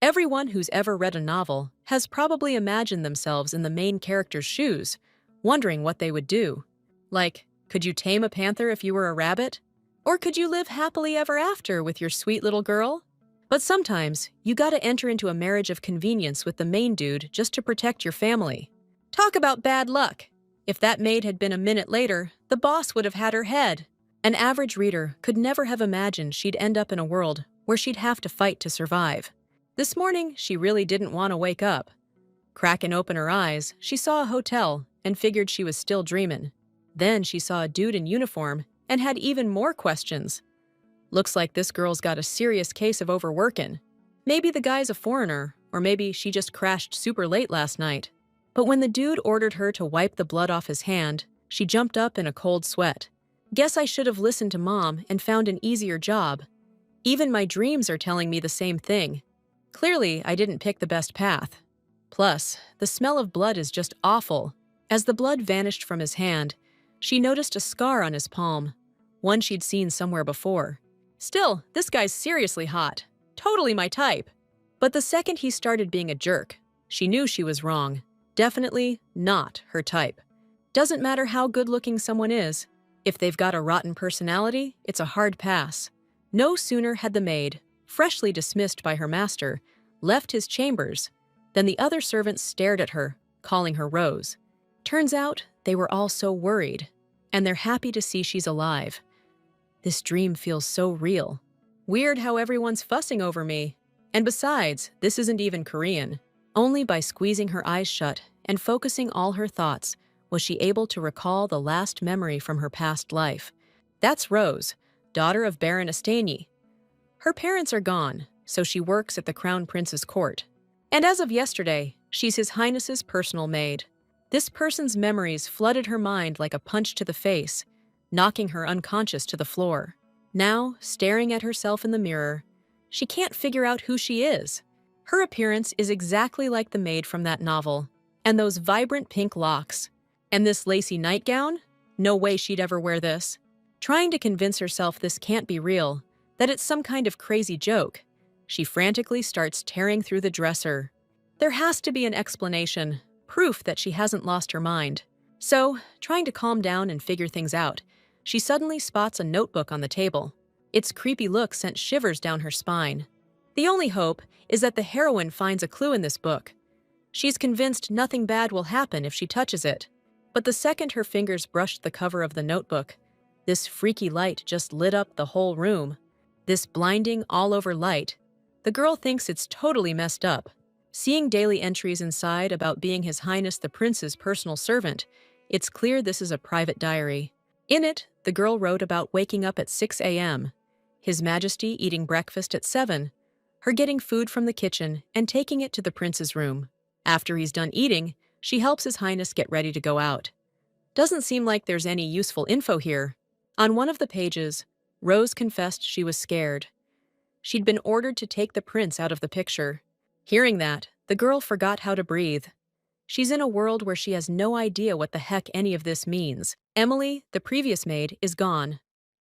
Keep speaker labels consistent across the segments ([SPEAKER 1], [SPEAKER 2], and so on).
[SPEAKER 1] Everyone who's ever read a novel has probably imagined themselves in the main character's shoes, wondering what they would do. Like, could you tame a panther if you were a rabbit? Or could you live happily ever after with your sweet little girl? But sometimes, you gotta enter into a marriage of convenience with the main dude just to protect your family. Talk about bad luck! If that maid had been a minute later, the boss would have had her head. An average reader could never have imagined she'd end up in a world where she'd have to fight to survive. This morning, she really didn't want to wake up. Cracking open her eyes, she saw a hotel and figured she was still dreaming. Then she saw a dude in uniform and had even more questions. Looks like this girl's got a serious case of overworking. Maybe the guy's a foreigner, or maybe she just crashed super late last night. But when the dude ordered her to wipe the blood off his hand, she jumped up in a cold sweat. Guess I should have listened to Mom and found an easier job. Even my dreams are telling me the same thing. Clearly, I didn't pick the best path. Plus, the smell of blood is just awful. As the blood vanished from his hand, she noticed a scar on his palm, one she'd seen somewhere before. Still, this guy's seriously hot. Totally my type. But the second he started being a jerk, she knew she was wrong. Definitely not her type. Doesn't matter how good-looking someone is. If they've got a rotten personality, it's a hard pass. No sooner had the maid, freshly dismissed by her master, left his chambers, than the other servants stared at her, calling her Rose. Turns out, they were all so worried, and they're happy to see she's alive. This dream feels so real. Weird how everyone's fussing over me. And besides, this isn't even Korean. Only by squeezing her eyes shut and focusing all her thoughts was she able to recall the last memory from her past life. That's Rose, daughter of Baron Estanyi. Her parents are gone, so she works at the Crown Prince's court. And as of yesterday, she's His Highness's personal maid. This person's memories flooded her mind like a punch to the face, knocking her unconscious to the floor. Now, staring at herself in the mirror, she can't figure out who she is. Her appearance is exactly like the maid from that novel, and those vibrant pink locks. And this lacy nightgown? No way she'd ever wear this. Trying to convince herself this can't be real, that it's some kind of crazy joke, she frantically starts tearing through the dresser. There has to be an explanation, proof that she hasn't lost her mind. So, trying to calm down and figure things out, she suddenly spots a notebook on the table. Its creepy look sent shivers down her spine. The only hope is that the heroine finds a clue in this book. She's convinced nothing bad will happen if she touches it. But the second her fingers brushed the cover of the notebook, this freaky light just lit up the whole room. This blinding, all-over light. The girl thinks it's totally messed up. Seeing daily entries inside about being His Highness the Prince's personal servant, it's clear this is a private diary. In it, the girl wrote about waking up at 6 a.m., His Majesty eating breakfast at 7, her getting food from the kitchen and taking it to the prince's room. After he's done eating, she helps His Highness get ready to go out. Doesn't seem like there's any useful info here. On one of the pages, Rose confessed she was scared. She'd been ordered to take the prince out of the picture. Hearing that, the girl forgot how to breathe. She's in a world where she has no idea what the heck any of this means. Emily, the previous maid, is gone.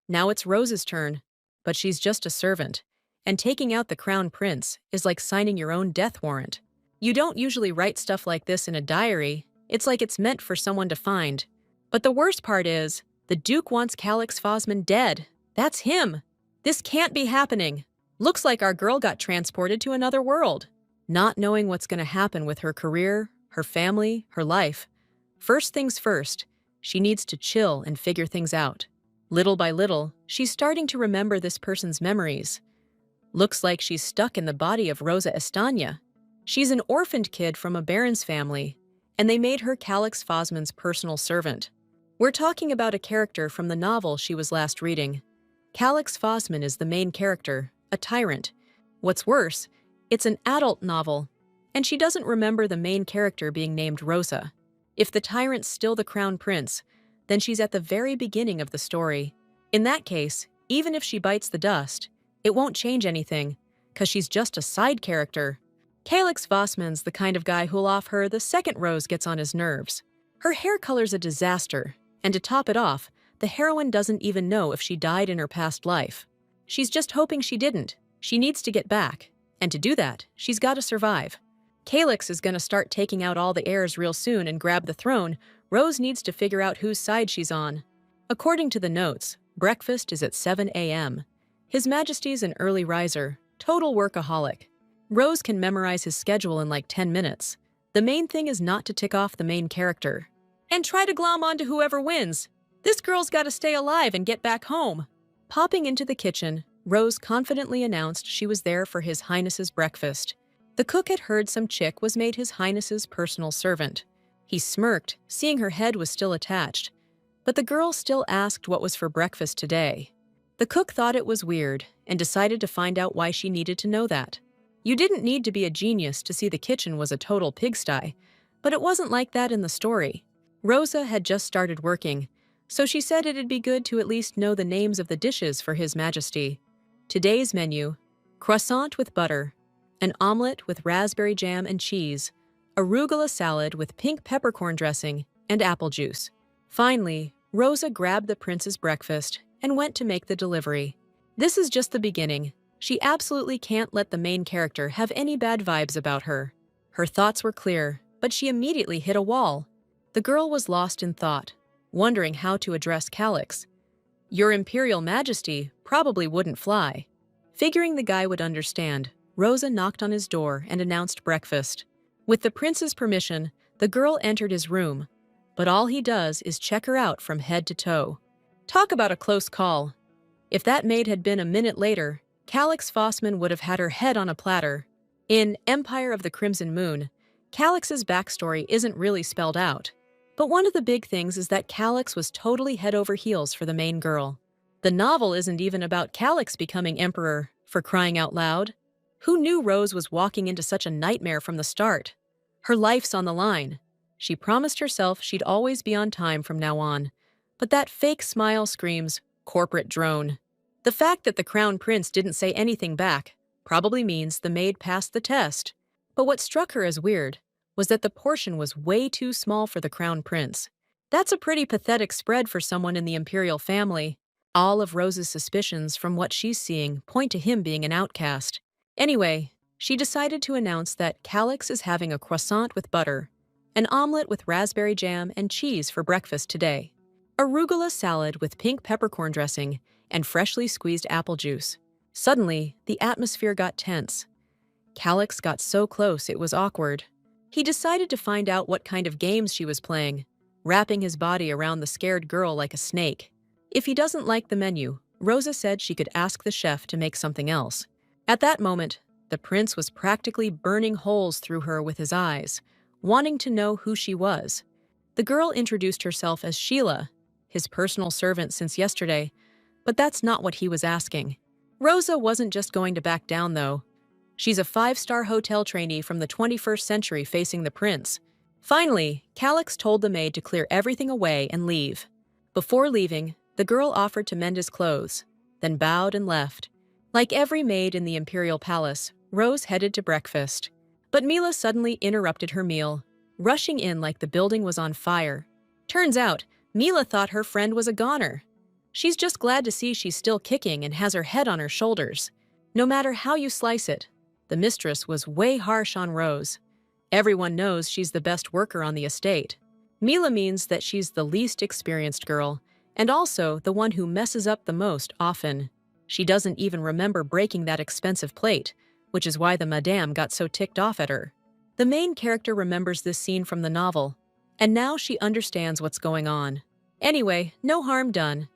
[SPEAKER 1] Now it's Rose's turn, but she's just a servant. And taking out the crown prince is like signing your own death warrant. You don't usually write stuff like this in a diary. It's like it's meant for someone to find. But the worst part is, the Duke wants Calix Fosman dead. That's him. This can't be happening. Looks like our girl got transported to another world. Not knowing what's going to happen with her career, her family, her life. First things first, she needs to chill and figure things out. Little by little, she's starting to remember this person's memories. Looks like she's stuck in the body of Rosa Estanya. She's an orphaned kid from a baron's family, and they made her Calix Fosman's personal servant. We're talking about a character from the novel she was last reading. Calix Fosman is the main character, a tyrant. What's worse, it's an adult novel, and she doesn't remember the main character being named Rosa. If the tyrant's still the crown prince, then she's at the very beginning of the story. In that case, even if she bites the dust, it won't change anything, 'cause she's just a side character. Calix Fosman's the kind of guy who'll off her the second Rose gets on his nerves. Her hair color's a disaster, and to top it off, the heroine doesn't even know if she died in her past life. She's just hoping she didn't. She needs to get back. And to do that, she's got to survive. Calyx is going to start taking out all the heirs real soon and grab the throne. Rose needs to figure out whose side she's on. According to the notes, breakfast is at 7 a.m. His Majesty's an early riser, total workaholic. Rose can memorize his schedule in like 10 minutes. The main thing is not to tick off the main character. And try to glom onto whoever wins. This girl's got to stay alive and get back home. Popping into the kitchen, Rose confidently announced she was there for His Highness's breakfast. The cook had heard some chick was made His Highness's personal servant. He smirked, seeing her head was still attached. But the girl still asked what was for breakfast today. The cook thought it was weird and decided to find out why she needed to know that. You didn't need to be a genius to see the kitchen was a total pigsty, but it wasn't like that in the story. Rosa had just started working, so she said it'd be good to at least know the names of the dishes for His Majesty. Today's menu: croissant with butter, an omelet with raspberry jam and cheese, arugula salad with pink peppercorn dressing, and apple juice. Finally, Rosa grabbed the prince's breakfast and went to make the delivery. This is just the beginning. She absolutely can't let the main character have any bad vibes about her. Her thoughts were clear, but she immediately hit a wall. The girl was lost in thought, wondering how to address Calyx. Your Imperial Majesty probably wouldn't fly. Figuring the guy would understand, Rosa knocked on his door and announced breakfast. With the prince's permission, the girl entered his room, but all he does is check her out from head to toe. Talk about a close call. If that maid had been a minute later, Calyx Fossman would have had her head on a platter. In Empire of the Crimson Moon, Calyx's backstory isn't really spelled out. But one of the big things is that Calyx was totally head over heels for the main girl. The novel isn't even about Calyx becoming emperor, for crying out loud. Who knew Rose was walking into such a nightmare from the start? Her life's on the line. She promised herself she'd always be on time from now on. But that fake smile screams, corporate drone. The fact that the Crown Prince didn't say anything back probably means the maid passed the test. But what struck her as weird was that the portion was way too small for the Crown Prince. That's a pretty pathetic spread for someone in the imperial family. All of Rose's suspicions from what she's seeing point to him being an outcast. Anyway, she decided to announce that Calyx is having a croissant with butter, an omelet with raspberry jam and cheese for breakfast today, arugula salad with pink peppercorn dressing, and freshly squeezed apple juice. Suddenly, the atmosphere got tense. Calyx got so close it was awkward. He decided to find out what kind of games she was playing, wrapping his body around the scared girl like a snake. If he doesn't like the menu, Rosa said she could ask the chef to make something else. At that moment, the prince was practically burning holes through her with his eyes, wanting to know who she was. The girl introduced herself as Sheila, his personal servant since yesterday, but that's not what he was asking. Rosa wasn't just going to back down, though. She's a 5-star hotel trainee from the 21st century facing the prince. Finally, Calyx told the maid to clear everything away and leave. Before leaving, the girl offered to mend his clothes, then bowed and left. Like every maid in the imperial palace, Rose headed to breakfast. But Mila suddenly interrupted her meal, rushing in like the building was on fire. Turns out, Mila thought her friend was a goner. She's just glad to see she's still kicking and has her head on her shoulders. No matter how you slice it, the mistress was way harsh on Rose. Everyone knows she's the best worker on the estate. Mila means that she's the least experienced girl, and also the one who messes up the most often. She doesn't even remember breaking that expensive plate, which is why the madame got so ticked off at her. The main character remembers this scene from the novel, and now she understands what's going on. Anyway, no harm done.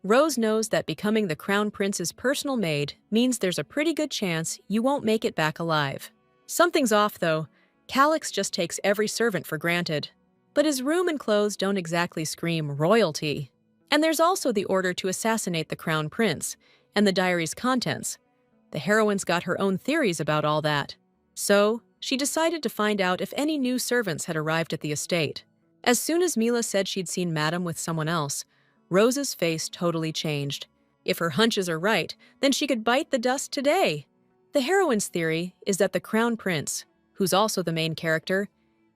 [SPEAKER 1] Rose knows that becoming the Crown Prince's personal maid means there's a pretty good chance you won't make it back alive. Something's off, though. Calyx just takes every servant for granted. But his room and clothes don't exactly scream royalty. And there's also the order to assassinate the Crown Prince, and the diary's contents. The heroine's got her own theories about all that. So, she decided to find out if any new servants had arrived at the estate. As soon as Mila said she'd seen Madame with someone else, Rose's face totally changed. If her hunches are right, then she could bite the dust today. The heroine's theory is that the Crown Prince, who's also the main character,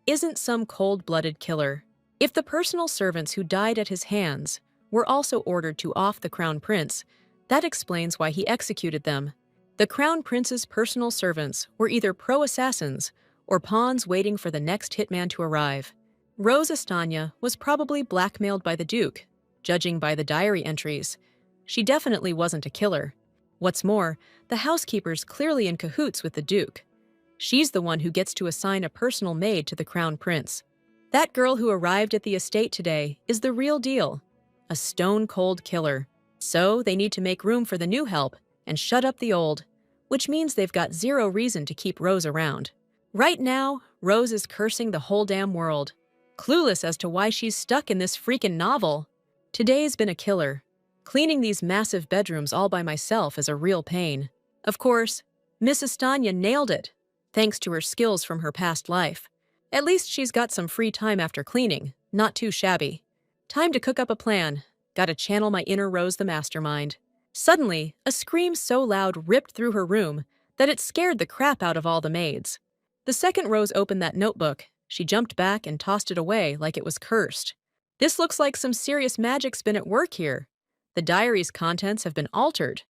[SPEAKER 1] isn't some cold-blooded killer. If the personal servants who died at his hands were also ordered to off the Crown Prince, that explains why he executed them. The Crown Prince's personal servants were either pro-assassins or pawns waiting for the next hitman to arrive. Rose Estanya was probably blackmailed by the Duke, judging by the diary entries. She definitely wasn't a killer. What's more, the housekeeper's clearly in cahoots with the Duke. She's the one who gets to assign a personal maid to the Crown Prince. That girl who arrived at the estate today is the real deal. A stone-cold killer. So they need to make room for the new help and shut up the old, which means they've got zero reason to keep Rose around. Right now, Rose is cursing the whole damn world, clueless as to why she's stuck in this freaking novel. Today's been a killer. Cleaning these massive bedrooms all by myself is a real pain. Of course, Miss Estanya nailed it, thanks to her skills from her past life. At least she's got some free time after cleaning, not too shabby. Time to cook up a plan. Gotta channel my inner Rose the mastermind. Suddenly, a scream so loud ripped through her room that it scared the crap out of all the maids. The second Rose opened that notebook, she jumped back and tossed it away like it was cursed. This looks like some serious magic's been at work here. The diary's contents have been altered.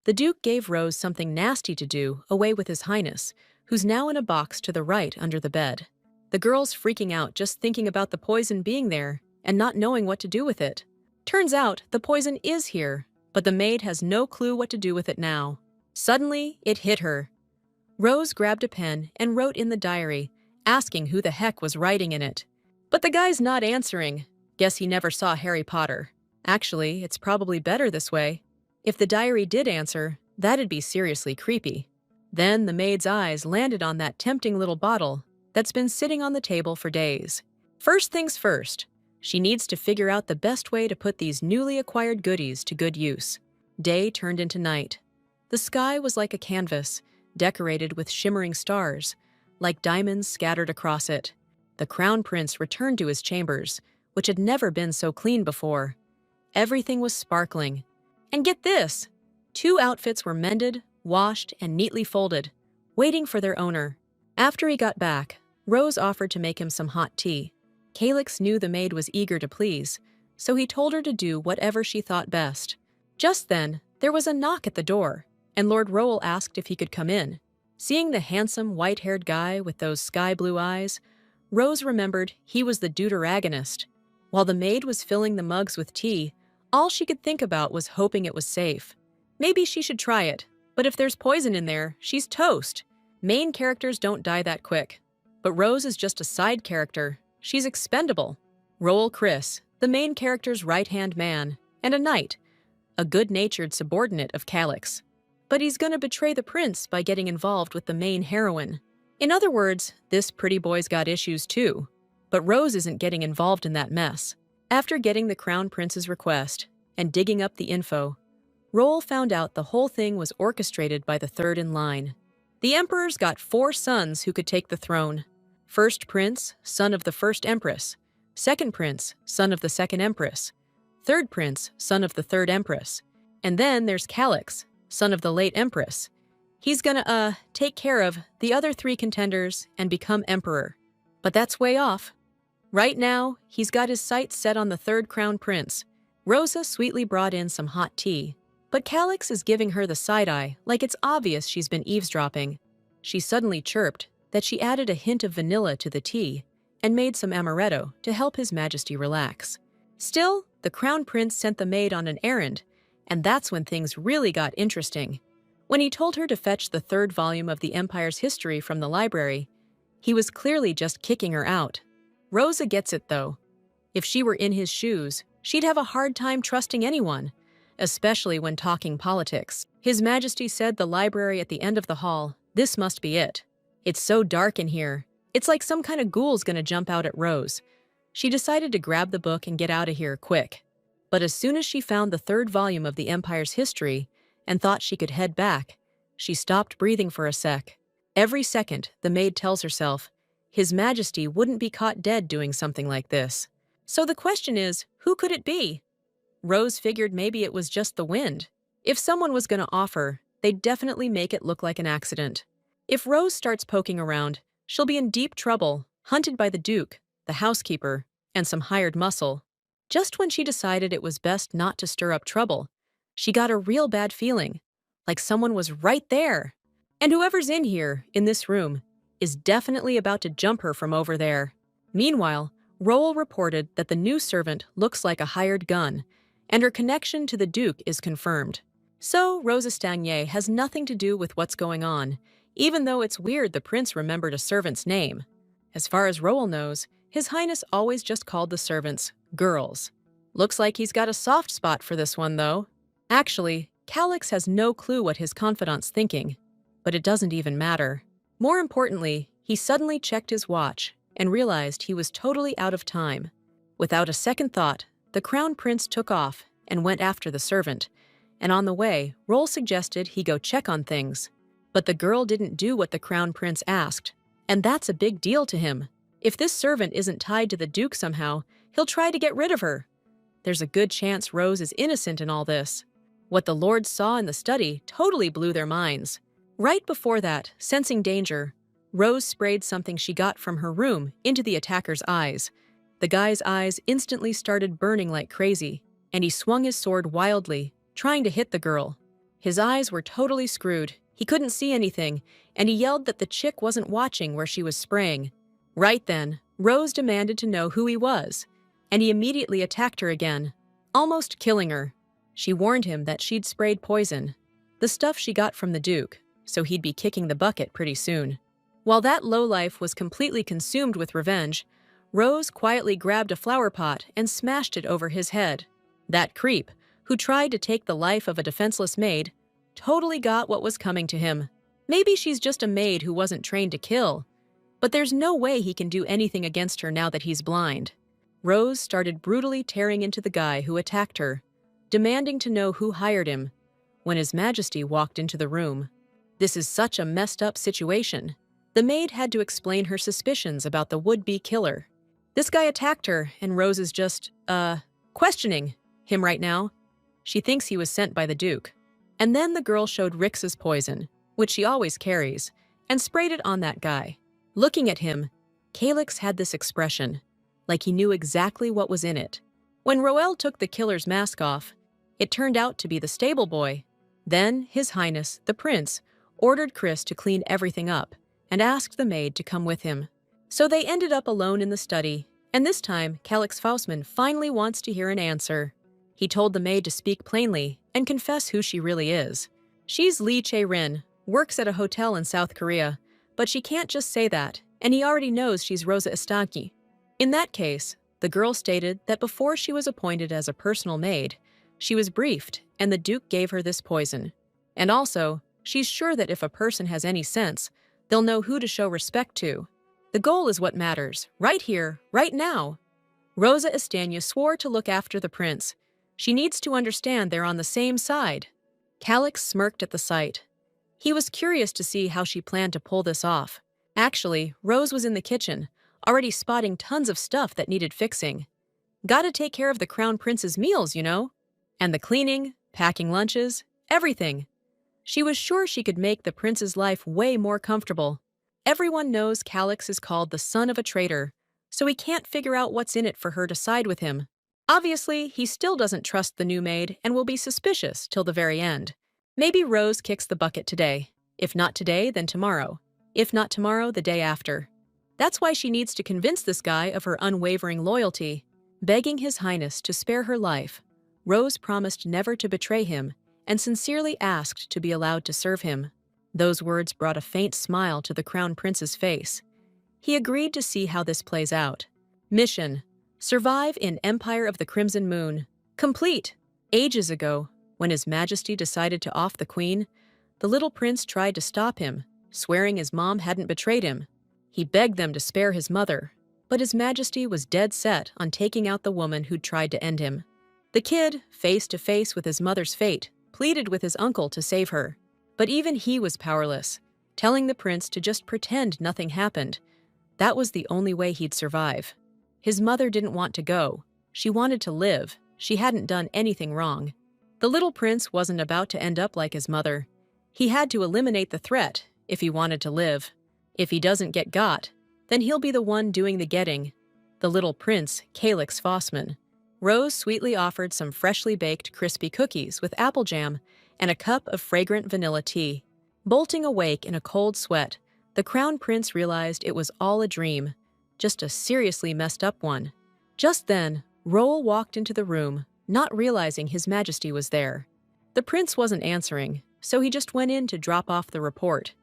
[SPEAKER 1] The Duke gave Rose something nasty to do away with His Highness, who's now in a box to the right under the bed. The girl's freaking out just thinking about the poison being there and not knowing what to do with it. Turns out the poison is here, but the maid has no clue what to do with it now. Suddenly, it hit her. Rose grabbed a pen and wrote in the diary, asking who the heck was writing in it. But the guy's not answering. Guess he never saw Harry Potter. Actually, it's probably better this way. If the diary did answer, that'd be seriously creepy. Then the maid's eyes landed on that tempting little bottle that's been sitting on the table for days. First things first, she needs to figure out the best way to put these newly acquired goodies to good use. Day turned into night. The sky was like a canvas, decorated with shimmering stars, like diamonds scattered across it. The Crown Prince returned to his chambers, which had never been so clean before. Everything was sparkling. And get this! 2 outfits were mended, washed, and neatly folded, waiting for their owner. After he got back, Rose offered to make him some hot tea. Calyx knew the maid was eager to please, so he told her to do whatever she thought best. Just then, there was a knock at the door, and Lord Rowell asked if he could come in. Seeing the handsome, white-haired guy with those sky-blue eyes, Rose remembered he was the deuteragonist. While the maid was filling the mugs with tea, all she could think about was hoping it was safe. Maybe she should try it, but if there's poison in there, she's toast. Main characters don't die that quick. But Rose is just a side character. She's expendable. Rowell Chris, the main character's right-hand man, and a knight, a good-natured subordinate of Calyx. But he's gonna betray the prince by getting involved with the main heroine. In other words, this pretty boy's got issues too. But Rose isn't getting involved in that mess. After getting the Crown Prince's request and digging up the info, Rowell found out the whole thing was orchestrated by the third in line. The Emperor's got 4 sons who could take the throne. First Prince, son of the first Empress. Second Prince, son of the second Empress. Third Prince, son of the third Empress. And then there's Calyx, son of the late Empress. He's gonna, take care of the other 3 contenders and become Emperor. But that's way off. Right now, he's got his sights set on the third Crown Prince. Rosa sweetly brought in some hot tea, but Calyx is giving her the side-eye like it's obvious she's been eavesdropping. She suddenly chirped that she added a hint of vanilla to the tea and made some amaretto to help His Majesty relax. Still, the Crown Prince sent the maid on an errand, and that's when things really got interesting. When he told her to fetch the 3rd volume of the Empire's history from the library, he was clearly just kicking her out. Rosa gets it, though. If she were in his shoes, she'd have a hard time trusting anyone, especially when talking politics. His Majesty said the library at the end of the hall. This must be it. It's so dark in here. It's like some kind of ghoul's gonna jump out at Rose. She decided to grab the book and get out of here quick. But as soon as she found the 3rd volume of the Empire's history and thought she could head back, she stopped breathing for a sec. Every second, the maid tells herself, His Majesty wouldn't be caught dead doing something like this. So the question is, who could it be? Rose figured maybe it was just the wind. If someone was going to offer, they'd definitely make it look like an accident. If Rose starts poking around, she'll be in deep trouble, hunted by the Duke, the housekeeper, and some hired muscle. Just when she decided it was best not to stir up trouble, she got a real bad feeling, like someone was right there. And whoever's in here, in this room, is definitely about to jump her from over there. Meanwhile, Roel reported that the new servant looks like a hired gun, and her connection to the Duke is confirmed. So, Rosa Stagnier has nothing to do with what's going on, even though it's weird the prince remembered a servant's name. As far as Roel knows, His Highness always just called the servants girls. Looks like he's got a soft spot for this one, though. Actually, Calix has no clue what his confidant's thinking, but it doesn't even matter. More importantly, he suddenly checked his watch and realized he was totally out of time. Without a second thought, the Crown Prince took off and went after the servant, and on the way, Roel suggested he go check on things. But the girl didn't do what the Crown Prince asked, and that's a big deal to him. If this servant isn't tied to the Duke somehow, he'll try to get rid of her. There's a good chance Rose is innocent in all this. What the lords saw in the study totally blew their minds. Right before that, sensing danger, Rose sprayed something she got from her room into the attacker's eyes. The guy's eyes instantly started burning like crazy, and he swung his sword wildly, trying to hit the girl. His eyes were totally screwed. He couldn't see anything, and he yelled that the chick wasn't watching where she was spraying. Right then, Rose demanded to know who he was, and he immediately attacked her again, almost killing her. She warned him that she'd sprayed poison, the stuff she got from the Duke, so he'd be kicking the bucket pretty soon. While that lowlife was completely consumed with revenge, Rose quietly grabbed a flower pot and smashed it over his head. That creep, who tried to take the life of a defenseless maid, totally got what was coming to him. Maybe she's just a maid who wasn't trained to kill, but there's no way he can do anything against her now that he's blind. Rose started brutally tearing into the guy who attacked her, demanding to know who hired him, when His Majesty walked into the room. This is such a messed up situation. The maid had to explain her suspicions about the would-be killer. This guy attacked her, and Rose is just, questioning him right now. She thinks he was sent by the Duke. And then the girl showed Rix's poison, which she always carries, and sprayed it on that guy. Looking at him, Calix had this expression, like he knew exactly what was in it. When Roel took the killer's mask off, it turned out to be the stable boy. Then His Highness, the Prince, ordered Chris to clean everything up and asked the maid to come with him. So they ended up alone in the study, and this time Calix Faustman finally wants to hear an answer. He told the maid to speak plainly and confess who she really is. She's Lee Chae-rin, works at a hotel in South Korea, but she can't just say that, and he already knows she's Rosa Estagni. In that case, the girl stated that before she was appointed as a personal maid, she was briefed and the Duke gave her this poison. And also, she's sure that if a person has any sense, they'll know who to show respect to. The goal is what matters, right here, right now. Rosa Estagna swore to look after the prince. She needs to understand they're on the same side. Calix smirked at the sight. He was curious to see how she planned to pull this off. Actually, Rose was in the kitchen, already spotting tons of stuff that needed fixing. Gotta take care of the Crown Prince's meals, you know? And the cleaning, packing lunches, everything. She was sure she could make the prince's life way more comfortable. Everyone knows Calix is called the son of a traitor, so he can't figure out what's in it for her to side with him. Obviously, he still doesn't trust the new maid and will be suspicious till the very end. Maybe Rose kicks the bucket today. If not today, then tomorrow. If not tomorrow, the day after. That's why she needs to convince this guy of her unwavering loyalty. Begging His Highness to spare her life, Rose promised never to betray him and sincerely asked to be allowed to serve him. Those words brought a faint smile to the Crown Prince's face. He agreed to see how this plays out. Mission: survive in Empire of the Crimson Moon. Complete! Ages ago, when His Majesty decided to off the Queen, the little prince tried to stop him, swearing his mom hadn't betrayed him. He begged them to spare his mother, but His Majesty was dead set on taking out the woman who'd tried to end him. The kid, face to face with his mother's fate, pleaded with his uncle to save her. But even he was powerless, telling the prince to just pretend nothing happened. That was the only way he'd survive. His mother didn't want to go. She wanted to live. She hadn't done anything wrong. The little prince wasn't about to end up like his mother. He had to eliminate the threat if he wanted to live. If he doesn't get got, then he'll be the one doing the getting. The little prince, Calix Faustman. Rose sweetly offered some freshly baked crispy cookies with apple jam and a cup of fragrant vanilla tea. Bolting awake in a cold sweat, the Crown Prince realized it was all a dream, just a seriously messed up one. Just then, Roel walked into the room, not realizing His Majesty was there. The prince wasn't answering, so he just went in to drop off the report.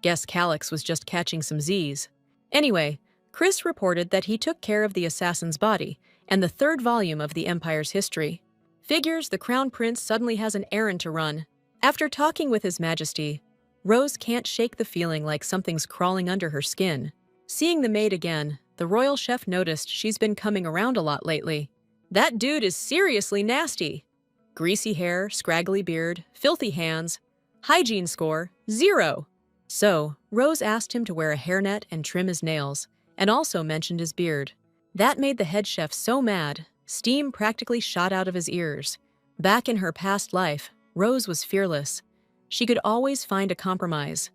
[SPEAKER 1] Guess Calix was just catching some Z's. Anyway, Chris reported that he took care of the assassin's body and the third volume of the Empire's history. Figures the Crown Prince suddenly has an errand to run. After talking with His Majesty, Rose can't shake the feeling like something's crawling under her skin. Seeing the maid again, the royal chef noticed she's been coming around a lot lately. That dude is seriously nasty. Greasy hair, scraggly beard, filthy hands. Hygiene score, 0. So, Rose asked him to wear a hairnet and trim his nails, and also mentioned his beard. That made the head chef so mad, steam practically shot out of his ears. Back in her past life, Rose was fearless. She could always find a compromise.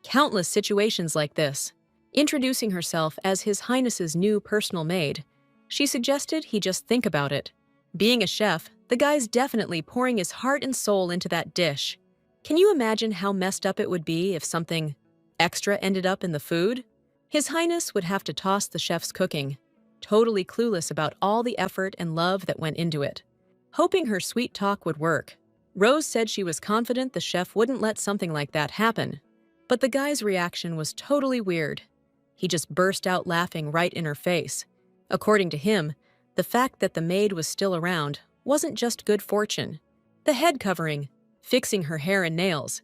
[SPEAKER 1] Countless situations like this. Introducing herself as His Highness's new personal maid, she suggested he just think about it. Being a chef, the guy's definitely pouring his heart and soul into that dish. Can you imagine how messed up it would be if something extra ended up in the food? His Highness would have to toss the chef's cooking, totally clueless about all the effort and love that went into it. Hoping her sweet talk would work, Rose said she was confident the chef wouldn't let something like that happen. But the guy's reaction was totally weird. He just burst out laughing right in her face. According to him, the fact that the maid was still around wasn't just good fortune. The head covering, fixing her hair and nails.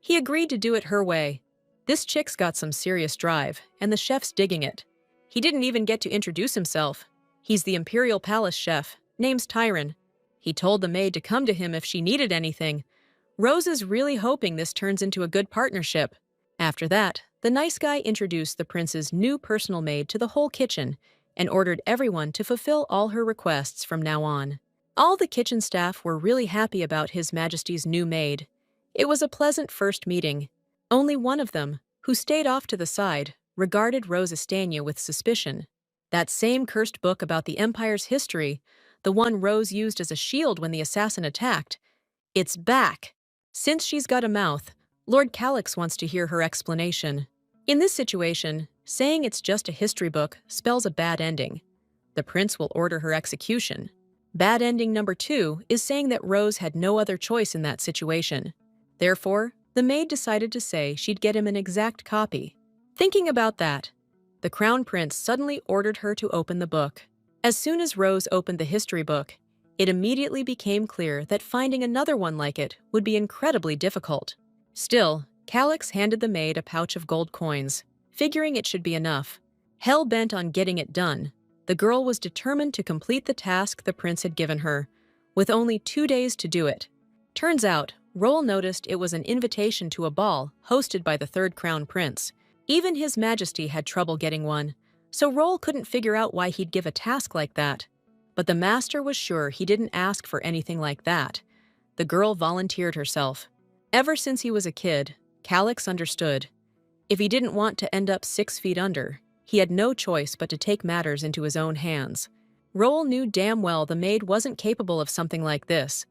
[SPEAKER 1] He agreed to do it her way. This chick's got some serious drive, and the chef's digging it. He didn't even get to introduce himself. He's the Imperial Palace chef, name's Tyrant. He told the maid to come to him if she needed anything. Rose is really hoping this turns into a good partnership. After that, the nice guy introduced the prince's new personal maid to the whole kitchen and ordered everyone to fulfill all her requests from now on. All the kitchen staff were really happy about His Majesty's new maid. It was a pleasant first meeting. Only one of them, who stayed off to the side, regarded Rose Estania with suspicion. That same cursed book about the Empire's history, the one Rose used as a shield when the assassin attacked, it's back. Since she's got a mouth, Lord Calix wants to hear her explanation. In this situation, saying it's just a history book spells a bad ending. The prince will order her execution. Bad ending number 2 is saying that Rose had no other choice in that situation. Therefore, the maid decided to say she'd get him an exact copy. Thinking about that, the Crown Prince suddenly ordered her to open the book. As soon as Rose opened the history book, it immediately became clear that finding another one like it would be incredibly difficult. Still, Calix handed the maid a pouch of gold coins, figuring it should be enough. Hell-bent on getting it done, the girl was determined to complete the task the prince had given her, with only 2 days to do it. Turns out, Roel noticed it was an invitation to a ball hosted by the third Crown Prince. Even His Majesty had trouble getting one, so Roel couldn't figure out why he'd give a task like that. But the master was sure he didn't ask for anything like that. The girl volunteered herself. Ever since he was a kid, Calix understood. If he didn't want to end up 6 feet under, he had no choice but to take matters into his own hands. Roel knew damn well the maid wasn't capable of something like this.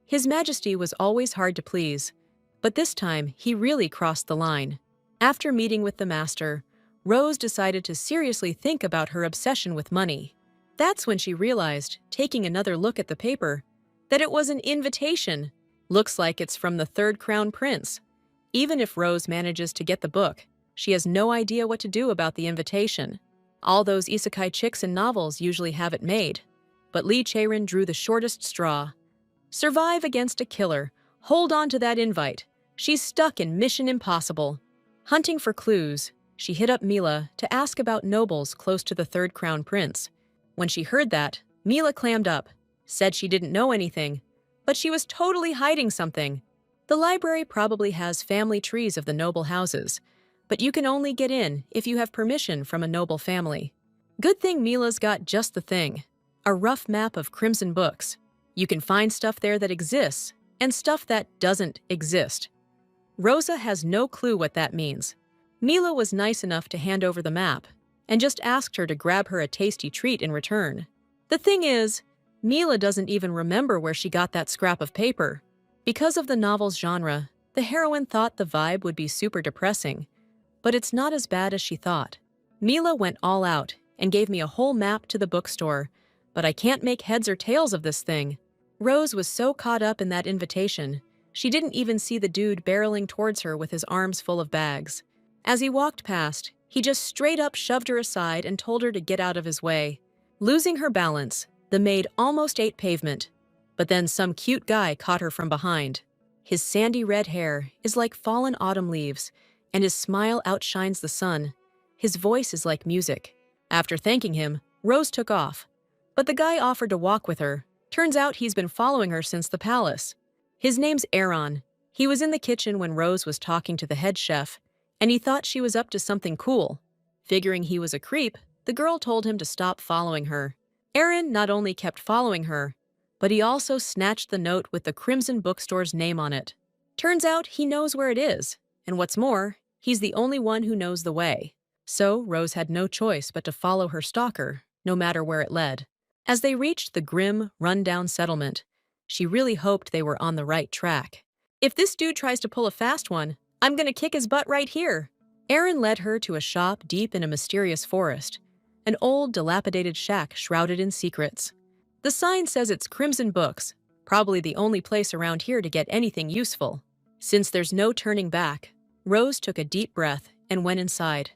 [SPEAKER 1] His Majesty was always hard to please, but this time he really crossed the line. After meeting with the master, Rose decided to seriously think about her obsession with money. That's when she realized, taking another look at the paper, that it was an invitation. Looks like it's from the third Crown Prince. Even if Rose manages to get the book, she has no idea what to do about the invitation. All those isekai chicks in novels usually have it made. But Lee Chaerin drew the shortest straw. Survive against a killer. Hold on to that invite. She's stuck in Mission Impossible. Hunting for clues, she hit up Mila to ask about nobles close to the third Crown Prince. When she heard that, Mila clammed up, said she didn't know anything, but she was totally hiding something. The library probably has family trees of the noble houses, but you can only get in if you have permission from a noble family. Good thing Mila's got just the thing, a rough map of Crimson books. You can find stuff there that exists, and stuff that doesn't exist. Rosa has no clue what that means. Mila was nice enough to hand over the map, and just asked her to grab her a tasty treat in return. The thing is, Mila doesn't even remember where she got that scrap of paper. Because of the novel's genre, the heroine thought the vibe would be super depressing, but it's not as bad as she thought. Mila went all out and gave me a whole map to the bookstore, but I can't make heads or tails of this thing. Rose was so caught up in that invitation, she didn't even see the dude barreling towards her with his arms full of bags. As he walked past, he just straight up shoved her aside and told her to get out of his way. Losing her balance, the maid almost ate pavement, but then some cute guy caught her from behind. His sandy red hair is like fallen autumn leaves, and his smile outshines the sun. His voice is like music. After thanking him, Rose took off, but the guy offered to walk with her. Turns out he's been following her since the palace. His name's Aaron. He was in the kitchen when Rose was talking to the head chef, and he thought she was up to something cool. Figuring he was a creep, the girl told him to stop following her. Aaron not only kept following her, but he also snatched the note with the Crimson Bookstore's name on it. Turns out he knows where it is, and what's more, he's the only one who knows the way. So Rose had no choice but to follow her stalker, no matter where it led. As they reached the grim, run-down settlement, she really hoped they were on the right track. If this dude tries to pull a fast one, I'm gonna kick his butt right here. Aaron led her to a shop deep in a mysterious forest, an old, dilapidated shack shrouded in secrets. The sign says it's Crimson Books, probably the only place around here to get anything useful. Since there's no turning back, Rose took a deep breath and went inside,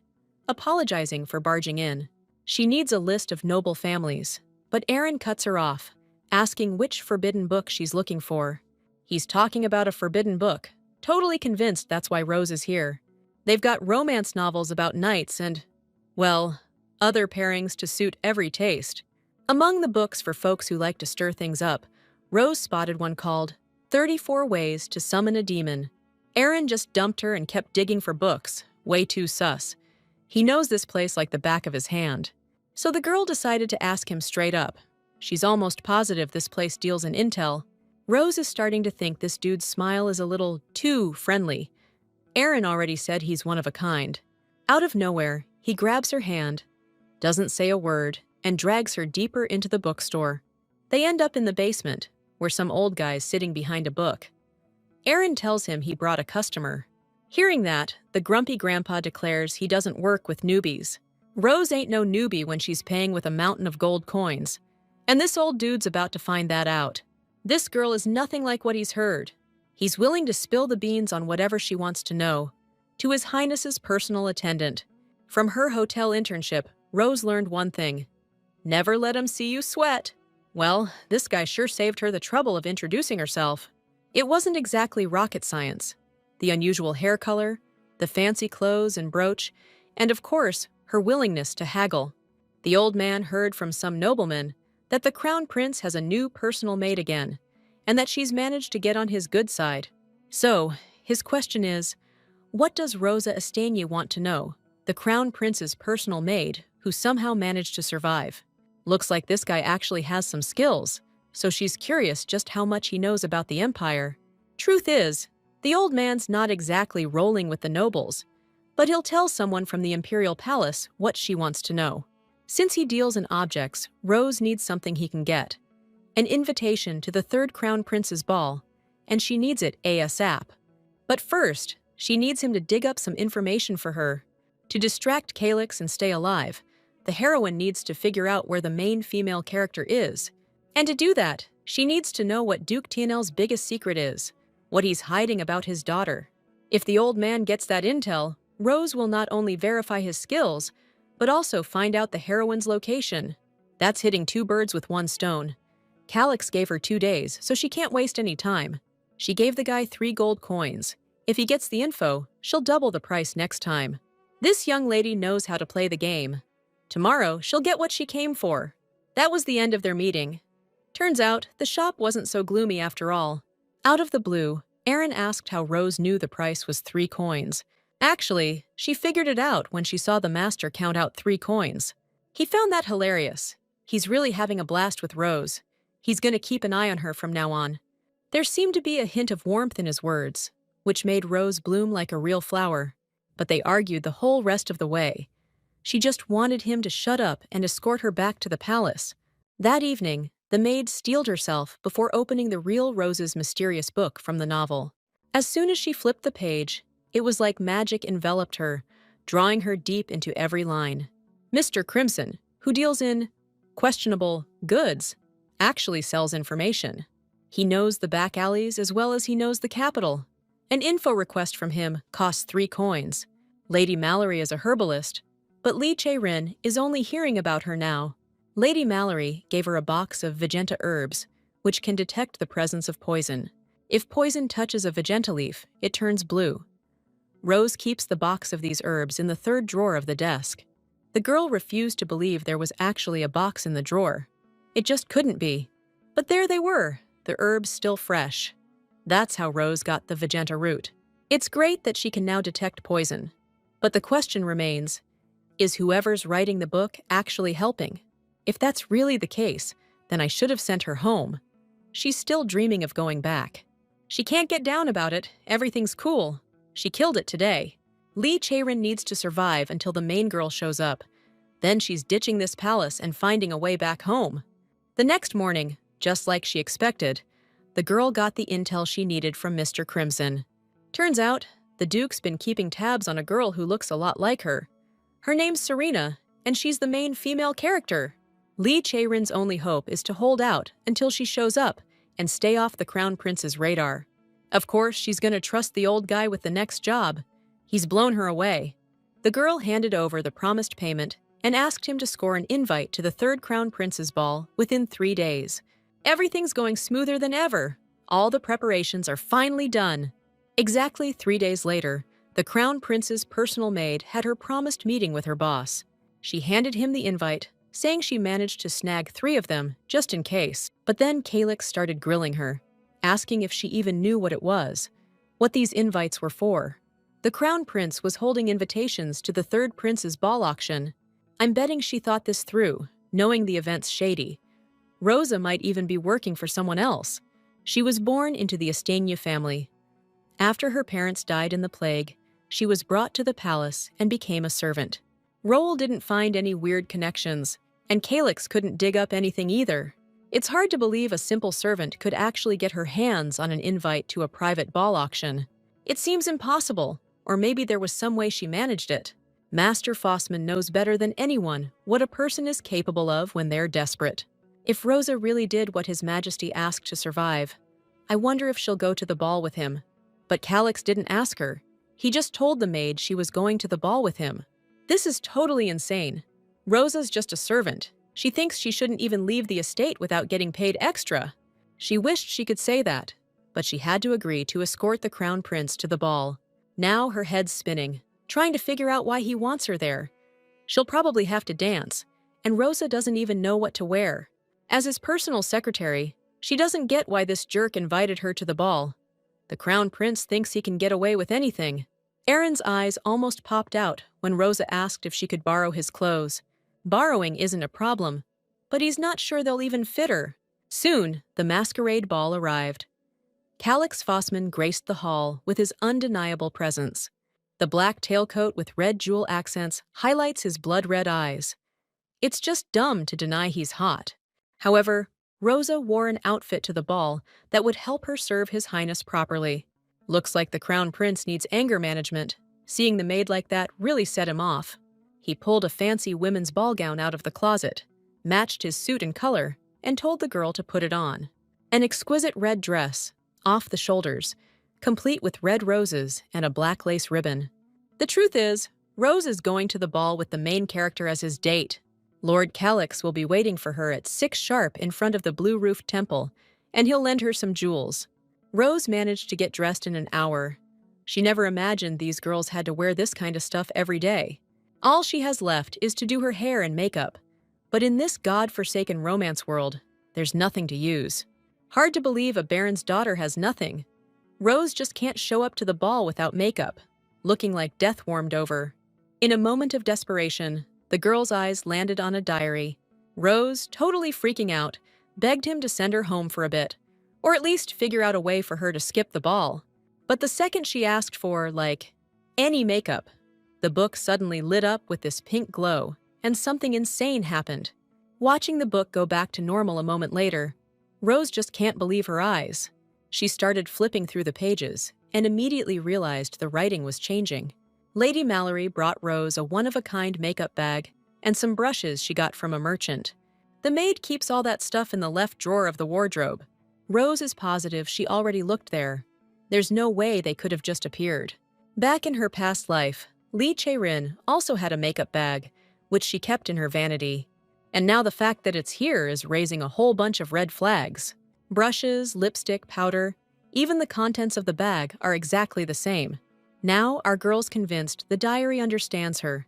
[SPEAKER 1] apologizing for barging in. She needs a list of noble families, but Aaron cuts her off, asking which forbidden book she's looking for. He's talking about a forbidden book, totally convinced that's why Rose is here. They've got romance novels about knights and, well, other pairings to suit every taste. Among the books for folks who like to stir things up, Rose spotted one called 34 Ways to Summon a Demon. Aaron just dumped her and kept digging for books, way too sus. He knows this place like the back of his hand. So the girl decided to ask him straight up. She's almost positive this place deals in intel. Rose is starting to think this dude's smile is a little too friendly. Aaron already said he's one of a kind. Out of nowhere, he grabs her hand, doesn't say a word, and drags her deeper into the bookstore. They end up in the basement, where some old guy's sitting behind a book. Aaron tells him he brought a customer. Hearing that, the grumpy grandpa declares he doesn't work with newbies. Rose ain't no newbie when she's paying with a mountain of gold coins. And this old dude's about to find that out. This girl is nothing like what he's heard. He's willing to spill the beans on whatever she wants to know. To His Highness's personal attendant. From her hotel internship, Rose learned one thing. Never let him see you sweat. Well, this guy sure saved her the trouble of introducing herself. It wasn't exactly rocket science. The unusual hair color, the fancy clothes and brooch, and of course, her willingness to haggle. The old man heard from some nobleman that the crown prince has a new personal maid again, and that she's managed to get on his good side. So, his question is, what does Rosa Estania want to know? The crown prince's personal maid, who somehow managed to survive. Looks like this guy actually has some skills, so she's curious just how much he knows about the empire. Truth is, the old man's not exactly rolling with the nobles, but he'll tell someone from the imperial palace what she wants to know. Since he deals in objects, Rose needs something he can get. An invitation to the third crown prince's ball, and she needs it ASAP. But first, she needs him to dig up some information for her. To distract Calyx and stay alive, the heroine needs to figure out where the main female character is. And to do that, she needs to know what Duke Tianel's biggest secret is, what he's hiding about his daughter. If the old man gets that intel, Rose will not only verify his skills, but also find out the heroine's location. That's hitting two birds with one stone. Calyx gave her 2 days, so she can't waste any time. She gave the guy 3 gold coins. If he gets the info, she'll double the price next time. This young lady knows how to play the game. Tomorrow, she'll get what she came for. That was the end of their meeting. Turns out, the shop wasn't so gloomy after all. Out of the blue, Aaron asked how Rose knew the price was 3 coins. Actually, she figured it out when she saw the master count out 3 coins. He found that hilarious. He's really having a blast with Rose. He's gonna keep an eye on her from now on. There seemed to be a hint of warmth in his words, which made Rose bloom like a real flower. But they argued the whole rest of the way. She just wanted him to shut up and escort her back to the palace. That evening, The maid steeled herself before opening the real Rose's mysterious book from the novel. As soon as she flipped the page, it was like magic enveloped her, drawing her deep into every line. Mr. Crimson, who deals in questionable goods, actually sells information. He knows the back alleys as well as he knows the capital. An info request from him costs 3 coins. Lady Mallory is a herbalist, but Lee Chae-rin is only hearing about her now. Lady Mallory gave her a box of Vegeta herbs, which can detect the presence of poison. If poison touches a Vegeta leaf, it turns blue. Rose keeps the box of these herbs in the 3rd drawer of the desk. The girl refused to believe there was actually a box in the drawer. It just couldn't be. But there they were, the herbs still fresh. That's how Rose got the Vegeta root. It's great that she can now detect poison. But the question remains, is whoever's writing the book actually helping? If that's really the case, then I should have sent her home. She's still dreaming of going back. She can't get down about it, everything's cool. She killed it today. Lee Chae-rin needs to survive until the main girl shows up. Then she's ditching this palace and finding a way back home. The next morning, just like she expected, the girl got the intel she needed from Mr. Crimson. Turns out, the Duke's been keeping tabs on a girl who looks a lot like her. Her name's Serena, and she's the main female character. Lee Chae-rin's only hope is to hold out until she shows up and stay off the Crown Prince's radar. Of course, she's gonna trust the old guy with the next job. He's blown her away. The girl handed over the promised payment and asked him to score an invite to the 3rd Crown Prince's ball within 3 days. Everything's going smoother than ever. All the preparations are finally done. Exactly 3 days later, the Crown Prince's personal maid had her promised meeting with her boss. She handed him the invite, saying she managed to snag 3 of them, just in case. But then Calyx started grilling her, asking if she even knew what it was, what these invites were for. The Crown Prince was holding invitations to the 3rd Prince's ball auction. I'm betting she thought this through, knowing the event's shady. Rosa might even be working for someone else. She was born into the Estania family. After her parents died in the plague, she was brought to the palace and became a servant. Roel didn't find any weird connections, and Calyx couldn't dig up anything either. It's hard to believe a simple servant could actually get her hands on an invite to a private ball auction. It seems impossible, or maybe there was some way she managed it. Master Fossman knows better than anyone what a person is capable of when they're desperate. If Rosa really did what His Majesty asked to survive, I wonder if she'll go to the ball with him. But Calyx didn't ask her. He just told the maid she was going to the ball with him. This is totally insane. Rosa's just a servant. She thinks she shouldn't even leave the estate without getting paid extra. She wished she could say that, but she had to agree to escort the Crown Prince to the ball. Now her head's spinning, trying to figure out why he wants her there. She'll probably have to dance, and Rosa doesn't even know what to wear. As his personal secretary, she doesn't get why this jerk invited her to the ball. The Crown Prince thinks he can get away with anything. Aaron's eyes almost popped out when Rosa asked if she could borrow his clothes. Borrowing isn't a problem, but he's not sure they'll even fit her. Soon, the masquerade ball arrived. Calyx Fossman graced the hall with his undeniable presence. The black tailcoat with red jewel accents highlights his blood-red eyes. It's just dumb to deny he's hot. However, Rosa wore an outfit to the ball that would help her serve His Highness properly. Looks like the Crown Prince needs anger management. Seeing the maid like that really set him off. He pulled a fancy women's ball gown out of the closet, matched his suit in color, and told the girl to put it on. An exquisite red dress, off the shoulders, complete with red roses and a black lace ribbon. The truth is, Rose is going to the ball with the main character as his date. Lord Calyx will be waiting for her at 6 sharp in front of the blue-roofed temple, and he'll lend her some jewels. Rose managed to get dressed in an hour. She never imagined these girls had to wear this kind of stuff every day. All she has left is to do her hair and makeup. But in this god-forsaken romance world, there's nothing to use. Hard to believe a baron's daughter has nothing. Rose just can't show up to the ball without makeup, looking like death warmed over. In a moment of desperation, the girl's eyes landed on a diary. Rose, totally freaking out, begged him to send her home for a bit, or at least figure out a way for her to skip the ball. But the second she asked for, any makeup, the book suddenly lit up with this pink glow, and something insane happened. Watching the book go back to normal a moment later, Rose just can't believe her eyes. She started flipping through the pages and immediately realized the writing was changing. Lady Mallory brought Rose a one-of-a-kind makeup bag and some brushes she got from a merchant. The maid keeps all that stuff in the left drawer of the wardrobe. Rose is positive she already looked there. There's no way they could have just appeared. Back in her past life, Lee Chae-rin also had a makeup bag, which she kept in her vanity. And now the fact that it's here is raising a whole bunch of red flags. Brushes, lipstick, powder, even the contents of the bag are exactly the same. Now our girl's convinced the diary understands her.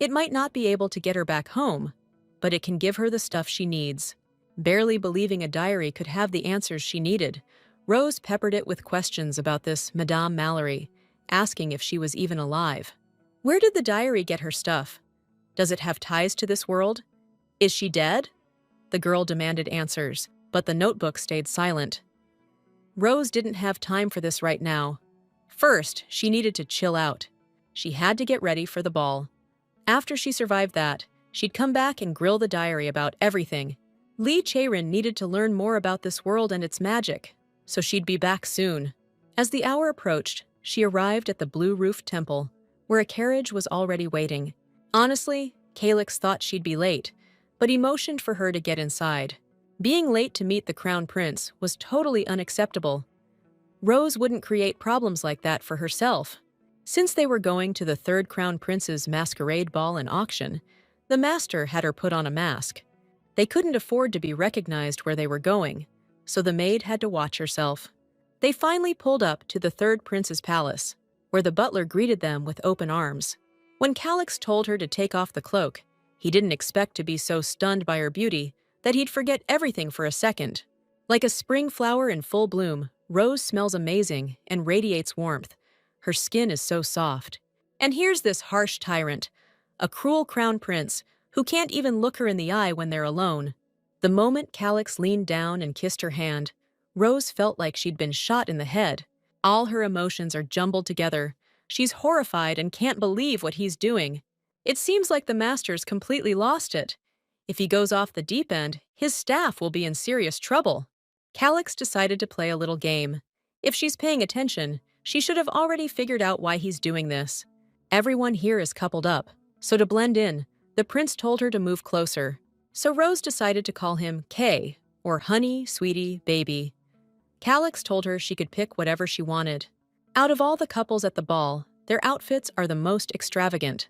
[SPEAKER 1] It might not be able to get her back home, but it can give her the stuff she needs. Barely believing a diary could have the answers she needed, Rose peppered it with questions about this Madame Mallory, asking if she was even alive. Where did the diary get her stuff? Does it have ties to this world? Is she dead? The girl demanded answers, but the notebook stayed silent. Rose didn't have time for this right now. First, she needed to chill out. She had to get ready for the ball. After she survived that, she'd come back and grill the diary about everything. Lee Chae-rin needed to learn more about this world and its magic, so she'd be back soon. As the hour approached, she arrived at the blue-roofed temple, where a carriage was already waiting. Honestly, Calyx thought she'd be late, but he motioned for her to get inside. Being late to meet the Crown Prince was totally unacceptable. Rose wouldn't create problems like that for herself. Since they were going to the third Crown Prince's masquerade ball and auction, the master had her put on a mask. They couldn't afford to be recognized where they were going, so the maid had to watch herself. They finally pulled up to the third prince's palace, where the butler greeted them with open arms. When Calyx told her to take off the cloak, he didn't expect to be so stunned by her beauty that he'd forget everything for a second. Like a spring flower in full bloom, Rose smells amazing and radiates warmth. Her skin is so soft. And here's this harsh tyrant, a cruel crown prince who can't even look her in the eye when they're alone. The moment Calyx leaned down and kissed her hand, Rose felt like she'd been shot in the head. All her emotions are jumbled together. She's horrified and can't believe what he's doing. It seems like the master's completely lost it. If he goes off the deep end, his staff will be in serious trouble. Calyx decided to play a little game. If she's paying attention, she should have already figured out why he's doing this. Everyone here is coupled up, so to blend in, the prince told her to move closer. So Rose decided to call him K, or honey, sweetie, baby. Calyx told her she could pick whatever she wanted. Out of all the couples at the ball, their outfits are the most extravagant.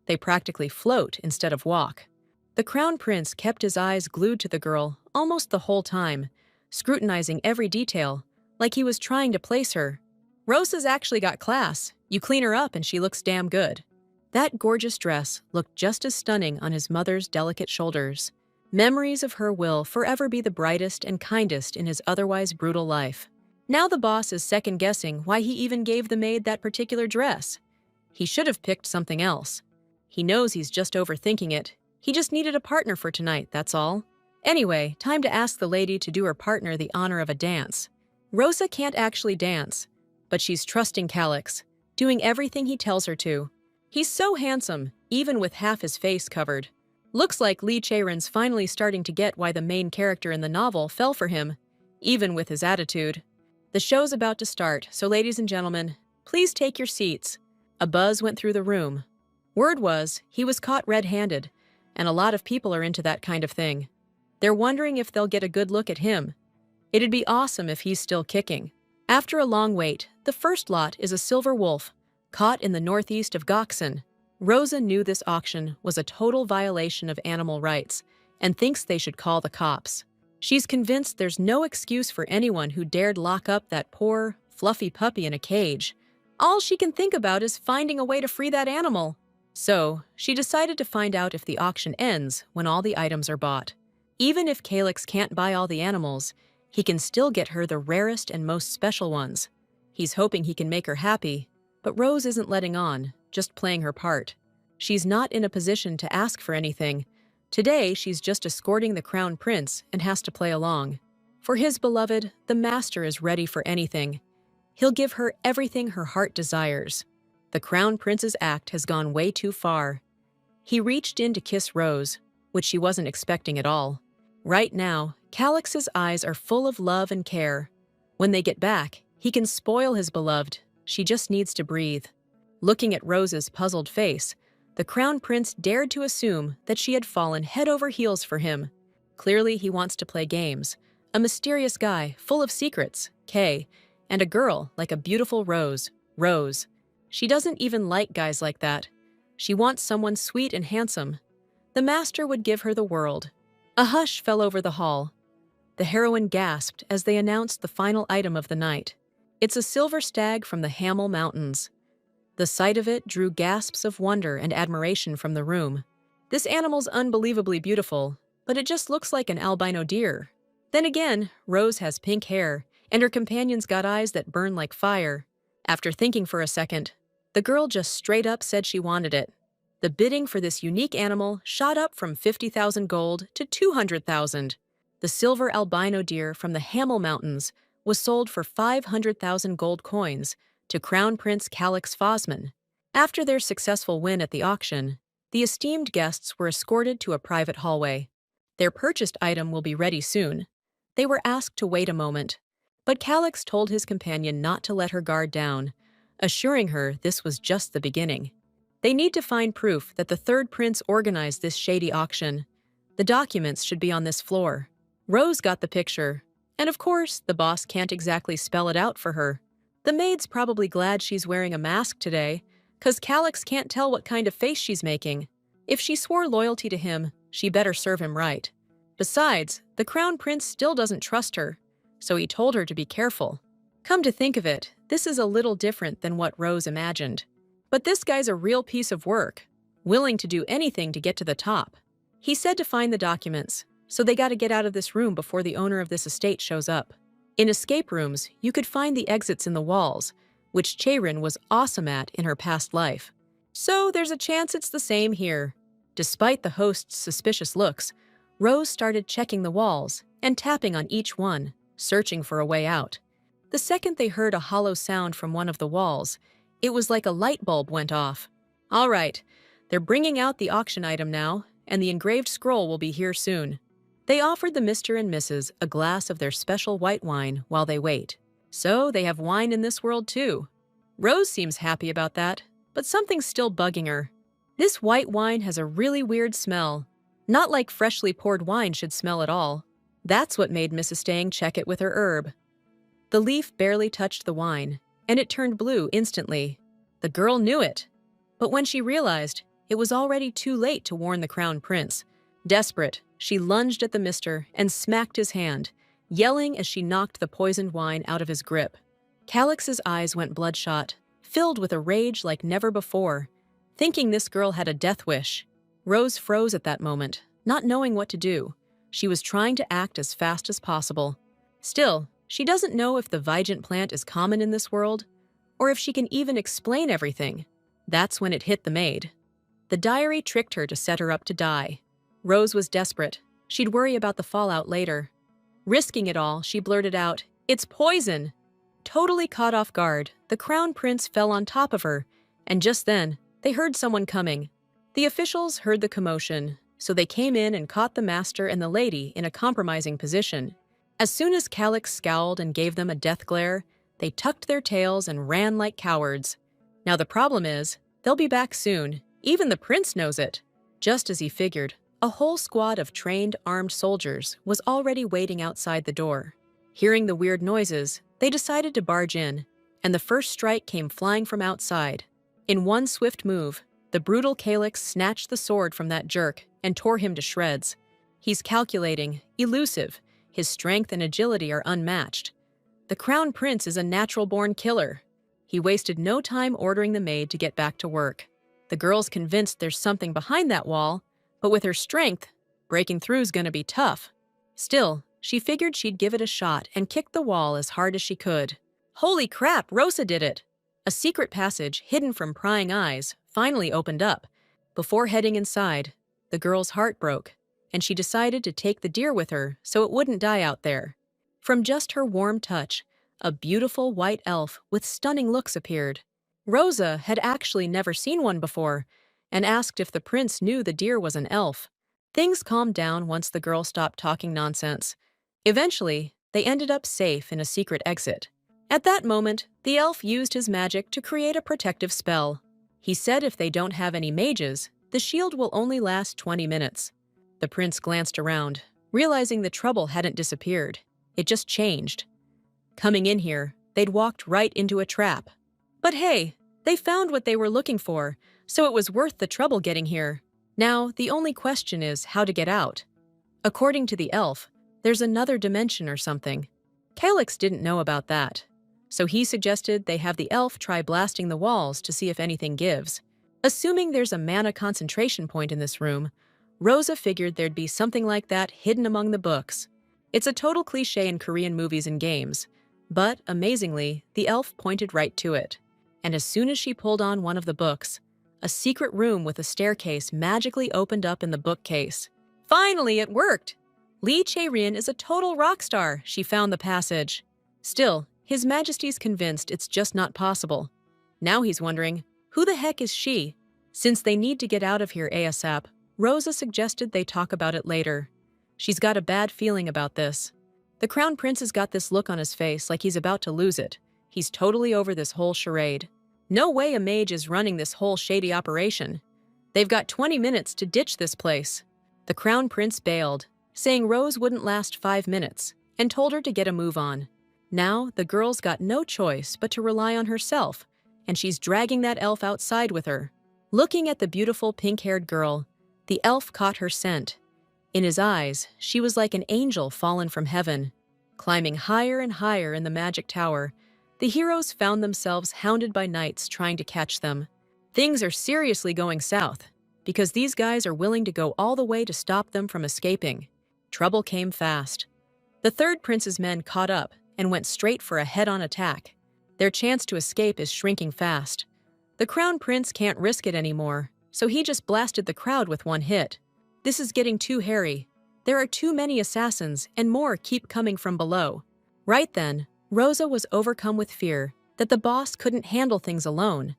[SPEAKER 1] They practically float instead of walk. The crown prince kept his eyes glued to the girl almost the whole time, scrutinizing every detail, like he was trying to place her. Rose has actually got class. You clean her up and she looks damn good. That gorgeous dress looked just as stunning on his mother's delicate shoulders. Memories of her will forever be the brightest and kindest in his otherwise brutal life. Now the boss is second-guessing why he even gave the maid that particular dress. He should have picked something else. He knows he's just overthinking it. He just needed a partner for tonight, that's all. Anyway, time to ask the lady to do her partner the honor of a dance. Rosa can't actually dance, but she's trusting Calyx, doing everything he tells her to. He's so handsome, even with half his face covered. Looks like Lee Chae-rin's finally starting to get why the main character in the novel fell for him, even with his attitude. The show's about to start, so ladies and gentlemen, please take your seats. A buzz went through the room. Word was, he was caught red-handed, and a lot of people are into that kind of thing. They're wondering if they'll get a good look at him. It'd be awesome if he's still kicking. After a long wait, the first lot is a silver wolf, caught in the northeast of Goksan. Rosa knew this auction was a total violation of animal rights and thinks they should call the cops. She's convinced there's no excuse for anyone who dared lock up that poor, fluffy puppy in a cage. All she can think about is finding a way to free that animal. So, she decided to find out if the auction ends when all the items are bought. Even if Calyx can't buy all the animals, he can still get her the rarest and most special ones. He's hoping he can make her happy, but Rose isn't letting on, just playing her part. She's not in a position to ask for anything. Today, she's just escorting the crown prince and has to play along. For his beloved, the master is ready for anything. He'll give her everything her heart desires. The crown prince's act has gone way too far. He reached in to kiss Rose, which she wasn't expecting at all. Right now, Calix's eyes are full of love and care. When they get back, he can spoil his beloved. She just needs to breathe. Looking at Rose's puzzled face, the Crown Prince dared to assume that she had fallen head over heels for him. Clearly, he wants to play games. A mysterious guy, full of secrets, Kay, and a girl like a beautiful Rose, Rose. She doesn't even like guys like that. She wants someone sweet and handsome. The master would give her the world. A hush fell over the hall. The heroine gasped as they announced the final item of the night. It's a silver stag from the Hamel Mountains. The sight of it drew gasps of wonder and admiration from the room. This animal's unbelievably beautiful, but it just looks like an albino deer. Then again, Rose has pink hair, and her companion's got eyes that burn like fire. After thinking for a second, the girl just straight up said she wanted it. The bidding for this unique animal shot up from 50,000 gold to 200,000. The silver albino deer from the Hamel Mountains was sold for 500,000 gold coins to Crown Prince Calix Fosman. After their successful win at the auction, the esteemed guests were escorted to a private hallway. Their purchased item will be ready soon. They were asked to wait a moment, but Calix told his companion not to let her guard down, assuring her this was just the beginning. They need to find proof that the third prince organized this shady auction. The documents should be on this floor. Rose got the picture, and of course, the boss can't exactly spell it out for her. The maid's probably glad she's wearing a mask today, 'cause Calix can't tell what kind of face she's making. If she swore loyalty to him, she better serve him right. Besides, the Crown Prince still doesn't trust her, so he told her to be careful. Come to think of it, this is a little different than what Rose imagined. But this guy's a real piece of work, willing to do anything to get to the top. He said to find the documents, so they got to get out of this room before the owner of this estate shows up. In escape rooms, you could find the exits in the walls, which Cheirin was awesome at in her past life. So there's a chance it's the same here. Despite the host's suspicious looks, Rose started checking the walls and tapping on each one, searching for a way out. The second they heard a hollow sound from one of the walls, it was like a light bulb went off. All right, they're bringing out the auction item now, and the engraved scroll will be here soon. They offered the Mr. and Mrs. a glass of their special white wine while they wait. So they have wine in this world too. Rose seems happy about that, but something's still bugging her. This white wine has a really weird smell. Not like freshly poured wine should smell at all. That's what made Mrs. Stang check it with her herb. The leaf barely touched the wine, and it turned blue instantly. The girl knew it. But when she realized, it was already too late to warn the Crown Prince. Desperate, she lunged at the mister and smacked his hand, yelling as she knocked the poisoned wine out of his grip. Calix's eyes went bloodshot, filled with a rage like never before. Thinking this girl had a death wish, Rose froze at that moment, not knowing what to do. She was trying to act as fast as possible. Still, she doesn't know if the Vigent plant is common in this world, or if she can even explain everything. That's when it hit the maid. The diary tricked her to set her up to die. Rose was desperate. She'd worry about the fallout later. Risking it all, she blurted out, "It's poison!" Totally caught off guard, the Crown Prince fell on top of her, and just then, they heard someone coming. The officials heard the commotion, so they came in and caught the master and the lady in a compromising position. As soon as Calix scowled and gave them a death glare, they tucked their tails and ran like cowards. Now the problem is, they'll be back soon. Even the prince knows it. Just as he figured, a whole squad of trained, armed soldiers was already waiting outside the door. Hearing the weird noises, they decided to barge in, and the first strike came flying from outside. In one swift move, the brutal Calix snatched the sword from that jerk and tore him to shreds. He's calculating, elusive. His strength and agility are unmatched. The Crown Prince is a natural-born killer. He wasted no time ordering the maid to get back to work. The girl's convinced there's something behind that wall, but with her strength, breaking through's gonna be tough. Still, she figured she'd give it a shot and kicked the wall as hard as she could. Holy crap, Rosa did it! A secret passage, hidden from prying eyes, finally opened up. Before heading inside, the girl's heart broke, and she decided to take the deer with her so it wouldn't die out there. From just her warm touch, a beautiful white elf with stunning looks appeared. Rosa had actually never seen one before, and asked if the prince knew the deer was an elf. Things calmed down once the girl stopped talking nonsense. Eventually, they ended up safe in a secret exit. At that moment, the elf used his magic to create a protective spell. He said if they don't have any mages, the shield will only last 20 minutes. The prince glanced around, realizing the trouble hadn't disappeared. It just changed. Coming in here, they'd walked right into a trap. But hey, they found what they were looking for, so it was worth the trouble getting here. Now, the only question is how to get out. According to the elf, there's another dimension or something. Calyx didn't know about that, so he suggested they have the elf try blasting the walls to see if anything gives. Assuming there's a mana concentration point in this room, Rosa figured there'd be something like that hidden among the books. It's a total cliché in Korean movies and games, but, amazingly, the elf pointed right to it. And as soon as she pulled on one of the books, a secret room with a staircase magically opened up in the bookcase. Finally, it worked! Lee Chae-ryun is a total rock star, she found the passage. Still, His Majesty's convinced it's just not possible. Now he's wondering, who the heck is she? Since they need to get out of here ASAP, Rosa suggested they talk about it later. She's got a bad feeling about this. The Crown Prince has got this look on his face like he's about to lose it. He's totally over this whole charade. No way a mage is running this whole shady operation. They've got 20 minutes to ditch this place. The Crown Prince bailed, saying Rose wouldn't last 5 minutes, and told her to get a move on. Now, the girl's got no choice but to rely on herself, and she's dragging that elf outside with her. Looking at the beautiful pink-haired girl, the elf caught her scent. In his eyes, she was like an angel fallen from heaven. Climbing higher and higher in the magic tower, the heroes found themselves hounded by knights trying to catch them. Things are seriously going south, because these guys are willing to go all the way to stop them from escaping. Trouble came fast. The third prince's men caught up and went straight for a head-on attack. Their chance to escape is shrinking fast. The Crown Prince can't risk it anymore, so he just blasted the crowd with one hit. This is getting too hairy. There are too many assassins, and more keep coming from below. Right then, Rosa was overcome with fear that the boss couldn't handle things alone.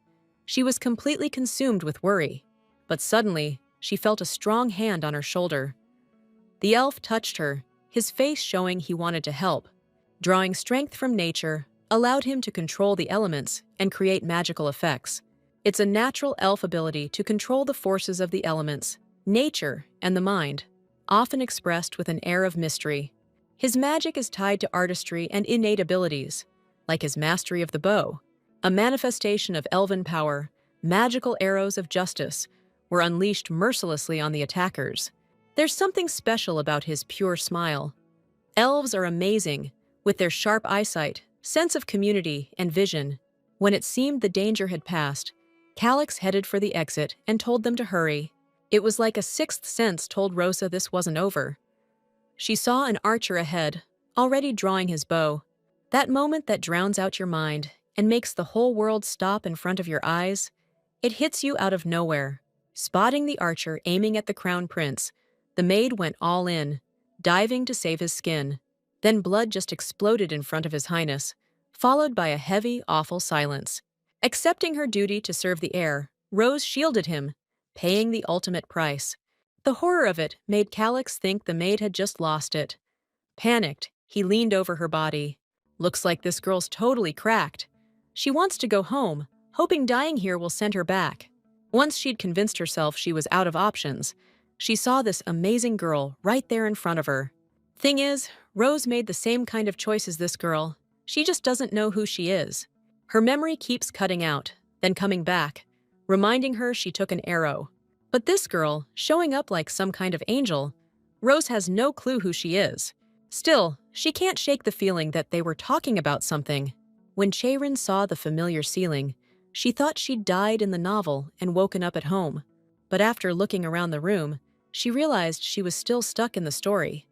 [SPEAKER 1] She was completely consumed with worry. But suddenly, she felt a strong hand on her shoulder. The elf touched her, his face showing he wanted to help. Drawing strength from nature allowed him to control the elements and create magical effects. It's a natural elf ability to control the forces of the elements, nature, and the mind, often expressed with an air of mystery. His magic is tied to artistry and innate abilities, like his mastery of the bow. A manifestation of elven power, magical arrows of justice were unleashed mercilessly on the attackers. There's something special about his pure smile. Elves are amazing, with their sharp eyesight, sense of community, and vision. When it seemed the danger had passed, Calyx headed for the exit and told them to hurry. It was like a sixth sense told Rosa this wasn't over. She saw an archer ahead, already drawing his bow. That moment that drowns out your mind and makes the whole world stop in front of your eyes, it hits you out of nowhere. Spotting the archer aiming at the Crown Prince, the maid went all in, diving to save his skin. Then blood just exploded in front of His Highness, followed by a heavy, awful silence. Accepting her duty to serve the heir, Rose shielded him, paying the ultimate price. The horror of it made Calyx think the maid had just lost it. Panicked, he leaned over her body. Looks like this girl's totally cracked. She wants to go home, hoping dying here will send her back. Once she'd convinced herself she was out of options, she saw this amazing girl right there in front of her. Thing is, Rose made the same kind of choice as this girl. She just doesn't know who she is. Her memory keeps cutting out, then coming back, reminding her she took an arrow. But this girl, showing up like some kind of angel, Rose has no clue who she is. Still, she can't shake the feeling that they were talking about something. When Chae-ryun saw the familiar ceiling, she thought she'd died in the novel and woken up at home. But after looking around the room, she realized she was still stuck in the story.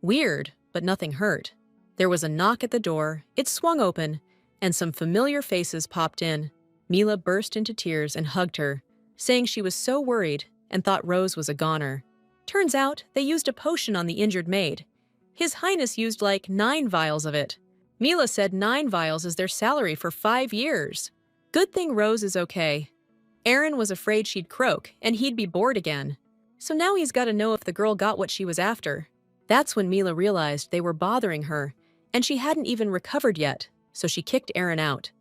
[SPEAKER 1] Weird, but nothing hurt. There was a knock at the door, it swung open, and some familiar faces popped in. Mila burst into tears and hugged her, saying she was so worried and thought Rose was a goner. Turns out they used a potion on the injured maid. His Highness used like 9 vials of it. Mila said 9 vials is their salary for 5 years. Good thing Rose is okay. Aaron was afraid she'd croak and he'd be bored again. So now he's got to know if the girl got what she was after. That's when Mila realized they were bothering her, and she hadn't even recovered yet, so she kicked Aaron out.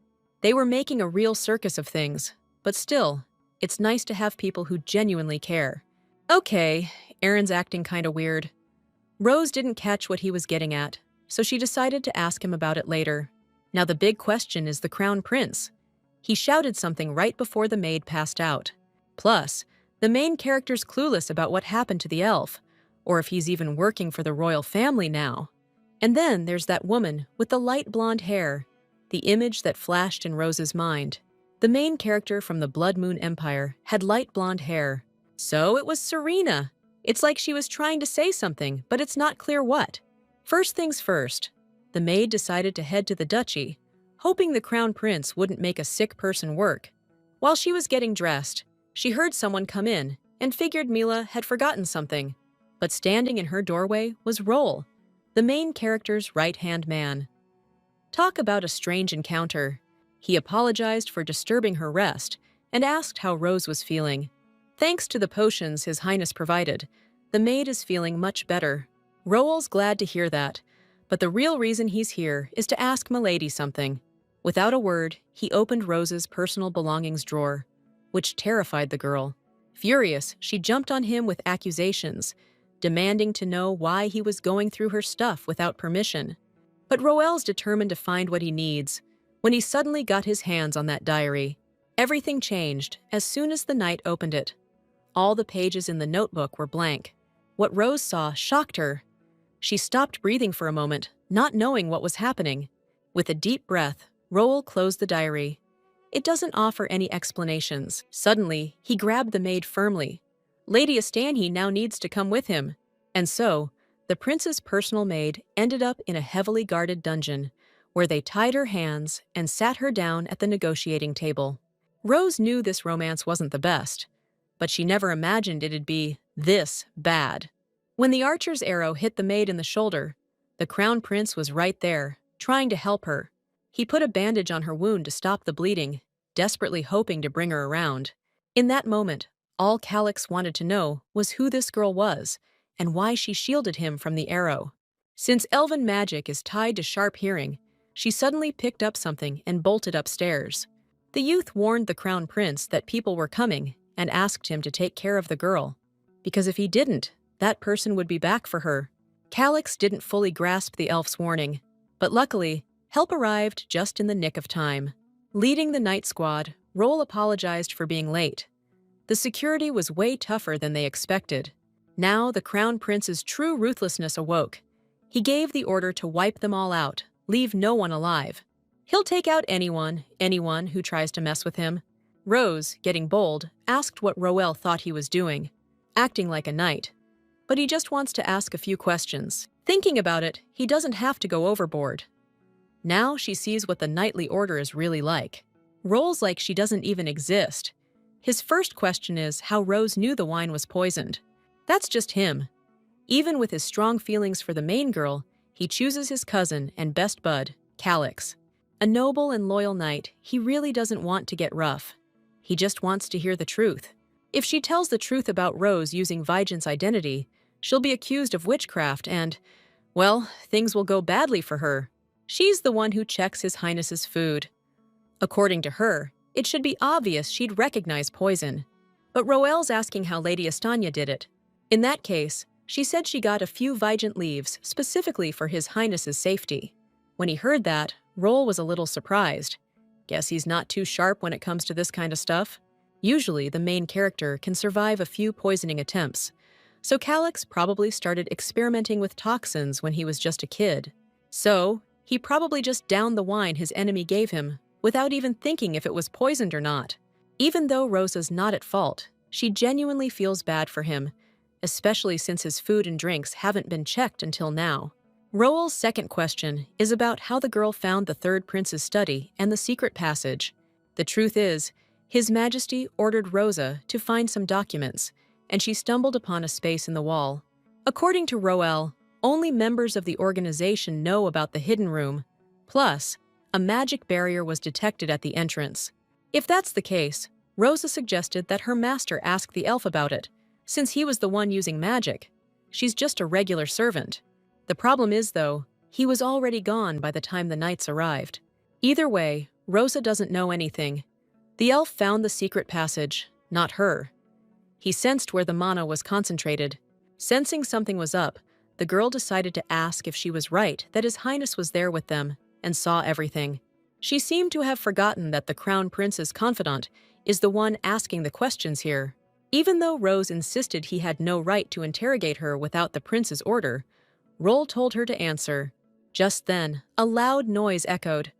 [SPEAKER 1] They were making a real circus of things, but still, it's nice to have people who genuinely care. Okay, Aaron's acting kinda weird. Rose didn't catch what he was getting at, so she decided to ask him about it later. Now the big question is the Crown Prince. He shouted something right before the maid passed out. Plus, the main character's clueless about what happened to the elf, or if he's even working for the royal family now. And then there's that woman with the light blonde hair, the image that flashed in Rose's mind. The main character from the Blood Moon Empire had light blonde hair. So it was Serena. It's like she was trying to say something, but it's not clear what. First things first, the maid decided to head to the duchy, hoping the crown prince wouldn't make a sick person work. While she was getting dressed, she heard someone come in and figured Mila had forgotten something. But standing in her doorway was Roll, the main character's right-hand man. Talk about a strange encounter. He apologized for disturbing her rest and asked how Rose was feeling. Thanks to the potions His Highness provided, the maid is feeling much better. Roel's glad to hear that, but the real reason he's here is to ask Milady something. Without a word, he opened Rose's personal belongings drawer, which terrified the girl. Furious, she jumped on him with accusations, demanding to know why he was going through her stuff without permission. But Roel's determined to find what he needs. When he suddenly got his hands on that diary, everything changed as soon as the knight opened it. All the pages in the notebook were blank. What Rose saw shocked her. She stopped breathing for a moment, not knowing what was happening. With a deep breath, Roel closed the diary. It doesn't offer any explanations. Suddenly, he grabbed the maid firmly. Lady Estanhi now needs to come with him. And so, the prince's personal maid ended up in a heavily guarded dungeon, where they tied her hands and sat her down at the negotiating table. Rose knew this romance wasn't the best, but she never imagined it'd be this bad. When the archer's arrow hit the maid in the shoulder, the crown prince was right there, trying to help her. He put a bandage on her wound to stop the bleeding, desperately hoping to bring her around. In that moment, all Calix wanted to know was who this girl was and why she shielded him from the arrow. Since elven magic is tied to sharp hearing, she suddenly picked up something and bolted upstairs. The youth warned the crown prince that people were coming and asked him to take care of the girl, because if he didn't, that person would be back for her. Calix didn't fully grasp the elf's warning, but luckily, help arrived just in the nick of time. Leading the night squad, Roel apologized for being late. The security was way tougher than they expected. Now the crown prince's true ruthlessness awoke. He gave the order to wipe them all out, leave no one alive. He'll take out anyone who tries to mess with him. Rose, getting bold, asked what Roel thought he was doing, acting like a knight. But he just wants to ask a few questions. Thinking about it, he doesn't have to go overboard. Now she sees what the knightly order is really like. Roel's like she doesn't even exist. His first question is how Rose knew the wine was poisoned. That's just him. Even with his strong feelings for the main girl, he chooses his cousin and best bud, Calix. A noble and loyal knight, he really doesn't want to get rough. He just wants to hear the truth. If she tells the truth about Rose using Vigent's identity, she'll be accused of witchcraft and, well, things will go badly for her. She's the one who checks His Highness's food. According to her, it should be obvious she'd recognize poison. But Roel's asking how Lady Estanya did it. In that case, she said she got a few Vigent leaves specifically for His Highness's safety. When he heard that, Roel was a little surprised. Guess he's not too sharp when it comes to this kind of stuff. Usually, the main character can survive a few poisoning attempts. So Calix probably started experimenting with toxins when he was just a kid. So, he probably just downed the wine his enemy gave him, without even thinking if it was poisoned or not. Even though Rosa's not at fault, she genuinely feels bad for him, especially since his food and drinks haven't been checked until now. Roel's second question is about how the girl found the third prince's study and the secret passage. The truth is, His Majesty ordered Rosa to find some documents, and she stumbled upon a space in the wall. According to Roel, only members of the organization know about the hidden room. Plus, a magic barrier was detected at the entrance. If that's the case, Rosa suggested that her master ask the elf about it, since he was the one using magic. She's just a regular servant. The problem is, though, he was already gone by the time the knights arrived. Either way, Rosa doesn't know anything. The elf found the secret passage, not her. He sensed where the mana was concentrated. Sensing something was up, the girl decided to ask if she was right that His Highness was there with them and saw everything. She seemed to have forgotten that the Crown Prince's confidant is the one asking the questions here. Even though Rose insisted he had no right to interrogate her without the prince's order, Roll told her to answer. Just then, a loud noise echoed.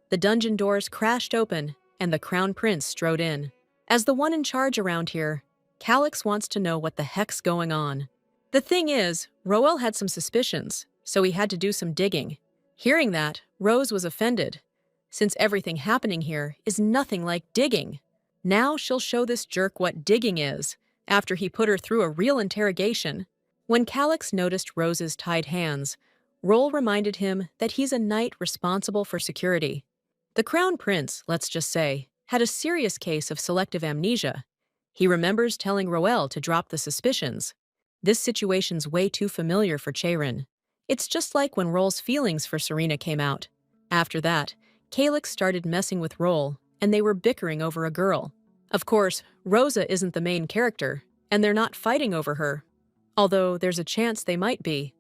[SPEAKER 1] The dungeon doors crashed open, and the Crown Prince strode in. As the one in charge around here, Calix wants to know what the heck's going on. The thing is, Roel had some suspicions, so he had to do some digging. Hearing that, Rose was offended, since everything happening here is nothing like digging. Now she'll show this jerk what digging is, after he put her through a real interrogation. When Calix noticed Rose's tied hands, Roll reminded him that he's a knight responsible for security. The Crown Prince, let's just say, had a serious case of selective amnesia. He remembers telling Roel to drop the suspicions. This situation's way too familiar for Cheiron. It's just like when Roll's feelings for Serena came out. After that, Calix started messing with Roll, and they were bickering over a girl. Of course, Rosa isn't the main character, and they're not fighting over her. Although there's a chance they might be.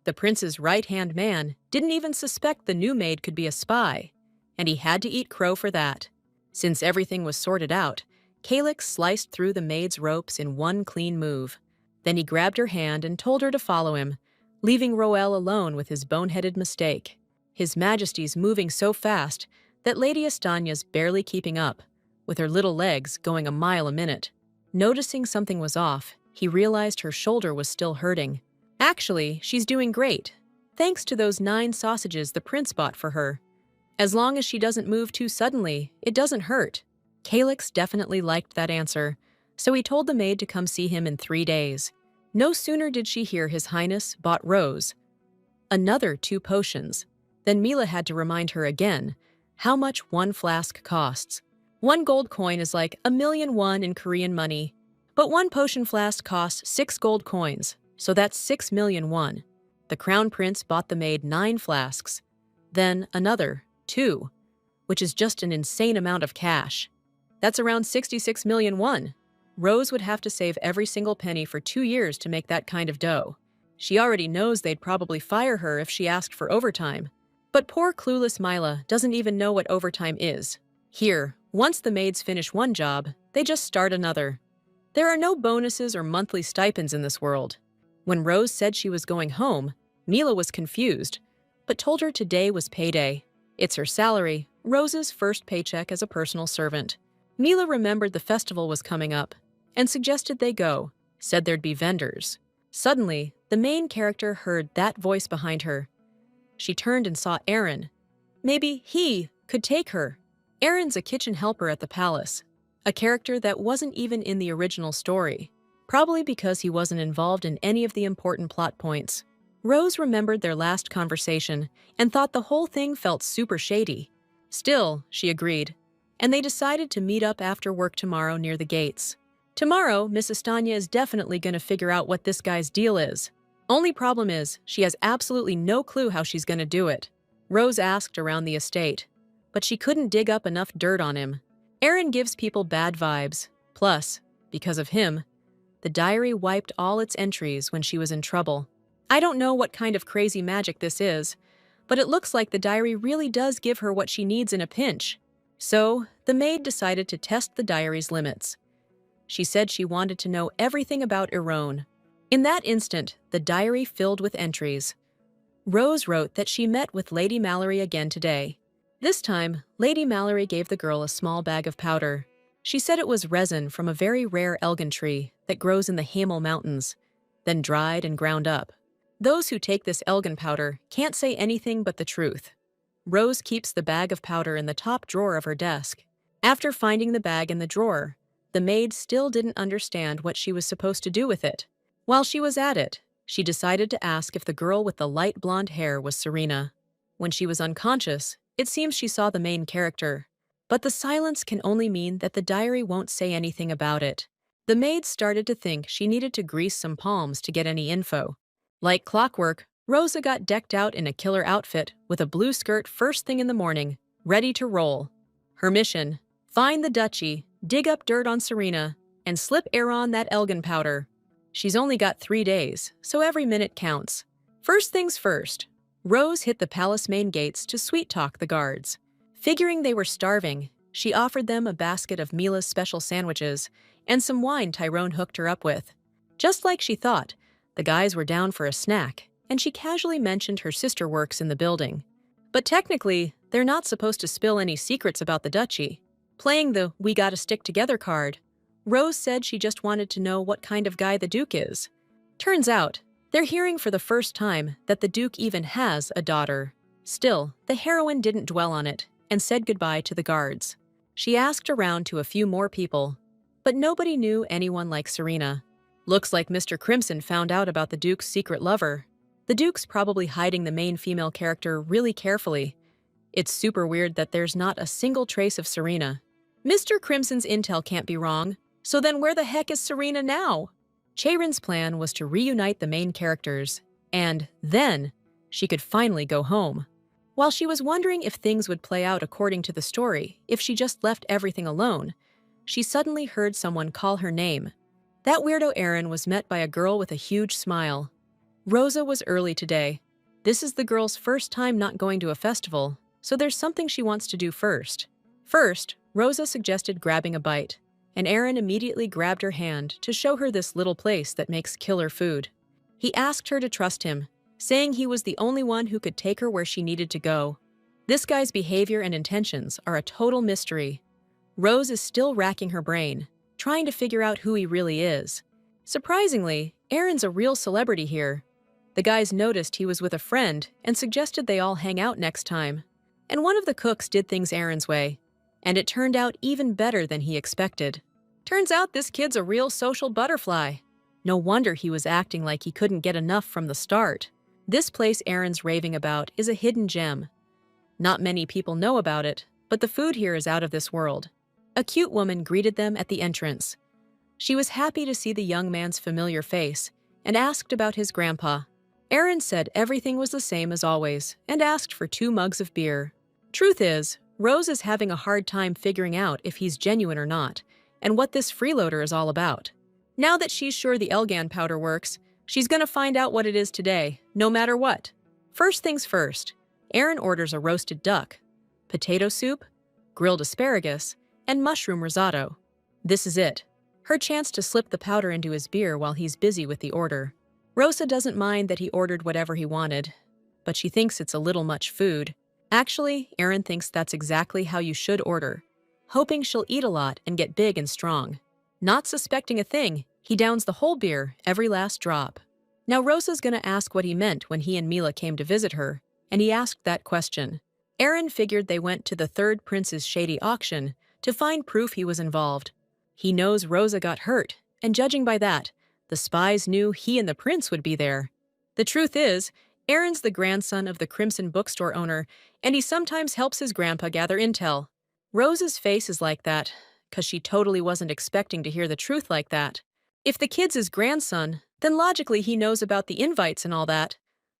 [SPEAKER 1] The prince's right-hand man didn't even suspect the new maid could be a spy, and he had to eat crow for that. Since everything was sorted out, Calix sliced through the maid's ropes in one clean move. Then he grabbed her hand and told her to follow him, leaving Roel alone with his boneheaded mistake. His Majesty's moving so fast that Lady Estanya's barely keeping up, with her little legs going a mile a minute. Noticing something was off, he realized her shoulder was still hurting. Actually, she's doing great, thanks to those 9 sausages the prince bought for her. As long as she doesn't move too suddenly, it doesn't hurt. Calix definitely liked that answer, so he told the maid to come see him in 3 days. No sooner did she hear His Highness bought Rose another 2 potions, then Mila had to remind her again how much 1 flask costs. 1 gold coin is like 1,000,000 won in Korean money, but 1 potion flask costs 6 gold coins, so that's 6,000,000 won. The Crown Prince bought the maid 9 flasks, then another 2, which is just an insane amount of cash. That's around 66 million won. Rose would have to save every single penny for 2 years to make that kind of dough. She already knows they'd probably fire her if she asked for overtime. But poor clueless Mila doesn't even know what overtime is. Here, once the maids finish one job, they just start another. There are no bonuses or monthly stipends in this world. When Rose said she was going home, Mila was confused, but told her today was payday. It's her salary, Rose's first paycheck as a personal servant. Mila remembered the festival was coming up and suggested they go, said there'd be vendors. Suddenly, the main character heard that voice behind her. She turned and saw Aaron. Maybe he could take her. Aaron's a kitchen helper at the palace, a character that wasn't even in the original story, probably because he wasn't involved in any of the important plot points. Rose remembered their last conversation and thought the whole thing felt super shady. Still, she agreed, and they decided to meet up after work tomorrow near the gates. Tomorrow, Miss Estanya is definitely going to figure out what this guy's deal is. Only problem is, she has absolutely no clue how she's going to do it. Rose asked around the estate, but she couldn't dig up enough dirt on him. Aaron gives people bad vibes. Plus, because of him, the diary wiped all its entries when she was in trouble. I don't know what kind of crazy magic this is, but it looks like the diary really does give her what she needs in a pinch. So, the maid decided to test the diary's limits. She said she wanted to know everything about Iran. In that instant, the diary filled with entries. Rose wrote that she met with Lady Mallory again today. This time, Lady Mallory gave the girl a small bag of powder. She said it was resin from a very rare elgin tree that grows in the Hamel Mountains, then dried and ground up. Those who take this elgin powder can't say anything but the truth. Rose keeps the bag of powder in the top drawer of her desk. After finding the bag in the drawer, the maid still didn't understand what she was supposed to do with it. While she was at it, she decided to ask if the girl with the light blonde hair was Serena. When she was unconscious, it seems she saw the main character. But the silence can only mean that the diary won't say anything about it. The maid started to think she needed to grease some palms to get any info. Like clockwork, Rosa got decked out in a killer outfit with a blue skirt first thing in the morning, ready to roll. Her mission: find the duchy, dig up dirt on Serena, and slip Aaron that Elgin powder. She's only got 3 days, so every minute counts. First things first, Rose hit the palace main gates to sweet-talk the guards. Figuring they were starving, she offered them a basket of Mila's special sandwiches and some wine Tyrone hooked her up with. Just like she thought, the guys were down for a snack, and she casually mentioned her sister works in the building. But technically, they're not supposed to spill any secrets about the duchy. Playing the "we gotta stick together" card, Rose said she just wanted to know what kind of guy the Duke is. Turns out, they're hearing for the first time that the Duke even has a daughter. Still, the heroine didn't dwell on it and said goodbye to the guards. She asked around to a few more people, but nobody knew anyone like Serena. Looks like Mr. Crimson found out about the Duke's secret lover. The Duke's probably hiding the main female character really carefully. It's super weird that there's not a single trace of Serena. Mr. Crimson's intel can't be wrong, so then where the heck is Serena now? Cheiron's plan was to reunite the main characters, and then she could finally go home. While she was wondering if things would play out according to the story, if she just left everything alone, she suddenly heard someone call her name. That weirdo Aaron was met by a girl with a huge smile. Rosa was early today. This is the girl's first time not going to a festival, so there's something she wants to do first. First, Rosa suggested grabbing a bite, and Aaron immediately grabbed her hand to show her this little place that makes killer food. He asked her to trust him, saying he was the only one who could take her where she needed to go. This guy's behavior and intentions are a total mystery. Rose is still racking her brain, trying to figure out who he really is. Surprisingly, Aaron's a real celebrity here. The guys noticed he was with a friend and suggested they all hang out next time. And one of the cooks did things Aaron's way, and it turned out even better than he expected. Turns out this kid's a real social butterfly. No wonder he was acting like he couldn't get enough from the start. This place Aaron's raving about is a hidden gem. Not many people know about it, but the food here is out of this world. A cute woman greeted them at the entrance. She was happy to see the young man's familiar face and asked about his grandpa. Aaron said everything was the same as always and asked for 2 mugs of beer. Truth is, Rose is having a hard time figuring out if he's genuine or not and what this freeloader is all about. Now that she's sure the Elgan powder works, she's gonna find out what it is today, no matter what. First things first, Aaron orders a roasted duck, potato soup, grilled asparagus, and mushroom risotto. This is it, her chance to slip the powder into his beer while he's busy with the order. Rosa doesn't mind that he ordered whatever he wanted, but she thinks it's a little much food. Actually, Aaron thinks that's exactly how you should order, hoping she'll eat a lot and get big and strong. Not suspecting a thing, he downs the whole beer, every last drop. Now Rosa's gonna ask what he meant when he and Mila came to visit her, and he asked that question. Aaron figured they went to the third prince's shady auction to find proof he was involved. He knows Rosa got hurt, and judging by that, the spies knew he and the prince would be there. The truth is, Aaron's the grandson of the Crimson bookstore owner, and he sometimes helps his grandpa gather intel. Rosa's face is like that, 'cause she totally wasn't expecting to hear the truth like that. If the kid's his grandson, then logically he knows about the invites and all that.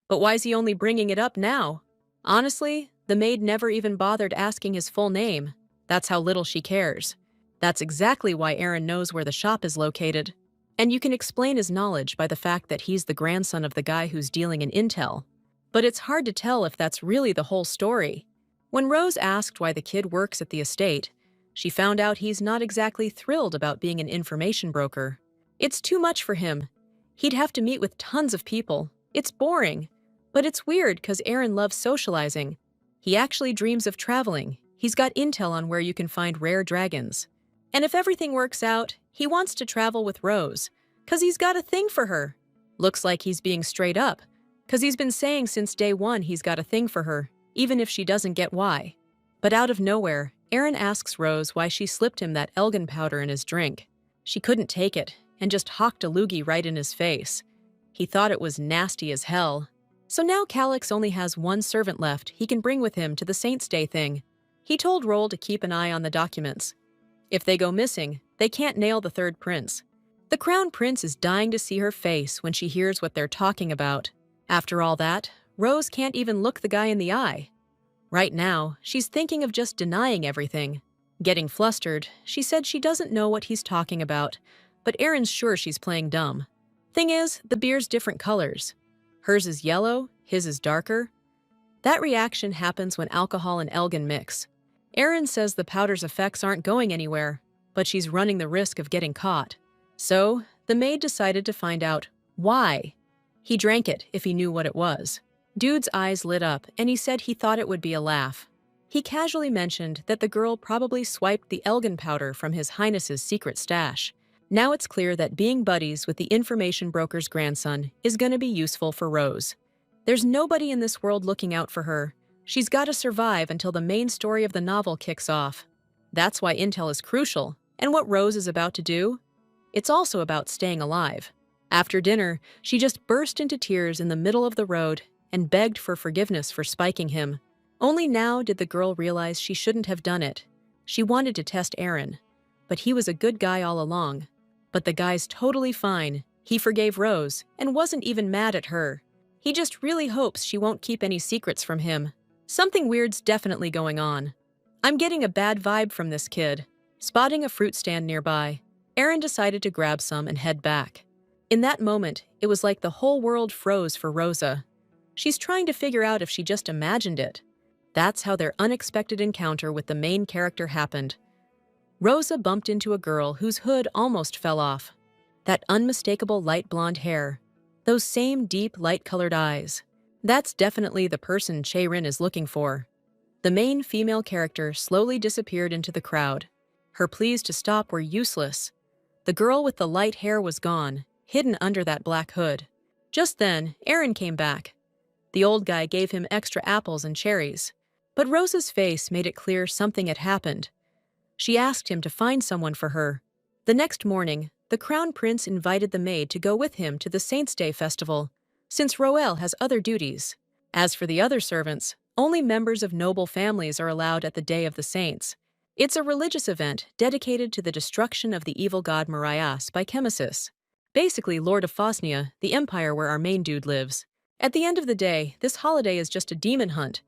[SPEAKER 1] But why's he only bringing it up now? Honestly, the maid never even bothered asking his full name. That's how little she cares. That's exactly why Aaron knows where the shop is located. And you can explain his knowledge by the fact that he's the grandson of the guy who's dealing in intel. But it's hard to tell if that's really the whole story. When Rose asked why the kid works at the estate, she found out he's not exactly thrilled about being an information broker. It's too much for him. He'd have to meet with tons of people. It's boring. But it's weird because Aaron loves socializing. He actually dreams of traveling. He's got intel on where you can find rare dragons. And if everything works out, he wants to travel with Rose, 'cause he's got a thing for her. Looks like he's being straight up, 'cause he's been saying since day one he's got a thing for her, even if she doesn't get why. But out of nowhere, Aaron asks Rose why she slipped him that Elgin powder in his drink. She couldn't take it, and just hocked a loogie right in his face. He thought it was nasty as hell. So now Calix only has 1 servant left he can bring with him to the Saints' Day thing. He told Roll to keep an eye on the documents. If they go missing, they can't nail the third prince. The crown prince is dying to see her face when she hears what they're talking about. After all that, Rose can't even look the guy in the eye. Right now, she's thinking of just denying everything. Getting flustered, she said she doesn't know what he's talking about, but Aaron's sure she's playing dumb. Thing is, the beer's different colors. Hers is yellow, his is darker. That reaction happens when alcohol and Elgin mix. Aaron says the powder's effects aren't going anywhere, but she's running the risk of getting caught. So, the maid decided to find out why. He drank it if he knew what it was. Dude's eyes lit up, and he said he thought it would be a laugh. He casually mentioned that the girl probably swiped the Elgin powder from His Highness's secret stash. Now it's clear that being buddies with the information broker's grandson is going to be useful for Rose. There's nobody in this world looking out for her. She's got to survive until the main story of the novel kicks off. That's why intel is crucial, and what Rose is about to do? It's also about staying alive. After dinner, she just burst into tears in the middle of the road and begged for forgiveness for spiking him. Only now did the girl realize she shouldn't have done it. She wanted to test Aaron, but he was a good guy all along. But the guy's totally fine. He forgave Rose and wasn't even mad at her. He just really hopes she won't keep any secrets from him. Something weird's definitely going on. I'm getting a bad vibe from this kid. Spotting a fruit stand nearby, Aaron decided to grab some and head back. In that moment, it was like the whole world froze for Rosa. She's trying to figure out if she just imagined it. That's how their unexpected encounter with the main character happened. Rosa bumped into a girl whose hood almost fell off. That unmistakable light blonde hair. Those same deep light-colored eyes. That's definitely the person Che-Rin is looking for. The main female character slowly disappeared into the crowd. Her pleas to stop were useless. The girl with the light hair was gone, hidden under that black hood. Just then, Aaron came back. The old guy gave him extra apples and cherries. But Rosa's face made it clear something had happened. She asked him to find someone for her. The next morning, the crown prince invited the maid to go with him to the Saints' Day festival, since Roel has other duties. As for the other servants, only members of noble families are allowed at the Day of the Saints. It's a religious event dedicated to the destruction of the evil god Marias by Chemesis, basically Lord of Phosnia, the empire where our main dude lives. At the end of the day, this holiday is just a demon hunt,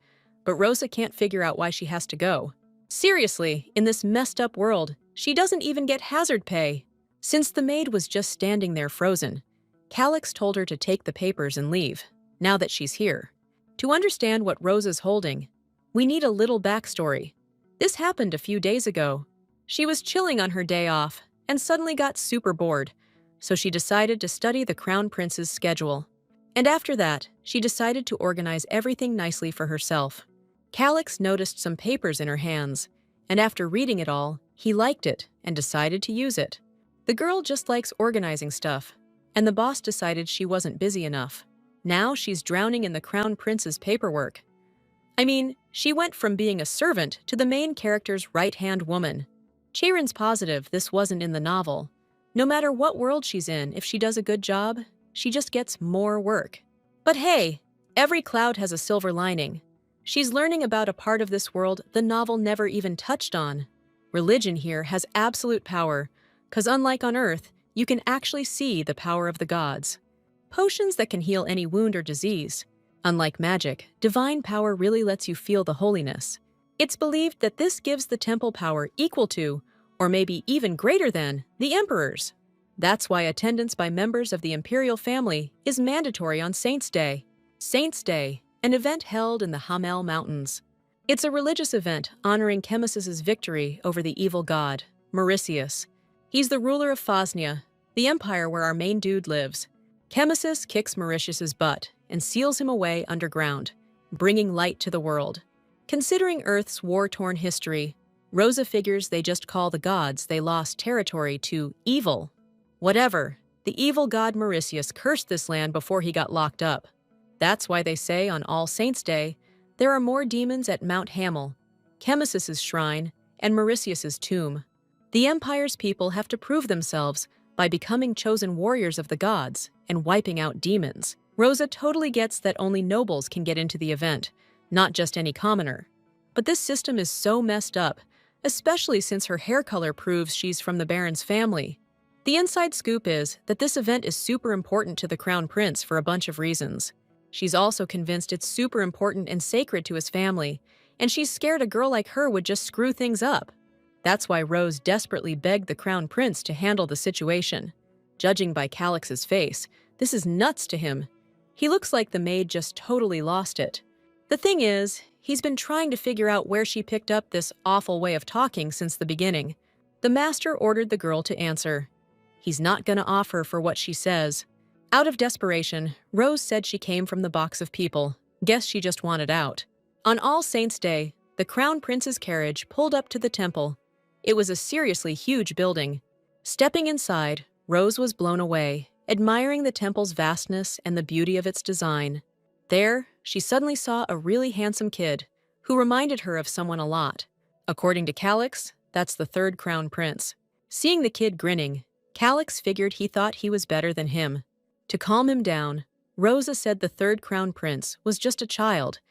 [SPEAKER 1] but Rosa can't figure out why she has to go. Seriously, in this messed up world, she doesn't even get hazard pay. Since the maid was just standing there frozen, Calix told her to take the papers and leave, now that she's here. To understand what Rosa's holding, we need a little backstory. This happened a few days ago. She was chilling on her day off and suddenly got super bored, so she decided to study the crown prince's schedule. And after that, she decided to organize everything nicely for herself. Calix noticed some papers in her hands, and after reading it all, he liked it and decided to use it. The girl just likes organizing stuff, and the boss decided she wasn't busy enough. Now she's drowning in the crown prince's paperwork. I mean, she went from being a servant to the main character's right-hand woman. Che-Rin's positive this wasn't in the novel. No matter what world she's in, if she does a good job, she just gets more work. But hey, every cloud has a silver lining. She's learning about a part of this world the novel never even touched on. Religion here has absolute power, because unlike on Earth, you can actually see the power of the gods. Potions that can heal any wound or disease. Unlike magic, divine power really lets you feel the holiness. It's believed that this gives the temple power equal to, or maybe even greater than, the emperor's. That's why attendance by members of the imperial family is mandatory on Saints' Day. Saints' Day, an event held in the Hamel Mountains. It's a religious event honoring Chemesis' victory over the evil god, Mauritius. He's the ruler of Phosnia, the empire where our main dude lives. Chemesis kicks Mauritius' butt and seals him away underground, bringing light to the world. Considering Earth's war-torn history, Rosa figures they just call the gods they lost territory to evil. Whatever, the evil god Mauritius cursed this land before he got locked up. That's why they say on All Saints' Day, there are more demons at Mount Hamel, Chemesis' shrine, and Mauritius' tomb. The empire's people have to prove themselves by becoming chosen warriors of the gods and wiping out demons. Rosa totally gets that only nobles can get into the event, not just any commoner. But this system is so messed up, especially since her hair color proves she's from the Baron's family. The inside scoop is that this event is super important to the Crown Prince for a bunch of reasons. She's also convinced it's super important and sacred to his family, and she's scared a girl like her would just screw things up. That's why Rose desperately begged the Crown Prince to handle the situation. Judging by Calix's face, this is nuts to him. He looks like the maid just totally lost it. The thing is, he's been trying to figure out where she picked up this awful way of talking since the beginning. The master ordered the girl to answer. He's not gonna offer for what she says. Out of desperation, Rose said she came from the box of people. Guess she just wanted out. On All Saints' Day, the Crown Prince's carriage pulled up to the temple. It was a seriously huge building. Stepping inside, Rose was blown away, admiring the temple's vastness and the beauty of its design. There, she suddenly saw a really handsome kid, who reminded her of someone a lot. According to Calix, that's the third Crown Prince. Seeing the kid grinning, Calix figured he thought he was better than him. To calm him down, Rosa said the third Crown Prince was just a child,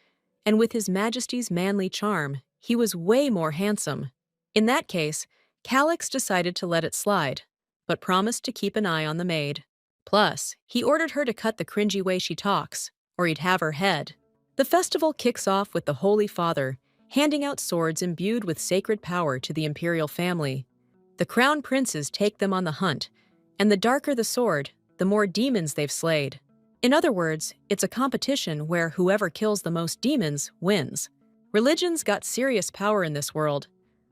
[SPEAKER 1] and with his Majesty's manly charm, he was way more handsome. In that case, Calix decided to let it slide, but promised to keep an eye on the maid. Plus, he ordered her to cut the cringy way she talks, or he'd have her head. The festival kicks off with the Holy Father handing out swords imbued with sacred power to the imperial family. The Crown Princes take them on the hunt, and the darker the sword, the more demons they've slayed. In other words, it's a competition where whoever kills the most demons wins. Religion's got serious power in this world.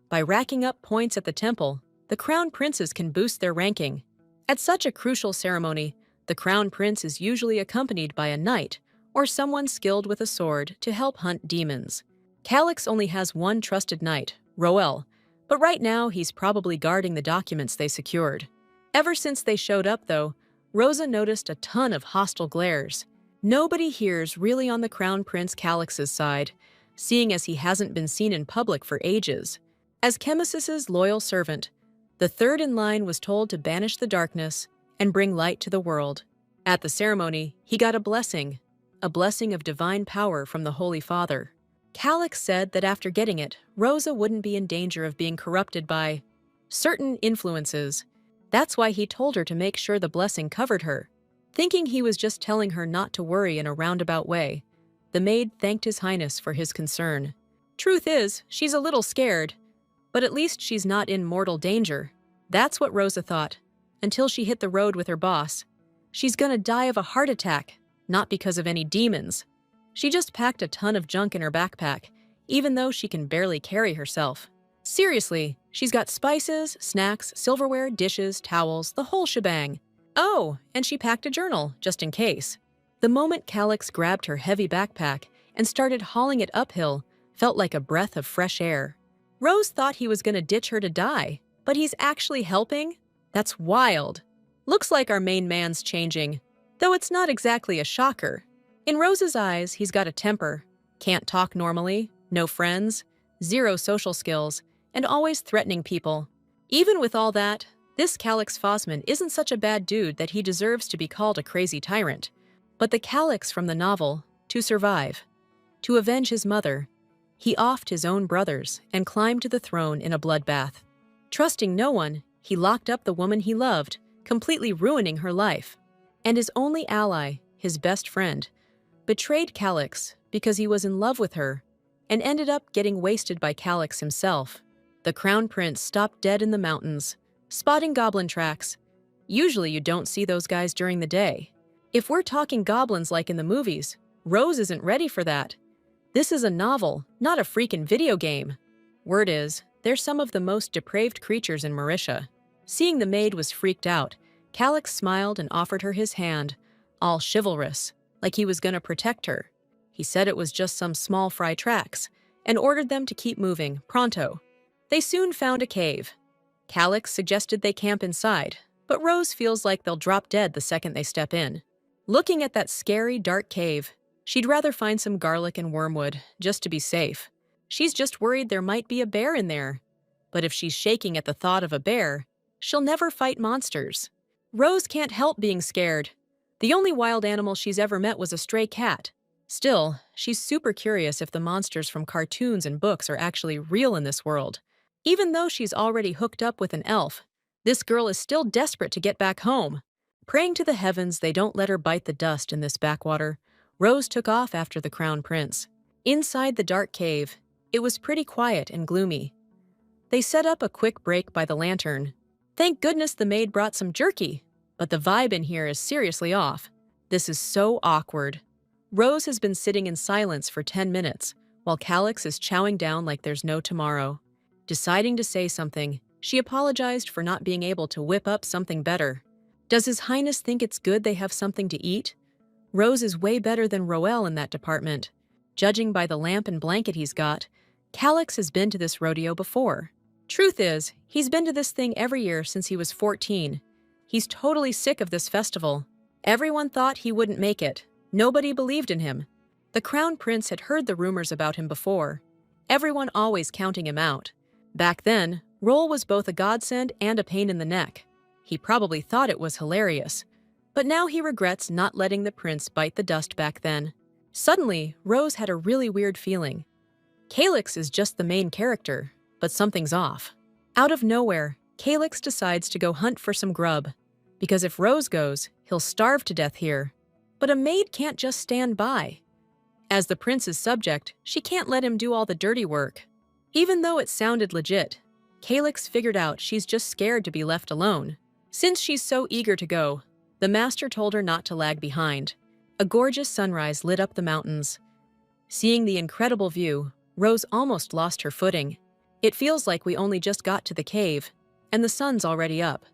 [SPEAKER 1] By racking up points at the temple, the Crown Princes can boost their ranking. At such a crucial ceremony, the Crown Prince is usually accompanied by a knight or someone skilled with a sword to help hunt demons. Calix only has one trusted knight, Roel, but right now he's probably guarding the documents they secured. Ever since they showed up, though, Rosa noticed a ton of hostile glares. Nobody here's really on the Crown Prince Calix's side, seeing as he hasn't been seen in public for ages. As Chemesis's loyal servant, the third in line was told to banish the darkness and bring light to the world. At the ceremony, he got a blessing of divine power from the Holy Father. Calix said that after getting it, Rosa wouldn't be in danger of being corrupted by certain influences. That's why he told her to make sure the blessing covered her. Thinking he was just telling her not to worry in a roundabout way, the maid thanked His Highness for his concern. Truth is, she's a little scared, but at least she's not in mortal danger. That's what Rosa thought, until she hit the road with her boss. She's gonna die of a heart attack, not because of any demons. She just packed a ton of junk in her backpack, even though she can barely carry herself. Seriously, she's got spices, snacks, silverware, dishes, towels, the whole shebang. Oh, and she packed a journal, just in case. The moment Calix grabbed her heavy backpack and started hauling it uphill, felt like a breath of fresh air. Rose thought he was gonna ditch her to die, but he's actually helping? That's wild. Looks like our main man's changing, though it's not exactly a shocker. In Rose's eyes, he's got a temper, can't talk normally, no friends, zero social skills, and always threatening people. Even with all that, this Calix Fosman isn't such a bad dude that he deserves to be called a crazy tyrant. But the Calix from the novel, to survive, to avenge his mother, he offed his own brothers and climbed to the throne in a bloodbath. Trusting no one, he locked up the woman he loved, completely ruining her life. And his only ally, his best friend, betrayed Calix because he was in love with her and ended up getting wasted by Calix himself. The Crown Prince stopped dead in the mountains, spotting goblin tracks. Usually you don't see those guys during the day. If we're talking goblins like in the movies, Rose isn't ready for that. This is a novel, not a freaking video game. Word is, they're some of the most depraved creatures in Marisha. Seeing the maid was freaked out, Calix smiled and offered her his hand, all chivalrous, like he was gonna protect her. He said it was just some small fry tracks, and ordered them to keep moving, pronto. They soon found a cave. Calix suggested they camp inside, but Rose feels like they'll drop dead the second they step in. Looking at that scary, dark cave, she'd rather find some garlic and wormwood, just to be safe. She's just worried there might be a bear in there. But if she's shaking at the thought of a bear, she'll never fight monsters. Rose can't help being scared. The only wild animal she's ever met was a stray cat. Still, she's super curious if the monsters from cartoons and books are actually real in this world. Even though she's already hooked up with an elf, This girl is still desperate to get back home. Praying to the heavens they don't let her bite the dust in this backwater, Rose took off after the crown prince. Inside the dark cave, it was pretty quiet and gloomy. They set up a quick break by the lantern. Thank goodness the maid brought some jerky, but the vibe in here is seriously off. This is so awkward. Rose has been sitting in silence for 10 minutes, while Calix is chowing down like there's no tomorrow. Deciding to say something, she apologized for not being able to whip up something better. Does His Highness think it's good they have something to eat? Rose is way better than Roel in that department. Judging by the lamp and blanket he's got, Calix has been to this rodeo before. Truth is, he's been to this thing every year since he was 14. He's totally sick of this festival. Everyone thought he wouldn't make it. Nobody believed in him. The crown prince had heard the rumors about him before. Everyone always counting him out. Back then, Roel was both a godsend and a pain in the neck. He probably thought it was hilarious. But now he regrets not letting the prince bite the dust back then. Suddenly, Rose had a really weird feeling. Calix is just the main character, but something's off. Out of nowhere, Calix decides to go hunt for some grub. Because if Rose goes, he'll starve to death here. But a maid can't just stand by. As the prince's subject, she can't let him do all the dirty work. Even though it sounded legit, Calix figured out she's just scared to be left alone. Since she's so eager to go, the master told her not to lag behind. A gorgeous sunrise lit up the mountains. Seeing the incredible view, Rose almost lost her footing. It feels like we only just got to the cave, and the sun's already up.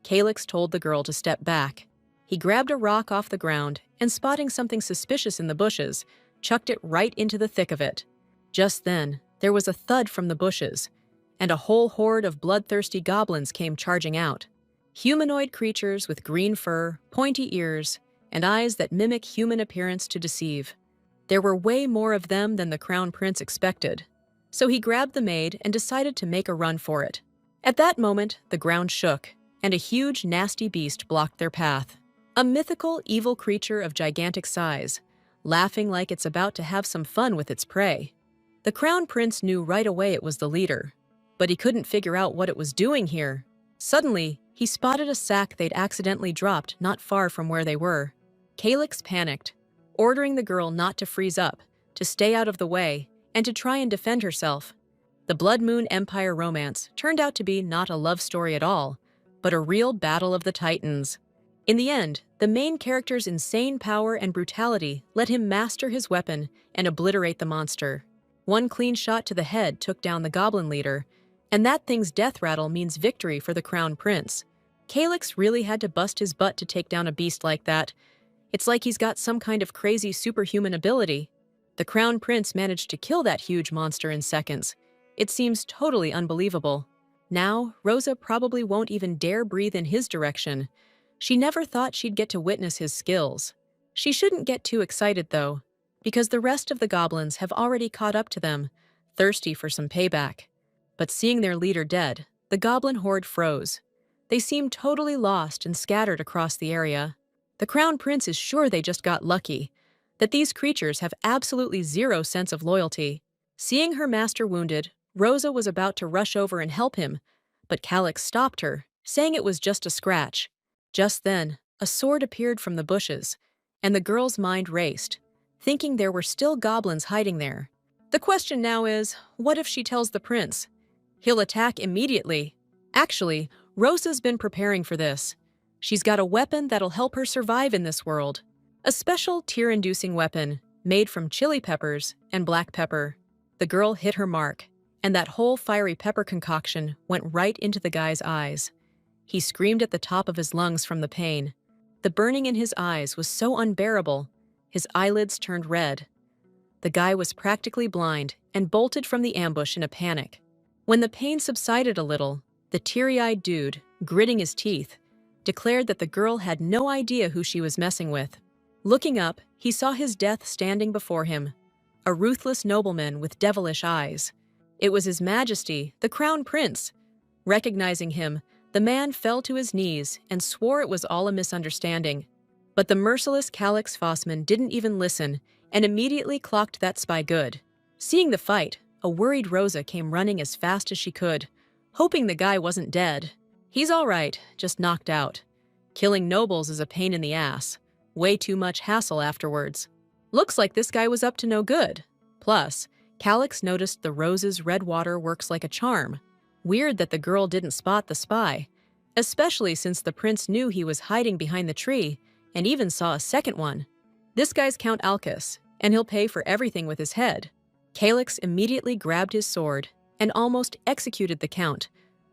[SPEAKER 1] Calix told the girl to step back. He grabbed a rock off the ground and, spotting something suspicious in the bushes, chucked it right into the thick of it. Just then, there was a thud from the bushes, and a whole horde of bloodthirsty goblins came charging out. Humanoid creatures with green fur, pointy ears, and eyes that mimic human appearance to deceive. There were way more of them than the crown prince expected, so he grabbed the maid and decided to make a run for it. At that moment, the ground shook, and a huge, nasty beast blocked their path. A mythical, evil creature of gigantic size, laughing like it's about to have some fun with its prey. The crown prince knew right away it was the leader, but he couldn't figure out what it was doing here. Suddenly, he spotted a sack they'd accidentally dropped not far from where they were. Calix panicked, ordering the girl not to freeze up, to stay out of the way, and to try and defend herself. The Blood Moon Empire romance turned out to be not a love story at all, but a real battle of the titans. In the end, the main character's insane power and brutality let him master his weapon and obliterate the monster. One clean shot to the head took down the goblin leader, and that thing's death rattle means victory for the crown prince. Calix really had to bust his butt to take down a beast like that. It's like he's got some kind of crazy superhuman ability. The crown prince managed to kill that huge monster in seconds. It seems totally unbelievable. Now, Rosa probably won't even dare breathe in his direction. She never thought she'd get to witness his skills. She shouldn't get too excited, though, because the rest of the goblins have already caught up to them, thirsty for some payback. But seeing their leader dead, the goblin horde froze. They seemed totally lost and scattered across the area. The crown prince is sure they just got lucky, that these creatures have absolutely zero sense of loyalty. Seeing her master wounded, Rosa was about to rush over and help him, but Calix stopped her, saying it was just a scratch. Just then, a sword appeared from the bushes, and the girl's mind raced, thinking there were still goblins hiding there. The question now is, what if she tells the prince? He'll attack immediately. Actually, Rosa's been preparing for this. She's got a weapon that'll help her survive in this world. A special tear-inducing weapon, made from chili peppers and black pepper. The girl hit her mark, and that whole fiery pepper concoction went right into the guy's eyes. He screamed at the top of his lungs from the pain. The burning in his eyes was so unbearable, his eyelids turned red. The guy was practically blind and bolted from the ambush in a panic. When the pain subsided a little, the teary-eyed dude, gritting his teeth, declared that the girl had no idea who she was messing with. Looking up, he saw his death standing before him, a ruthless nobleman with devilish eyes. It was His Majesty, the Crown Prince. Recognizing him, the man fell to his knees and swore it was all a misunderstanding. But the merciless Calix Fossman didn't even listen and immediately clocked that spy good. Seeing the fight, a worried Rosa came running as fast as she could, hoping the guy wasn't dead. He's all right, just knocked out. Killing nobles is a pain in the ass. Way too much hassle afterwards. Looks like this guy was up to no good. Plus, Calix noticed the rose's red water works like a charm. Weird that the girl didn't spot the spy, especially since the prince knew he was hiding behind the tree and even saw a second one. This guy's Count Alcus, and he'll pay for everything with his head. Calix immediately grabbed his sword and almost executed the count,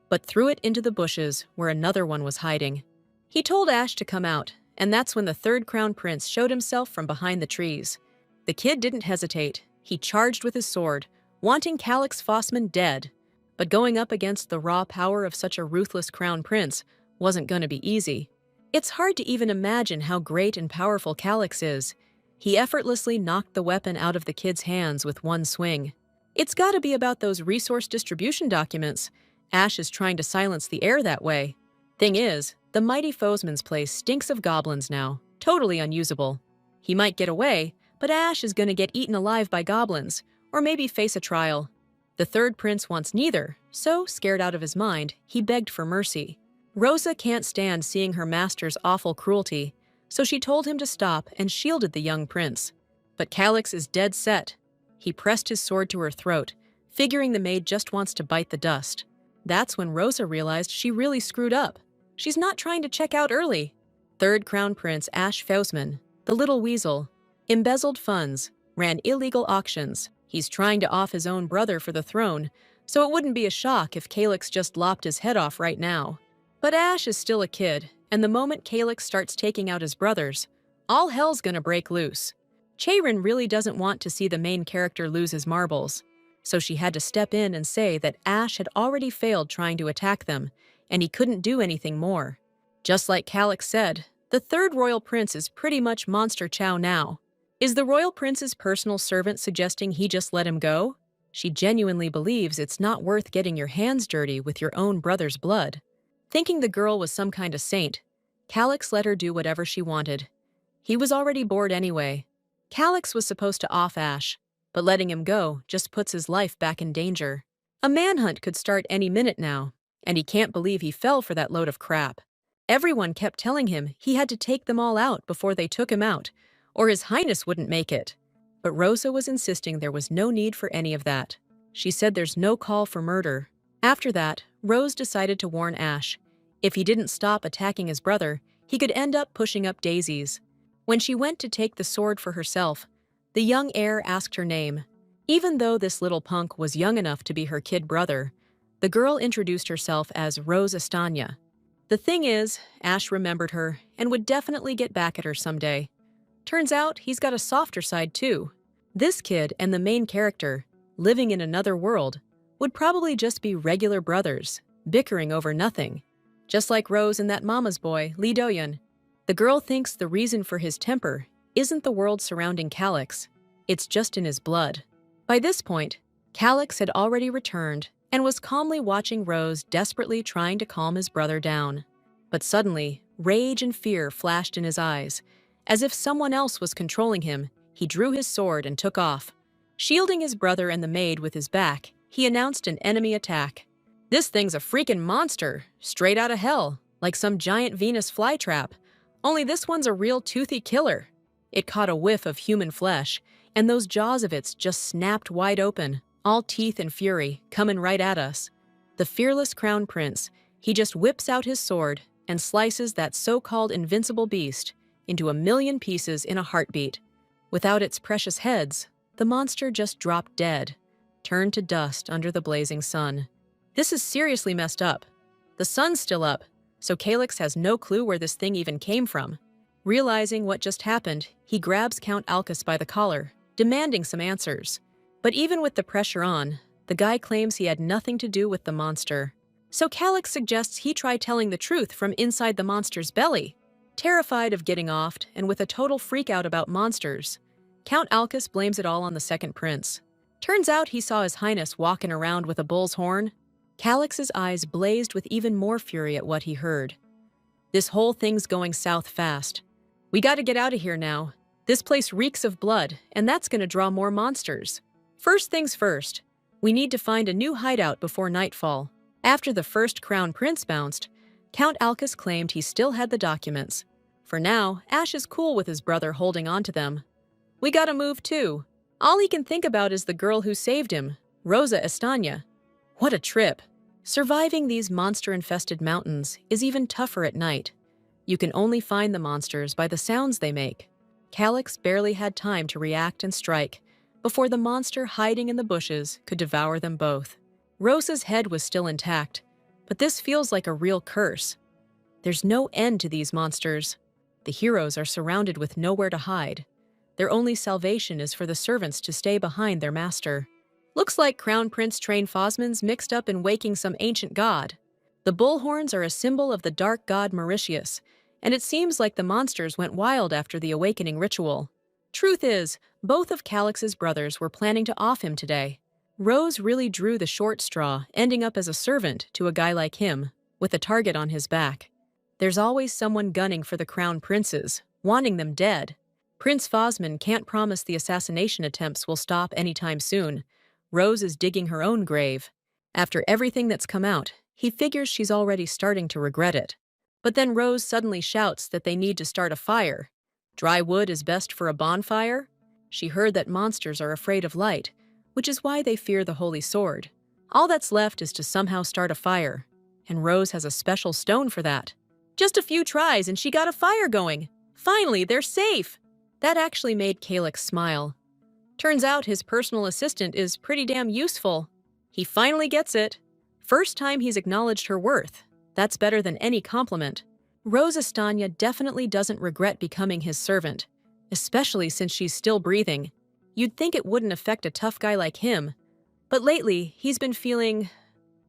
[SPEAKER 1] but threw it into the bushes where another one was hiding. He told Ash to come out, and that's when the third crown prince showed himself from behind the trees. The kid didn't hesitate. He charged with his sword, wanting Calix Fossman dead. But going up against the raw power of such a ruthless crown prince wasn't going to be easy. It's hard to even imagine how great and powerful Calix is. He effortlessly knocked the weapon out of the kid's hands with one swing. It's got to be about those resource distribution documents. Ash is trying to silence the air that way. Thing is, the mighty foesman's place stinks of goblins now, totally unusable. He might get away, but Ash is going to get eaten alive by goblins, or maybe face a trial. The third prince wants neither, so, scared out of his mind, he begged for mercy. Rosa can't stand seeing her master's awful cruelty, so she told him to stop and shielded the young prince. But Calix is dead set. He pressed his sword to her throat, figuring the maid just wants to bite the dust. That's when Rosa realized she really screwed up. She's not trying to check out early. Third Crown Prince Ash Fausman, the little weasel, embezzled funds, ran illegal auctions. He's trying to off his own brother for the throne, so it wouldn't be a shock if Calix just lopped his head off right now. But Ash is still a kid, and the moment Calix starts taking out his brothers, all hell's gonna break loose. Chayrin really doesn't want to see the main character lose his marbles, so she had to step in and say that Ash had already failed trying to attack them, and he couldn't do anything more. Just like Calix said, the third royal prince is pretty much monster chow now. Is the royal prince's personal servant suggesting he just let him go? She genuinely believes it's not worth getting your hands dirty with your own brother's blood. Thinking the girl was some kind of saint, Calix let her do whatever she wanted. He was already bored anyway. Calix was supposed to off Ash, but letting him go just puts his life back in danger. A manhunt could start any minute now, and he can't believe he fell for that load of crap. Everyone kept telling him he had to take them all out before they took him out, or His Highness wouldn't make it. But Rosa was insisting there was no need for any of that. She said there's no call for murder. After that, Rose decided to warn Ash. If he didn't stop attacking his brother, he could end up pushing up daisies. When she went to take the sword for herself, the young heir asked her name. Even though this little punk was young enough to be her kid brother, the girl introduced herself as Rose Estanya. The thing is, Ash remembered her and would definitely get back at her someday. Turns out he's got a softer side too. This kid and the main character, living in another world, would probably just be regular brothers, bickering over nothing. Just like Rose and that mama's boy, Lee Doyun. The girl thinks the reason for his temper isn't the world surrounding Calix, it's just in his blood. By this point, Calix had already returned and was calmly watching Rose desperately trying to calm his brother down. But suddenly, rage and fear flashed in his eyes. As if someone else was controlling him, he drew his sword and took off. Shielding his brother and the maid with his back, he announced an enemy attack. This thing's a freaking monster, straight out of hell, like some giant Venus flytrap. Only this one's a real toothy killer. It caught a whiff of human flesh, and those jaws of its just snapped wide open, all teeth and fury, coming right at us. The fearless crown prince, he just whips out his sword and slices that so-called invincible beast into 1,000,000 pieces in a heartbeat. Without its precious heads, the monster just dropped dead, turned to dust under the blazing sun. This is seriously messed up. The sun's still up, so Calix has no clue where this thing even came from. Realizing what just happened, he grabs Count Alcus by the collar, demanding some answers. But even with the pressure on, the guy claims he had nothing to do with the monster. So Calix suggests he try telling the truth from inside the monster's belly. Terrified of getting offed and with a total freakout about monsters, Count Alcus blames it all on the second prince. Turns out he saw His Highness walking around with a bull's horn. Calix's eyes blazed with even more fury at what he heard. This whole thing's going south fast. We gotta get out of here now. This place reeks of blood, and that's gonna draw more monsters. First things first, we need to find a new hideout before nightfall. After the first crown prince bounced, Count Alcus claimed he still had the documents. For now, Ash is cool with his brother holding on to them. We gotta move too. All he can think about is the girl who saved him, Rosa Estanya. What a trip. Surviving these monster-infested mountains is even tougher at night. You can only find the monsters by the sounds they make. Calyx barely had time to react and strike before the monster hiding in the bushes could devour them both. Rosa's head was still intact, but this feels like a real curse. There's no end to these monsters. The heroes are surrounded with nowhere to hide. Their only salvation is for the servants to stay behind their master. Looks like Crown Prince Train Fosman's mixed up in waking some ancient god. The bullhorns are a symbol of the dark god Mauritius, and it seems like the monsters went wild after the awakening ritual. Truth is, both of Calyx's brothers were planning to off him today. Rose really drew the short straw, ending up as a servant to a guy like him, with a target on his back. There's always someone gunning for the crown princes, wanting them dead. Prince Fosman can't promise the assassination attempts will stop anytime soon. Rose is digging her own grave. After everything that's come out, he figures she's already starting to regret it. But then Rose suddenly shouts that they need to start a fire. Dry wood is best for a bonfire? She heard that monsters are afraid of light, which is why they fear the holy sword. All that's left is to somehow start a fire, and Rose has a special stone for that. Just a few tries and she got a fire going. Finally, they're safe. That actually made Calyx smile. Turns out his personal assistant is pretty damn useful. He finally gets it. First time he's acknowledged her worth. That's better than any compliment. Rose Estanya definitely doesn't regret becoming his servant, especially since she's still breathing. You'd think it wouldn't affect a tough guy like him, but lately he's been feeling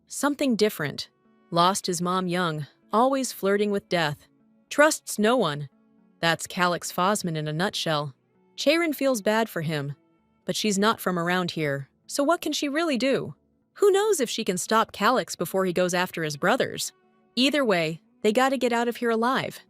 [SPEAKER 1] something different. Lost his mom young, always flirting with death. Trusts no one. That's Calyx Fosman in a nutshell. Cheiron feels bad for him, but she's not from around here, so what can she really do? Who knows if she can stop Calyx before he goes after his brothers? Either way, they gotta get out of here alive.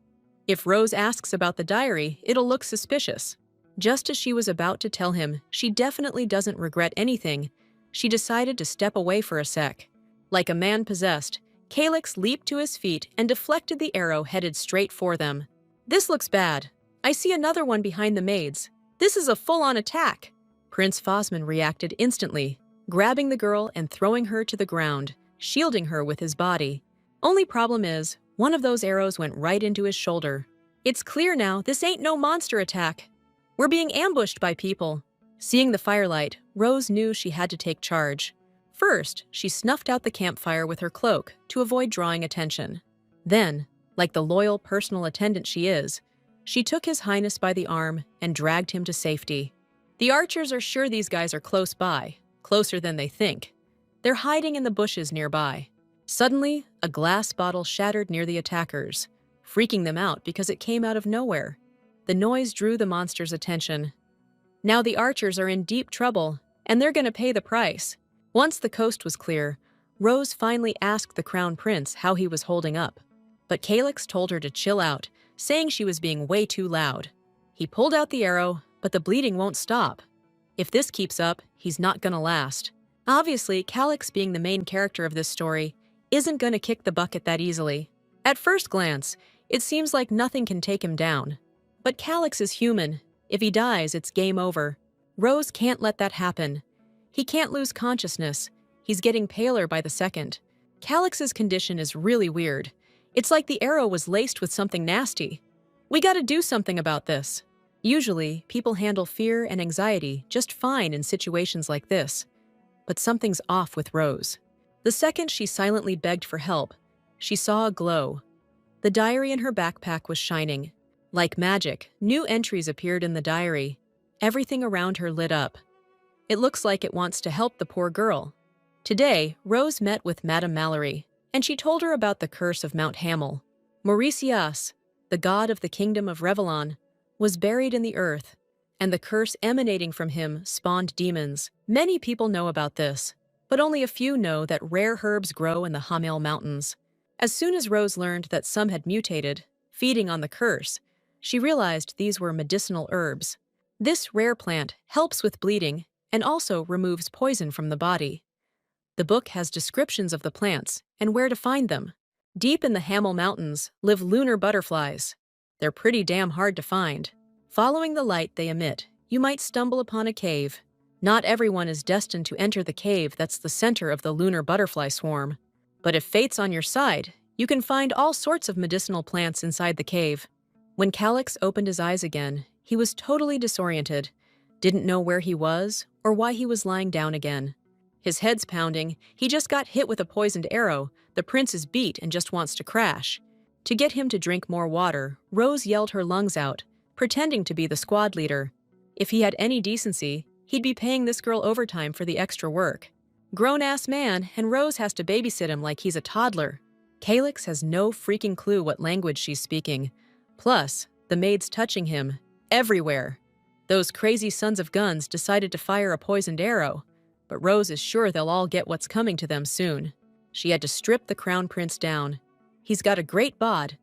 [SPEAKER 1] If Rose asks about the diary, it'll look suspicious. Just as she was about to tell him she definitely doesn't regret anything, she decided to step away for a sec. Like a man possessed, Calyx leaped to his feet and deflected the arrow headed straight for them. This looks bad. I see another one behind the maids. This is a full-on attack. Prince Fosman reacted instantly, grabbing the girl and throwing her to the ground, shielding her with his body. Only problem is, one of those arrows went right into his shoulder. It's clear now this ain't no monster attack. We're being ambushed by people. Seeing the firelight, Rose knew she had to take charge. First, she snuffed out the campfire with her cloak to avoid drawing attention. Then, like the loyal personal attendant she is, she took His Highness by the arm and dragged him to safety. The archers are sure these guys are close by, closer than they think. They're hiding in the bushes nearby. Suddenly, a glass bottle shattered near the attackers, freaking them out because it came out of nowhere. The noise drew the monster's attention. Now the archers are in deep trouble, and they're gonna pay the price. Once the coast was clear, Rose finally asked the Crown Prince how he was holding up. But Calyx told her to chill out, saying she was being way too loud. He pulled out the arrow, but the bleeding won't stop. If this keeps up, he's not gonna last. Obviously, Calyx, being the main character of this story, isn't gonna kick the bucket that easily. At first glance, it seems like nothing can take him down. But Calyx is human. If he dies, it's game over. Rose can't let that happen. He can't lose consciousness. He's getting paler by the second. Calyx's condition is really weird. It's like the arrow was laced with something nasty. We gotta do something about this. Usually, people handle fear and anxiety just fine in situations like this. But something's off with Rose. The second she silently begged for help, she saw a glow. The diary in her backpack was shining. Like magic, new entries appeared in the diary. Everything around her lit up. It looks like it wants to help the poor girl. Today, Rose met with Madame Mallory, and she told her about the curse of Mount Hamel. Mauritius, the god of the kingdom of Revellon, was buried in the earth, and the curse emanating from him spawned demons. Many people know about this, but only a few know that rare herbs grow in the Hamel Mountains. As soon as Rose learned that some had mutated, feeding on the curse, she realized these were medicinal herbs. This rare plant helps with bleeding and also removes poison from the body. The book has descriptions of the plants and where to find them. Deep in the Hamel Mountains live lunar butterflies. They're pretty damn hard to find. Following the light they emit, you might stumble upon a cave. Not everyone is destined to enter the cave that's the center of the lunar butterfly swarm. But if fate's on your side, you can find all sorts of medicinal plants inside the cave. When Calix opened his eyes again, he was totally disoriented, didn't know where he was or why he was lying down again. His head's pounding, he just got hit with a poisoned arrow, the prince is beat and just wants to crash. To get him to drink more water, Rose yelled her lungs out, pretending to be the squad leader. If he had any decency, he'd be paying this girl overtime for the extra work. Grown-ass man, and Rose has to babysit him like he's a toddler. Calix has no freaking clue what language she's speaking. Plus, the maid's touching him. Everywhere. Those crazy sons of guns decided to fire a poisoned arrow, but Rose is sure they'll all get what's coming to them soon. She had to strip the crown prince down. He's got a great bod,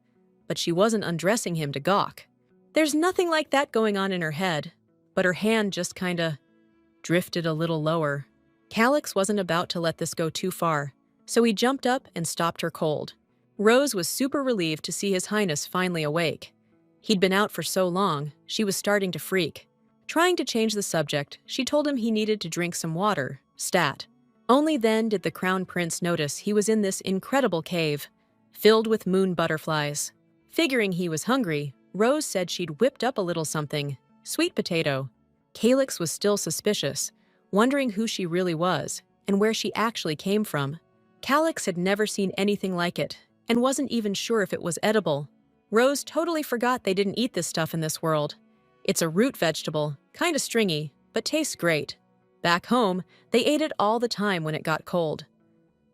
[SPEAKER 1] but she wasn't undressing him to gawk. There's nothing like that going on in her head, but her hand just kinda drifted a little lower. Calix wasn't about to let this go too far, so he jumped up and stopped her cold. Rose was super relieved to see His Highness finally awake. He'd been out for so long, she was starting to freak. Trying to change the subject, she told him he needed to drink some water, stat. Only then did the crown prince notice he was in this incredible cave, filled with moon butterflies. Figuring he was hungry, Rose said she'd whipped up a little something, sweet potato. Calix was still suspicious, wondering who she really was and where she actually came from. Calix had never seen anything like it and wasn't even sure if it was edible. Rose totally forgot they didn't eat this stuff in this world. It's a root vegetable, kinda stringy, but tastes great. Back home, they ate it all the time when it got cold.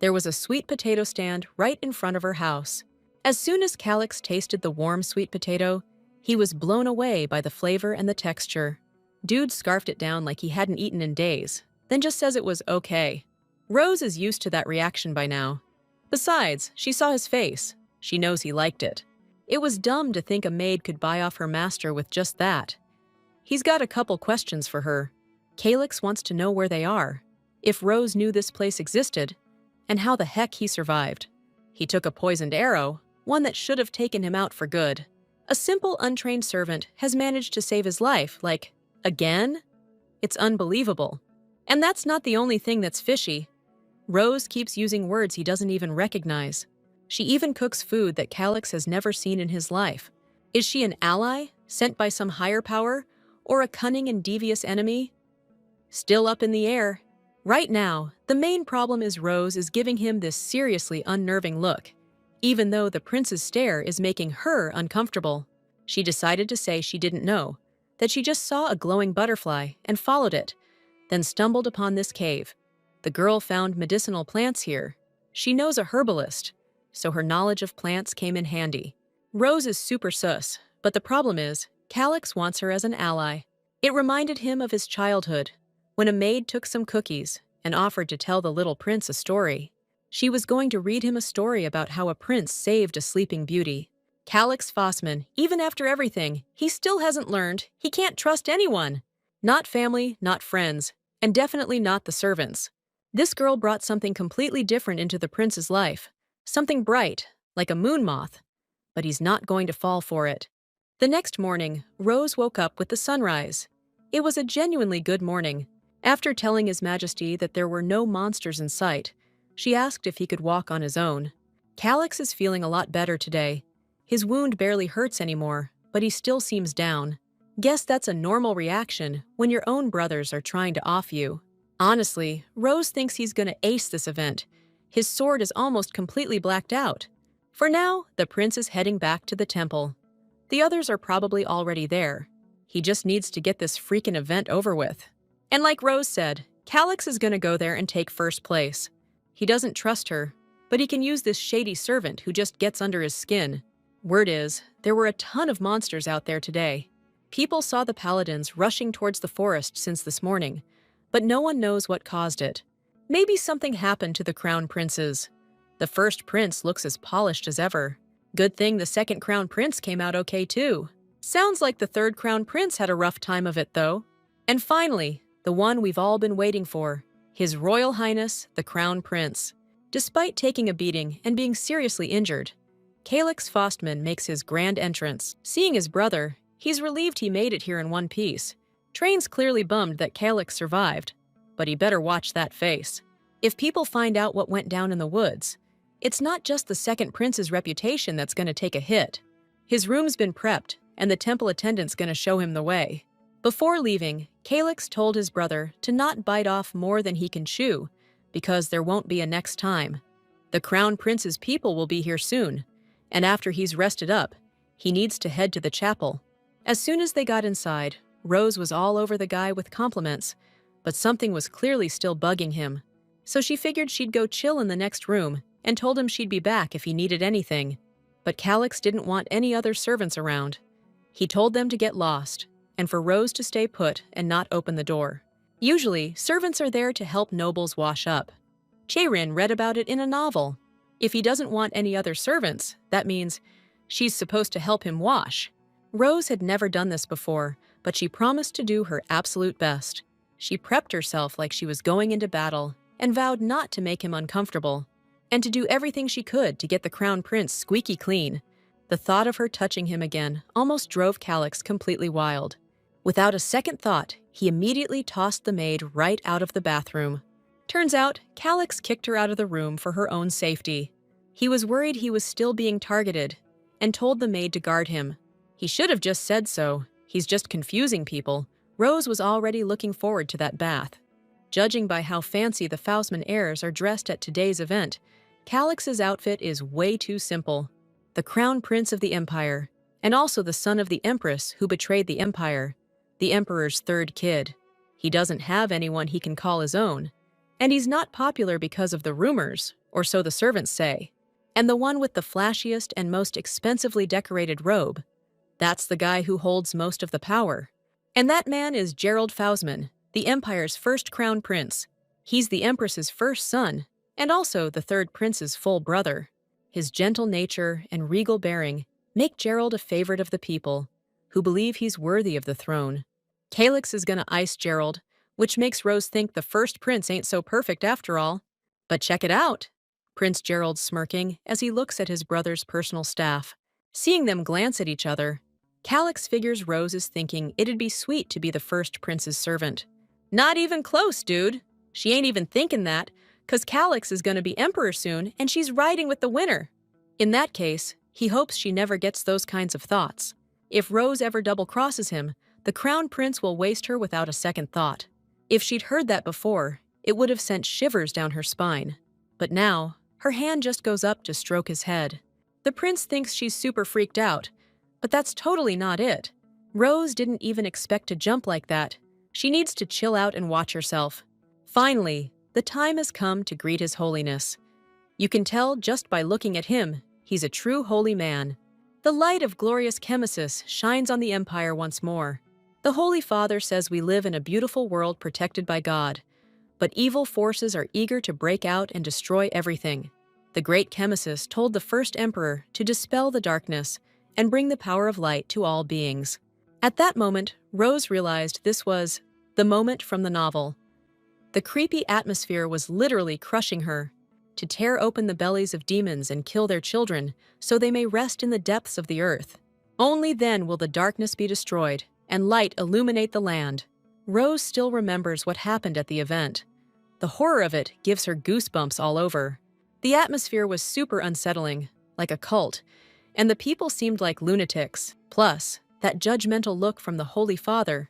[SPEAKER 1] There was a sweet potato stand right in front of her house. As soon as Calix tasted the warm sweet potato, he was blown away by the flavor and the texture. Dude scarfed it down like he hadn't eaten in days, then just says it was okay. Rose is used to that reaction by now. Besides, she saw his face. She knows he liked it. It was dumb to think a maid could buy off her master with just that. He's got a couple questions for her. Calix wants to know where they are, if Rose knew this place existed, and how the heck he survived. He took a poisoned arrow, one that should have taken him out for good. A simple, untrained servant has managed to save his life, like, again? It's unbelievable. And that's not the only thing that's fishy. Rose keeps using words he doesn't even recognize. She even cooks food that Calix has never seen in his life. Is she an ally, sent by some higher power, or a cunning and devious enemy? Still up in the air. Right now, the main problem is Rose is giving him this seriously unnerving look, even though the prince's stare is making her uncomfortable. She decided to say she didn't know, that she just saw a glowing butterfly and followed it, then stumbled upon this cave. The girl found medicinal plants here. She knows a herbalist, so her knowledge of plants came in handy. Rose is super sus, but the problem is, Calix wants her as an ally. It reminded him of his childhood, when a maid took some cookies and offered to tell the little prince a story. She was going to read him a story about how a prince saved a sleeping beauty. Calix Fossman, even after everything, he still hasn't learned he can't trust anyone. Not family, not friends, and definitely not the servants. This girl brought something completely different into the prince's life. Something bright, like a moon moth. But he's not going to fall for it. The next morning, Rose woke up with the sunrise. It was a genuinely good morning. After telling His Majesty that there were no monsters in sight, she asked if he could walk on his own. Calix is feeling a lot better today. His wound barely hurts anymore, but he still seems down. Guess that's a normal reaction when your own brothers are trying to off you. Honestly, Rose thinks he's gonna ace this event. His sword is almost completely blacked out. For now, the prince is heading back to the temple. The others are probably already there. He just needs to get this freaking event over with. And like Rose said, Calix is gonna go there and take first place. He doesn't trust her, but he can use this shady servant who just gets under his skin. Word is, there were a ton of monsters out there today. People saw the paladins rushing towards the forest since this morning, but no one knows what caused it. Maybe something happened to the crown princes. The first prince looks as polished as ever. Good thing the second crown prince came out okay too. Sounds like the third crown prince had a rough time of it though. And finally, the one we've all been waiting for, His Royal Highness, the Crown Prince. Despite taking a beating and being seriously injured, Calix Faustman makes his grand entrance. Seeing his brother, he's relieved he made it here in one piece. Train's clearly bummed that Calix survived, but he better watch that face. If people find out what went down in the woods, it's not just the second prince's reputation that's going to take a hit. His room's been prepped, and the temple attendant's going to show him the way. Before leaving, Calix told his brother to not bite off more than he can chew, because there won't be a next time. The crown prince's people will be here soon, and after he's rested up, he needs to head to the chapel. As soon as they got inside, Rose was all over the guy with compliments, but something was clearly still bugging him. So she figured she'd go chill in the next room and told him she'd be back if he needed anything. But Calix didn't want any other servants around. He told them to get lost, and for Rose to stay put and not open the door. Usually, servants are there to help nobles wash up. Jae-rin read about it in a novel. If he doesn't want any other servants, that means she's supposed to help him wash. Rose had never done this before, but she promised to do her absolute best. She prepped herself like she was going into battle and vowed not to make him uncomfortable, and to do everything she could to get the crown prince squeaky clean. The thought of her touching him again almost drove Calix completely wild. Without a second thought, he immediately tossed the maid right out of the bathroom. Turns out, Calix kicked her out of the room for her own safety. He was worried he was still being targeted, and told the maid to guard him. He should have just said so. He's just confusing people. Rose was already looking forward to that bath. Judging by how fancy the Faustman heirs are dressed at today's event, Calix's outfit is way too simple. The crown prince of the empire, and also the son of the empress who betrayed the empire, the emperor's third kid. He doesn't have anyone he can call his own, and he's not popular because of the rumors, or so the servants say. And the one with the flashiest and most expensively decorated robe, that's the guy who holds most of the power. And that man is Gerald Faustman, the empire's first crown prince. He's the empress's first son, and also the third prince's full brother. His gentle nature and regal bearing make Gerald a favorite of the people, who believe he's worthy of the throne. Calix is gonna ice Gerald, which makes Rose think the first prince ain't so perfect after all. But check it out! Prince Gerald's smirking as he looks at his brother's personal staff. Seeing them glance at each other, Calix figures Rose is thinking it'd be sweet to be the first prince's servant. Not even close, dude! She ain't even thinking that, 'cause Calix is gonna be emperor soon and she's riding with the winner. In that case, he hopes she never gets those kinds of thoughts. If Rose ever double-crosses him, the crown prince will waste her without a second thought. If she'd heard that before, it would have sent shivers down her spine. But now, her hand just goes up to stroke his head. The prince thinks she's super freaked out, but that's totally not it. Rose didn't even expect to jump like that. She needs to chill out and watch herself. Finally, the time has come to greet His Holiness. You can tell just by looking at him, he's a true holy man. The light of glorious chemesis shines on the empire once more. The Holy Father says we live in a beautiful world protected by God, but evil forces are eager to break out and destroy everything. The great chemesis told the first emperor to dispel the darkness and bring the power of light to all beings. At that moment, Rose realized this was the moment from the novel. The creepy atmosphere was literally crushing her. To tear open the bellies of demons and kill their children so they may rest in the depths of the earth. Only then will the darkness be destroyed and light illuminate the land. Rose still remembers what happened at the event. The horror of it gives her goosebumps all over. The atmosphere was super unsettling, like a cult, and the people seemed like lunatics. Plus, that judgmental look from the Holy Father.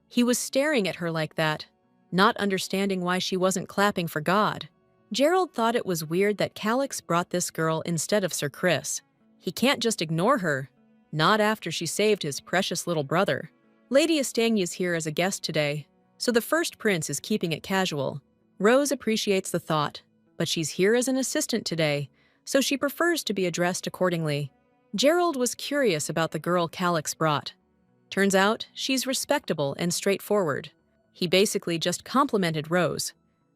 [SPEAKER 1] He was staring at her like that, not understanding why she wasn't clapping for God. Gerald thought it was weird that Calix brought this girl instead of Sir Chris. He can't just ignore her, not after she saved his precious little brother. Lady Estangui's here as a guest today, so the first prince is keeping it casual. Rose appreciates the thought, but she's here as an assistant today, so she prefers to be addressed accordingly. Gerald was curious about the girl Calix brought. Turns out, she's respectable and straightforward. He basically just complimented Rose.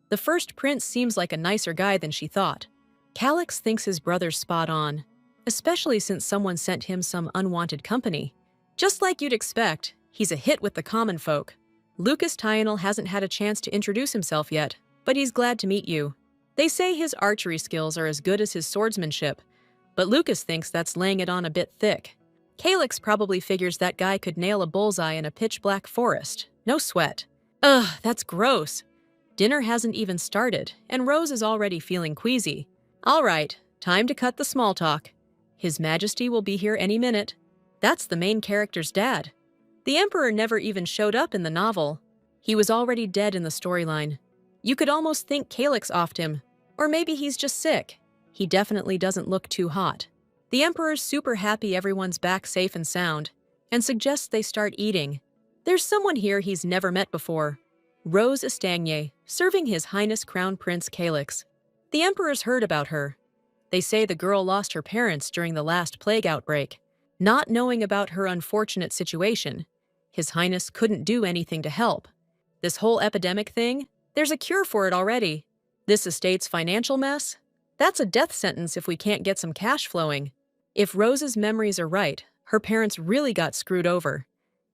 [SPEAKER 1] The first prince seems like a nicer guy than she thought. Calix thinks his brother's spot on, especially since someone sent him some unwanted company. Just like you'd expect, he's a hit with the common folk. Lucas Tynel hasn't had a chance to introduce himself yet, but he's glad to meet you. They say his archery skills are as good as his swordsmanship, but Lucas thinks that's laying it on a bit thick. Calix probably figures that guy could nail a bullseye in a pitch-black forest. No sweat. Ugh, that's gross. Dinner hasn't even started, and Rose is already feeling queasy. All right, time to cut the small talk. His Majesty will be here any minute. That's the main character's dad. The Emperor never even showed up in the novel. He was already dead in the storyline. You could almost think Calix offed him. Or maybe he's just sick. He definitely doesn't look too hot. The Emperor's super happy everyone's back safe and sound, and suggests they start eating. There's someone here he's never met before. Rose Estagne, serving His Highness Crown Prince Calix. The Emperor's heard about her. They say the girl lost her parents during the last plague outbreak. Not knowing about her unfortunate situation, His Highness couldn't do anything to help. This whole epidemic thing, there's a cure for it already. This estate's financial mess? That's a death sentence if we can't get some cash flowing. If Rose's memories are right, her parents really got screwed over.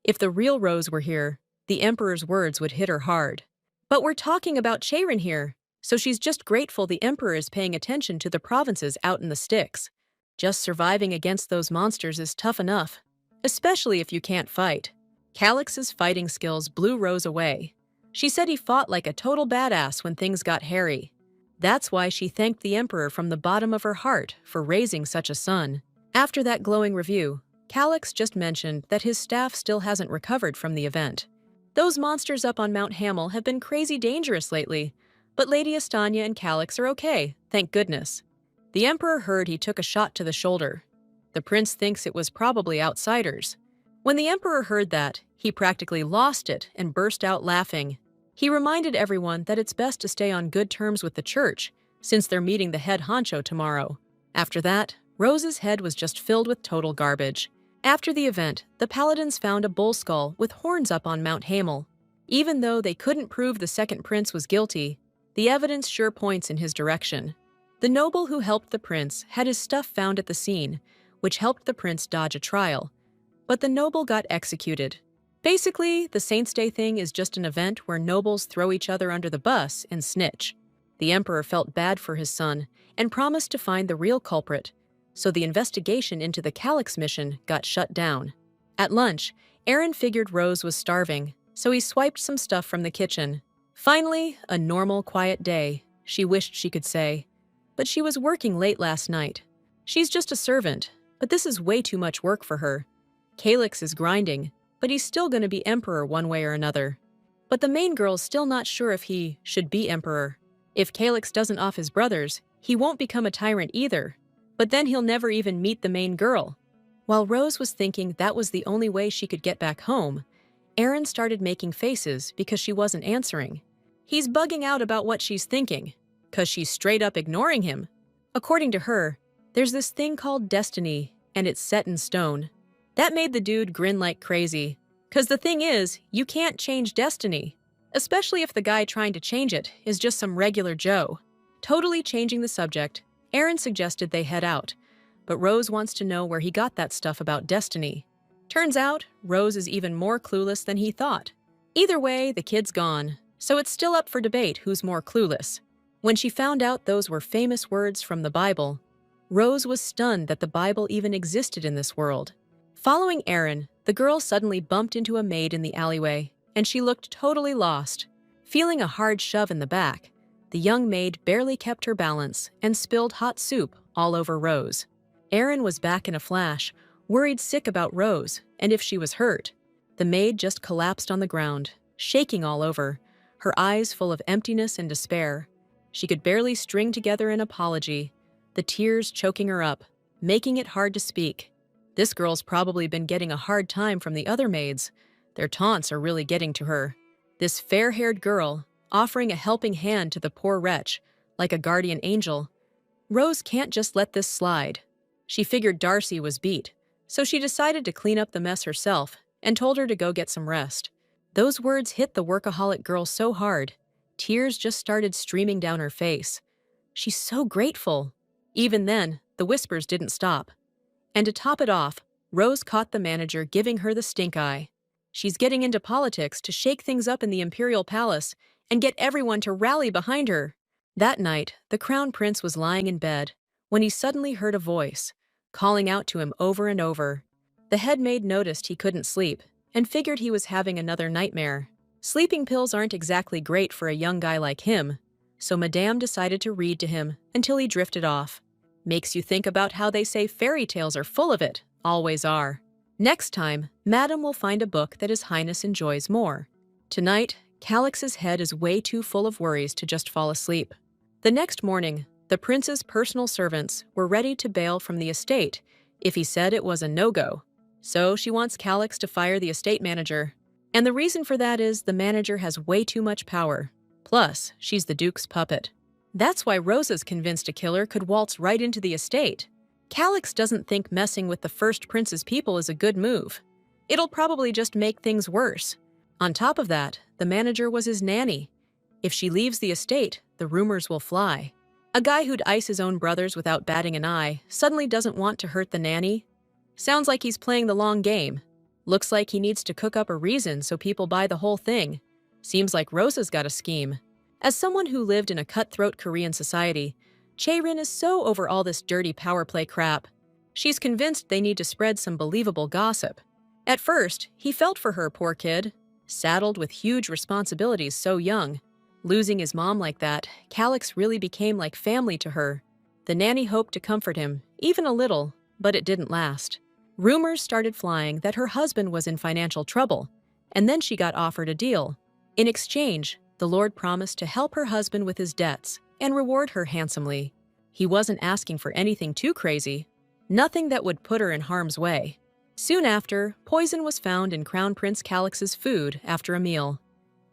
[SPEAKER 1] If the real Rose were here, the Emperor's words would hit her hard. But we're talking about Cheiron here, so she's just grateful the Emperor is paying attention to the provinces out in the sticks. Just surviving against those monsters is tough enough, especially if you can't fight. Calix's fighting skills blew Rose away. She said he fought like a total badass when things got hairy. That's why she thanked the Emperor from the bottom of her heart for raising such a son. After that glowing review, Calix just mentioned that his staff still hasn't recovered from the event. Those monsters up on Mount Hamel have been crazy dangerous lately, but Lady Estanya and Calix are okay, thank goodness. The Emperor heard he took a shot to the shoulder. The prince thinks it was probably outsiders. When the Emperor heard that, he practically lost it and burst out laughing. He reminded everyone that it's best to stay on good terms with the church, since they're meeting the head honcho tomorrow. After that, Rose's head was just filled with total garbage. After the event, the paladins found a bull skull with horns up on Mount Hamel. Even though they couldn't prove the second prince was guilty, the evidence sure points in his direction. The noble who helped the prince had his stuff found at the scene, which helped the prince dodge a trial. But the noble got executed. Basically, the Saints' Day thing is just an event where nobles throw each other under the bus and snitch. The Emperor felt bad for his son and promised to find the real culprit, so the investigation into the Calix mission got shut down. At lunch, Aaron figured Rose was starving, so he swiped some stuff from the kitchen. Finally, a normal, quiet day, she wished she could say. But she was working late last night. She's just a servant, but this is way too much work for her. Calix is grinding, but he's still going to be Emperor one way or another. But the main girl's still not sure if he should be Emperor. If Calix doesn't off his brothers, he won't become a tyrant either. But then he'll never even meet the main girl. While Rose was thinking that was the only way she could get back home, Aaron started making faces because she wasn't answering. He's bugging out about what she's thinking, 'cause she's straight up ignoring him. According to her, there's this thing called destiny, and it's set in stone. That made the dude grin like crazy. 'Cause the thing is, you can't change destiny. Especially if the guy trying to change it is just some regular Joe. Totally changing the subject, Aaron suggested they head out, but Rose wants to know where he got that stuff about destiny. Turns out, Rose is even more clueless than he thought. Either way, the kid's gone, so it's still up for debate who's more clueless. When she found out those were famous words from the Bible, Rose was stunned that the Bible even existed in this world. Following Aaron, the girl suddenly bumped into a maid in the alleyway, and she looked totally lost. Feeling a hard shove in the back, the young maid barely kept her balance and spilled hot soup all over Rose. Aaron was back in a flash, worried sick about Rose and if she was hurt. The maid just collapsed on the ground, shaking all over, her eyes full of emptiness and despair. She could barely string together an apology, the tears choking her up, making it hard to speak. This girl's probably been getting a hard time from the other maids. Their taunts are really getting to her. This fair-haired girl, offering a helping hand to the poor wretch, like a guardian angel. Rose can't just let this slide. She figured Darcy was beat, so she decided to clean up the mess herself and told her to go get some rest. Those words hit the workaholic girl so hard, tears just started streaming down her face. She's so grateful. Even then, the whispers didn't stop. And to top it off, Rose caught the manager giving her the stink eye. She's getting into politics to shake things up in the Imperial Palace and get everyone to rally behind her. That night, the crown prince was lying in bed when he suddenly heard a voice, calling out to him over and over. The head maid noticed he couldn't sleep and figured he was having another nightmare. Sleeping pills aren't exactly great for a young guy like him, so Madame decided to read to him until he drifted off. Makes you think about how they say fairy tales are full of it, always are. Next time, Madame will find a book that His Highness enjoys more. Tonight, Calix's head is way too full of worries to just fall asleep. The next morning, the prince's personal servants were ready to bail from the estate if he said it was a no-go. So she wants Calix to fire the estate manager. And the reason for that is the manager has way too much power. Plus, she's the Duke's puppet. That's why Rosa's convinced a killer could waltz right into the estate. Calix doesn't think messing with the first prince's people is a good move. It'll probably just make things worse. On top of that, the manager was his nanny. If she leaves the estate, the rumors will fly. A guy who'd ice his own brothers without batting an eye suddenly doesn't want to hurt the nanny. Sounds like he's playing the long game. Looks like he needs to cook up a reason so people buy the whole thing. Seems like Rosa's got a scheme. As someone who lived in a cutthroat Korean society, Chae-rin is so over all this dirty power play crap. She's convinced they need to spread some believable gossip. At first, he felt for her, poor kid, saddled with huge responsibilities so young. Losing his mom like that, Calix really became like family to her. The nanny hoped to comfort him, even a little, but it didn't last. Rumors started flying that her husband was in financial trouble, and then she got offered a deal. In exchange, the Lord promised to help her husband with his debts and reward her handsomely. He wasn't asking for anything too crazy, nothing that would put her in harm's way. Soon after, poison was found in Crown Prince Calix's food after a meal.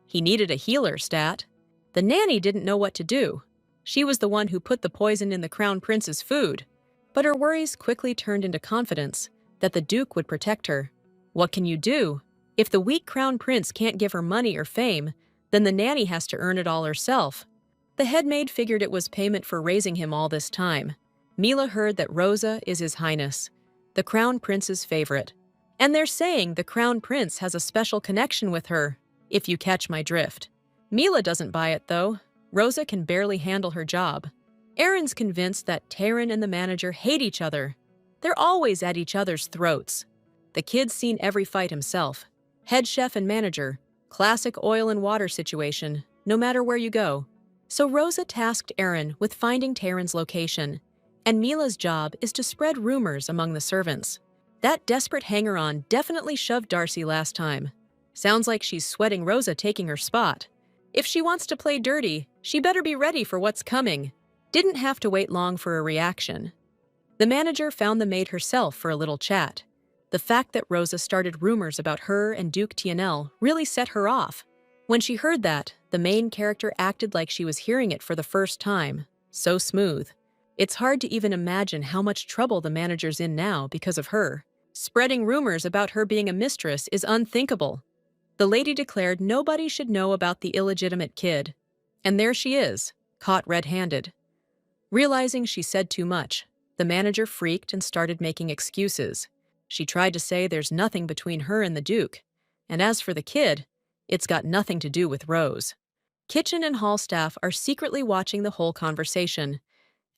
[SPEAKER 1] He needed a healer stat. The nanny didn't know what to do. She was the one who put the poison in the Crown Prince's food. But her worries quickly turned into confidence that the Duke would protect her. What can you do? If the weak Crown Prince can't give her money or fame, then the nanny has to earn it all herself. The head maid figured it was payment for raising him all this time. Mila heard that Rosa is His Highness, the Crown Prince's favorite. And they're saying the Crown Prince has a special connection with her, if you catch my drift. Mila doesn't buy it, though. Rosa can barely handle her job. Erin's convinced that Tyrant and the manager hate each other. They're always at each other's throats. The kid's seen every fight himself. Head chef and manager. Classic oil and water situation, no matter where you go. So Rosa tasked Erin with finding Tyrant's location, and Mila's job is to spread rumors among the servants. That desperate hanger-on definitely shoved Darcy last time. Sounds like she's sweating Rosa taking her spot. If she wants to play dirty, she better be ready for what's coming. Didn't have to wait long for a reaction. The manager found the maid herself for a little chat. The fact that Rosa started rumors about her and Duke Tianel really set her off. When she heard that, the main character acted like she was hearing it for the first time. So smooth. It's hard to even imagine how much trouble the manager's in now because of her. Spreading rumors about her being a mistress is unthinkable. The lady declared nobody should know about the illegitimate kid. And there she is, caught red-handed. Realizing she said too much, the manager freaked and started making excuses. She tried to say there's nothing between her and the Duke. And as for the kid, it's got nothing to do with Rose. Kitchen and hall staff are secretly watching the whole conversation.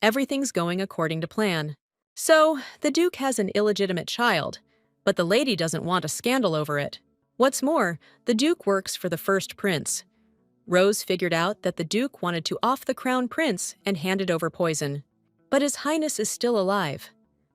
[SPEAKER 1] Everything's going according to plan. So, the Duke has an illegitimate child, but the lady doesn't want a scandal over it. What's more, the Duke works for the first prince. Rose figured out that the Duke wanted to off the Crown Prince and handed over poison. But His Highness is still alive,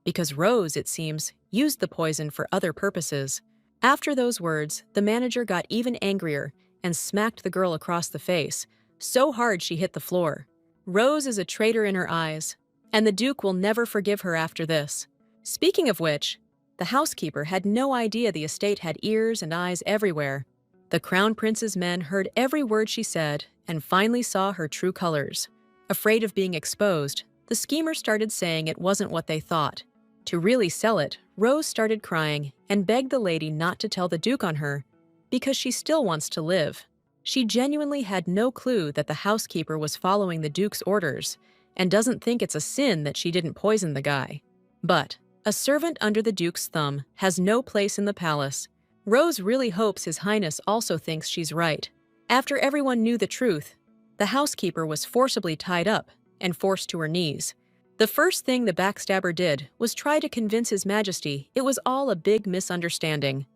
[SPEAKER 1] because Rose, it seems, used the poison for other purposes. After those words, the manager got even angrier and smacked the girl across the face, so hard she hit the floor. Rose is a traitor in her eyes, and the Duke will never forgive her after this. Speaking of which, the housekeeper had no idea the estate had ears and eyes everywhere. The Crown Prince's men heard every word she said and finally saw her true colors. Afraid of being exposed, the schemers started saying it wasn't what they thought. To really sell it, Rose started crying and begged the lady not to tell the Duke on her, because she still wants to live. She genuinely had no clue that the housekeeper was following the Duke's orders and doesn't think it's a sin that she didn't poison the guy. But a servant under the Duke's thumb has no place in the palace. Rose really hopes His Highness also thinks she's right. After everyone knew the truth, The housekeeper was forcibly tied up and forced to her knees. The first thing the backstabber did was try to convince His Majesty it was all a big misunderstanding.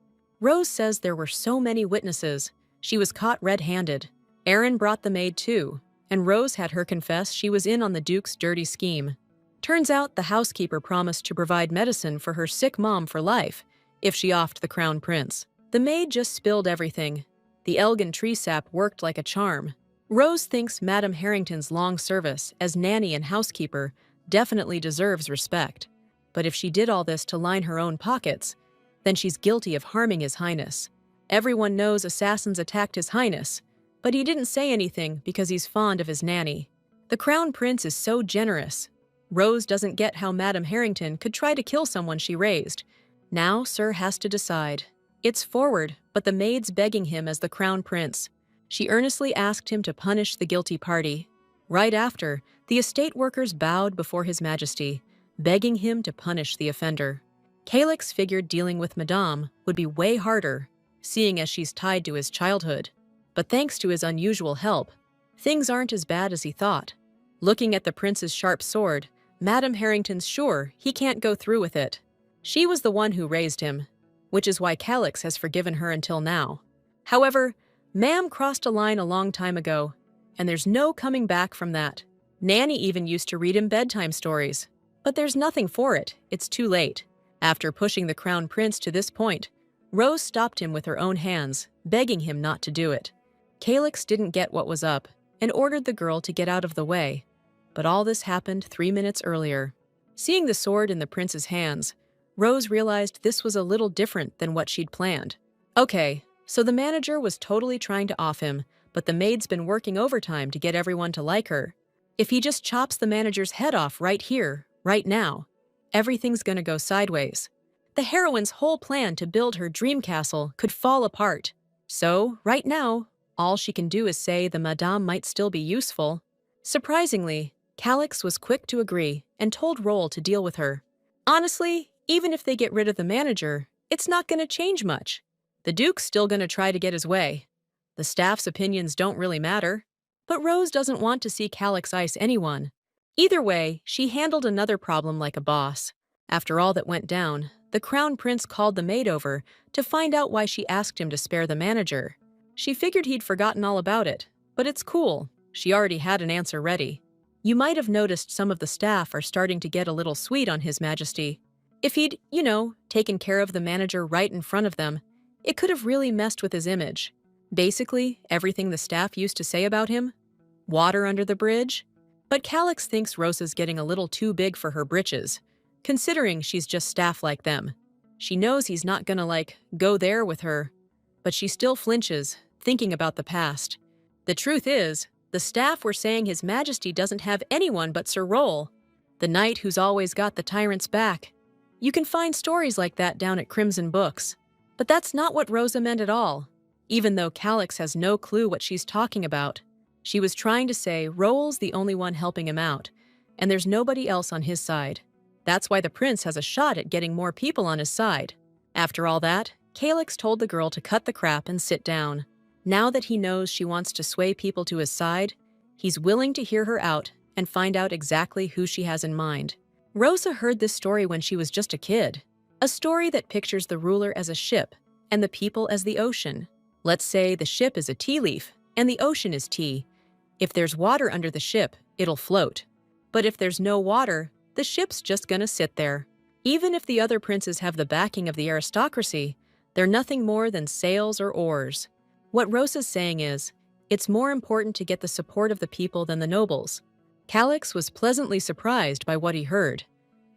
[SPEAKER 1] Rose says there were so many witnesses. She was caught red-handed. Aaron brought the maid too, and Rose had her confess she was in on the Duke's dirty scheme. Turns out the housekeeper promised to provide medicine for her sick mom for life if she offed the crown prince. The maid just spilled everything. The Elgin tree sap worked like a charm. Rose thinks Madame Harrington's long service as nanny and housekeeper definitely deserves respect. But if she did all this to line her own pockets, then she's guilty of harming His Highness. Everyone knows assassins attacked His Highness, but he didn't say anything because he's fond of his nanny. The crown prince is so generous. Rose doesn't get how Madame Harrington could try to kill someone she raised. Now Sir has to decide. It's forward, but the maid's begging him as the crown prince. She earnestly asked him to punish the guilty party. Right after, the estate workers bowed before His Majesty, begging him to punish the offender. Calix figured dealing with Madame would be way harder, seeing as she's tied to his childhood. But thanks to his unusual help, things aren't as bad as he thought. Looking at the prince's sharp sword, Madame Harrington's sure he can't go through with it. She was the one who raised him, which is why Calix has forgiven her until now. However, Ma'am crossed a line a long time ago, and there's no coming back from that. Nanny even used to read him bedtime stories. But there's nothing for it, it's too late. After pushing the crown prince to this point, Rose stopped him with her own hands, begging him not to do it. Calix didn't get what was up and ordered the girl to get out of the way. But all this happened 3 minutes earlier. Seeing the sword in the prince's hands, Rose realized this was a little different than what she'd planned. Okay, so the manager was totally trying to off him, but the maid's been working overtime to get everyone to like her. If he just chops the manager's head off right here, right now, everything's gonna go sideways. The heroine's whole plan to build her dream castle could fall apart. So, right now, all she can do is say the madame might still be useful. Surprisingly, Calix was quick to agree and told Roll to deal with her. Honestly, even if they get rid of the manager, it's not gonna change much. The Duke's still gonna try to get his way. The staff's opinions don't really matter. But Rose doesn't want to see Calix ice anyone. Either way, she handled another problem like a boss. After all that went down, the crown prince called the maid over to find out why she asked him to spare the manager. She figured he'd forgotten all about it, but it's cool. She already had an answer ready. You might have noticed some of the staff are starting to get a little sweet on His Majesty. If he'd, taken care of the manager right in front of them, it could have really messed with his image. Basically, everything the staff used to say about him. Water under the bridge? But Calix thinks Rosa's getting a little too big for her britches, considering she's just staff like them. She knows he's not gonna, go there with her, but she still flinches, thinking about the past. The truth is, the staff were saying His Majesty doesn't have anyone but Sir Roll, the knight who's always got the tyrant's back. You can find stories like that down at Crimson Books. But that's not what Rosa meant at all, even though Calix has no clue what she's talking about. She was trying to say Roll's the only one helping him out, and there's nobody else on his side. That's why the prince has a shot at getting more people on his side. After all that, Calix told the girl to cut the crap and sit down. Now that he knows she wants to sway people to his side, he's willing to hear her out and find out exactly who she has in mind. Rosa heard this story when she was just a kid. A story that pictures the ruler as a ship and the people as the ocean. Let's say the ship is a tea leaf and the ocean is tea. If there's water under the ship, it'll float. But if there's no water, the ship's just gonna sit there. Even if the other princes have the backing of the aristocracy, they're nothing more than sails or oars. What Rosa's saying is, it's more important to get the support of the people than the nobles. Calix was pleasantly surprised by what he heard.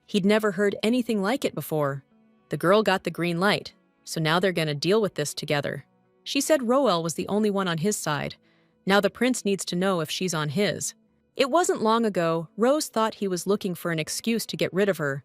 [SPEAKER 1] He'd never heard anything like it before. The girl got the green light, so now they're gonna deal with this together. She said Roel was the only one on his side. Now the prince needs to know if she's on his. It wasn't long ago Rose thought he was looking for an excuse to get rid of her.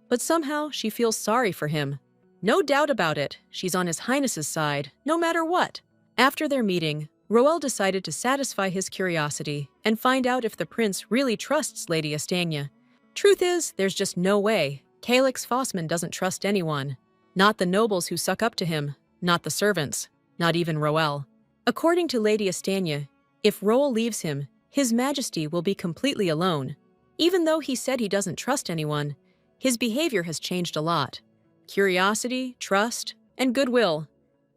[SPEAKER 1] But somehow she feels sorry for him. No doubt about it, she's on His Highness's side, no matter what. After their meeting, Roel decided to satisfy his curiosity and find out if the prince really trusts Lady Estania. Truth is, there's just no way. Calix Fossman doesn't trust anyone. Not the nobles who suck up to him, not the servants, not even Roel. According to Lady Estania, If Roll leaves him, His Majesty will be completely alone. Even though he said he doesn't trust anyone, his behavior has changed a lot. Curiosity, trust, and goodwill.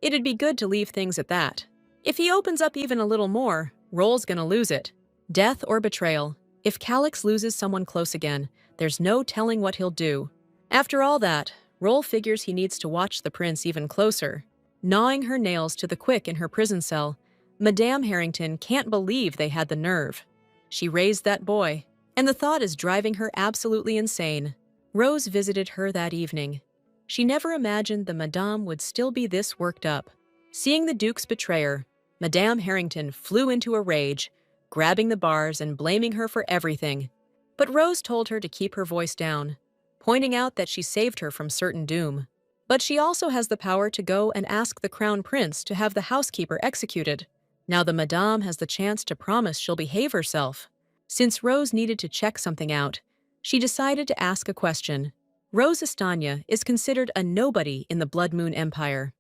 [SPEAKER 1] It'd be good to leave things at that. If he opens up even a little more, Roll's gonna lose it. Death or betrayal. If Calix loses someone close again, there's no telling what he'll do. After all that, Roll figures he needs to watch the prince even closer. Gnawing her nails to the quick in her prison cell, Madame Harrington can't believe they had the nerve. She raised that boy, and the thought is driving her absolutely insane. Rose visited her that evening. She never imagined the Madame would still be this worked up. Seeing the Duke's betrayer, Madame Harrington flew into a rage, grabbing the bars and blaming her for everything. But Rose told her to keep her voice down, pointing out that she saved her from certain doom. But she also has the power to go and ask the Crown Prince to have the housekeeper executed. Now the Madame has the chance to promise she'll behave herself. Since Rose needed to check something out, she decided to ask a question. Rose Estanya is considered a nobody in the Blood Moon Empire,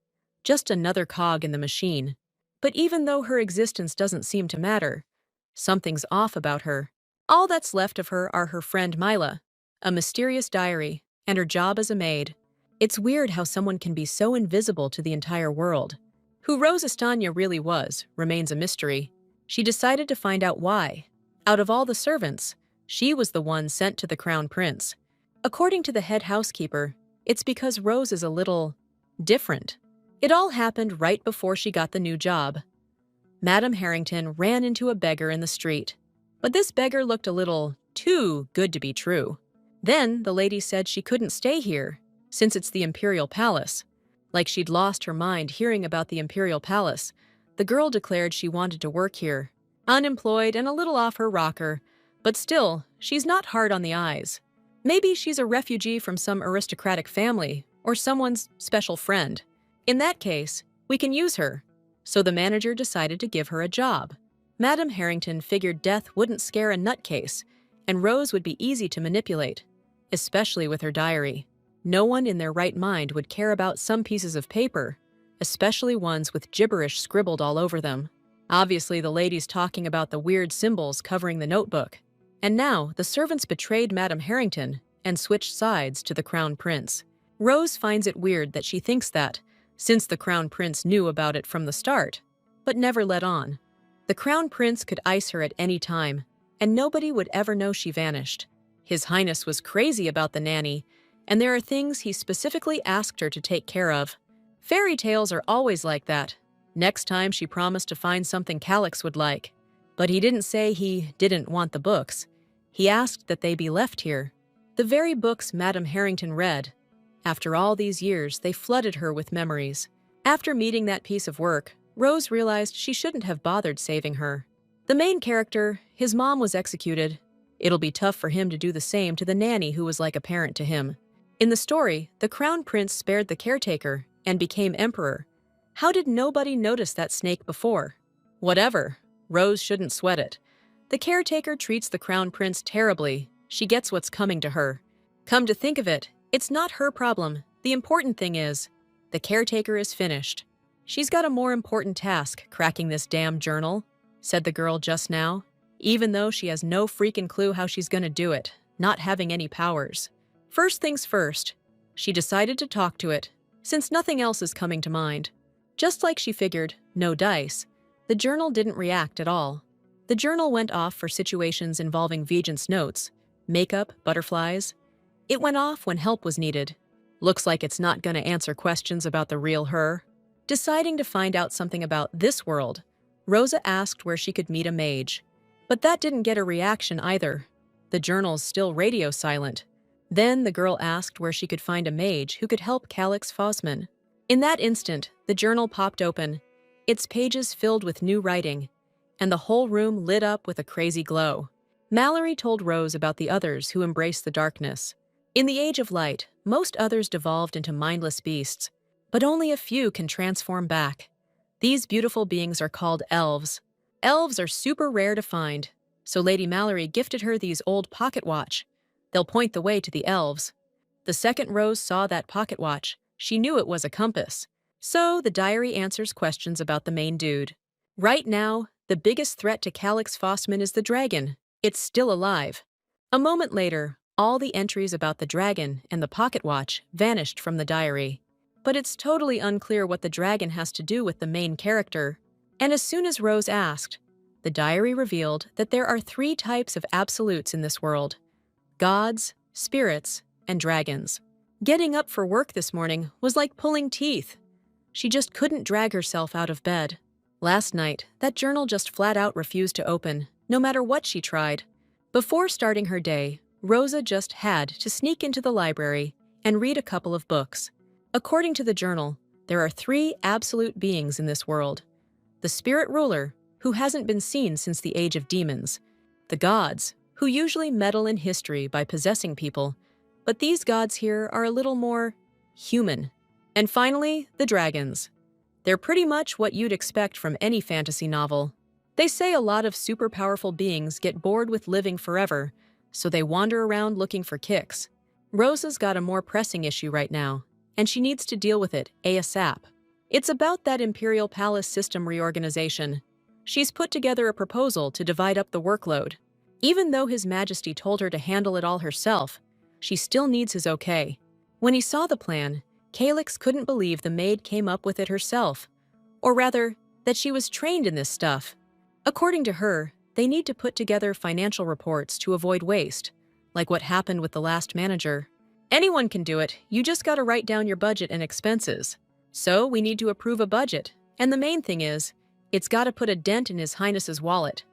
[SPEAKER 1] just another cog in the machine. But even though her existence doesn't seem to matter, something's off about her. All that's left of her are her friend Mila, a mysterious diary, and her job as a maid. It's weird how someone can be so invisible to the entire world. Who Rose Estanya really was remains a mystery. She decided to find out why. Out of all the servants, she was the one sent to the Crown Prince. According to the head housekeeper, it's because Rose is a little different. It all happened right before she got the new job. Madame Harrington ran into a beggar in the street, but this beggar looked a little too good to be true. Then the lady said she couldn't stay here, since it's the Imperial Palace. Like she'd lost her mind hearing about the Imperial Palace, the girl declared she wanted to work here. Unemployed and a little off her rocker, but still, she's not hard on the eyes. Maybe she's a refugee from some aristocratic family or someone's special friend. In that case, we can use her. So the manager decided to give her a job. Madame Harrington figured death wouldn't scare a nutcase, and Rose would be easy to manipulate, especially with her diary. No one in their right mind would care about some pieces of paper, especially ones with gibberish scribbled all over them. Obviously, the lady's talking about the weird symbols covering the notebook. And now, the servants betrayed Madame Harrington and switched sides to the Crown Prince. Rose finds it weird that she thinks that, since the Crown Prince knew about it from the start, but never let on. The Crown Prince could ice her at any time, and nobody would ever know she vanished. His Highness was crazy about the nanny, and there are things he specifically asked her to take care of. Fairy tales are always like that. Next time she promised to find something Calix would like. But he didn't say he didn't want the books. He asked that they be left here. The very books Madame Harrington read. After all these years, they flooded her with memories. After meeting that piece of work, Rose realized she shouldn't have bothered saving her. The main character, his mom was executed. It'll be tough for him to do the same to the nanny who was like a parent to him. In the story, the Crown Prince spared the caretaker and became emperor. How did nobody notice that snake before? Whatever. Rose shouldn't sweat it. The caretaker treats the Crown Prince terribly. She gets what's coming to her. Come to think of it, it's not her problem. The important thing is, the caretaker is finished. She's got a more important task, cracking this damn journal, said the girl just now, even though she has no freaking clue how she's gonna do it, not having any powers. First things first, she decided to talk to it, since nothing else is coming to mind. Just like she figured, no dice, the journal didn't react at all. The journal went off for situations involving Vigent's notes, makeup, butterflies. It went off when help was needed. Looks like it's not gonna answer questions about the real her. Deciding to find out something about this world, Rosa asked where she could meet a mage. But that didn't get a reaction either. The journal's still radio silent. Then the girl asked where she could find a mage who could help Calix Fosman. In that instant, the journal popped open, its pages filled with new writing, and the whole room lit up with a crazy glow. Mallory told Rose about the others who embraced the darkness. In the Age of Light, most others devolved into mindless beasts, but only a few can transform back. These beautiful beings are called elves. Elves are super rare to find, so Lady Mallory gifted her these old pocket watch. They'll point the way to the elves. The second Rose saw that pocket watch, she knew it was a compass. So the diary answers questions about the main dude. Right now, The biggest threat to Calix Fossman is the dragon. It's still alive. A moment later, all the entries about the dragon and the pocket watch vanished from the diary. But it's totally unclear what the dragon has to do with the main character. And as soon as Rose asked, the diary revealed that there are 3 types of absolutes in this world: gods, spirits, and dragons. Getting up for work this morning was like pulling teeth. She just couldn't drag herself out of bed. Last night, that journal just flat out refused to open, no matter what she tried. Before starting her day, Rosa just had to sneak into the library and read a couple of books. According to the journal, there are 3 absolute beings in this world: the spirit ruler, who hasn't been seen since the age of demons; the gods, who usually meddle in history by possessing people, but these gods here are a little more human; and finally, the dragons. They're pretty much what you'd expect from any fantasy novel. They say a lot of super powerful beings get bored with living forever, so they wander around looking for kicks. Rosa's got a more pressing issue right now, and she needs to deal with it ASAP. It's about that Imperial Palace system reorganization. She's put together a proposal to divide up the workload. Even though His Majesty told her to handle it all herself, she still needs his okay. When he saw the plan, Calix couldn't believe the maid came up with it herself. Or rather, that she was trained in this stuff. According to her, they need to put together financial reports to avoid waste, like what happened with the last manager. Anyone can do it, you just gotta write down your budget and expenses. So we need to approve a budget, and the main thing is, it's gotta put a dent in His Highness's wallet.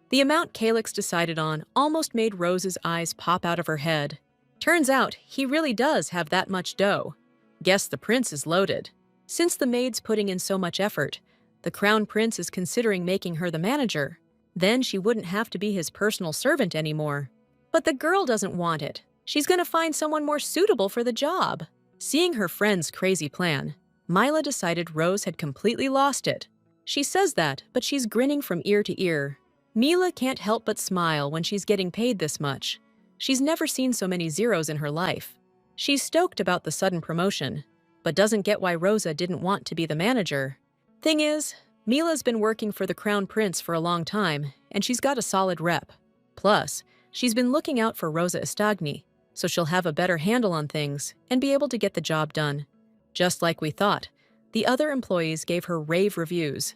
[SPEAKER 1] The amount Calix decided on almost made Rose's eyes pop out of her head. Turns out, he really does have that much dough. Guess the prince is loaded. Since the maid's putting in so much effort, the crown prince is considering making her the manager. Then she wouldn't have to be his personal servant anymore. But the girl doesn't want it. She's gonna find someone more suitable for the job. Seeing her friend's crazy plan, Mila decided Rose had completely lost it. She says that, but she's grinning from ear to ear. Mila can't help but smile when she's getting paid this much. She's never seen so many zeros in her life. She's stoked about the sudden promotion, but doesn't get why Rosa didn't want to be the manager. Thing is, Mila's been working for the Crown Prince for a long time, and she's got a solid rep. Plus, she's been looking out for Rosa Estagni, so she'll have a better handle on things and be able to get the job done. Just like we thought, the other employees gave her rave reviews.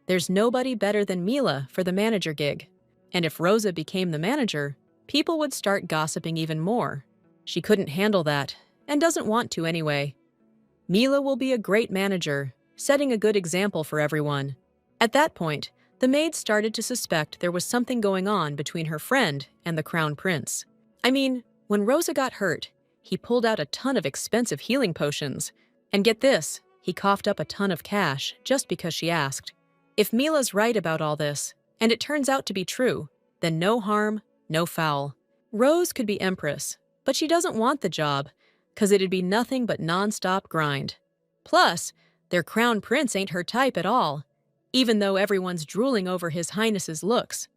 [SPEAKER 1] There's nobody better than Mila for the manager gig. And if Rosa became the manager, people would start gossiping even more. She couldn't handle that, and doesn't want to anyway. Mila will be a great manager, setting a good example for everyone. At that point, the maid started to suspect there was something going on between her friend and the Crown Prince. I mean, when Rosa got hurt, he pulled out a ton of expensive healing potions. And get this, he coughed up a ton of cash just because she asked. If Mila's right about all this, and it turns out to be true, then no harm, no foul. Rose could be Empress, but she doesn't want the job, 'cause it'd be nothing but non-stop grind. Plus, their Crown Prince ain't her type at all, even though everyone's drooling over His Highness's looks.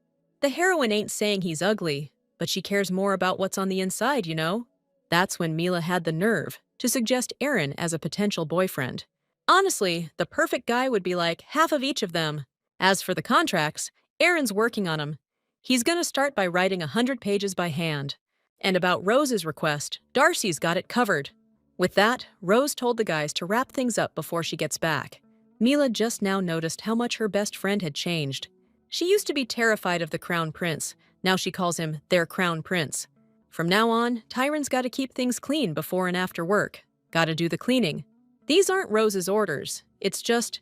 [SPEAKER 1] The heroine ain't saying he's ugly, but she cares more about what's on the inside, you know? That's when Mila had the nerve to suggest Aaron as a potential boyfriend. Honestly, the perfect guy would be like half of each of them. As for the contracts, Aaron's working on them. He's gonna start by writing 100 pages by hand. And about Rose's request, Darcy's got it covered. With that, Rose told the guys to wrap things up before she gets back. Mila just now noticed how much her best friend had changed. She used to be terrified of the Crown Prince. Now she calls him their Crown Prince. From now on, Tyrant's gotta keep things clean before and after work. Gotta do the cleaning. These aren't Rose's orders. It's just,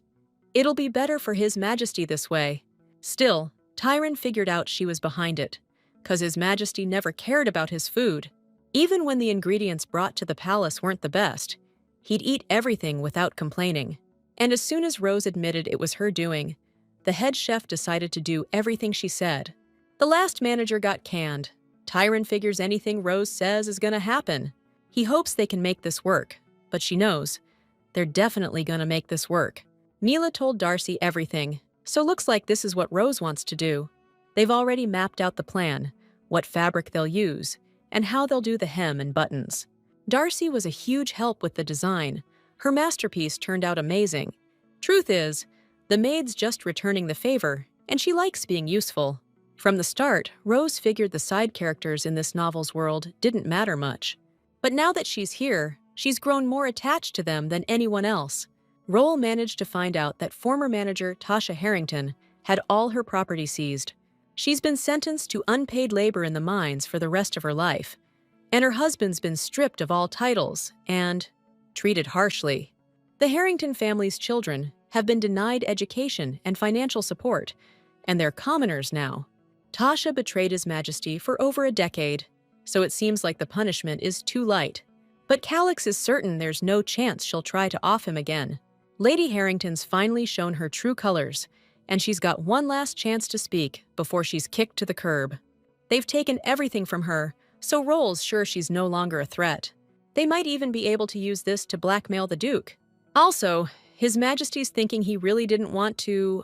[SPEAKER 1] it'll be better for His Majesty this way. Still, Tyrant figured out she was behind it, 'cause His Majesty never cared about his food. Even when the ingredients brought to the palace weren't the best, he'd eat everything without complaining. And as soon as Rose admitted it was her doing, the head chef decided to do everything she said. The last manager got canned. Tyrant figures anything Rose says is gonna happen. He hopes they can make this work, but she knows they're definitely gonna make this work. Mila told Darcy everything, so looks like this is what Rose wants to do. They've already mapped out the plan, what fabric they'll use, and how they'll do the hem and buttons. Darcy was a huge help with the design. Her masterpiece turned out amazing. Truth is, the maid's just returning the favor, and she likes being useful. From the start, Rose figured the side characters in this novel's world didn't matter much. But now that she's here, she's grown more attached to them than anyone else. Roll managed to find out that former manager Tasha Harrington had all her property seized. She's been sentenced to unpaid labor in the mines for the rest of her life. And her husband's been stripped of all titles and treated harshly. The Harrington family's children have been denied education and financial support, and they're commoners now. Tasha betrayed His Majesty for over a decade, so it seems like the punishment is too light. But Calix is certain there's no chance she'll try to off him again. Lady Harrington's finally shown her true colors, and she's got one last chance to speak before she's kicked to the curb. They've taken everything from her, so Roll's sure she's no longer a threat. They might even be able to use this to blackmail the Duke. Also, His Majesty's thinking he really didn't want to,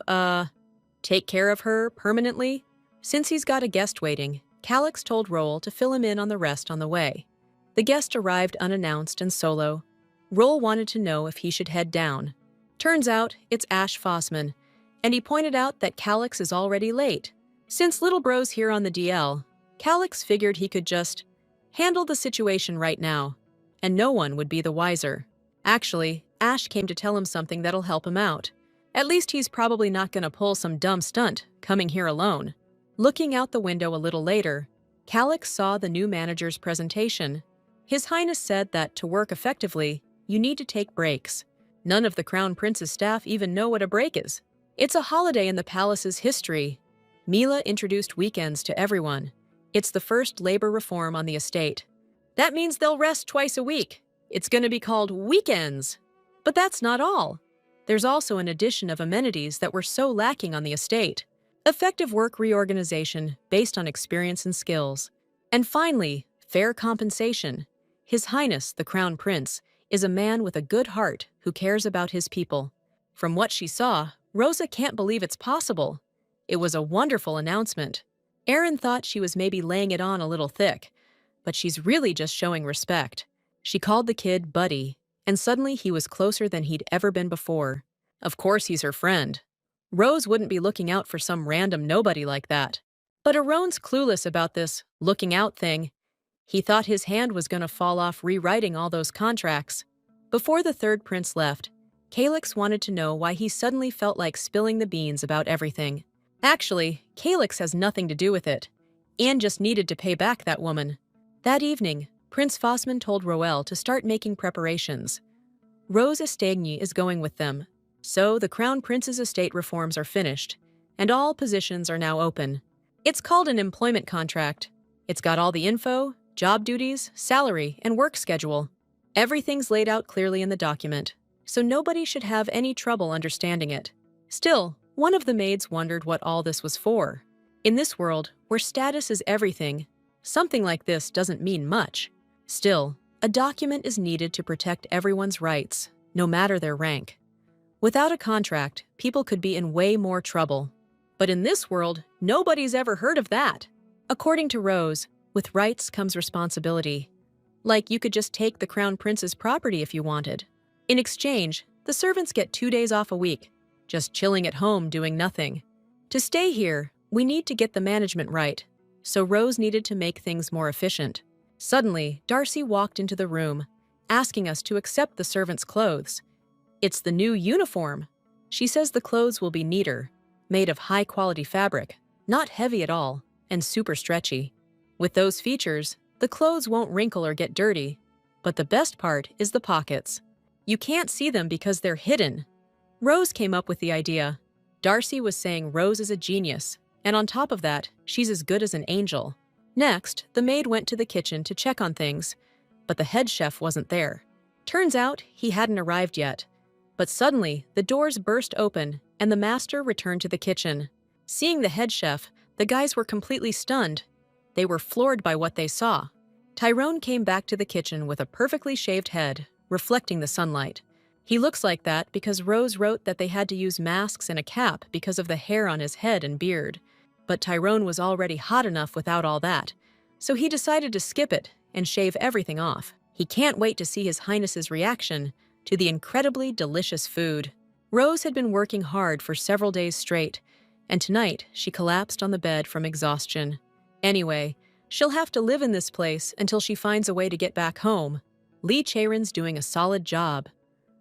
[SPEAKER 1] take care of her permanently. Since he's got a guest waiting, Calix told Roll to fill him in on the rest on the way. The guest arrived unannounced and solo. Roll wanted to know if he should head down. Turns out it's Ash Fossman, and he pointed out that Calix is already late. Since Little Bro's here on the DL, Calix figured he could just handle the situation right now, and no one would be the wiser. Actually, Ash came to tell him something that'll help him out. At least he's probably not going to pull some dumb stunt coming here alone. Looking out the window a little later, Calix saw the new manager's presentation. His Highness said that to work effectively, you need to take breaks. None of the Crown Prince's staff even know what a break is. It's a holiday in the palace's history. Mila introduced weekends to everyone. It's the first labor reform on the estate. That means they'll rest twice a week. It's going to be called weekends. But that's not all. There's also an addition of amenities that were so lacking on the estate. Effective work reorganization based on experience and skills. And finally, fair compensation. His Highness, the Crown Prince, is a man with a good heart who cares about his people. From what she saw, Rosa can't believe it's possible. It was a wonderful announcement. Erin thought she was maybe laying it on a little thick, but she's really just showing respect. She called the kid Buddy, and suddenly he was closer than he'd ever been before. Of course he's her friend. Rose wouldn't be looking out for some random nobody like that. But Aron's clueless about this looking out thing. He thought his hand was going to fall off rewriting all those contracts. Before the third prince left, Calix wanted to know why he suddenly felt like spilling the beans about everything. Actually, Calix has nothing to do with it. Anne just needed to pay back that woman. That evening, Prince Fossman told Roel to start making preparations. Rose Estagny is going with them. So the Crown Prince's estate reforms are finished, and all positions are now open. It's called an employment contract. It's got all the info, job duties, salary, and work schedule. Everything's laid out clearly in the document, so nobody should have any trouble understanding it. Still, one of the maids wondered what all this was for. In this world, where status is everything, something like this doesn't mean much. Still, a document is needed to protect everyone's rights, no matter their rank. Without a contract, people could be in way more trouble. But in this world, nobody's ever heard of that. According to Rose, with rights comes responsibility. Like you could just take the Crown Prince's property if you wanted. In exchange, the servants get 2 days off a week, just chilling at home doing nothing. To stay here, we need to get the management right, so Rose needed to make things more efficient. Suddenly, Darcy walked into the room, asking us to accept the servants' clothes. It's the new uniform. She says the clothes will be neater, made of high-quality fabric, not heavy at all, and super stretchy. With those features, the clothes won't wrinkle or get dirty. But the best part is the pockets. You can't see them because they're hidden. Rose came up with the idea. Darcy was saying Rose is a genius, and on top of that, she's as good as an angel. Next, the maid went to the kitchen to check on things, but the head chef wasn't there. Turns out he hadn't arrived yet. But suddenly, the doors burst open, and the master returned to the kitchen. Seeing the head chef, the guys were completely stunned. They were floored by what they saw. Tyrone came back to the kitchen with a perfectly shaved head, reflecting the sunlight. He looks like that because Rose wrote that they had to use masks and a cap because of the hair on his head and beard. But Tyrone was already hot enough without all that, so he decided to skip it and shave everything off. He can't wait to see His Highness's reaction to the incredibly delicious food. Rose had been working hard for several days straight, and tonight she collapsed on the bed from exhaustion. Anyway, she'll have to live in this place until she finds a way to get back home. Lee Chae-rin's doing a solid job.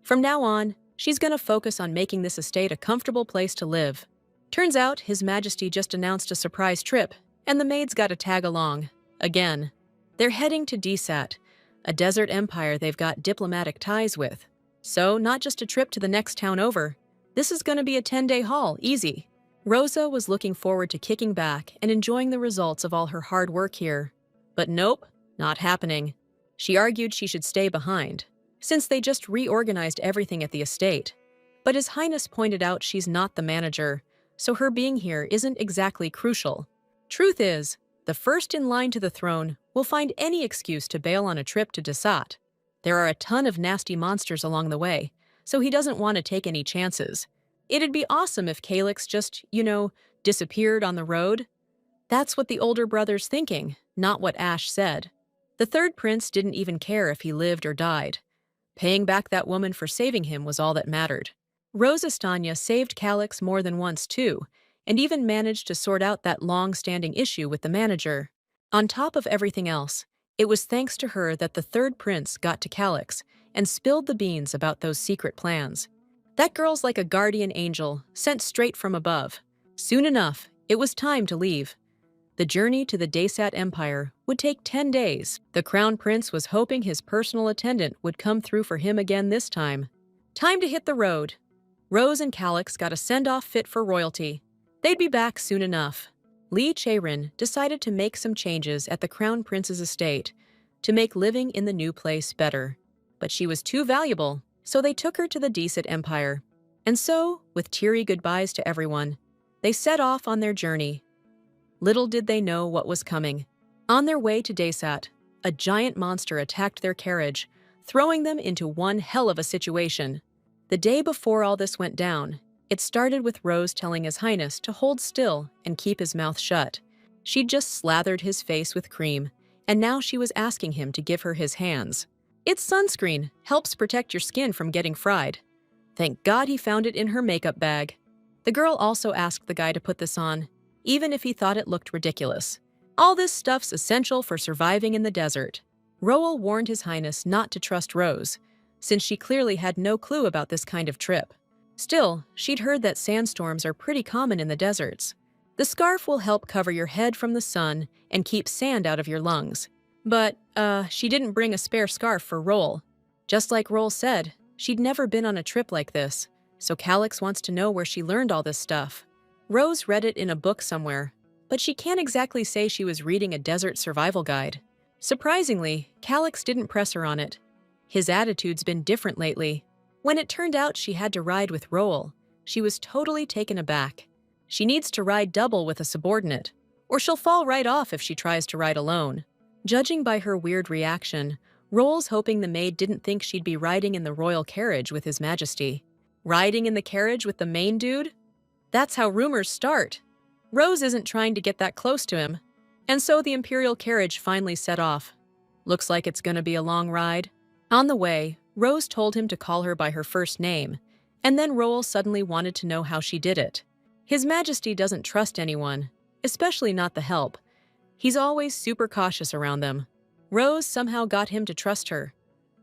[SPEAKER 1] From now on, she's gonna focus on making this estate a comfortable place to live. Turns out His Majesty just announced a surprise trip, and the maids got to tag along. Again. They're heading to Desat, a desert empire they've got diplomatic ties with. So, not just a trip to the next town over. This is gonna be a 10-day haul, easy. Rosa was looking forward to kicking back and enjoying the results of all her hard work here. But nope, not happening. She argued she should stay behind, since they just reorganized everything at the estate. But His Highness pointed out she's not the manager, so her being here isn't exactly crucial. Truth is, the first in line to the throne will find any excuse to bail on a trip to Desat. There are a ton of nasty monsters along the way, so he doesn't want to take any chances. It'd be awesome if Calyx just, disappeared on the road. That's what the older brother's thinking, not what Ash said. The third prince didn't even care if he lived or died. Paying back that woman for saving him was all that mattered. Rose Estanya saved Calyx more than once too, and even managed to sort out that long-standing issue with the manager. On top of everything else, it was thanks to her that the third prince got to Calyx and spilled the beans about those secret plans. That girl's like a guardian angel, sent straight from above. Soon enough, it was time to leave. The journey to the Desat Empire would take 10 days. The Crown Prince was hoping his personal attendant would come through for him again this time. Time to hit the road. Rose and Calyx got a send-off fit for royalty. They'd be back soon enough. Lee Chae-rin decided to make some changes at the Crown Prince's estate to make living in the new place better. But she was too valuable, so they took her to the Desat Empire. And so, with teary goodbyes to everyone, they set off on their journey. Little did they know what was coming. On their way to Desat, a giant monster attacked their carriage, throwing them into one hell of a situation. The day before all this went down, it started with Rose telling His Highness to hold still and keep his mouth shut. She'd just slathered his face with cream, and now she was asking him to give her his hands. It's sunscreen, helps protect your skin from getting fried. Thank God he found it in her makeup bag. The girl also asked the guy to put this on, even if he thought it looked ridiculous. All this stuff's essential for surviving in the desert. Roel warned His Highness not to trust Rose, since she clearly had no clue about this kind of trip. Still, she'd heard that sandstorms are pretty common in the deserts. The scarf will help cover your head from the sun and keep sand out of your lungs. But, she didn't bring a spare scarf for Roel. Just like Roel said, she'd never been on a trip like this, so Calyx wants to know where she learned all this stuff. Rose read it in a book somewhere, but she can't exactly say she was reading a desert survival guide. Surprisingly, Calyx didn't press her on it. His attitude's been different lately. When it turned out she had to ride with Roel, she was totally taken aback. She needs to ride double with a subordinate, or she'll fall right off if she tries to ride alone. Judging by her weird reaction, Roel's hoping the maid didn't think she'd be riding in the royal carriage with His Majesty. Riding in the carriage with the main dude? That's how rumors start. Rose isn't trying to get that close to him, and so the imperial carriage finally set off. Looks like it's gonna be a long ride. On the way, Rose told him to call her by her first name, and then Roel suddenly wanted to know how she did it. His Majesty doesn't trust anyone, especially not the help. He's always super cautious around them. Rose somehow got him to trust her.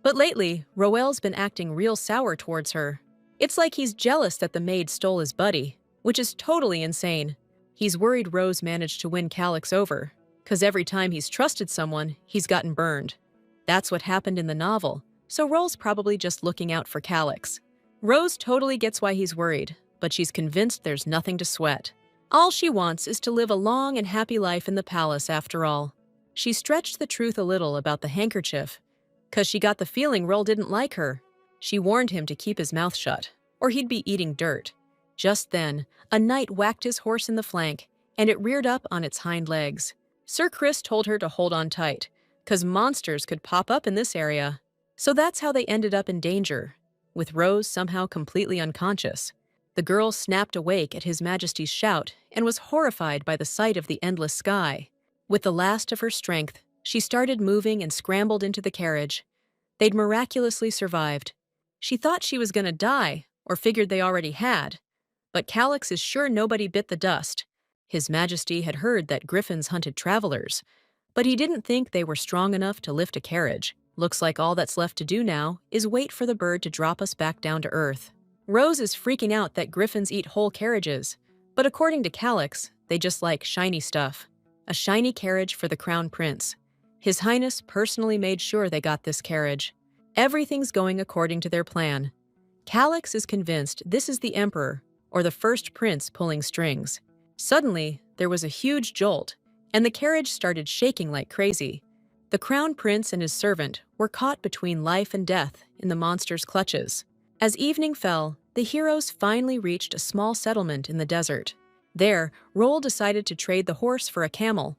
[SPEAKER 1] But lately, Roel's been acting real sour towards her. It's like he's jealous that the maid stole his buddy, which is totally insane. He's worried Rose managed to win Calyx over, 'cause every time he's trusted someone, he's gotten burned. That's what happened in the novel, so Roel's probably just looking out for Calyx. Rose totally gets why he's worried, but she's convinced there's nothing to sweat. All she wants is to live a long and happy life in the palace after all. She stretched the truth a little about the handkerchief, 'cause she got the feeling Roel didn't like her. She warned him to keep his mouth shut, or he'd be eating dirt. Just then, a knight whacked his horse in the flank, and it reared up on its hind legs. Sir Chris told her to hold on tight, 'cause monsters could pop up in this area. So that's how they ended up in danger, with Rose somehow completely unconscious. The girl snapped awake at His Majesty's shout and was horrified by the sight of the endless sky. With the last of her strength, she started moving and scrambled into the carriage. They'd miraculously survived. She thought she was gonna die, or figured they already had. But Calix is sure nobody bit the dust. His Majesty had heard that griffins hunted travelers, but he didn't think they were strong enough to lift a carriage. Looks like all that's left to do now is wait for the bird to drop us back down to earth. Rose is freaking out that griffins eat whole carriages, but according to Calix, they just like shiny stuff. A shiny carriage for the crown prince. His Highness personally made sure they got this carriage. Everything's going according to their plan. Calix is convinced this is the emperor, or the first prince pulling strings. Suddenly, there was a huge jolt, and the carriage started shaking like crazy. The crown prince and his servant were caught between life and death in the monster's clutches. As evening fell, the heroes finally reached a small settlement in the desert. There, Roll decided to trade the horse for a camel.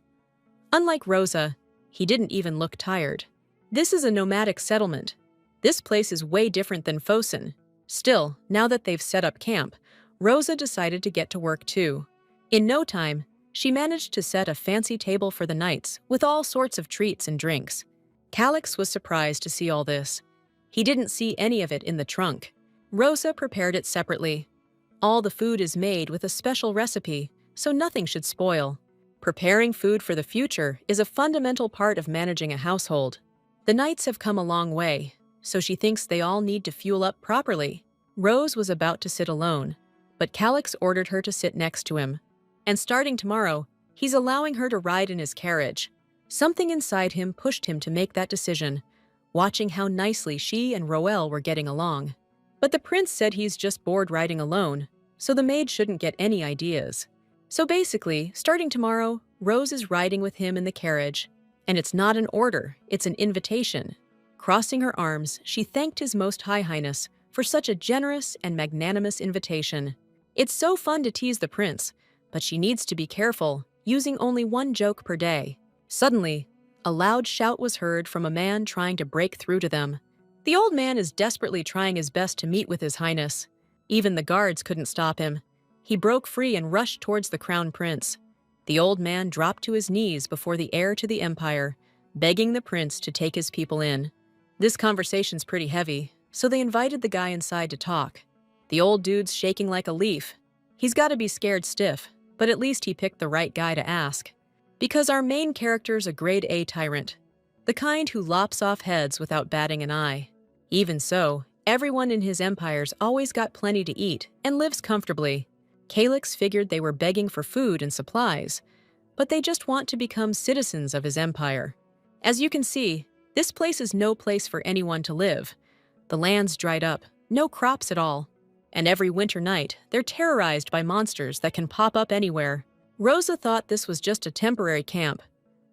[SPEAKER 1] Unlike Rosa, he didn't even look tired. This is a nomadic settlement. This place is way different than Fosun. Still, now that they've set up camp, Rosa decided to get to work too. In no time, she managed to set a fancy table for the knights with all sorts of treats and drinks. Calix was surprised to see all this. He didn't see any of it in the trunk. Rosa prepared it separately. All the food is made with a special recipe, so nothing should spoil. Preparing food for the future is a fundamental part of managing a household. The knights have come a long way, so she thinks they all need to fuel up properly. Rose was about to sit alone, but Calix ordered her to sit next to him. And starting tomorrow, he's allowing her to ride in his carriage. Something inside him pushed him to make that decision, watching how nicely she and Roel were getting along. But the prince said he's just bored riding alone, so the maid shouldn't get any ideas. So basically, starting tomorrow, Rose is riding with him in the carriage. And it's not an order, it's an invitation. Crossing her arms, she thanked His Most High Highness for such a generous and magnanimous invitation. It's so fun to tease the prince, but she needs to be careful, using only one joke per day. Suddenly, a loud shout was heard from a man trying to break through to them. The old man is desperately trying his best to meet with His Highness. Even the guards couldn't stop him. He broke free and rushed towards the crown prince. The old man dropped to his knees before the heir to the empire, begging the prince to take his people in. This conversation's pretty heavy, so they invited the guy inside to talk. The old dude's shaking like a leaf. He's got to be scared stiff, but at least he picked the right guy to ask. Because our main character's a grade A tyrant, the kind who lops off heads without batting an eye. Even so, everyone in his empire's always got plenty to eat and lives comfortably. Calix figured they were begging for food and supplies, but they just want to become citizens of his empire. As you can see, this place is no place for anyone to live. The land's dried up, no crops at all. And every winter night, they're terrorized by monsters that can pop up anywhere. Rosa thought this was just a temporary camp,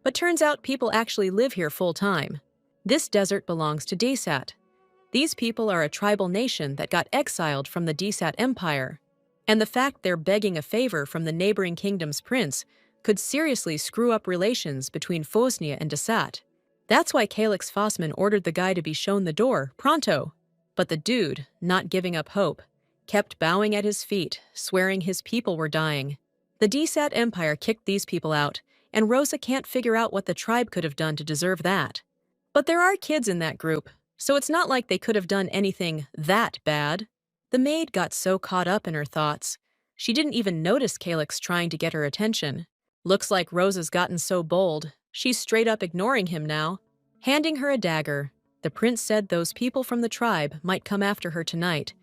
[SPEAKER 1] but turns out people actually live here full-time. This desert belongs to Desat. These people are a tribal nation that got exiled from the Desat Empire, and the fact they're begging a favor from the neighboring kingdom's prince could seriously screw up relations between Fosnia and Desat. That's why Calix Fossman ordered the guy to be shown the door, pronto. But the dude, not giving up hope, kept bowing at his feet, swearing his people were dying. The Desat Empire kicked these people out, and Rosa can't figure out what the tribe could have done to deserve that. But there are kids in that group, so it's not like they could have done anything that bad. The maid got so caught up in her thoughts, she didn't even notice Calix trying to get her attention. Looks like Rosa's gotten so bold, she's straight up ignoring him now. Handing her a dagger, the prince said those people from the tribe might come after her tonight,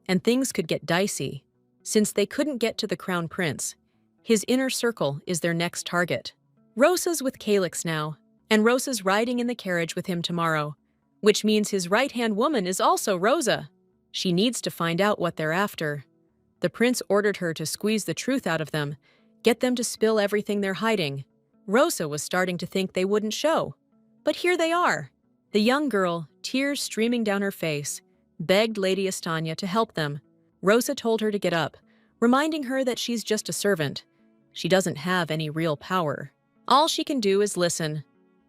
[SPEAKER 1] and things could get dicey. Since they couldn't get to the crown prince, his inner circle is their next target. Rosa's with Calix now, and Rosa's riding in the carriage with him tomorrow, which means his right-hand woman is also Rosa. She needs to find out what they're after. The prince ordered her to squeeze the truth out of them, get them to spill everything they're hiding. Rosa was starting to think they wouldn't show. But here they are. The young girl, tears streaming down her face, begged Lady Estanya to help them. Rosa told her to get up, reminding her that she's just a servant. She doesn't have any real power. All she can do is listen.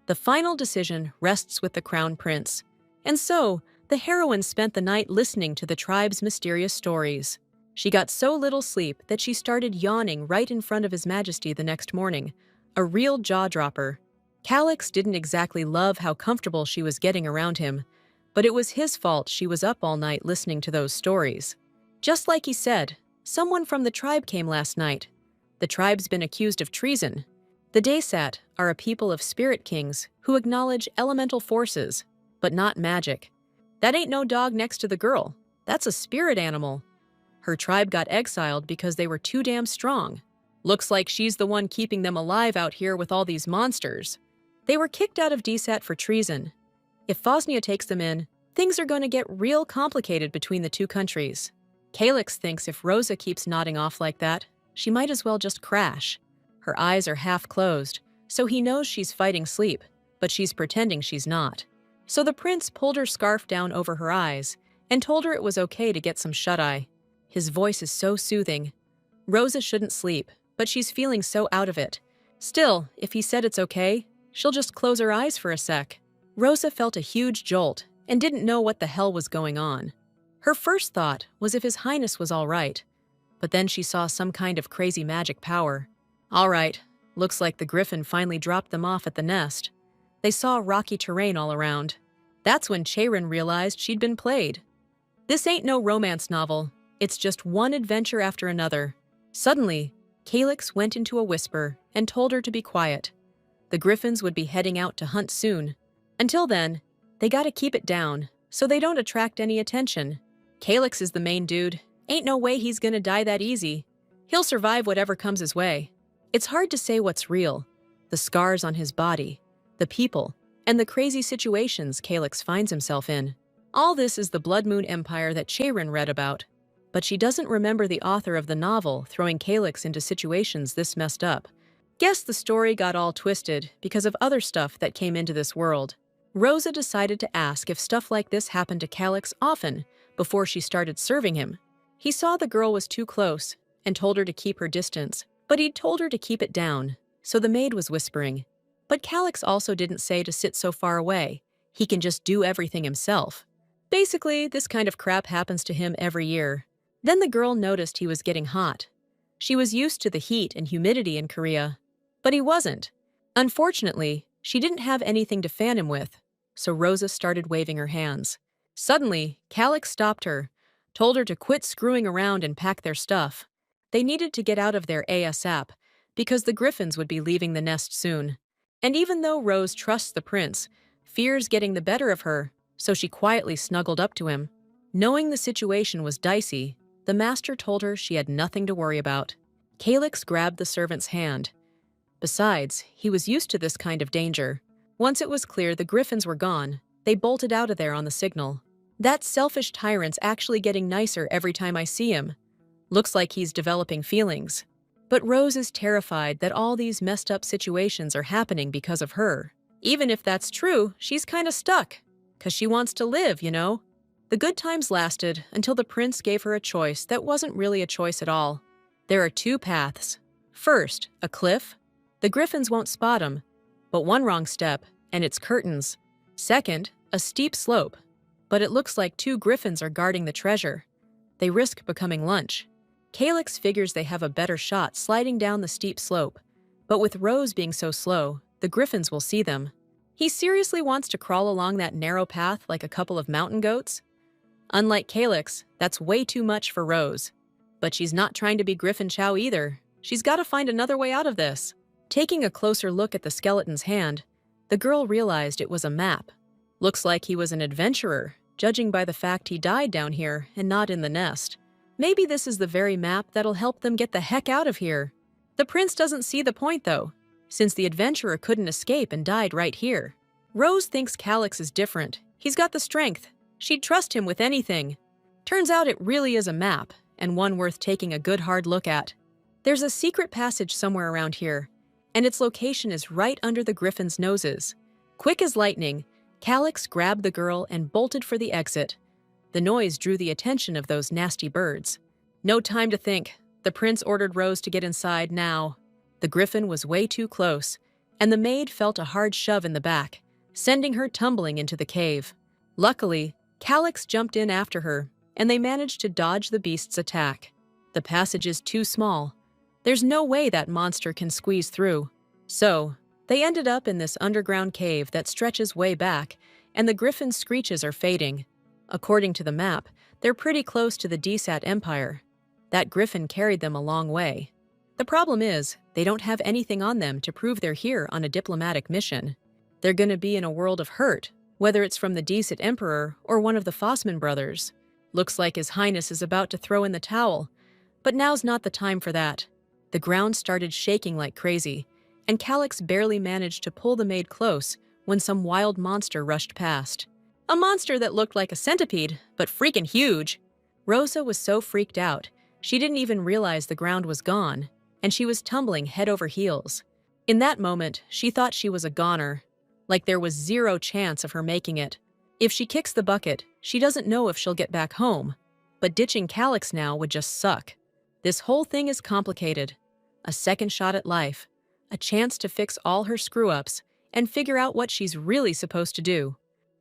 [SPEAKER 1] The final decision rests with the crown prince. And so, the heroine spent the night listening to the tribe's mysterious stories. She got so little sleep that she started yawning right in front of His Majesty the next morning, a real jaw-dropper. Calix didn't exactly love how comfortable she was getting around him, but it was his fault she was up all night listening to those stories. Just like he said, Someone from the tribe came last night. The tribe's been accused of treason. The Daysat are a people of spirit kings who acknowledge elemental forces, but not magic. That ain't no dog next to the girl. That's a spirit animal. Her tribe got exiled because they were too damn strong. Looks like she's the one keeping them alive out here with all these monsters. They were kicked out of DSAT for treason. If Bosnia takes them in, things are going to get real complicated between the two countries. Calyx thinks if Rosa keeps nodding off like that, she might as well just crash. Her eyes are half closed, so he knows she's fighting sleep, but she's pretending she's not. So the prince pulled her scarf down over her eyes and told her it was okay to get some shut-eye. His voice is so soothing. Rosa shouldn't sleep, but she's feeling so out of it. Still, if he said it's okay, she'll just close her eyes for a sec. Rosa felt a huge jolt and didn't know what the hell was going on. Her first thought was if His Highness was all right, but then she saw some kind of crazy magic power. All right, looks like the griffin finally dropped them off at the nest. They saw rocky terrain all around. That's when Cheiron realized she'd been played. This ain't no romance novel. It's just one adventure after another. Suddenly, Calyx went into a whisper and told her to be quiet. The griffins would be heading out to hunt soon. Until then, they gotta keep it down so they don't attract any attention. Calyx is the main dude. Ain't no way he's gonna die that easy. He'll survive whatever comes his way. It's hard to say what's real. The scars on his body, the people, and the crazy situations Calyx finds himself in. All this is the Blood Moon Empire that Cheiron read about. But she doesn't remember the author of the novel throwing Calyx into situations this messed up. Guess the story got all twisted because of other stuff that came into this world. Rosa decided to ask if stuff like this happened to Calyx often before she started serving him. He saw the girl was too close and told her to keep her distance, but he'd told her to keep it down, so the maid was whispering. But Calyx also didn't say to sit so far away. He can just do everything himself. Basically, this kind of crap happens to him every year. Then the girl noticed he was getting hot. She was used to the heat and humidity in Korea, but he wasn't. Unfortunately, she didn't have anything to fan him with, so Rosa started waving her hands. Suddenly, Calyx stopped her, told her to quit screwing around and pack their stuff. They needed to get out of there ASAP, because the griffins would be leaving the nest soon. And even though Rose trusts the prince, fear's getting the better of her, so she quietly snuggled up to him. Knowing the situation was dicey, the master told her she had nothing to worry about. Calyx grabbed the servant's hand. Besides, he was used to this kind of danger. Once it was clear the griffins were gone, they bolted out of there on the signal. That selfish tyrant's actually getting nicer every time I see him. Looks like he's developing feelings. But Rose is terrified that all these messed up situations are happening because of her. Even if that's true, she's kinda stuck. 'Cause she wants to live, you know? The good times lasted until the prince gave her a choice that wasn't really a choice at all. There are two paths. First, a cliff. The griffins won't spot him, but one wrong step, and it's curtains. Second, a steep slope. But it looks like two griffins are guarding the treasure. They risk becoming lunch. Calyx figures they have a better shot sliding down the steep slope, but with Rose being so slow, the griffins will see them. He seriously wants to crawl along that narrow path like a couple of mountain goats? Unlike Calyx, that's way too much for Rose. But she's not trying to be Griffin Chow either. She's got to find another way out of this. Taking a closer look at the skeleton's hand, the girl realized it was a map. Looks like he was an adventurer, judging by the fact he died down here and not in the nest. Maybe this is the very map that'll help them get the heck out of here. The prince doesn't see the point though, since the adventurer couldn't escape and died right here. Rose thinks Calyx is different. He's got the strength. She'd trust him with anything. Turns out it really is a map, and one worth taking a good hard look at. There's a secret passage somewhere around here, and its location is right under the griffins' noses. Quick as lightning, Calyx grabbed the girl and bolted for the exit. The noise drew the attention of those nasty birds. No time to think. The prince ordered Rose to get inside now. The griffin was way too close, and the maid felt a hard shove in the back, sending her tumbling into the cave. Luckily, Calyx jumped in after her, and they managed to dodge the beast's attack. The passage is too small. There's no way that monster can squeeze through. So, they ended up in this underground cave that stretches way back, and the griffin's screeches are fading. According to the map, they're pretty close to the DSAT Empire. That griffin carried them a long way. The problem is, they don't have anything on them to prove they're here on a diplomatic mission. They're gonna be in a world of hurt, whether it's from the decent emperor or one of the Fossman brothers. Looks like His Highness is about to throw in the towel, but now's not the time for that. The ground started shaking like crazy, and Calix barely managed to pull the maid close when some wild monster rushed past. A monster that looked like a centipede, but freaking huge. Rosa was so freaked out, she didn't even realize the ground was gone, and she was tumbling head over heels. In that moment, she thought she was a goner, like there was zero chance of her making it. If she kicks the bucket, she doesn't know if she'll get back home, but ditching Calix now would just suck. This whole thing is complicated. A second shot at life, a chance to fix all her screw-ups and figure out what she's really supposed to do.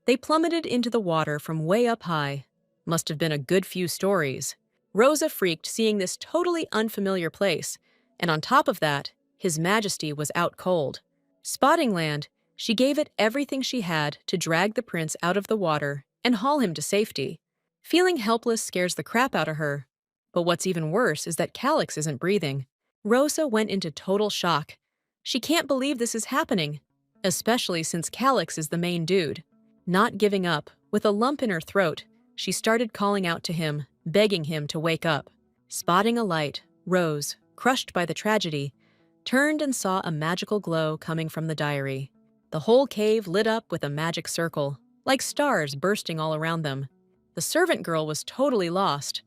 [SPEAKER 1] They plummeted into the water from way up high. Must have been a good few stories. Rosa freaked seeing this totally unfamiliar place, and on top of that, His Majesty was out cold. Spotting land, she gave it everything she had to drag the prince out of the water and haul him to safety. Feeling helpless scares the crap out of her. But what's even worse is that Calix isn't breathing. Rosa went into total shock. She can't believe this is happening, especially since Calix is the main dude. Not giving up, with a lump in her throat, she started calling out to him, begging him to wake up. Spotting a light, Rose, crushed by the tragedy, turned and saw a magical glow coming from the diary. The whole cave lit up with a magic circle, like stars bursting all around them. The servant girl was totally lost.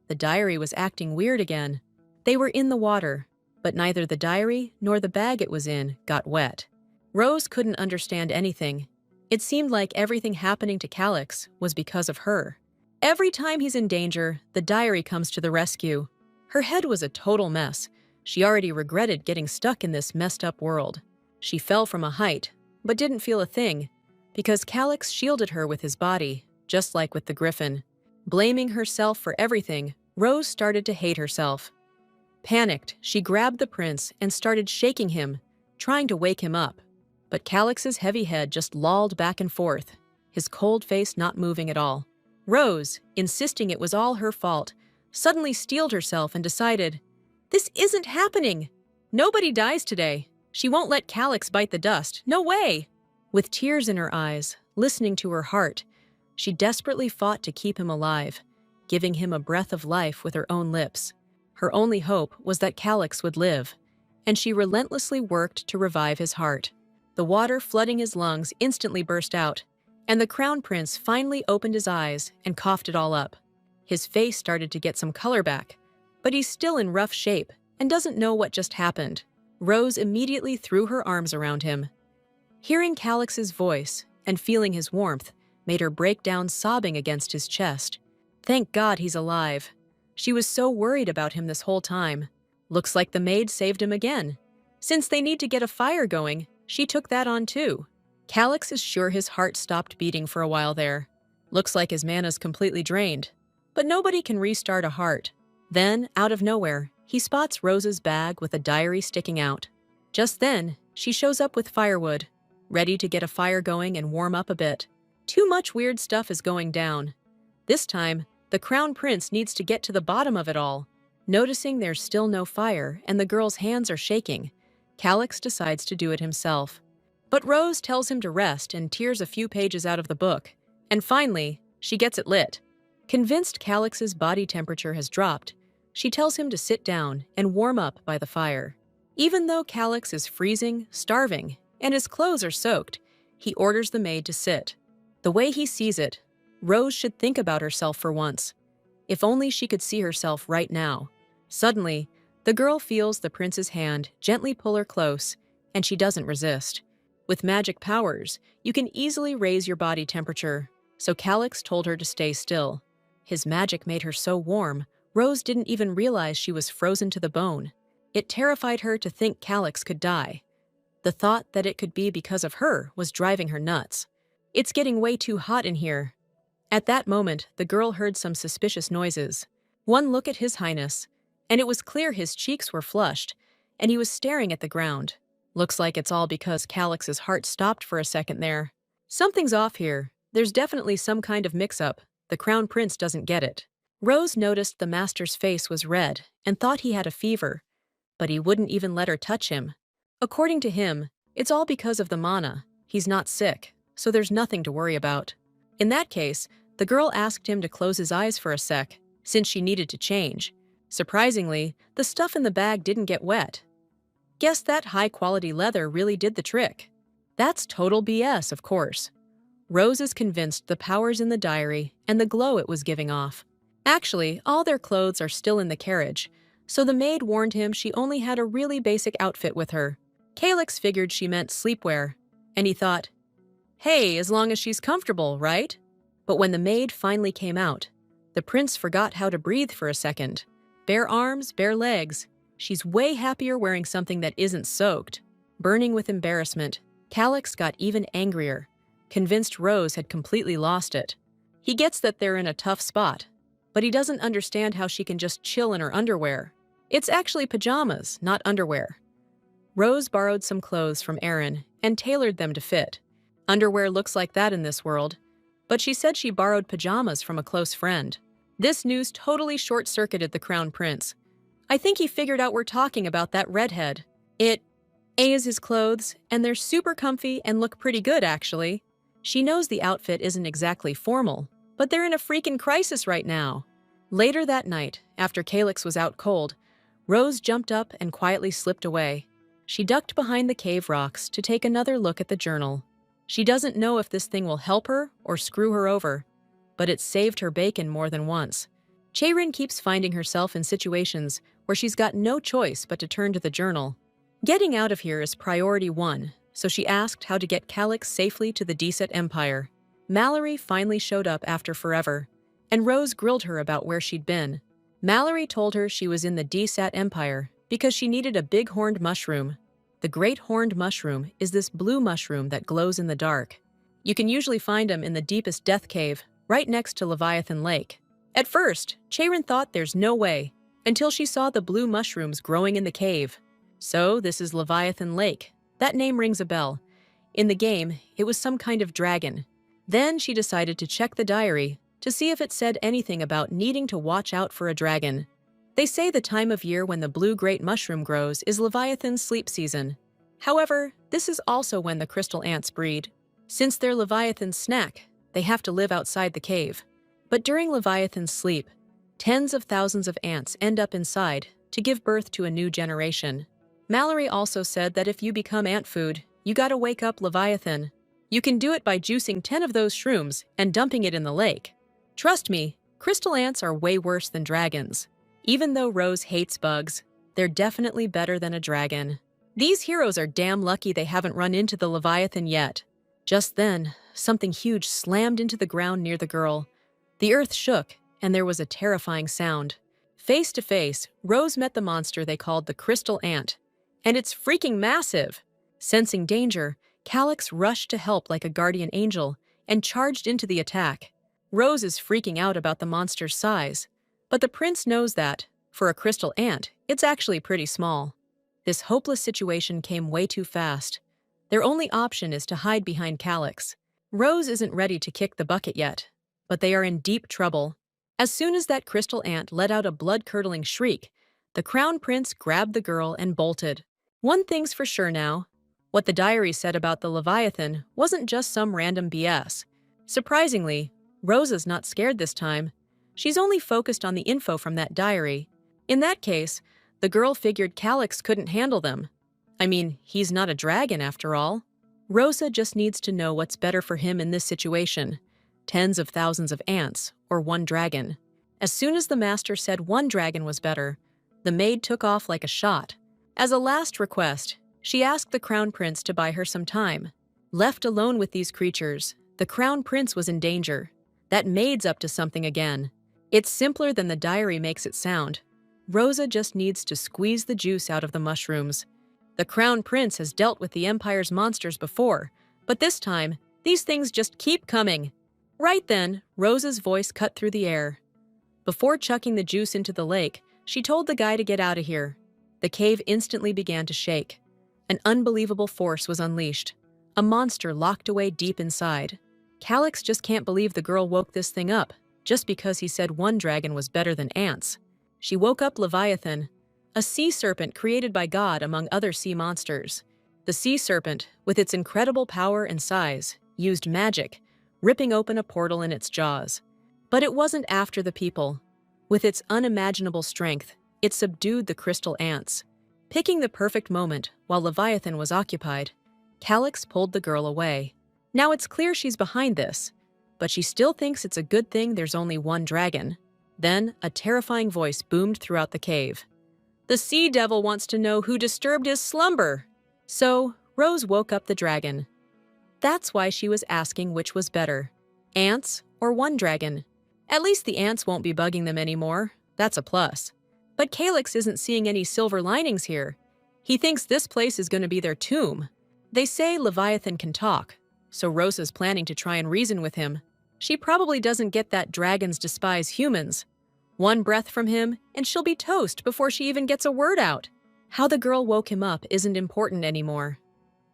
[SPEAKER 1] The diary was acting weird again. They were in the water, but neither the diary nor the bag it was in got wet. Rose couldn't understand anything. It seemed like everything happening to Calix was because of her. Every time he's in danger, the diary comes to the rescue. Her head was a total mess. She already regretted getting stuck in this messed up world. She fell from a height, but didn't feel a thing, because Calix shielded her with his body, just like with the griffin. Blaming herself for everything, Rose started to hate herself. Panicked, she grabbed the prince and started shaking him, trying to wake him up. But Calix's heavy head just lolled back and forth, his cold face not moving at all. Rose, insisting it was all her fault, suddenly steeled herself and decided, "This isn't happening! Nobody dies today. She won't let Calix bite the dust. No way!" With tears in her eyes, listening to her heart, she desperately fought to keep him alive, giving him a breath of life with her own lips. Her only hope was that Calix would live, and she relentlessly worked to revive his heart. The water flooding his lungs instantly burst out, and the crown prince finally opened his eyes and coughed it all up. His face started to get some color back, but he's still in rough shape and doesn't know what just happened. Rose immediately threw her arms around him. Hearing Calix's voice and feeling his warmth made her break down sobbing against his chest. Thank God he's alive. She was so worried about him this whole time. Looks like the maid saved him again. Since they need to get a fire going, she took that on too. Calix is sure his heart stopped beating for a while there. Looks like his mana's completely drained. But nobody can restart a heart. Then, out of nowhere, he spots Rose's bag with a diary sticking out. Just then, she shows up with firewood, ready to get a fire going and warm up a bit. Too much weird stuff is going down. This time, the crown prince needs to get to the bottom of it all. Noticing there's still no fire and the girl's hands are shaking, Calix decides to do it himself. But Rose tells him to rest and tears a few pages out of the book. And finally, she gets it lit. Convinced Calix's body temperature has dropped, she tells him to sit down and warm up by the fire. Even though Calix is freezing, starving, and his clothes are soaked, he orders the maid to sit. The way he sees it, Rose should think about herself for once. If only she could see herself right now. Suddenly, the girl feels the prince's hand gently pull her close, and she doesn't resist. With magic powers, you can easily raise your body temperature, so Calix told her to stay still. His magic made her so warm, Rose didn't even realize she was frozen to the bone. It terrified her to think Calix could die. The thought that it could be because of her was driving her nuts. It's getting way too hot in here. At that moment, the girl heard some suspicious noises. One look at His Highness, and it was clear his cheeks were flushed, and he was staring at the ground. Looks like it's all because Calix's heart stopped for a second there. Something's off here. There's definitely some kind of mix-up. The crown prince doesn't get it. Rose noticed the master's face was red and thought he had a fever, but he wouldn't even let her touch him. According to him, it's all because of the mana. He's not sick, so there's nothing to worry about. In that case, the girl asked him to close his eyes for a sec, since she needed to change. Surprisingly, the stuff in the bag didn't get wet. Guess that high-quality leather really did the trick. That's total BS, of course. Rose is convinced the power's in the diary and the glow it was giving off. Actually, all their clothes are still in the carriage, so the maid warned him she only had a really basic outfit with her. Calyx figured she meant sleepwear, and he thought, hey, as long as she's comfortable, right? But when the maid finally came out, the prince forgot how to breathe for a second. Bare arms, bare legs. She's way happier wearing something that isn't soaked. Burning with embarrassment, Calyx got even angrier, convinced Rose had completely lost it. He gets that they're in a tough spot, but he doesn't understand how she can just chill in her underwear. It's actually pajamas, not underwear. Rose borrowed some clothes from Aaron and tailored them to fit. Underwear looks like that in this world, but she said she borrowed pajamas from a close friend. This news totally short-circuited the crown prince. I think he figured out we're talking about that redhead. It is his clothes, and they're super comfy and look pretty good, actually. She knows the outfit isn't exactly formal, but they're in a freaking crisis right now. Later that night, after Calyx was out cold, Rose jumped up and quietly slipped away. She ducked behind the cave rocks to take another look at the journal. She doesn't know if this thing will help her or screw her over, but it saved her bacon more than once. Cheirin keeps finding herself in situations where she's got no choice but to turn to the journal. Getting out of here is priority one, so she asked how to get Calyx safely to the Desat Empire. Mallory finally showed up after forever, and Rose grilled her about where she'd been. Mallory told her she was in the Desat Empire because she needed a big horned mushroom. The great horned mushroom is this blue mushroom that glows in the dark. You can usually find them in the deepest death cave, right next to Leviathan Lake. At first, Cheirin thought there's no way, until she saw the blue mushrooms growing in the cave. So this is Leviathan Lake. That name rings a bell. In the game, it was some kind of dragon. Then she decided to check the diary to see if it said anything about needing to watch out for a dragon. They say the time of year when the blue great mushroom grows is Leviathan's sleep season. However, this is also when the crystal ants breed. Since they're Leviathan's snack, they have to live outside the cave. But during Leviathan's sleep, tens of thousands of ants end up inside to give birth to a new generation. Mallory also said that if you become ant food, you gotta wake up Leviathan. You can do it by juicing 10 of those shrooms and dumping it in the lake. Trust me, crystal ants are way worse than dragons. Even though Rose hates bugs, they're definitely better than a dragon. These heroes are damn lucky they haven't run into the Leviathan yet. Just then, something huge slammed into the ground near the girl. The earth shook, and there was a terrifying sound. Face to face, Rose met the monster they called the Crystal Ant. And it's freaking massive! Sensing danger, Calyx rushed to help like a guardian angel and charged into the attack. Rose is freaking out about the monster's size, but the prince knows that, for a crystal ant, it's actually pretty small. This hopeless situation came way too fast. Their only option is to hide behind Calyx. Rose isn't ready to kick the bucket yet, but they are in deep trouble. As soon as that crystal ant let out a blood-curdling shriek, the crown prince grabbed the girl and bolted. One thing's for sure now. What the diary said about the Leviathan wasn't just some random BS. Surprisingly, Rosa's not scared this time. She's only focused on the info from that diary. In that case, the girl figured Calyx couldn't handle them. I mean, he's not a dragon after all. Rosa just needs to know what's better for him in this situation. Tens of thousands of ants, or one dragon. As soon as the master said one dragon was better, the maid took off like a shot. As a last request, she asked the crown prince to buy her some time. Left alone with these creatures, the crown prince was in danger. That maid's up to something again. It's simpler than the diary makes it sound. Rosa just needs to squeeze the juice out of the mushrooms. The crown prince has dealt with the Empire's monsters before, but this time, these things just keep coming. Right then, Rosa's voice cut through the air. Before chucking the juice into the lake, she told the guy to get out of here. The cave instantly began to shake. An unbelievable force was unleashed. A monster locked away deep inside. Calyx just can't believe the girl woke this thing up. just because he said one dragon was better than ants. She woke up Leviathan, a sea serpent created by God among other sea monsters. The sea serpent, with its incredible power and size, used magic, ripping open a portal in its jaws. But it wasn't after the people. With its unimaginable strength, it subdued the crystal ants. Picking the perfect moment while Leviathan was occupied, Calyx pulled the girl away. Now it's clear she's behind this, but she still thinks it's a good thing there's only one dragon. Then, a terrifying voice boomed throughout the cave. "The sea devil wants to know who disturbed his slumber." So, Rose woke up the dragon. That's why she was asking which was better, ants or one dragon. At least the ants won't be bugging them anymore. That's a plus. But Calyx isn't seeing any silver linings here. He thinks this place is going to be their tomb. They say Leviathan can talk, so Rose is planning to try and reason with him. She probably doesn't get that dragons despise humans. One breath from him, and she'll be toast before she even gets a word out. How the girl woke him up isn't important anymore.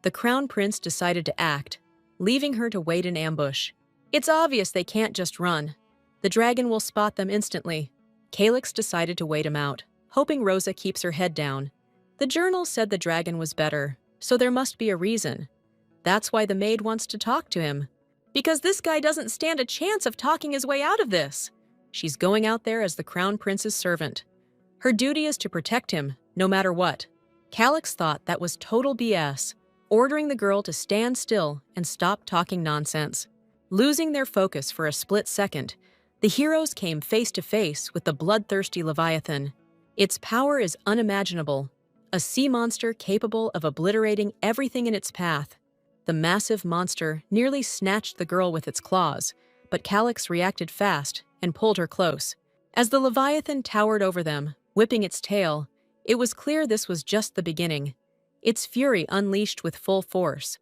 [SPEAKER 1] The Crown Prince decided to act, leaving her to wait in ambush. It's obvious they can't just run. The dragon will spot them instantly. Calyx decided to wait him out, hoping Rosa keeps her head down. The journal said the dragon was better, so there must be a reason. That's why the maid wants to talk to him. Because this guy doesn't stand a chance of talking his way out of this. She's going out there as the Crown Prince's servant. Her duty is to protect him, no matter what. Calyx thought that was total BS, ordering the girl to stand still and stop talking nonsense. Losing their focus for a split second, the heroes came face to face with the bloodthirsty Leviathan. Its power is unimaginable, a sea monster capable of obliterating everything in its path. The massive monster nearly snatched the girl with its claws, but Calyx reacted fast and pulled her close. As the Leviathan towered over them, whipping its tail, it was clear this was just the beginning. Its fury unleashed with full force.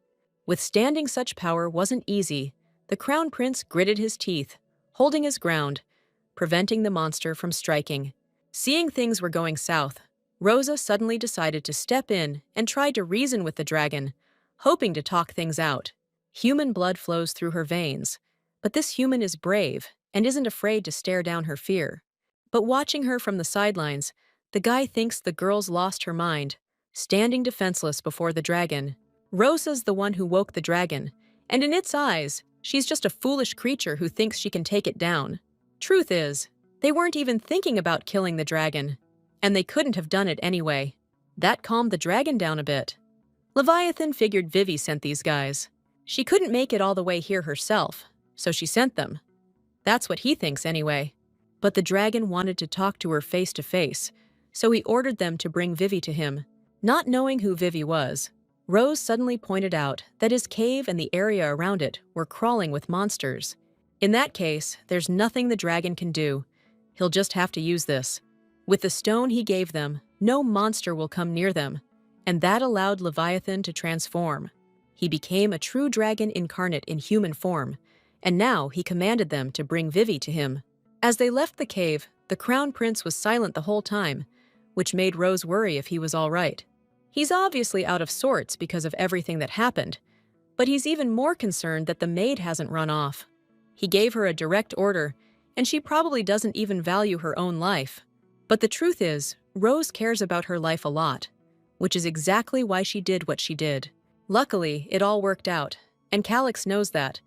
[SPEAKER 1] Withstanding such power wasn't easy. The Crown Prince gritted his teeth, holding his ground, preventing the monster from striking. Seeing things were going south, Rosa suddenly decided to step in and tried to reason with the dragon, hoping to talk things out. Human blood flows through her veins, but this human is brave and isn't afraid to stare down her fear. But watching her from the sidelines, the guy thinks the girl's lost her mind, standing defenseless before the dragon. Rosa's the one who woke the dragon, and in its eyes, she's just a foolish creature who thinks she can take it down. Truth is, they weren't even thinking about killing the dragon, and they couldn't have done it anyway. That calmed the dragon down a bit. Leviathan figured Vivi sent these guys. She couldn't make it all the way here herself, so she sent them. That's what he thinks anyway. But the dragon wanted to talk to her face to face, so he ordered them to bring Vivi to him. Not knowing who Vivi was, Rose suddenly pointed out that his cave and the area around it were crawling with monsters. In that case, there's nothing the dragon can do. He'll just have to use this. With the stone he gave them, no monster will come near them, and that allowed Leviathan to transform. He became a true dragon incarnate in human form, and now he commanded them to bring Vivi to him. As they left the cave, the Crown Prince was silent the whole time, which made Rose worry if he was all right. He's obviously out of sorts because of everything that happened, but he's even more concerned that the maid hasn't run off. He gave her a direct order, and she probably doesn't even value her own life. But the truth is, Rose cares about her life a lot, which is exactly why she did what she did. Luckily, it all worked out, and Calyx knows that,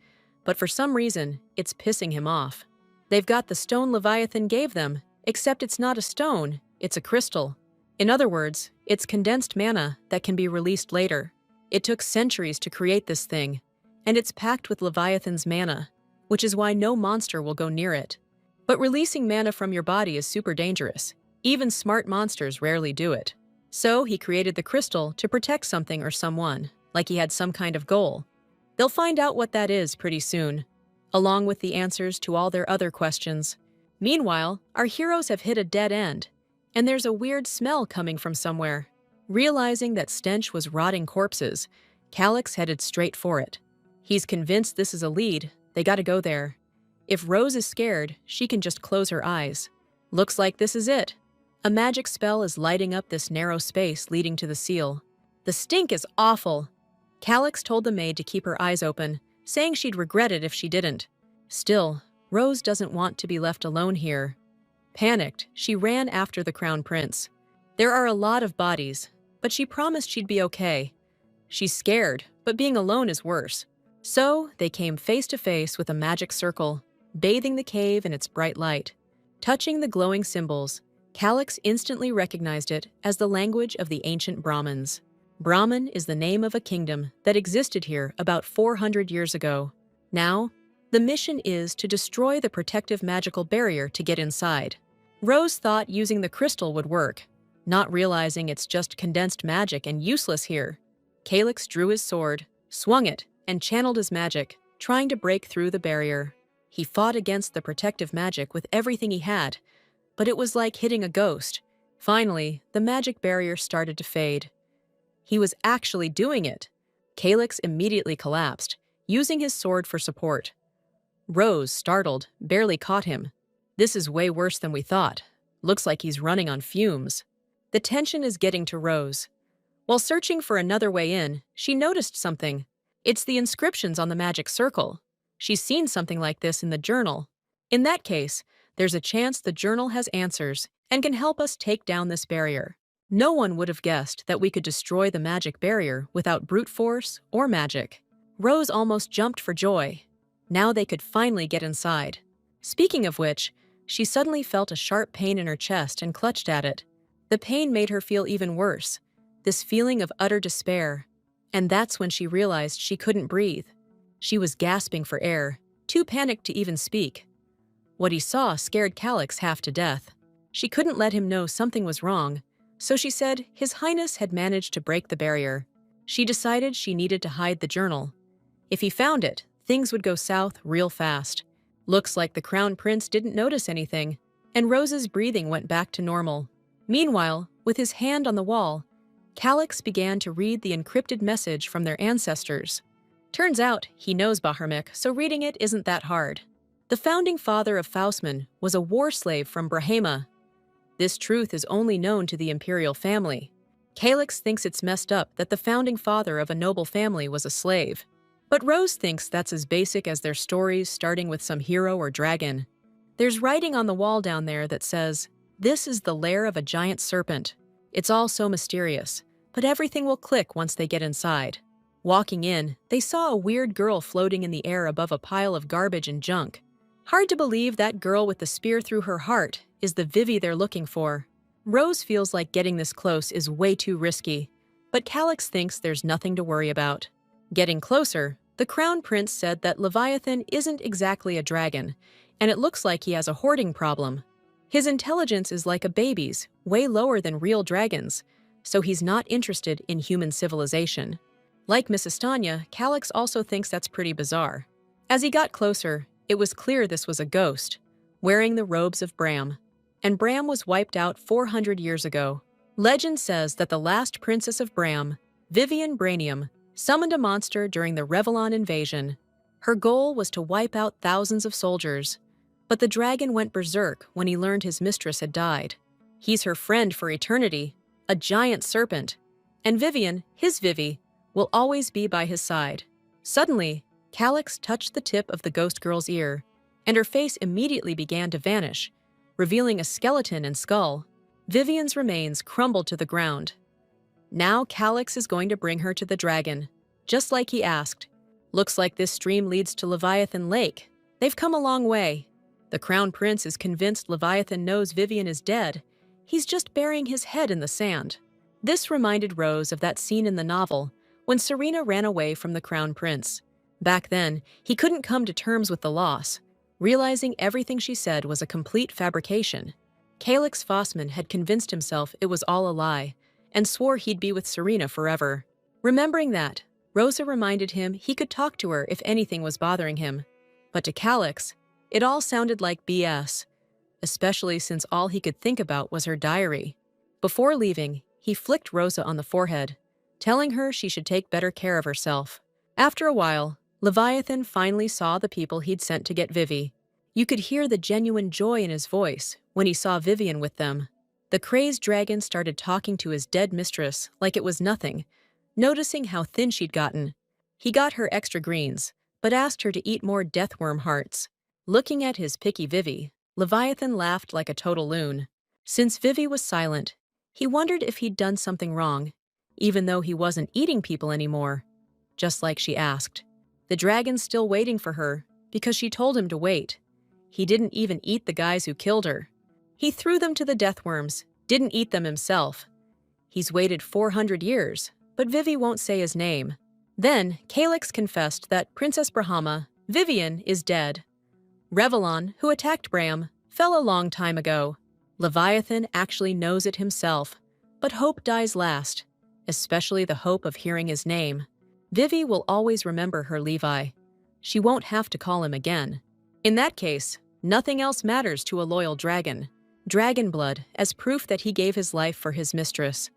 [SPEAKER 1] but for some reason, it's pissing him off. They've got the stone Leviathan gave them, except it's not a stone, it's a crystal. In other words, it's condensed mana that can be released later. It took centuries to create this thing, and it's packed with Leviathan's mana, which is why no monster will go near it. But releasing mana from your body is super dangerous. Even smart monsters rarely do it. So he created the crystal to protect something or someone, like he had some kind of goal. They'll find out what that is pretty soon, along with the answers to all their other questions. Meanwhile, our heroes have hit a dead end, and there's a weird smell coming from somewhere. Realizing that stench was rotting corpses, Calyx headed straight for it. He's convinced this is a lead, they gotta go there. If Rose is scared, she can just close her eyes. Looks like this is it. A magic spell is lighting up this narrow space leading to the seal. The stink is awful. Calyx told the maid to keep her eyes open, saying she'd regret it if she didn't. Still, Rose doesn't want to be left alone here. Panicked, she ran after the crown prince. There are a lot of bodies, but she promised she'd be okay. She's scared, but being alone is worse. So, they came face to face with a magic circle, bathing the cave in its bright light. Touching the glowing symbols, Calyx instantly recognized it as the language of the ancient Brahmins. Brahmin is the name of a kingdom that existed here about 400 years ago. Now, the mission is to destroy the protective magical barrier to get inside. Rose thought using the crystal would work, not realizing it's just condensed magic and useless here. Calyx drew his sword, swung it, and channeled his magic, trying to break through the barrier. He fought against the protective magic with everything he had, but it was like hitting a ghost. Finally, the magic barrier started to fade. He was actually doing it. Calyx immediately collapsed, using his sword for support. Rose, startled, barely caught him. This is way worse than we thought. Looks like he's running on fumes. The tension is getting to Rose. While searching for another way in, she noticed something. It's the inscriptions on the magic circle. She's seen something like this in the journal. In that case, there's a chance the journal has answers and can help us take down this barrier. No one would have guessed that we could destroy the magic barrier without brute force or magic. Rose almost jumped for joy. Now they could finally get inside. Speaking of which, she suddenly felt a sharp pain in her chest and clutched at it. The pain made her feel even worse, this feeling of utter despair. And that's when she realized she couldn't breathe. She was gasping for air, too panicked to even speak. What he saw scared Calyx half to death. She couldn't let him know something was wrong, so she said His Highness had managed to break the barrier. She decided she needed to hide the journal. If he found it, things would go south real fast. Looks like the Crown Prince didn't notice anything, and Rose's breathing went back to normal. Meanwhile, with his hand on the wall, Calyx began to read the encrypted message from their ancestors. Turns out he knows Bahamut, so reading it isn't that hard. The founding father of Faustman was a war slave from Brahma. This truth is only known to the imperial family. Calyx thinks it's messed up that the founding father of a noble family was a slave. But Rose thinks that's as basic as their stories starting with some hero or dragon. There's writing on the wall down there that says, "This is the lair of a giant serpent." It's all so mysterious, but everything will click once they get inside. Walking in, they saw a weird girl floating in the air above a pile of garbage and junk. Hard to believe that girl with the spear through her heart is the Vivi they're looking for. Rose feels like getting this close is way too risky, but Calyx thinks there's nothing to worry about. Getting closer, the Crown Prince said that Leviathan isn't exactly a dragon, and it looks like he has a hoarding problem. His intelligence is like a baby's, way lower than real dragons, so he's not interested in human civilization. Like Miss Estanya, Calyx also thinks that's pretty bizarre. As he got closer, it was clear this was a ghost, wearing the robes of Bram. And Bram was wiped out 400 years ago. Legend says that the last princess of Bram, Vivian Brainium, summoned a monster during the Revlon invasion. Her goal was to wipe out thousands of soldiers. But the dragon went berserk when he learned his mistress had died. He's her friend for eternity, a giant serpent. And Vivian, his Vivi, will always be by his side. Suddenly, Calyx touched the tip of the ghost girl's ear, and her face immediately began to vanish, revealing a skeleton and skull. Vivian's remains crumbled to the ground. Now Calyx is going to bring her to the dragon, just like he asked. Looks like this stream leads to Leviathan Lake. They've come a long way. The Crown Prince is convinced Leviathan knows Vivian is dead. He's just burying his head in the sand. This reminded Rose of that scene in the novel when Serena ran away from the Crown Prince. Back then, he couldn't come to terms with the loss, realizing everything she said was a complete fabrication. Calyx Fossman had convinced himself it was all a lie, and swore he'd be with Serena forever. Remembering that, Rosa reminded him he could talk to her if anything was bothering him. But to Calyx, it all sounded like BS, especially since all he could think about was her diary. Before leaving, he flicked Rosa on the forehead, telling her she should take better care of herself. After a while, Leviathan finally saw the people he'd sent to get Vivi. You could hear the genuine joy in his voice when he saw Vivian with them. The crazed dragon started talking to his dead mistress like it was nothing, noticing how thin she'd gotten. He got her extra greens, but asked her to eat more deathworm hearts. Looking at his picky Vivi, Leviathan laughed like a total loon. Since Vivi was silent, he wondered if he'd done something wrong, even though he wasn't eating people anymore, just like she asked. The dragon's still waiting for her, because she told him to wait. He didn't even eat the guys who killed her. He threw them to the deathworms, didn't eat them himself. He's waited 400 years, but Vivi won't say his name. Then, Calyx confessed that Princess Brahma, Vivian, is dead. Revellon, who attacked Bram, fell a long time ago. Leviathan actually knows it himself, but hope dies last, especially the hope of hearing his name. Vivi will always remember her Levi. She won't have to call him again. In that case, nothing else matters to a loyal dragon. Dragon blood as proof that he gave his life for his mistress.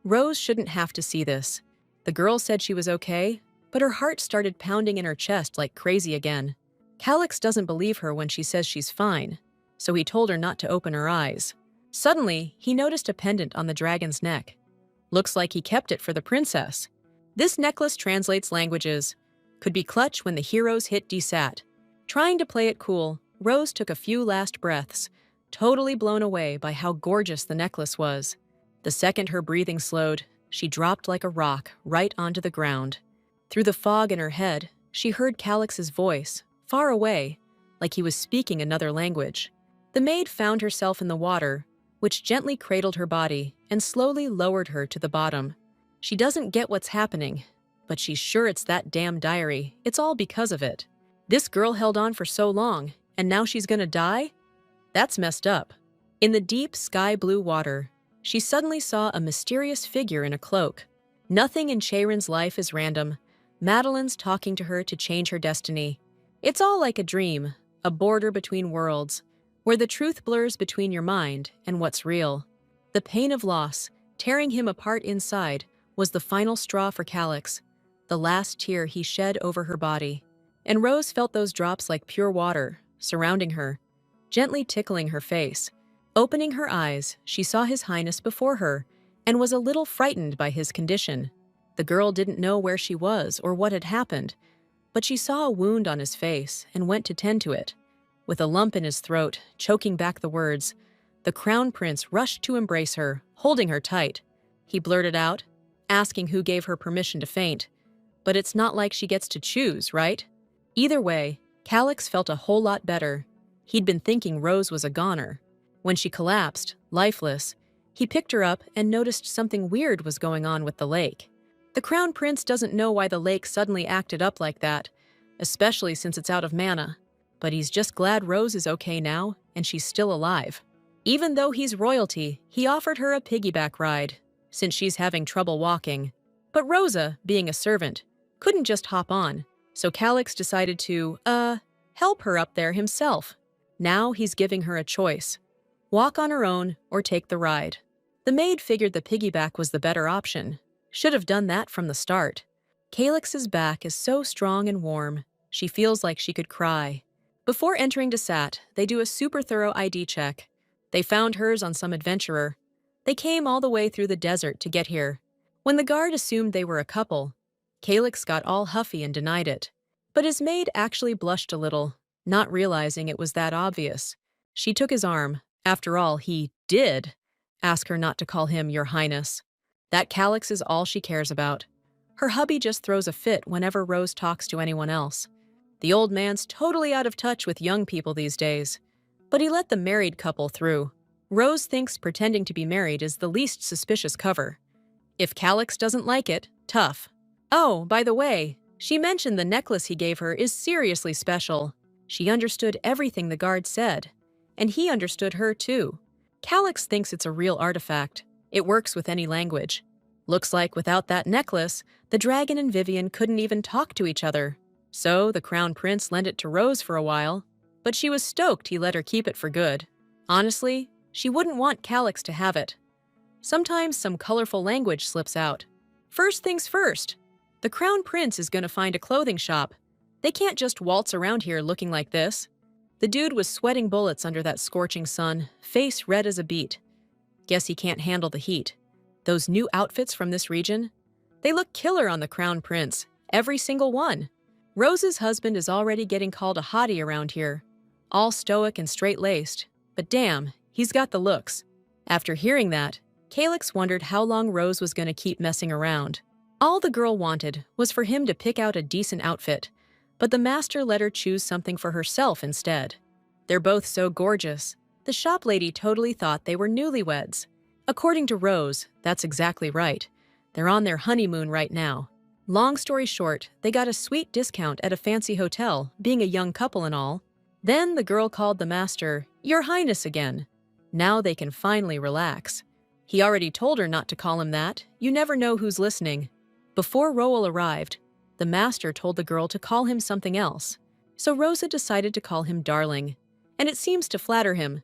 [SPEAKER 1] Rose shouldn't have to see this. The girl said she was okay, but her heart started pounding in her chest like crazy again. Calyx doesn't believe her when she says she's fine, so he told her not to open her eyes. Suddenly, he noticed a pendant on the dragon's neck. Looks like he kept it for the princess. This necklace translates languages. Could be clutch when the heroes hit desat. Trying to play it cool, Rose took a few last breaths, totally blown away by how gorgeous the necklace was. The second her breathing slowed, she dropped like a rock right onto the ground. Through the fog in her head, she heard Calyx's voice, far away, like he was speaking another language. The maid found herself in the water, which gently cradled her body and slowly lowered her to the bottom. She doesn't get what's happening, but she's sure it's that damn diary. It's all because of it. This girl held on for so long, and now she's gonna die? That's messed up. In the deep sky-blue water, she suddenly saw a mysterious figure in a cloak. Nothing in Cheiron's life is random. Madeline's talking to her to change her destiny. It's all like a dream, a border between worlds, where the truth blurs between your mind and what's real. The pain of loss, tearing him apart inside, was the final straw for Calyx, the last tear he shed over her body. And Rose felt those drops like pure water, surrounding her, gently tickling her face. Opening her eyes, she saw His Highness before her, and was a little frightened by his condition. The girl didn't know where she was or what had happened, but she saw a wound on his face and went to tend to it. With a lump in his throat, choking back the words, the crown prince rushed to embrace her, holding her tight. He blurted out, asking who gave her permission to faint. But it's not like she gets to choose, right? Either way, Calyx felt a whole lot better. He'd been thinking Rose was a goner. When she collapsed, lifeless, he picked her up and noticed something weird was going on with the lake. The crown prince doesn't know why the lake suddenly acted up like that, especially since it's out of mana. But he's just glad Rose is okay now and she's still alive. Even though he's royalty, he offered her a piggyback ride, since she's having trouble walking. But Rosa, being a servant, couldn't just hop on, so Calyx decided to, help her up there himself. Now he's giving her a choice. Walk on her own or take the ride. The maid figured the piggyback was the better option. Should have done that from the start. Calyx's back is so strong and warm, she feels like she could cry. Before entering Desat, they do a super thorough ID check. They found hers on some adventurer. They came all the way through the desert to get here. When the guard assumed they were a couple, Calyx got all huffy and denied it. But his maid actually blushed a little, not realizing it was that obvious. She took his arm. After all, he did ask her not to call him Your Highness. That Calyx is all she cares about. Her hubby just throws a fit whenever Rose talks to anyone else. The old man's totally out of touch with young people these days, but he let the married couple through. Rose thinks pretending to be married is the least suspicious cover. If Calyx doesn't like it, tough. Oh, by the way, she mentioned the necklace he gave her is seriously special. She understood everything the guard said, and he understood her too. Calyx thinks it's a real artifact. It works with any language. Looks like without that necklace, the dragon and Vivian couldn't even talk to each other. So the crown prince lent it to Rose for a while, but she was stoked he let her keep it for good. Honestly, she wouldn't want Calyx to have it. Sometimes some colorful language slips out. First things first, the crown prince is gonna find a clothing shop. They can't just waltz around here looking like this. The dude was sweating bullets under that scorching sun, face red as a beet. Guess he can't handle the heat. Those new outfits from this region? They look killer on the crown prince, every single one. Rose's husband is already getting called a hottie around here. all stoic and straight-laced, but damn, he's got the looks. After hearing that, Calyx wondered how long Rose was going to keep messing around. All the girl wanted was for him to pick out a decent outfit, but the master let her choose something for herself instead. They're both so gorgeous. The shop lady totally thought they were newlyweds. According to Rose, that's exactly right. They're on their honeymoon right now. Long story short, they got a sweet discount at a fancy hotel, being a young couple and all. Then the girl called the master, "Your Highness," again. Now they can finally relax. He already told her not to call him that. You never know who's listening. Before Roel arrived, the master told the girl to call him something else. So Rosa decided to call him darling, and it seems to flatter him.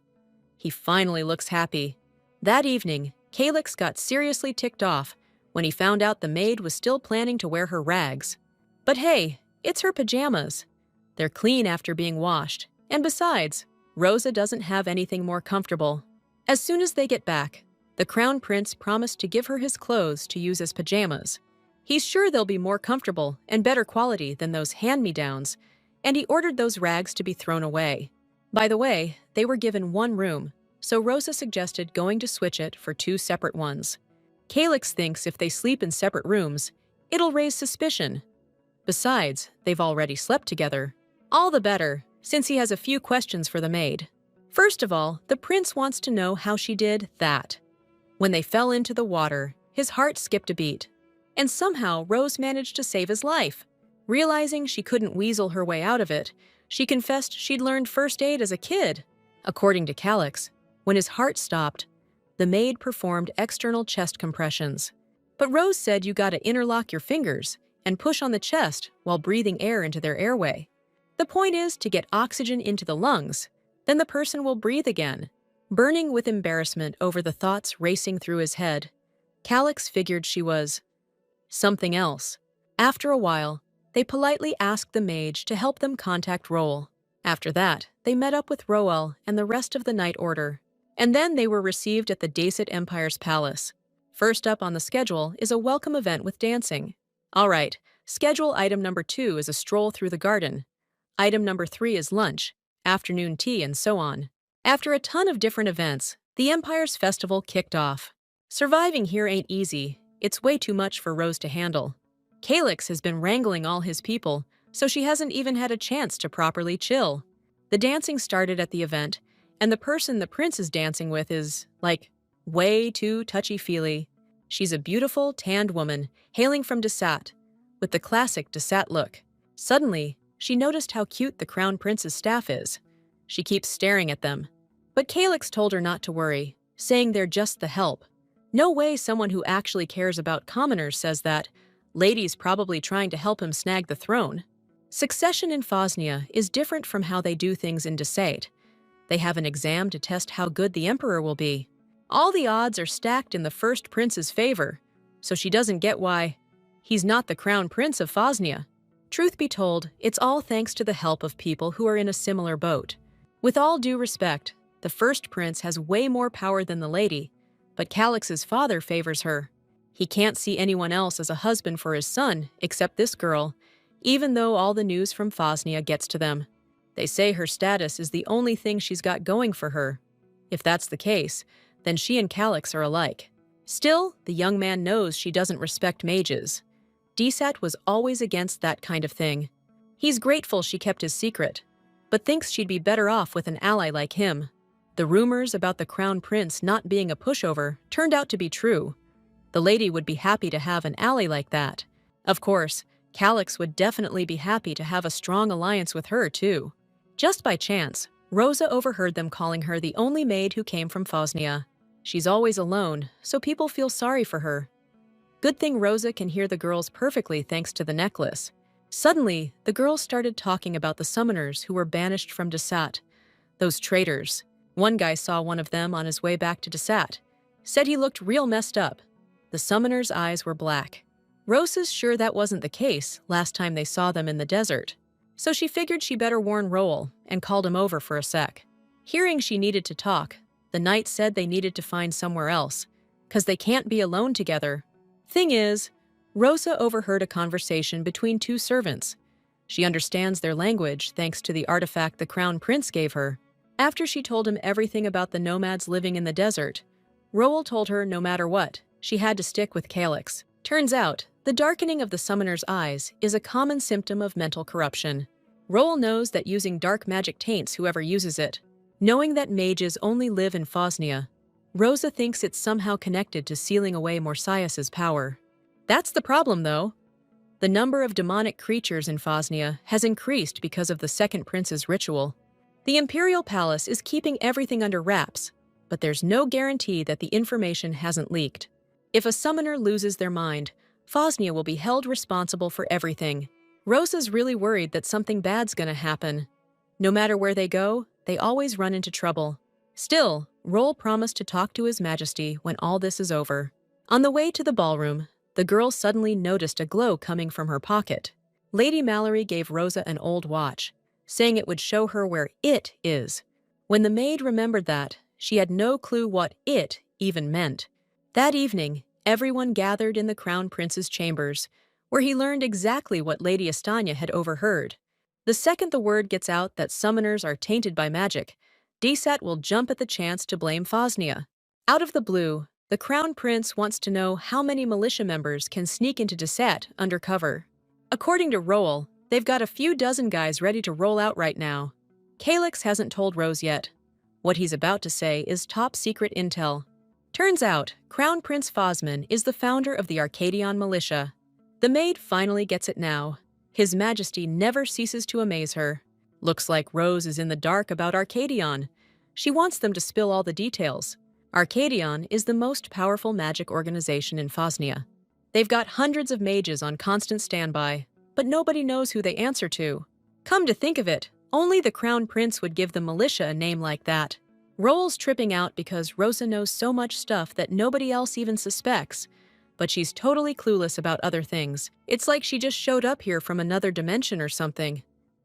[SPEAKER 1] He finally looks happy. That evening, Calyx got seriously ticked off when he found out the maid was still planning to wear her rags. But hey, it's her pajamas. They're clean after being washed, and besides, Rosa doesn't have anything more comfortable. As soon as they get back, the crown prince promised to give her his clothes to use as pajamas. He's sure they'll be more comfortable and better quality than those hand-me-downs, and he ordered those rags to be thrown away. By the way, they were given one room, so Rosa suggested going to switch it for 2 separate ones. Calyx thinks if they sleep in separate rooms, it'll raise suspicion. Besides, they've already slept together. All the better, since he has a few questions for the maid. First of all, the prince wants to know how she did that. When they fell into the water, his heart skipped a beat. And somehow Rose managed to save his life. Realizing she couldn't weasel her way out of it, she confessed she'd learned first aid as a kid. According to Calyx, when his heart stopped, the maid performed external chest compressions. But Rose said you gotta interlock your fingers and push on the chest while breathing air into their airway. The point is to get oxygen into the lungs, then the person will breathe again. Burning with embarrassment over the thoughts racing through his head, Calyx figured she was something else. After a while, they politely asked the mage to help them contact Roel. After that, they met up with Roel and the rest of the Night Order, and then they were received at the Dacet Empire's palace. First up on the schedule is a welcome event with dancing. All right, schedule item number 2 is a stroll through the garden. Item number 3 is lunch, afternoon tea, and so on. After a ton of different events, the Empire's festival kicked off. Surviving here ain't easy. It's way too much for Rose to handle. Calyx has been wrangling all his people, so she hasn't even had a chance to properly chill. The dancing started at the event, and the person the prince is dancing with is, like, way too touchy-feely. She's a beautiful, tanned woman, hailing from Dacet, with the classic Dacet look. Suddenly, she noticed how cute the crown prince's staff is. She keeps staring at them. But Calyx told her not to worry, saying they're just the help. No way someone who actually cares about commoners says that. Lady's probably trying to help him snag the throne. Succession in Phosnia is different from how they do things in Dacet. They have an exam to test how good the emperor will be. All the odds are stacked in the first prince's favor, so she doesn't get why he's not the crown prince of Phosnia. Truth be told, it's all thanks to the help of people who are in a similar boat. With all due respect, the first prince has way more power than the lady, but Calyx's father favors her. He can't see anyone else as a husband for his son except this girl, even though all the news from Phosnia gets to them. They say her status is the only thing she's got going for her. If that's the case, then she and Calyx are alike. Still, the young man knows she doesn't respect mages. Dacet was always against that kind of thing. He's grateful she kept his secret, but thinks she'd be better off with an ally like him. The rumors about the crown prince not being a pushover turned out to be true. The lady would be happy to have an ally like that. Of course, Calyx would definitely be happy to have a strong alliance with her, too. Just by chance, Rosa overheard them calling her the only maid who came from Phosnia. She's always alone, so people feel sorry for her. Good thing Rosa can hear the girls perfectly thanks to the necklace. Suddenly, the girls started talking about the summoners who were banished from Dacet. Those traitors. One guy saw one of them on his way back to Dacet. Said he looked real messed up. The summoners' eyes were black. Rosa's sure that wasn't the case last time they saw them in the desert. So she figured she better warn Roel and called him over for a sec. Hearing she needed to talk, the knight said they needed to find somewhere else, 'cause they can't be alone together. Thing is, Rosa overheard a conversation between two servants. She understands their language thanks to the artifact the Crown Prince gave her. After she told him everything about the nomads living in the desert, Roel told her no matter what, she had to stick with Calyx. Turns out, the darkening of the summoner's eyes is a common symptom of mental corruption. Roel knows that using dark magic taints whoever uses it. Knowing that mages only live in Phosnia, Rosa thinks it's somehow connected to sealing away Morsius's power. That's the problem, though. The number of demonic creatures in Phosnia has increased because of the Second Prince's ritual. The Imperial Palace is keeping everything under wraps, but there's no guarantee that the information hasn't leaked. If a summoner loses their mind, Phosnia will be held responsible for everything. Rosa's really worried that something bad's gonna happen. No matter where they go, they always run into trouble. Still, Roel promised to talk to His Majesty when all this is over. On the way to the ballroom, the girl suddenly noticed a glow coming from her pocket. Lady Mallory gave Rosa an old watch, saying it would show her where it is. When the maid remembered that, she had no clue what it even meant. That evening, everyone gathered in the Crown Prince's chambers, where he learned exactly what Lady Estanya had overheard. The second the word gets out that summoners are tainted by magic, Desat will jump at the chance to blame Phosnia. Out of the blue, the Crown Prince wants to know how many militia members can sneak into Desat undercover. According to Roel, they've got a few dozen guys ready to roll out right now. Calyx hasn't told Rose yet. What he's about to say is top-secret intel. Turns out, Crown Prince Phosman is the founder of the Arcadion militia. The maid finally gets it now. His Majesty never ceases to amaze her. Looks like Rose is in the dark about Arcadion. She wants them to spill all the details. Arcadion is the most powerful magic organization in Phosnia. They've got hundreds of mages on constant standby, but nobody knows who they answer to. Come to think of it, only the Crown Prince would give the militia a name like that. Roel's tripping out because Rosa knows so much stuff that nobody else even suspects, but she's totally clueless about other things. It's like she just showed up here from another dimension or something.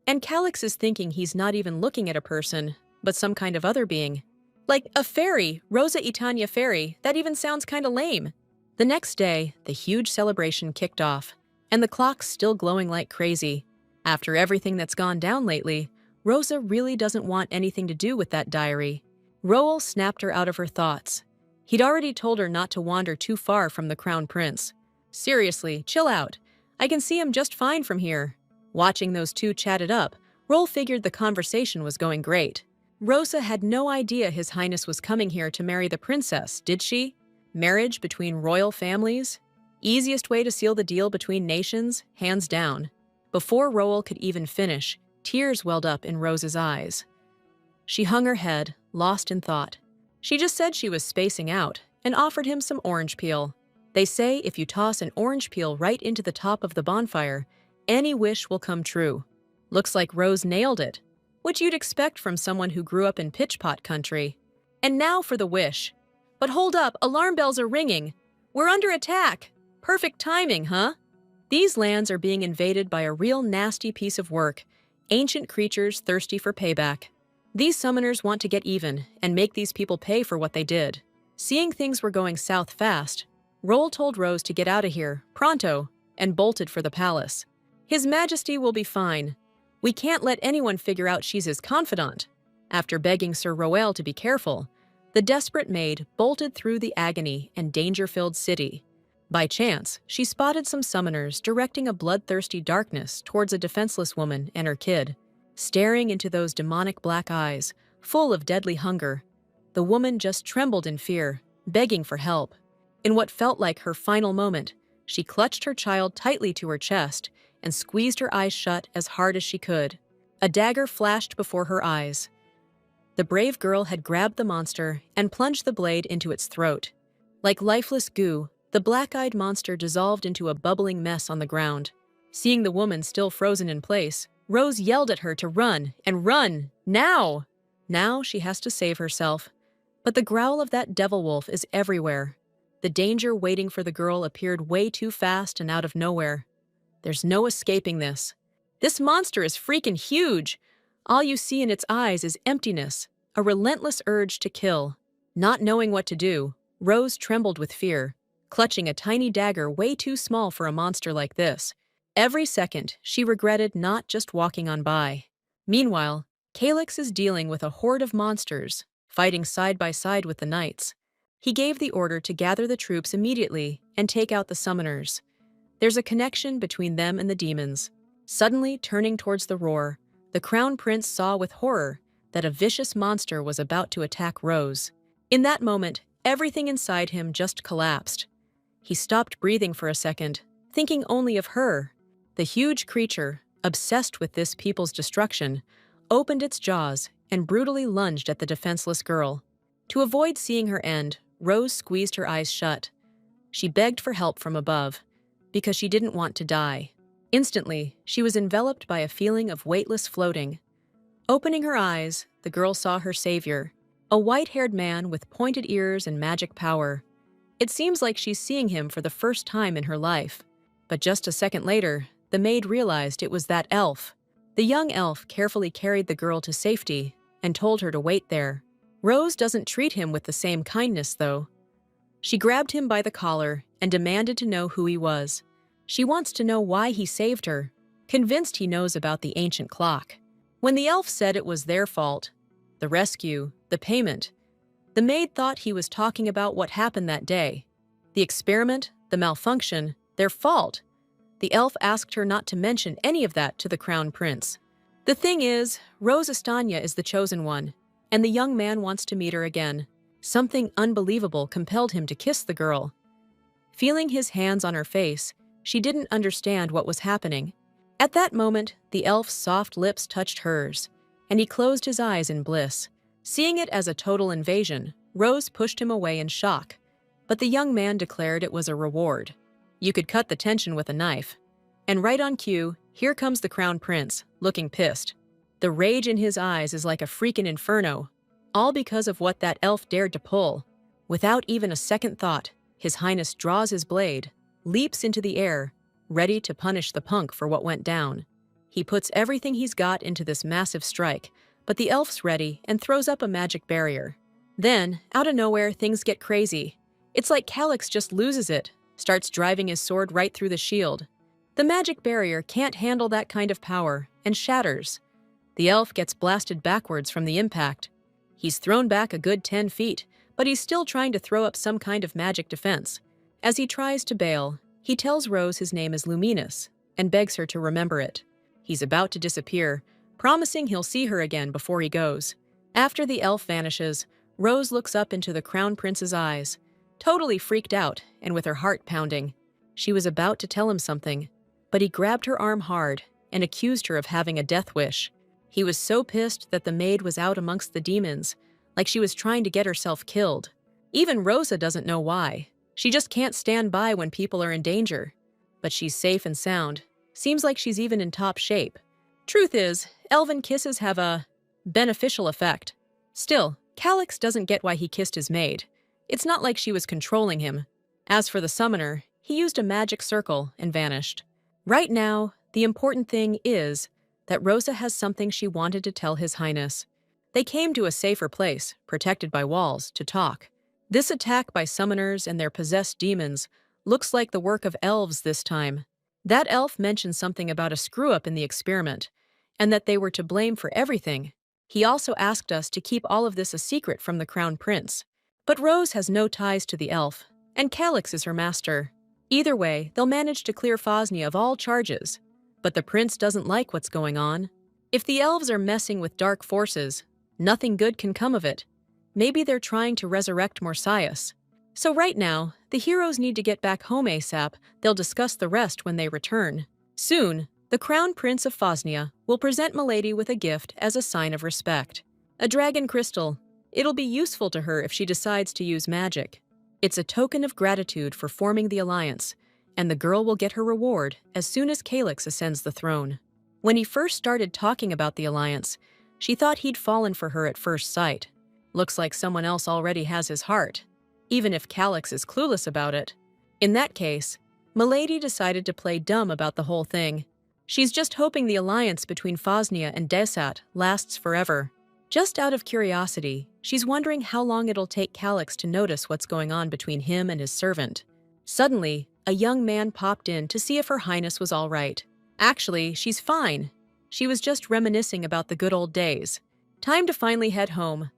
[SPEAKER 1] And Calyx is thinking he's not even looking at a person, but some kind of other being. Like a fairy, Rosa Itania fairy, that even sounds kinda lame. The next day, the huge celebration kicked off, and the clock's still glowing like crazy. After everything that's gone down lately, Rosa really doesn't want anything to do with that diary. Roel snapped her out of her thoughts. He'd already told her not to wander too far from the Crown Prince. Seriously, chill out. I can see him just fine from here. Watching those two chat it up, Roel figured the conversation was going great. Rosa had no idea His Highness was coming here to marry the princess, did she? Marriage between royal families? Easiest way to seal the deal between nations, hands down. Before Roel could even finish, tears welled up in Rosa's eyes. She hung her head, lost in thought. She just said she was spacing out and offered him some orange peel. They say if you toss an orange peel right into the top of the bonfire, any wish will come true. Looks like Rose nailed it, which you'd expect from someone who grew up in pitchpot country. And now for the wish. But hold up, alarm bells are ringing. We're under attack. Perfect timing, huh? These lands are being invaded by a real nasty piece of work, ancient creatures thirsty for payback. These summoners want to get even and make these people pay for what they did. Seeing things were going south fast, Roel told Rose to get out of here, pronto, and bolted for the palace. His Majesty will be fine. We can't let anyone figure out she's his confidant. After begging Sir Roel to be careful, the desperate maid bolted through the agony and danger-filled city. By chance, she spotted some summoners directing a bloodthirsty darkness towards a defenseless woman and her kid. Staring into those demonic black eyes, full of deadly hunger, the woman just trembled in fear, begging for help. In what felt like her final moment, she clutched her child tightly to her chest and squeezed her eyes shut as hard as she could. A dagger flashed before her eyes. The brave girl had grabbed the monster and plunged the blade into its throat. Like lifeless goo, the black-eyed monster dissolved into a bubbling mess on the ground. Seeing the woman still frozen in place, Rose yelled at her to run, and run, now! Now she has to save herself. But the growl of that devil wolf is everywhere. The danger waiting for the girl appeared way too fast and out of nowhere. There's no escaping this. This monster is freaking huge. All you see in its eyes is emptiness, a relentless urge to kill. Not knowing what to do, Rose trembled with fear, clutching a tiny dagger way too small for a monster like this. Every second, she regretted not just walking on by. Meanwhile, Calyx is dealing with a horde of monsters, fighting side by side with the knights. He gave the order to gather the troops immediately and take out the summoners. There's a connection between them and the demons. Suddenly, turning towards the roar, the Crown Prince saw with horror that a vicious monster was about to attack Rose. In that moment, everything inside him just collapsed. He stopped breathing for a second, thinking only of her. The huge creature, obsessed with this people's destruction, opened its jaws and brutally lunged at the defenseless girl. To avoid seeing her end, Rose squeezed her eyes shut. She begged for help from above, because she didn't want to die. Instantly, she was enveloped by a feeling of weightless floating. Opening her eyes, the girl saw her savior, a white-haired man with pointed ears and magic power. It seems like she's seeing him for the first time in her life. But just a second later, the maid realized it was that elf. The young elf carefully carried the girl to safety and told her to wait there. Rose doesn't treat him with the same kindness, though. She grabbed him by the collar and demanded to know who he was. She wants to know why he saved her, convinced he knows about the ancient clock. When the elf said it was their fault, the rescue, the payment, the maid thought he was talking about what happened that day. The experiment, the malfunction, their fault. The elf asked her not to mention any of that to the Crown Prince. The thing is, Rose Estanya is the chosen one, and the young man wants to meet her again. Something unbelievable compelled him to kiss the girl. Feeling his hands on her face, she didn't understand what was happening. At that moment, the elf's soft lips touched hers, and he closed his eyes in bliss. Seeing it as a total invasion, Rose pushed him away in shock, but the young man declared it was a reward. You could cut the tension with a knife. And right on cue, here comes the Crown Prince, looking pissed. The rage in his eyes is like a freaking inferno, all because of what that elf dared to pull. Without even a second thought, His Highness draws his blade, leaps into the air, ready to punish the punk for what went down. He puts everything he's got into this massive strike, but the elf's ready and throws up a magic barrier. Then, out of nowhere, things get crazy. It's like Calyx just loses it, starts driving his sword right through the shield. The magic barrier can't handle that kind of power, and shatters. The elf gets blasted backwards from the impact. He's thrown back a good 10 feet, but he's still trying to throw up some kind of magic defense. As he tries to bail, he tells Rose his name is Luminous, and begs her to remember it. He's about to disappear, promising he'll see her again before he goes. After the elf vanishes, Rose looks up into the Crown Prince's eyes, totally freaked out and with her heart pounding. She was about to tell him something, but he grabbed her arm hard and accused her of having a death wish. He was so pissed that the maid was out amongst the demons, like she was trying to get herself killed. Even Rosa doesn't know why. She just can't stand by when people are in danger. But she's safe and sound. Seems like she's even in top shape. Truth is, elven kisses have a beneficial effect. Still, Calyx doesn't get why he kissed his maid. It's not like she was controlling him. As for the summoner, he used a magic circle and vanished. Right now, the important thing is that Rosa has something she wanted to tell His Highness. They came to a safer place, protected by walls, to talk. This attack by summoners and their possessed demons looks like the work of elves this time. That elf mentioned something about a screw-up in the experiment, and that they were to blame for everything. He also asked us to keep all of this a secret from the Crown Prince. But Rose has no ties to the elf, and Calyx is her master. Either way, they'll manage to clear Phosnia of all charges. But the prince doesn't like what's going on. If the elves are messing with dark forces, nothing good can come of it. Maybe they're trying to resurrect Morsius. So right now, the heroes need to get back home ASAP. They'll discuss the rest when they return. Soon, the Crown Prince of Phosnia will present Milady with a gift as a sign of respect. A dragon crystal. It'll be useful to her if she decides to use magic. It's a token of gratitude for forming the alliance, and the girl will get her reward as soon as Calyx ascends the throne. When he first started talking about the alliance, she thought he'd fallen for her at first sight. Looks like someone else already has his heart, even if Calyx is clueless about it. In that case, Milady decided to play dumb about the whole thing. She's just hoping the alliance between Phosnia and Desat lasts forever. Just out of curiosity, she's wondering how long it'll take Calyx to notice what's going on between him and his servant. Suddenly, a young man popped in to see if Her Highness was all right. Actually, she's fine. She was just reminiscing about the good old days. Time to finally head home.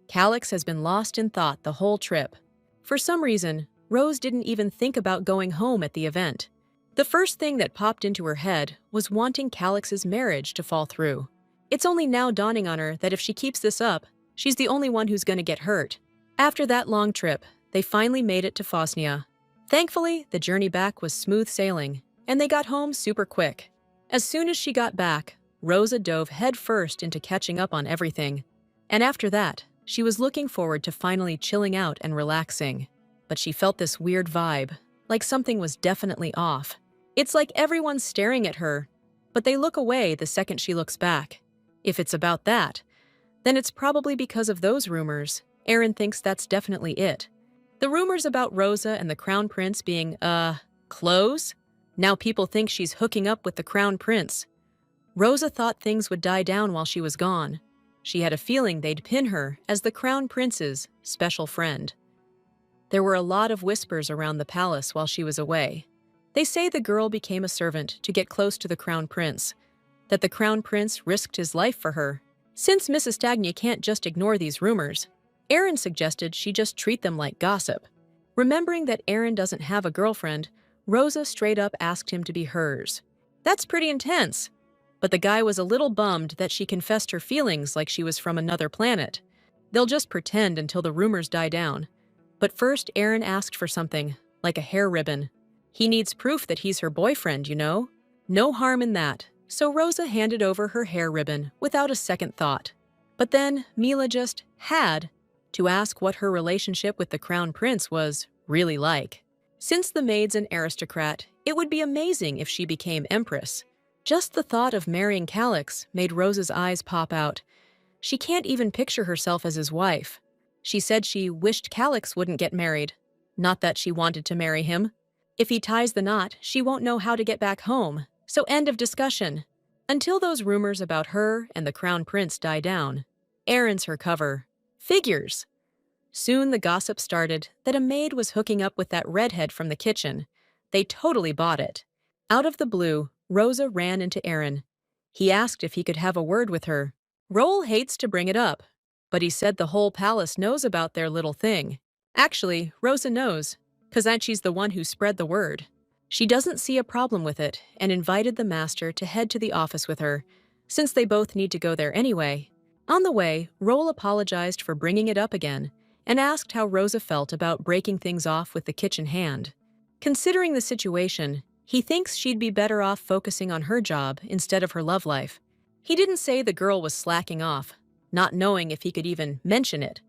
[SPEAKER 1] Calix has been lost in thought the whole trip. For some reason, Rose didn't even think about going home at the event. The first thing that popped into her head was wanting Calix's marriage to fall through. It's only now dawning on her that if she keeps this up, she's the only one who's going to get hurt. After that long trip, they finally made it to Fosnia. Thankfully, the journey back was smooth sailing, and they got home super quick. As soon as she got back, Rosa dove headfirst into catching up on everything. And after that, she was looking forward to finally chilling out and relaxing. But she felt this weird vibe, like something was definitely off. It's like everyone's staring at her, but they look away the second she looks back. If it's about that, then it's probably because of those rumors. Aaron thinks that's definitely it. The rumors about Rosa and the Crown Prince being, close? Now people think she's hooking up with the Crown Prince. Rosa thought things would die down while she was gone. She had a feeling they'd pin her as the Crown Prince's special friend. There were a lot of whispers around the palace while she was away. They say the girl became a servant to get close to the Crown Prince, that the Crown Prince risked his life for her. Since Mrs. Stagnia can't just ignore these rumors, Aaron suggested she just treat them like gossip. Remembering that Aaron doesn't have a girlfriend, Rosa straight up asked him to be hers. That's pretty intense. But the guy was a little bummed that she confessed her feelings like she was from another planet. They'll just pretend until the rumors die down. But first, Aaron asked for something, like a hair ribbon. He needs proof that he's her boyfriend, you know? No harm in that. So Rosa handed over her hair ribbon without a second thought. But then Mila just had to ask what her relationship with the Crown Prince was really like. Since the maid's an aristocrat, it would be amazing if she became empress. Just the thought of marrying Calix made Rosa's eyes pop out. She can't even picture herself as his wife. She said she wished Calix wouldn't get married. Not that she wanted to marry him. If he ties the knot, she won't know how to get back home. So end of discussion. Until those rumors about her and the Crown Prince die down. Aaron's her cover. Figures. Soon the gossip started that a maid was hooking up with that redhead from the kitchen. They totally bought it. Out of the blue, Rosa ran into Aaron. He asked if he could have a word with her. Roel hates to bring it up, but he said the whole palace knows about their little thing. Actually, Rosa knows, 'cause she's the one who spread the word. She doesn't see a problem with it and invited the master to head to the office with her, since they both need to go there anyway. On the way, Roel apologized for bringing it up again and asked how Rosa felt about breaking things off with the kitchen hand. Considering the situation, he thinks she'd be better off focusing on her job instead of her love life. He didn't say the girl was slacking off, not knowing if he could even mention it,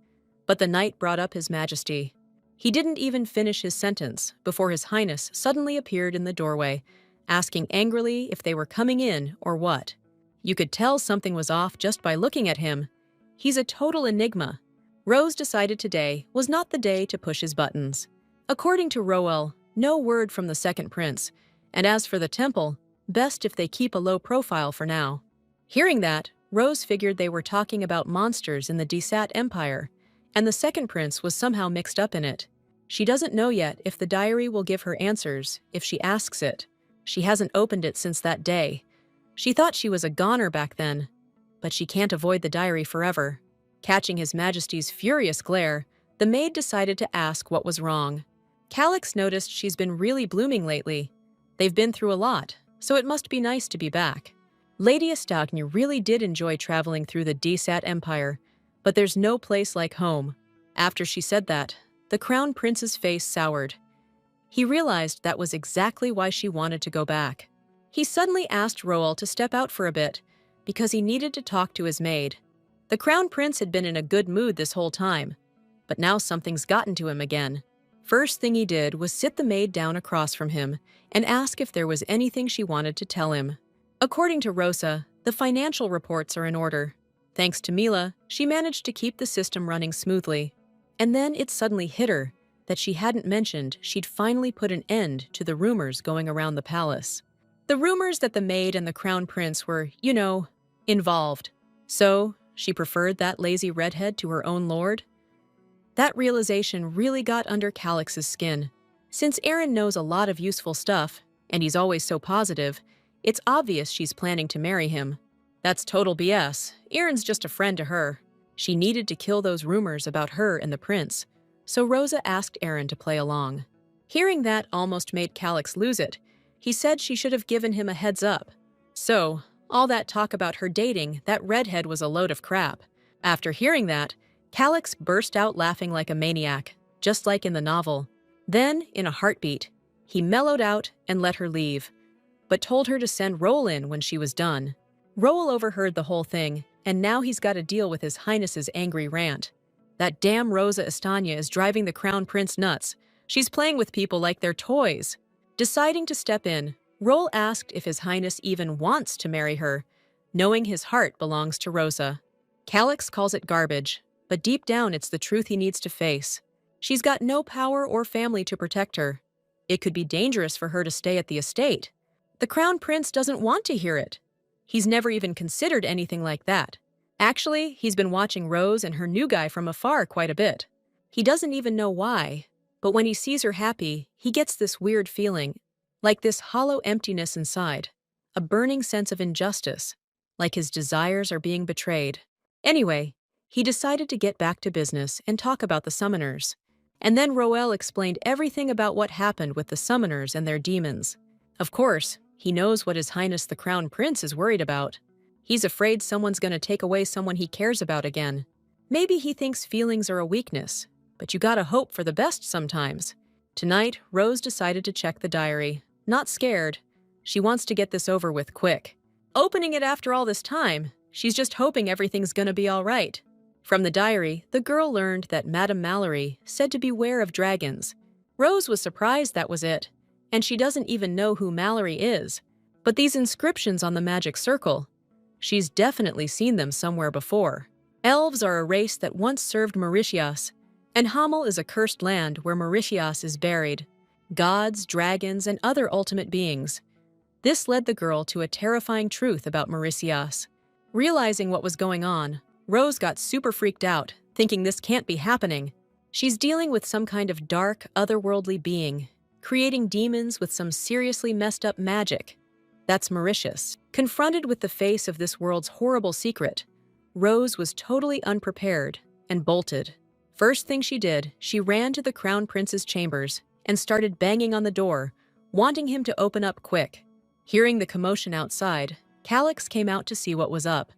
[SPEAKER 1] but the knight brought up His Majesty. He didn't even finish his sentence before His Highness suddenly appeared in the doorway, asking angrily if they were coming in or what. You could tell something was off just by looking at him. He's a total enigma. Rose decided today was not the day to push his buttons. According to Roel, no word from the second prince, and as for the temple, best if they keep a low profile for now. Hearing that, Rose figured they were talking about monsters in the Desat Empire, and the second prince was somehow mixed up in it. She doesn't know yet if the diary will give her answers if she asks it. She hasn't opened it since that day. She thought she was a goner back then, but she can't avoid the diary forever. Catching His Majesty's furious glare, the maid decided to ask what was wrong. Calix noticed she's been really blooming lately. They've been through a lot, so it must be nice to be back. Lady Estagna really did enjoy traveling through the Desat Empire, but there's no place like home. After she said that, the Crown Prince's face soured. He realized that was exactly why she wanted to go back. He suddenly asked Roel to step out for a bit, because he needed to talk to his maid. The Crown Prince had been in a good mood this whole time, but now something's gotten to him again. First thing he did was sit the maid down across from him and ask if there was anything she wanted to tell him. According to Rosa, the financial reports are in order. Thanks to Mila, she managed to keep the system running smoothly. And then it suddenly hit her that she hadn't mentioned she'd finally put an end to the rumors going around the palace. The rumors that the maid and the Crown Prince were, involved. So, she preferred that lazy redhead to her own lord? That realization really got under Calix's skin. Since Aaron knows a lot of useful stuff, and he's always so positive, it's obvious she's planning to marry him. That's total BS. Aaron's just a friend to her. She needed to kill those rumors about her and the prince, so Rosa asked Aaron to play along. Hearing that almost made Calix lose it. He said she should have given him a heads up. So, all that talk about her dating that redhead was a load of crap. After hearing that, Calix burst out laughing like a maniac, just like in the novel. Then, in a heartbeat, he mellowed out and let her leave, but told her to send Roll in when she was done. Roll overheard the whole thing, and now he's got to deal with His Highness's angry rant. That damn Rosa Estanya is driving the crown prince nuts. She's playing with people like they're toys. Deciding to step in, Roll asked if His Highness even wants to marry her, knowing his heart belongs to Rosa. Calix calls it garbage, but deep down it's the truth he needs to face. She's got no power or family to protect her. It could be dangerous for her to stay at the estate. The crown prince doesn't want to hear it. He's never even considered anything like that. Actually, he's been watching Rose and her new guy from afar quite a bit. He doesn't even know why, but when he sees her happy, he gets this weird feeling, like this hollow emptiness inside, a burning sense of injustice, like his desires are being betrayed. Anyway, he decided to get back to business and talk about the summoners. And then Roel explained everything about what happened with the summoners and their demons. Of course, he knows what His Highness the Crown Prince is worried about. He's afraid someone's going to take away someone he cares about again. Maybe he thinks feelings are a weakness, but you gotta hope for the best sometimes. Tonight, Rose decided to check the diary. Not scared. She wants to get this over with quick. Opening it after all this time, she's just hoping everything's gonna be all right. From the diary, the girl learned that Madame Mallory said to beware of dragons. Rose was surprised that was it, and she doesn't even know who Mallory is. But these inscriptions on the magic circle, she's definitely seen them somewhere before. Elves are a race that once served Mauritius, and Hamel is a cursed land where Mauritius is buried. Gods, dragons, and other ultimate beings. This led the girl to a terrifying truth about Mauritius. Realizing what was going on, Rose got super freaked out, thinking this can't be happening. She's dealing with some kind of dark, otherworldly being, creating demons with some seriously messed up magic. That's Mauritius. Confronted with the face of this world's horrible secret, Rose was totally unprepared and bolted. First thing she did, she ran to the Crown Prince's chambers and started banging on the door, wanting him to open up quick. Hearing the commotion outside, Calix came out to see what was up,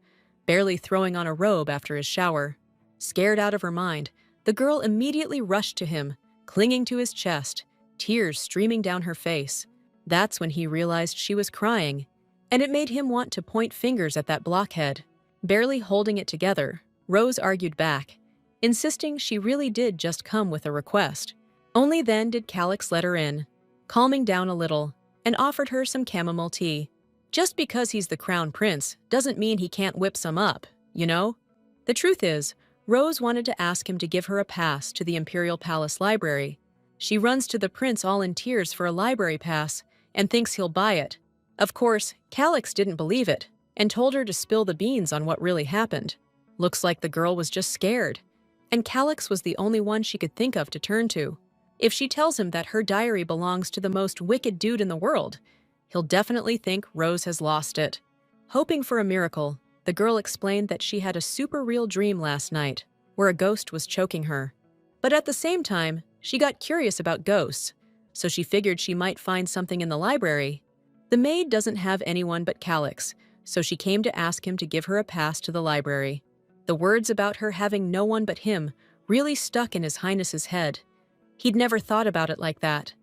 [SPEAKER 1] barely throwing on a robe after his shower. Scared out of her mind, the girl immediately rushed to him, clinging to his chest, tears streaming down her face. That's when he realized she was crying, and it made him want to point fingers at that blockhead. Barely holding it together, Rose argued back, insisting she really did just come with a request. Only then did Calix let her in, calming down a little, and offered her some chamomile tea. Just because he's the crown prince doesn't mean he can't whip some up, you know? The truth is, Rose wanted to ask him to give her a pass to the Imperial Palace Library. She runs to the prince all in tears for a library pass and thinks he'll buy it. Of course, Calix didn't believe it and told her to spill the beans on what really happened. Looks like the girl was just scared, and Calix was the only one she could think of to turn to. If she tells him that her diary belongs to the most wicked dude in the world, he'll definitely think Rose has lost it. Hoping for a miracle, the girl explained that she had a super real dream last night, where a ghost was choking her. But at the same time, she got curious about ghosts, so she figured she might find something in the library. The maid doesn't have anyone but Calix, so she came to ask him to give her a pass to the library. The words about her having no one but him really stuck in His Highness's head. He'd never thought about it like that.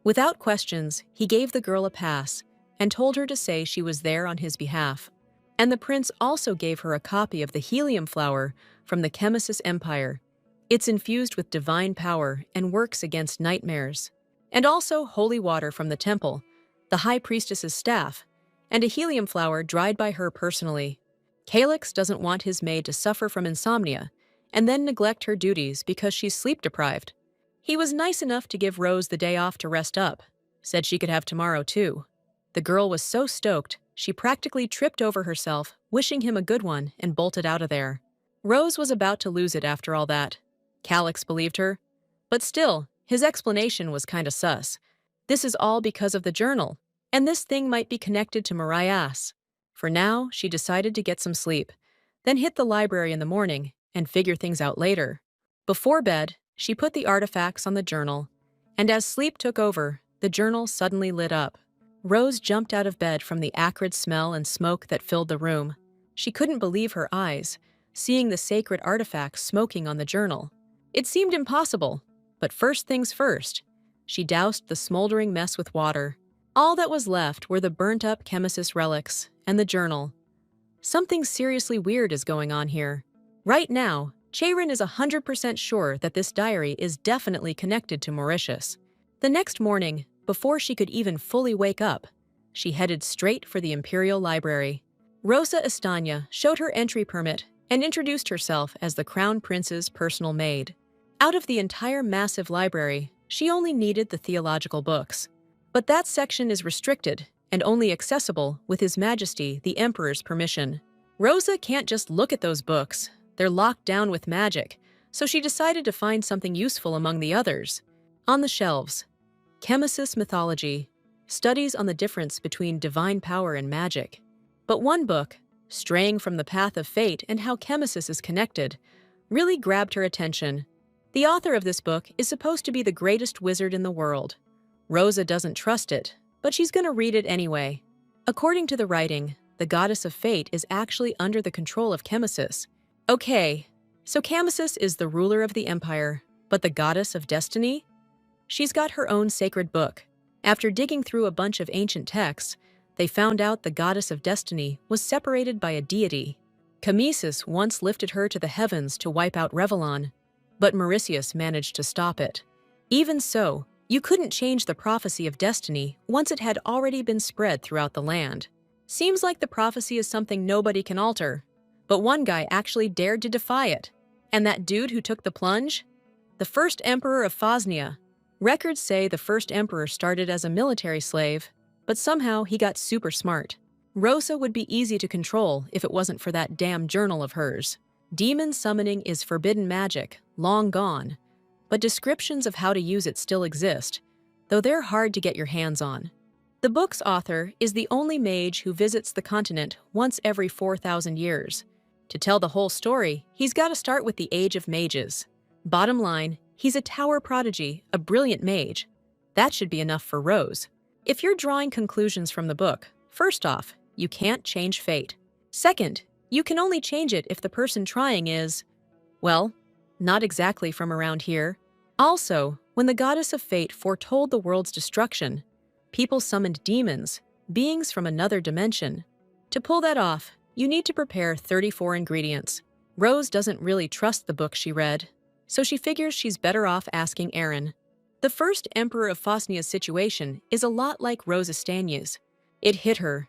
[SPEAKER 1] Without questions, he gave the girl a pass and told her to say she was there on his behalf. And the prince also gave her a copy of the helium flower from the Chemesis Empire. It's infused with divine power and works against nightmares. And also holy water from the temple, the high priestess's staff, and a helium flower dried by her personally. Calix doesn't want his maid to suffer from insomnia and then neglect her duties because she's sleep-deprived. He was nice enough to give Rose the day off to rest up, said she could have tomorrow too. The girl was so stoked, she practically tripped over herself, wishing him a good one, and bolted out of there. Rose was about to lose it after all that. Calix believed her. But still, His explanation was kinda sus. This is all because of the journal, and this thing might be connected to Marias. For now, she decided to get some sleep, then hit the library in the morning and figure things out later. Before bed, she put the artifacts on the journal, and as sleep took over, the journal suddenly lit up. Rose jumped out of bed from the acrid smell and smoke that filled the room. She couldn't believe her eyes, seeing the sacred artifacts smoking on the journal. It seemed impossible, but first things first. She doused the smoldering mess with water. All that was left were the burnt-up Chemesis relics and the journal. Something seriously weird is going on here. Right now, Chayrin is 100% sure that this diary is definitely connected to Mauritius. The next morning, before she could even fully wake up, she headed straight for the Imperial Library. Rosa Estanya showed her entry permit and introduced herself as the Crown Prince's personal maid. Out of the entire massive library, she only needed the theological books. But that section is restricted and only accessible with His Majesty the Emperor's permission. Rosa can't just look at those books. They're locked down with magic, so she decided to find something useful among the others. On the shelves, Chemesis Mythology, studies on the difference between divine power and magic. But one book, Straying from the Path of Fate and How Chemesis is Connected, really grabbed her attention. The author of this book is supposed to be the greatest wizard in the world. Rosa doesn't trust it, but she's gonna read it anyway. According to the writing, the goddess of fate is actually under the control of Chemesis. Okay, so Chemesis is the ruler of the empire, but the goddess of destiny? She's got her own sacred book. After digging through a bunch of ancient texts, they found out the goddess of destiny was separated by a deity. Chemesis once lifted her to the heavens to wipe out Revellon, but Mauritius managed to stop it. Even so, you couldn't change the prophecy of destiny once it had already been spread throughout the land. Seems like the prophecy is something nobody can alter, but one guy actually dared to defy it. And that dude who took the plunge? The first emperor of Phosnia. Records say the first emperor started as a military slave, but somehow he got super smart. Rosa would be easy to control if it wasn't for that damn journal of hers. Demon summoning is forbidden magic, long gone, but descriptions of how to use it still exist, though they're hard to get your hands on. The book's author is the only mage who visits the continent once every 4,000 years. To tell the whole story, he's got to start with the Age of Mages. Bottom line, he's a tower prodigy, a brilliant mage. That should be enough for Rose. If you're drawing conclusions from the book, first off, you can't change fate. Second, you can only change it if the person trying is, well, not exactly from around here. Also, when the goddess of fate foretold the world's destruction, people summoned demons, beings from another dimension. To pull that off, you need to prepare 34 ingredients. Rose doesn't really trust the book she read, so she figures she's better off asking Aaron. The first emperor of Phosnia's situation is a lot like Rose Estanya's. It hit her.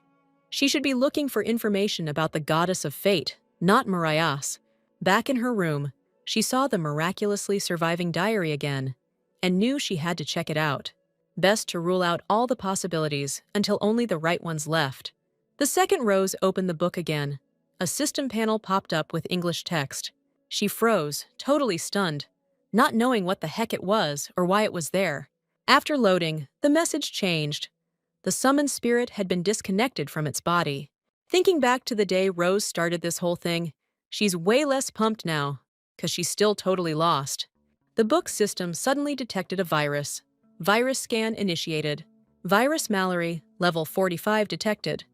[SPEAKER 1] She should be looking for information about the goddess of fate, not Marias. Back in her room, she saw the miraculously surviving diary again, and knew she had to check it out. Best to rule out all the possibilities until only the right ones left. The second Rose opened the book again. A system panel popped up with English text. She froze, totally stunned, not knowing what the heck it was or why it was there. After loading, the message changed. The summoned spirit had been disconnected from its body. Thinking back to the day Rose started this whole thing, she's way less pumped now, 'cause she's still totally lost. The book system suddenly detected a virus. Virus scan initiated. Virus Mallory, level 45 detected.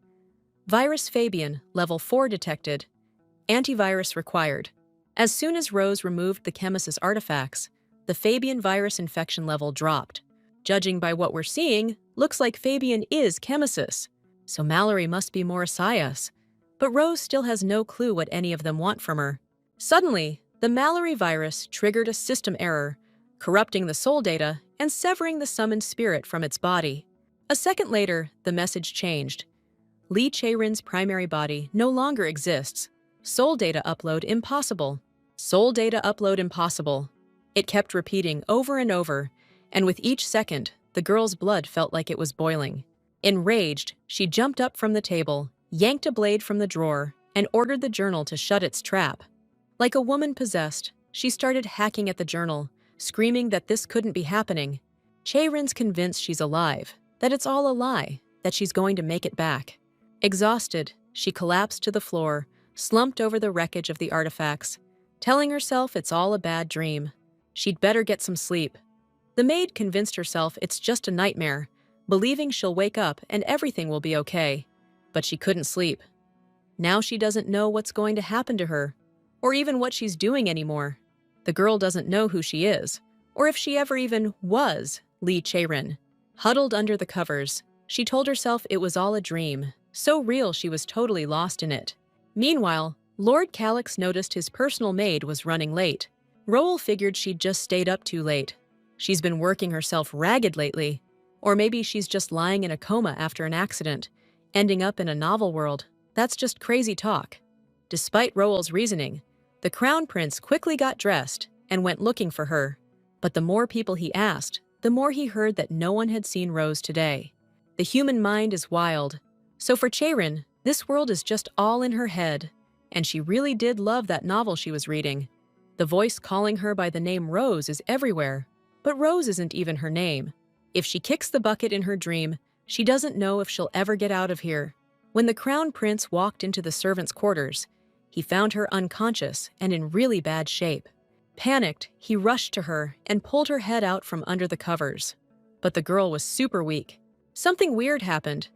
[SPEAKER 1] Virus Fabian, level 4 detected. Antivirus required. As soon as Rose removed the Chemesis artifacts, the Fabian virus infection level dropped. Judging by what we're seeing, looks like Fabian is Chemesis, so Mallory must be Mauritius. But Rose still has no clue what any of them want from her. Suddenly, the Mallory virus triggered a system error, corrupting the soul data and severing the summoned spirit from its body. A second later, the message changed. Lee Chae-rin's primary body no longer exists. Soul data upload impossible. Soul data upload impossible. It kept repeating over and over, and with each second, the girl's blood felt like it was boiling. Enraged, she jumped up from the table, yanked a blade from the drawer, and ordered the journal to shut its trap. Like a woman possessed, she started hacking at the journal, screaming that this couldn't be happening. Chaeren's convinced she's alive, that it's all a lie, that she's going to make it back. Exhausted, she collapsed to the floor, slumped over the wreckage of the artifacts, telling herself it's all a bad dream. She'd better get some sleep. The maid convinced herself it's just a nightmare, believing she'll wake up and everything will be okay. But she couldn't sleep. Now she doesn't know what's going to happen to her, or even what she's doing anymore. The girl doesn't know who she is, or if she ever even was Lee Chaeren. Huddled under the covers, she told herself it was all a dream, so real she was totally lost in it. Meanwhile, Lord Calyx noticed his personal maid was running late. Roel figured she'd just stayed up too late. She's been working herself ragged lately. Or maybe she's just lying in a coma after an accident, ending up in a novel world. That's just crazy talk. Despite Roel's reasoning, the Crown Prince quickly got dressed and went looking for her. But the more people he asked, the more he heard that no one had seen Rose today. The human mind is wild. So for Chaeren, this world is just all in her head. And she really did love that novel she was reading. The voice calling her by the name Rose is everywhere. But Rose isn't even her name. If she kicks the bucket in her dream, she doesn't know if she'll ever get out of here. When the Crown Prince walked into the servants' quarters, he found her unconscious and in really bad shape. Panicked, he rushed to her and pulled her head out from under the covers. But the girl was super weak. Something weird happened.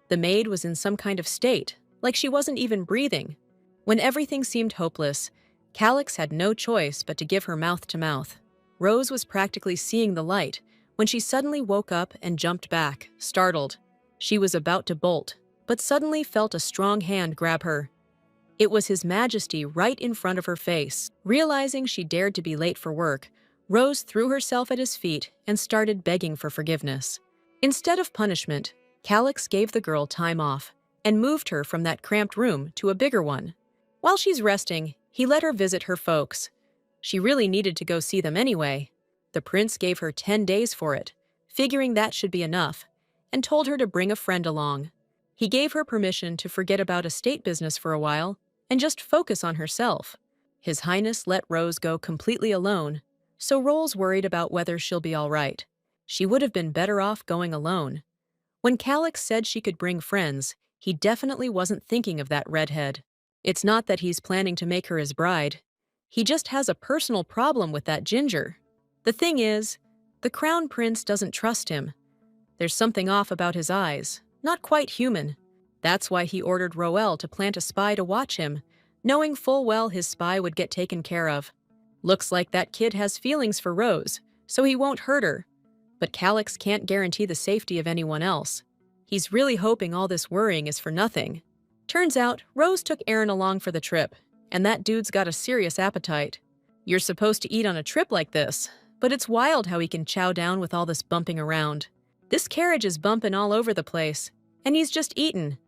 [SPEAKER 1] The maid was in some kind of state, like she wasn't even breathing. When everything seemed hopeless, Calyx had no choice but to give her mouth to mouth. Rose was practically seeing the light when she suddenly woke up and jumped back, startled. She was about to bolt, but suddenly felt a strong hand grab her. It was His Majesty right in front of her face. Realizing she dared to be late for work, Rose threw herself at his feet and started begging for forgiveness. Instead of punishment, Calyx gave the girl time off and moved her from that cramped room to a bigger one. While she's resting, he let her visit her folks. She really needed to go see them anyway. The prince gave her 10 days for it, figuring that should be enough, and told her to bring a friend along. He gave her permission to forget about estate business for a while and just focus on herself. His Highness let Rose go completely alone, so Roel's worried about whether she'll be all right. She would have been better off going alone. When Calyx said she could bring friends, he definitely wasn't thinking of that redhead. It's not that he's planning to make her his bride. He just has a personal problem with that ginger. The thing is, the Crown Prince doesn't trust him. There's something off about his eyes, not quite human. That's why he ordered Roel to plant a spy to watch him, knowing full well his spy would get taken care of. Looks like that kid has feelings for Rose, so he won't hurt her. But Calyx can't guarantee the safety of anyone else. He's really hoping all this worrying is for nothing. Turns out, Rose took Aaron along for the trip, and that dude's got a serious appetite. You're supposed to eat on a trip like this, but it's wild how he can chow down with all this bumping around. This carriage is bumping all over the place, and he's just eaten.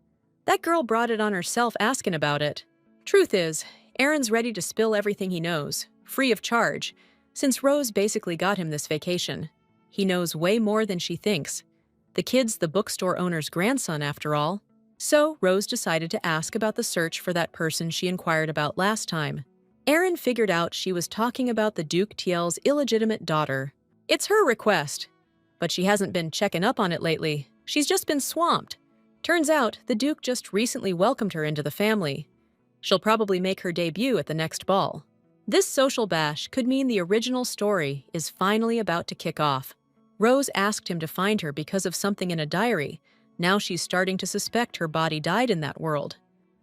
[SPEAKER 1] That girl brought it on herself asking about it. Truth is, Aaron's ready to spill everything he knows, free of charge, since Rose basically got him this vacation. He knows way more than she thinks. The kid's the bookstore owner's grandson, after all. So Rose decided to ask about the search for that person she inquired about last time. Aaron figured out she was talking about the Duke Tiel's illegitimate daughter. It's her request, but she hasn't been checking up on it lately. She's just been swamped. Turns out, the Duke just recently welcomed her into the family. She'll probably make her debut at the next ball. This social bash could mean the original story is finally about to kick off. Rose asked him to find her because of something in a diary. Now she's starting to suspect her body died in that world.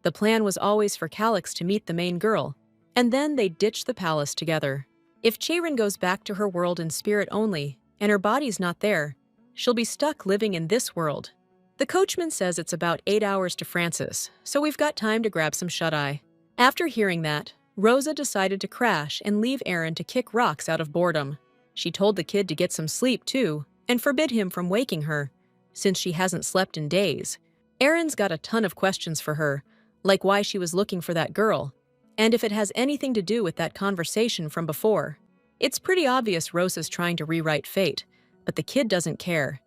[SPEAKER 1] The plan was always for Calyx to meet the main girl, and then they'd ditch the palace together. If Chaeren goes back to her world in spirit only, and her body's not there, she'll be stuck living in this world. The coachman says it's about 8 hours to Francis, so we've got time to grab some shut-eye. After hearing that, Rosa decided to crash and leave Aaron to kick rocks out of boredom. She told the kid to get some sleep, too, and forbid him from waking her, since she hasn't slept in days. Aaron's got a ton of questions for her, like why she was looking for that girl, and if it has anything to do with that conversation from before. It's pretty obvious Rosa's trying to rewrite fate, but the kid doesn't care.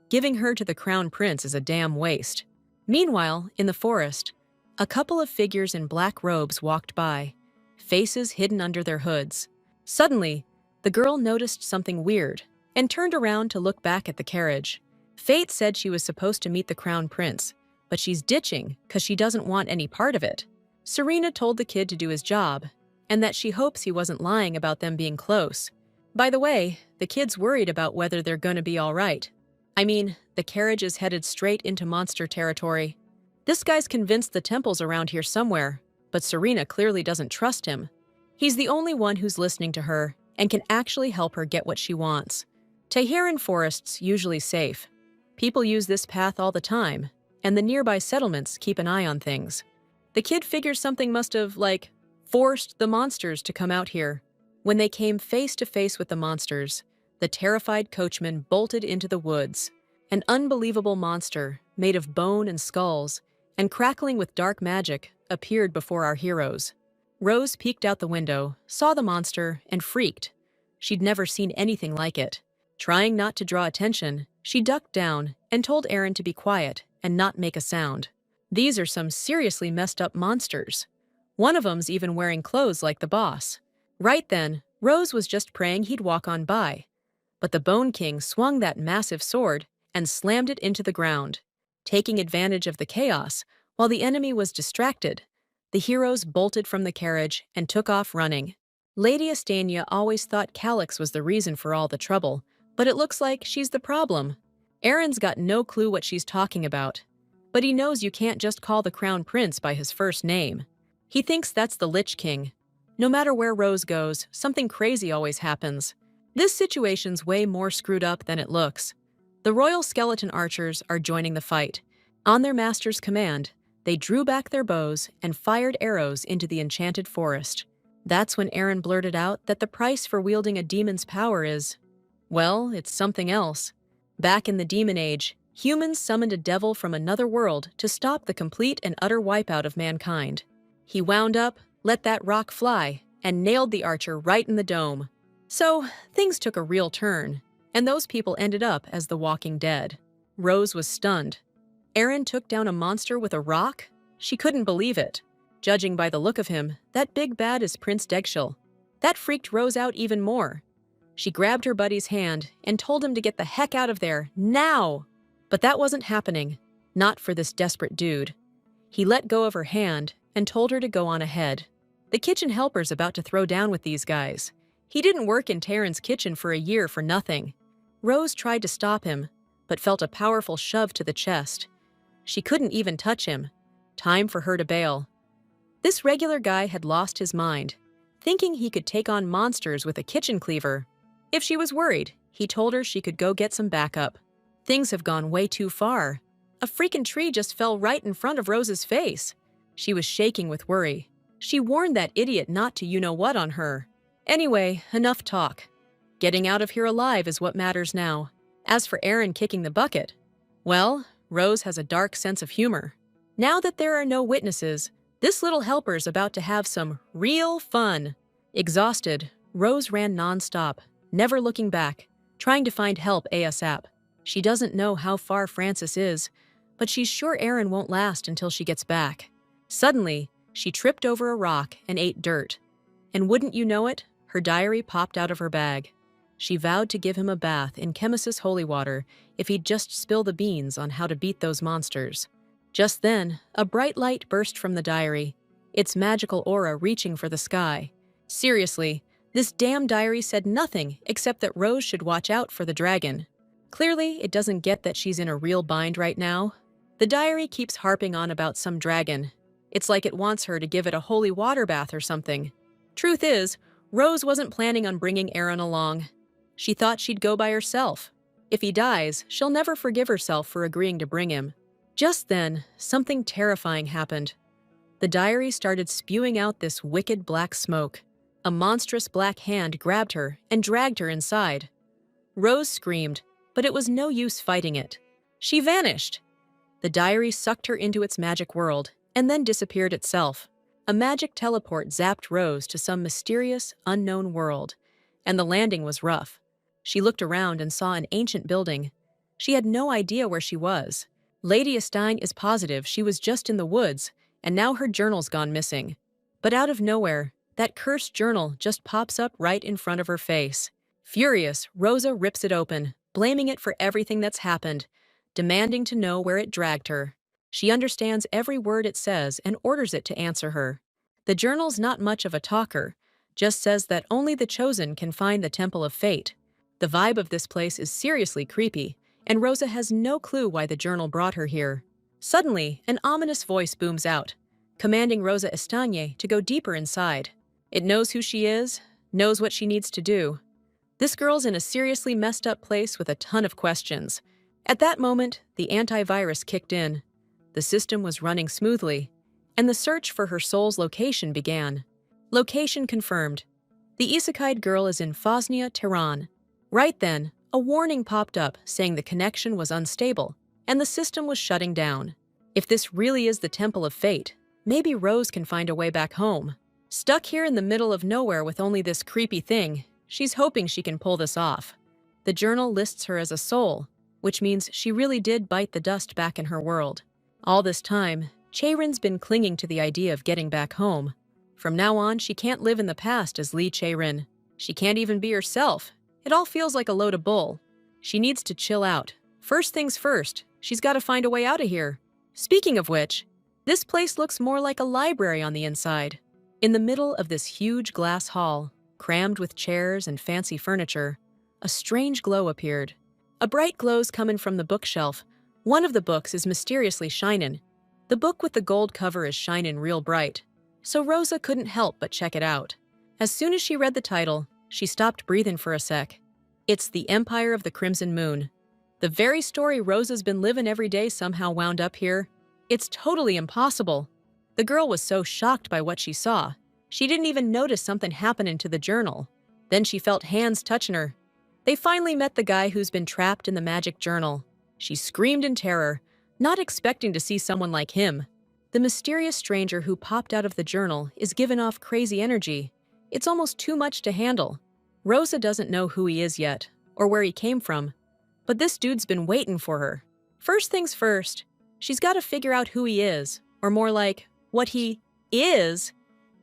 [SPEAKER 1] Giving her to the Crown Prince is a damn waste. Meanwhile, in the forest, a couple of figures in black robes walked by, faces hidden under their hoods. Suddenly, The girl noticed something weird and turned around to look back at the carriage. Fate said she was supposed to meet the crown prince, but she's ditching because she doesn't want any part of it. Serena told the kid to do his job, and that she hopes he wasn't lying about them being close. By the way, the kid's worried about whether they're gonna be all right. I mean, the carriage is headed straight into monster territory. This guy's convinced the temple's around here somewhere, but Serena clearly doesn't trust him. He's the only one who's listening to her and can actually help her get what she wants. Teheran Forest's usually safe. People use this path all the time, and the nearby settlements keep an eye on things. The kid figures something must have, forced the monsters to come out here. When they came face to face with the monsters, the terrified coachman bolted into the woods. An unbelievable monster, made of bone and skulls, and crackling with dark magic, appeared before our heroes. Rose peeked out the window, saw the monster, and freaked. She'd never seen anything like it. Trying not to draw attention, she ducked down and told Aaron to be quiet and not make a sound. These are some seriously messed up monsters. One of them's even wearing clothes like the boss. Right then, Rose was just praying he'd walk on by. But the Bone King swung that massive sword and slammed it into the ground. Taking advantage of the chaos, while the enemy was distracted, the heroes bolted from the carriage and took off running. Lady Estania always thought Calyx was the reason for all the trouble, but it looks like she's the problem. Aaron's got no clue what she's talking about, but he knows you can't just call the crown prince by his first name. He thinks that's the Lich King. No matter where Rose goes, something crazy always happens. This situation's way more screwed up than it looks. The Royal Skeleton Archers are joining the fight. On their master's command, they drew back their bows and fired arrows into the enchanted forest. That's when Aaron blurted out that the price for wielding a demon's power is, well, it's something else. Back in the Demon Age, humans summoned a devil from another world to stop the complete and utter wipeout of mankind. He wound up, let that rock fly, and nailed the archer right in the dome. So, things took a real turn, and those people ended up as the Walking Dead. Rose was stunned. Aaron took down a monster with a rock? She couldn't believe it. Judging by the look of him, that big bad is Prince Degshil. That freaked Rose out even more. She grabbed her buddy's hand and told him to get the heck out of there, now! But that wasn't happening. Not for this desperate dude. He let go of her hand and told her to go on ahead. The kitchen helper's about to throw down with these guys. He didn't work in Terran's kitchen for a year for nothing. Rose tried to stop him, but felt a powerful shove to the chest. She couldn't even touch him. Time for her to bail. This regular guy had lost his mind, thinking he could take on monsters with a kitchen cleaver. If she was worried, he told her she could go get some backup. Things have gone way too far. A freaking tree just fell right in front of Rose's face. She was shaking with worry. She warned that idiot not to you-know-what on her. Anyway, enough talk. Getting out of here alive is what matters now. As for Aaron kicking the bucket, well, Rose has a dark sense of humor. Now that there are no witnesses, this little helper's about to have some real fun. Exhausted, Rose ran non-stop, never looking back, trying to find help ASAP. She doesn't know how far Francis is, but she's sure Aaron won't last until she gets back. Suddenly, she tripped over a rock and ate dirt. And wouldn't you know it, her diary popped out of her bag. She vowed to give him a bath in Chemis's holy water if he'd just spill the beans on how to beat those monsters. Just then, a bright light burst from the diary, its magical aura reaching for the sky. Seriously, this damn diary said nothing except that Rose should watch out for the dragon. Clearly, it doesn't get that she's in a real bind right now. The diary keeps harping on about some dragon. It's like it wants her to give it a holy water bath or something. Truth is, Rose wasn't planning on bringing Aaron along. She thought she'd go by herself. If he dies, she'll never forgive herself for agreeing to bring him. Just then, something terrifying happened. The diary started spewing out this wicked black smoke. A monstrous black hand grabbed her and dragged her inside. Rose screamed, but it was no use fighting it. She vanished. The diary sucked her into its magic world and then disappeared itself. A magic teleport zapped Rose to some mysterious, unknown world, and the landing was rough. She looked around and saw an ancient building. She had no idea where she was. Lady Estine is positive she was just in the woods, and now her journal's gone missing. But out of nowhere, that cursed journal just pops up right in front of her face. Furious, Rosa rips it open, blaming it for everything that's happened, demanding to know where it dragged her. She understands every word it says and orders it to answer her. The journal's not much of a talker, just says that only the chosen can find the Temple of Fate. The vibe of this place is seriously creepy, and Rosa has no clue why the journal brought her here. Suddenly, an ominous voice booms out, commanding Rosa Estagne to go deeper inside. It knows who she is, knows what she needs to do. This girl's in a seriously messed up place with a ton of questions. At that moment, the antivirus kicked in. The system was running smoothly, and the search for her soul's location began. Location confirmed. The isekai girl is in Fosnia, Tehran. Right then, a warning popped up saying the connection was unstable, and the system was shutting down. If this really is the Temple of Fate, maybe Rose can find a way back home. Stuck here in the middle of nowhere with only this creepy thing, she's hoping she can pull this off. The journal lists her as a soul, which means she really did bite the dust back in her world. All this time, Chae-rin's been clinging to the idea of getting back home. From now on, she can't live in the past as Lee Chae-rin. She can't even be herself. It all feels like a load of bull. She needs to chill out. First things first, she's got to find a way out of here. Speaking of which, this place looks more like a library on the inside. In the middle of this huge glass hall, crammed with chairs and fancy furniture, a strange glow appeared. A bright glow's coming from the bookshelf. One of the books is mysteriously shinin'. The book with the gold cover is shinin' real bright, so Rosa couldn't help but check it out. As soon as she read the title, she stopped breathing for a sec. It's The Empire of the Crimson Moon. The very story Rosa's been living every day somehow wound up here. It's totally impossible. The girl was so shocked by what she saw, she didn't even notice something happening to the journal. Then she felt hands touching her. They finally met the guy who's been trapped in the magic journal. She screamed in terror, not expecting to see someone like him. The mysterious stranger who popped out of the journal is giving off crazy energy. It's almost too much to handle. Rosa doesn't know who he is yet, or where he came from, but this dude's been waiting for her. First things first, she's got to figure out who he is, or more like, what he is.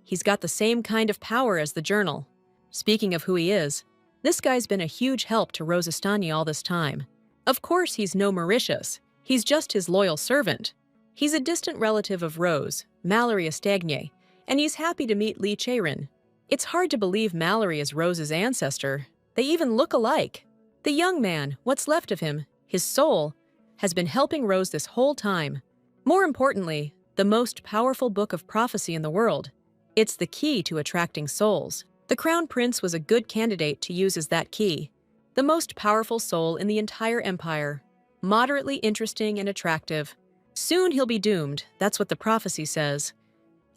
[SPEAKER 1] He's got the same kind of power as the journal. Speaking of who he is, this guy's been a huge help to Rose Estany all this time. Of course he's no Mauritius, he's just his loyal servant. He's a distant relative of Rose, Mallory Estagne, and he's happy to meet Lee Chae-rin. It's hard to believe Mallory is Rose's ancestor. They even look alike. The young man, what's left of him, his soul, has been helping Rose this whole time. More importantly, the most powerful book of prophecy in the world. It's the key to attracting souls. The Crown Prince was a good candidate to use as that key. The most powerful soul in the entire empire. Moderately interesting and attractive. Soon he'll be doomed, that's what the prophecy says.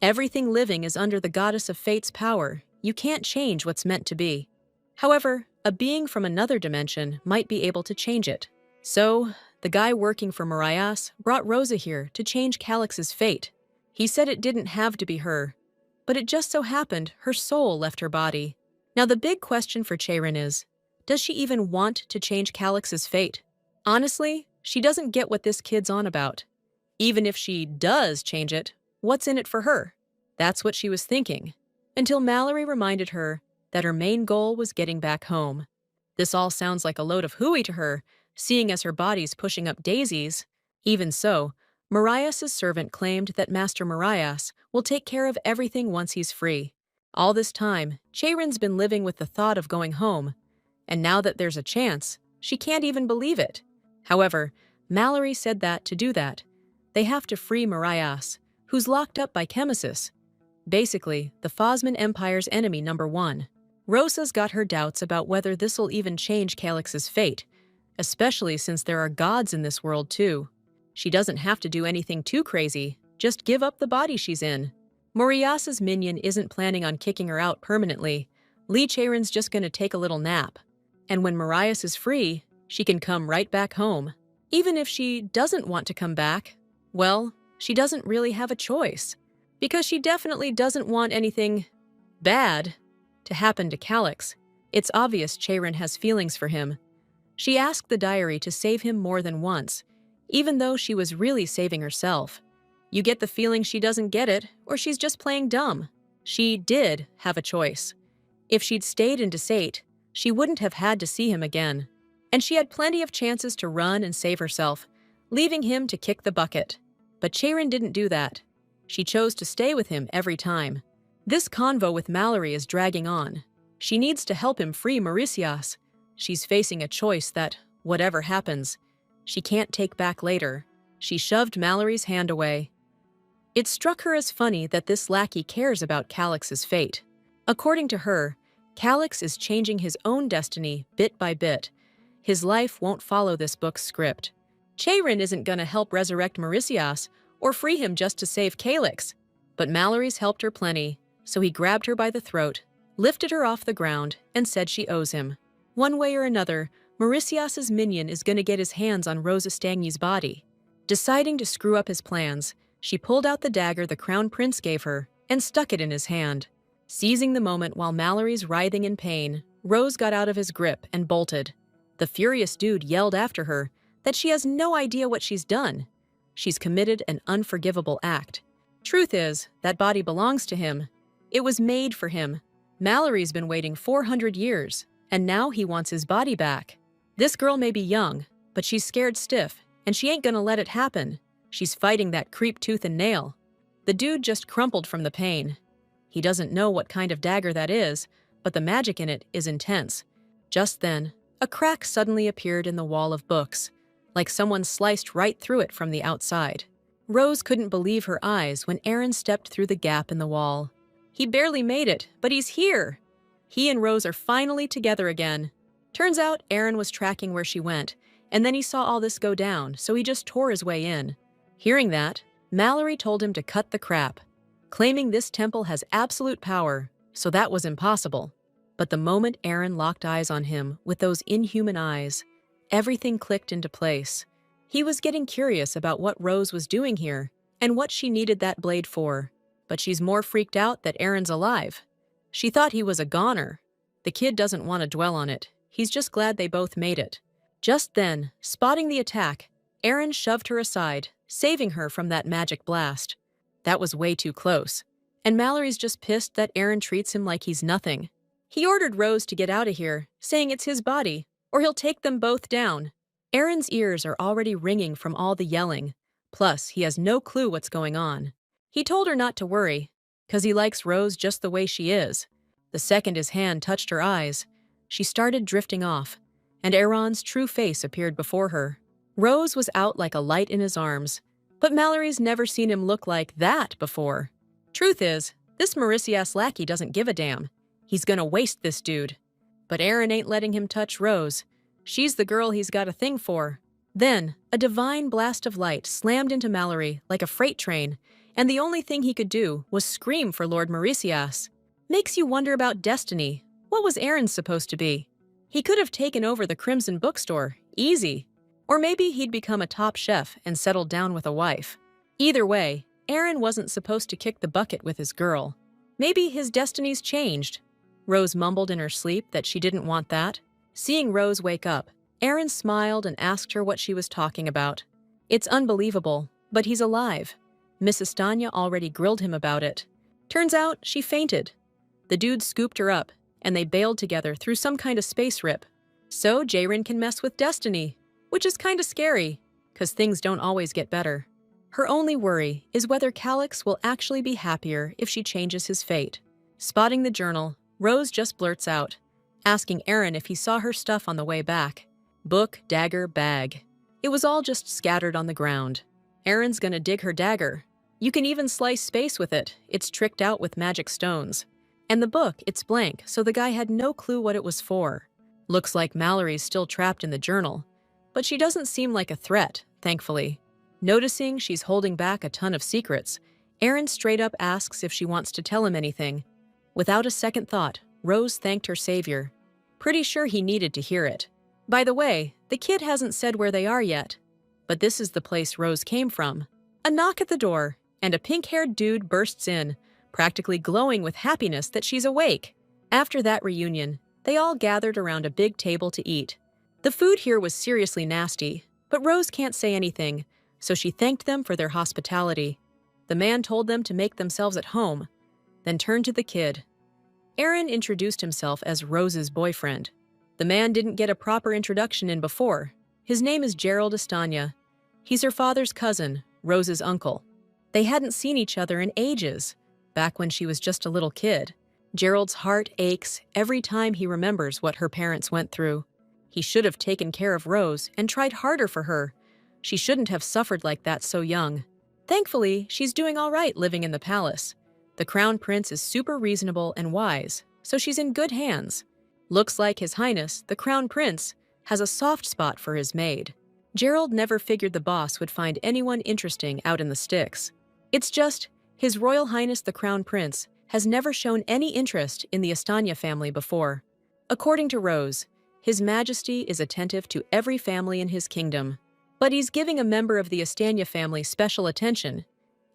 [SPEAKER 1] Everything living is under the goddess of fate's power. You can't change what's meant to be. However, a being from another dimension might be able to change it. So, the guy working for Marias brought Rosa here to change Calix's fate. He said it didn't have to be her, but it just so happened her soul left her body. Now the big question for Chae-rin is, does she even want to change Calix's fate? Honestly, she doesn't get what this kid's on about. Even if she does change it, what's in it for her? That's what she was thinking, until Mallory reminded her that her main goal was getting back home. This all sounds like a load of hooey to her, seeing as her body's pushing up daisies. Even so, Marias' servant claimed that Master Marias will take care of everything once he's free. All this time, Chae-rin's been living with the thought of going home, and now that there's a chance, she can't even believe it. However, Mallory said that to do that, they have to free Marias, who's locked up by Chemesis. Basically, the Phosman Empire's enemy #1. Rosa's got her doubts about whether this'll even change Calix's fate, especially since there are gods in this world too. She doesn't have to do anything too crazy, just give up the body she's in. Marias's minion isn't planning on kicking her out permanently. Lee Chae-rin's just gonna take a little nap. And when Marias is free, she can come right back home. Even if she doesn't want to come back, well, she doesn't really have a choice. Because she definitely doesn't want anything bad to happen to Calix. It's obvious Chae-rin has feelings for him. She asked the diary to save him more than once, even though she was really saving herself. You get the feeling she doesn't get it, or she's just playing dumb. She did have a choice. If she'd stayed in Desate, she wouldn't have had to see him again. And she had plenty of chances to run and save herself, leaving him to kick the bucket. But Cheiron didn't do that. She chose to stay with him every time. This convo with Mallory is dragging on. She needs to help him free Mauritius. She's facing a choice that, whatever happens, she can't take back later. She shoved Mallory's hand away. It struck her as funny that this lackey cares about Calix's fate. According to her, Calix is changing his own destiny bit by bit. His life won't follow this book's script. Cheiron isn't going to help resurrect Mauritius or free him just to save Calix. But Mallory's helped her plenty, so he grabbed her by the throat, lifted her off the ground, and said she owes him. One way or another, Mauritius's minion is going to get his hands on Rose Estagny's body. Deciding to screw up his plans, she pulled out the dagger the Crown Prince gave her and stuck it in his hand. Seizing the moment while Mallory's writhing in pain, Rose got out of his grip and bolted. The furious dude yelled after her that she has no idea what she's done. She's committed an unforgivable act. Truth is, that body belongs to him. It was made for him. Mallory's been waiting 400 years, and now he wants his body back. This girl may be young, but she's scared stiff, and she ain't gonna let it happen. She's fighting that creep tooth and nail. The dude just crumpled from the pain. He doesn't know what kind of dagger that is, but the magic in it is intense. Just then, a crack suddenly appeared in the wall of books, like someone sliced right through it from the outside. Rose couldn't believe her eyes when Aaron stepped through the gap in the wall. He barely made it, but he's here! He and Rose are finally together again. Turns out Aaron was tracking where she went, and then he saw all this go down, so he just tore his way in. Hearing that, Mallory told him to cut the crap, claiming this temple has absolute power, so that was impossible. But the moment Aaron locked eyes on him with those inhuman eyes, everything clicked into place. He was getting curious about what Rose was doing here and what she needed that blade for, but she's more freaked out that Aaron's alive. She thought he was a goner. The kid doesn't want to dwell on it. He's just glad they both made it. Just then, spotting the attack, Aaron shoved her aside, saving her from that magic blast. That was way too close, and Mallory's just pissed that Aaron treats him like he's nothing. He ordered Rose to get out of here, saying it's his body, or he'll take them both down. Aaron's ears are already ringing from all the yelling, plus he has no clue what's going on. He told her not to worry, 'cause he likes Rose just the way she is. The second his hand touched her eyes, she started drifting off, and Aaron's true face appeared before her. Rose was out like a light in his arms, but Mallory's never seen him look like that before. Truth is, this Mauritius lackey doesn't give a damn. He's gonna waste this dude. But Aaron ain't letting him touch Rose. She's the girl he's got a thing for. Then, a divine blast of light slammed into Mallory like a freight train, and the only thing he could do was scream for Lord Mauritius. Makes you wonder about destiny. What was Aaron supposed to be? He could have taken over the Crimson Bookstore, easy. Or maybe he'd become a top chef and settled down with a wife. Either way, Aaron wasn't supposed to kick the bucket with his girl. Maybe his destiny's changed. Rose mumbled in her sleep that she didn't want that. Seeing Rose wake up, Aaron smiled and asked her what she was talking about. It's unbelievable, but he's alive. Miss Estagna already grilled him about it. Turns out she fainted. The dude scooped her up, and they bailed together through some kind of space rip. So Cheiron can mess with destiny, which is kinda scary, 'cause things don't always get better. Her only worry is whether Calix will actually be happier if she changes his fate. Spotting the journal, Rose just blurts out, asking Aaron if he saw her stuff on the way back. Book, dagger, bag. It was all just scattered on the ground. Aaron's gonna dig her dagger. You can even slice space with it. It's tricked out with magic stones. And the book, it's blank, so the guy had no clue what it was for. Looks like Mallory's still trapped in the journal, but she doesn't seem like a threat, thankfully. Noticing she's holding back a ton of secrets, Aaron straight up asks if she wants to tell him anything. Without a second thought, Rose thanked her savior. Pretty sure he needed to hear it. By the way, the kid hasn't said where they are yet, but this is the place Rose came from. A knock at the door, and a pink-haired dude bursts in, practically glowing with happiness that she's awake. After that reunion, they all gathered around a big table to eat. The food here was seriously nasty, but Rose can't say anything, so she thanked them for their hospitality. The man told them to make themselves at home. then turned to the kid. Aaron introduced himself as Rose's boyfriend. The man didn't get a proper introduction in before. His name is Gerald Estanya. He's her father's cousin, Rose's uncle. They hadn't seen each other in ages, back when she was just a little kid. Gerald's heart aches every time he remembers what her parents went through. He should have taken care of Rose and tried harder for her. She shouldn't have suffered like that so young. Thankfully, she's doing all right living in the palace. The crown prince is super reasonable and wise, so she's in good hands. Looks like His Highness, the crown prince, has a soft spot for his maid. Gerald never figured the boss would find anyone interesting out in the sticks. It's just, His Royal Highness the Crown Prince has never shown any interest in the Estanya family before. According to Rose, His Majesty is attentive to every family in his kingdom, but he's giving a member of the Estanya family special attention.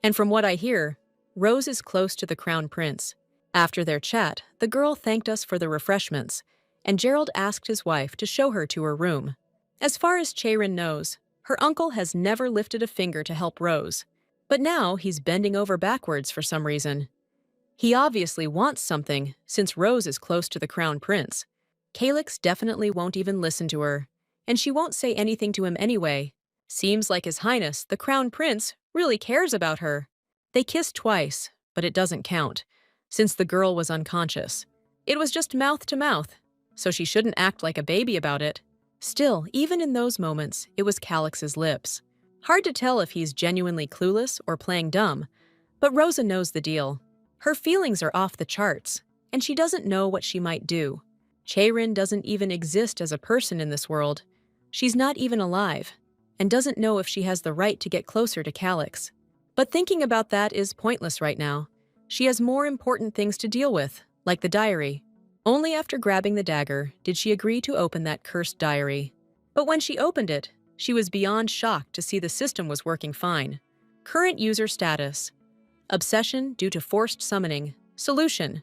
[SPEAKER 1] And from what I hear, Rose is close to the Crown Prince. After their chat, the girl thanked us for the refreshments, and Gerald asked his wife to show her to her room. As far as Cheirin knows, her uncle has never lifted a finger to help Rose, but now he's bending over backwards for some reason. He obviously wants something, since Rose is close to the Crown Prince. Calyx definitely won't even listen to her, and she won't say anything to him anyway. Seems like His Highness, the Crown Prince, really cares about her. They kissed twice, but it doesn't count, since the girl was unconscious. It was just mouth to mouth, so she shouldn't act like a baby about it. Still, even in those moments, it was Calyx's lips. Hard to tell if he's genuinely clueless or playing dumb, but Rosa knows the deal. Her feelings are off the charts, and she doesn't know what she might do. Cheirin doesn't even exist as a person in this world. She's not even alive, and doesn't know if she has the right to get closer to Calyx. But thinking about that is pointless right now. She has more important things to deal with, like the diary. Only after grabbing the dagger did she agree to open that cursed diary. But when she opened it, she was beyond shocked to see the system was working fine. Current user status: obsession due to forced summoning. Solution: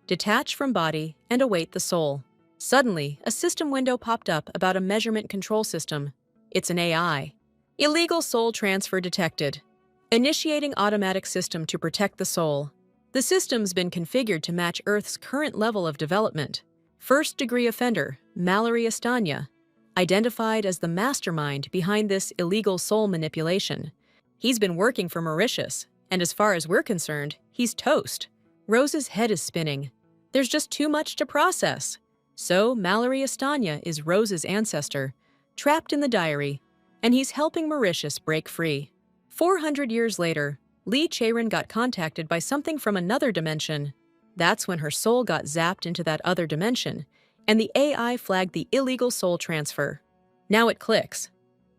[SPEAKER 1] detach from body and await the soul. Suddenly, a system window popped up about a measurement control system. It's an AI. Illegal soul transfer detected. Initiating automatic system to protect the soul. The system's been configured to match Earth's current level of development. First-degree offender, Mallory Estanya, identified as the mastermind behind this illegal soul manipulation. He's been working for Mauritius, and as far as we're concerned, he's toast. Rose's head is spinning. There's just too much to process. So Mallory Estanya is Rose's ancestor, trapped in the diary, and he's helping Mauritius break free. 400 years later, Lee Cheirin got contacted by something from another dimension. That's when her soul got zapped into that other dimension, and the AI flagged the illegal soul transfer. Now it clicks.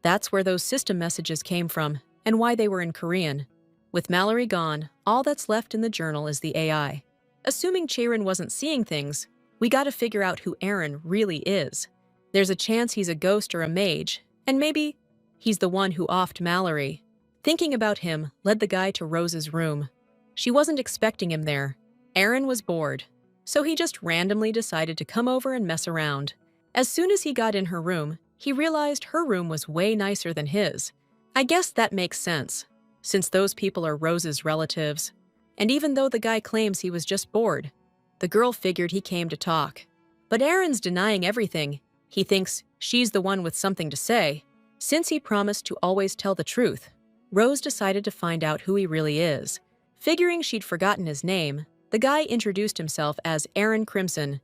[SPEAKER 1] That's where those system messages came from, and why they were in Korean. With Mallory gone, all that's left in the journal is the AI. Assuming Cheirin wasn't seeing things, we gotta figure out who Aaron really is. There's a chance he's a ghost or a mage, and maybe he's the one who offed Mallory. Thinking about him led the guy to Rose's room. She wasn't expecting him there. Aaron was bored, so he just randomly decided to come over and mess around. As soon as he got in her room, he realized her room was way nicer than his. I guess that makes sense, since those people are Rose's relatives. And even though the guy claims he was just bored, the girl figured he came to talk. But Aaron's denying everything. He thinks she's the one with something to say. Since he promised to always tell the truth, Rose decided to find out who he really is. Figuring she'd forgotten his name, the guy introduced himself as Aaron Crimson,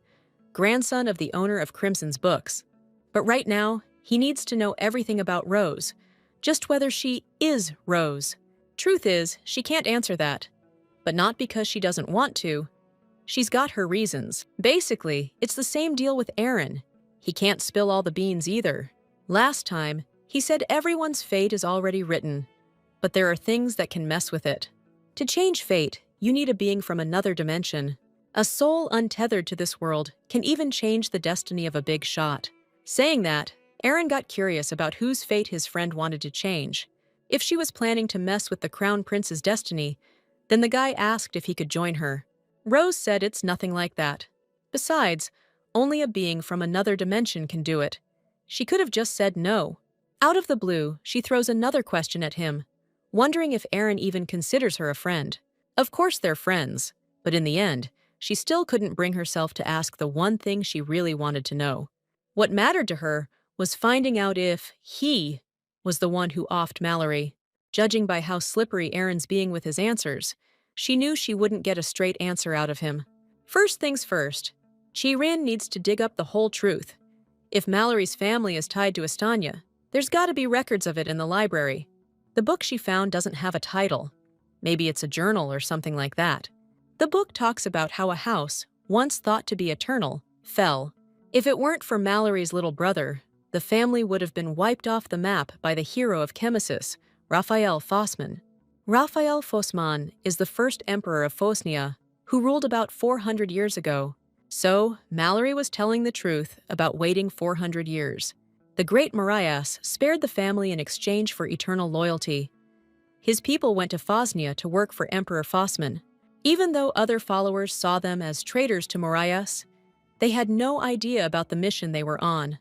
[SPEAKER 1] grandson of the owner of Crimson's books. But right now, he needs to know everything about Rose, just whether she is Rose. Truth is, she can't answer that. But not because she doesn't want to. She's got her reasons. Basically, it's the same deal with Aaron. He can't spill all the beans either. Last time, he said everyone's fate is already written. But there are things that can mess with it. To change fate, you need a being from another dimension. A soul untethered to this world can even change the destiny of a big shot. Saying that, Aaron got curious about whose fate his friend wanted to change. If she was planning to mess with the Crown Prince's destiny, then the guy asked if he could join her. Rose said it's nothing like that. Besides, only a being from another dimension can do it. She could have just said no. Out of the blue, she throws another question at him, wondering if Aaron even considers her a friend. Of course they're friends, But in the end, she still couldn't bring herself to ask the one thing she really wanted to know. What mattered to her was finding out if he was the one who offed Mallory. Judging by how slippery Aaron's being with his answers, she knew she wouldn't get a straight answer out of him. First things first, Chi-rin needs to dig up the whole truth. If Mallory's family is tied to Estanya, there's gotta be records of it in the library. The book she found doesn't have a title. Maybe it's a journal or something like that. The book talks about how a house, once thought to be eternal, fell. If it weren't for Mallory's little brother, the family would have been wiped off the map by the hero of Chemesis, Raphael Fossman. Raphael Fossman is the first emperor of Phosnia, who ruled about 400 years ago. So, Mallory was telling the truth about waiting 400 years. The great Marias spared the family in exchange for eternal loyalty. His people went to Phosnia to work for Emperor Fossman. Even though other followers saw them as traitors to Marias, they had no idea about the mission they were on.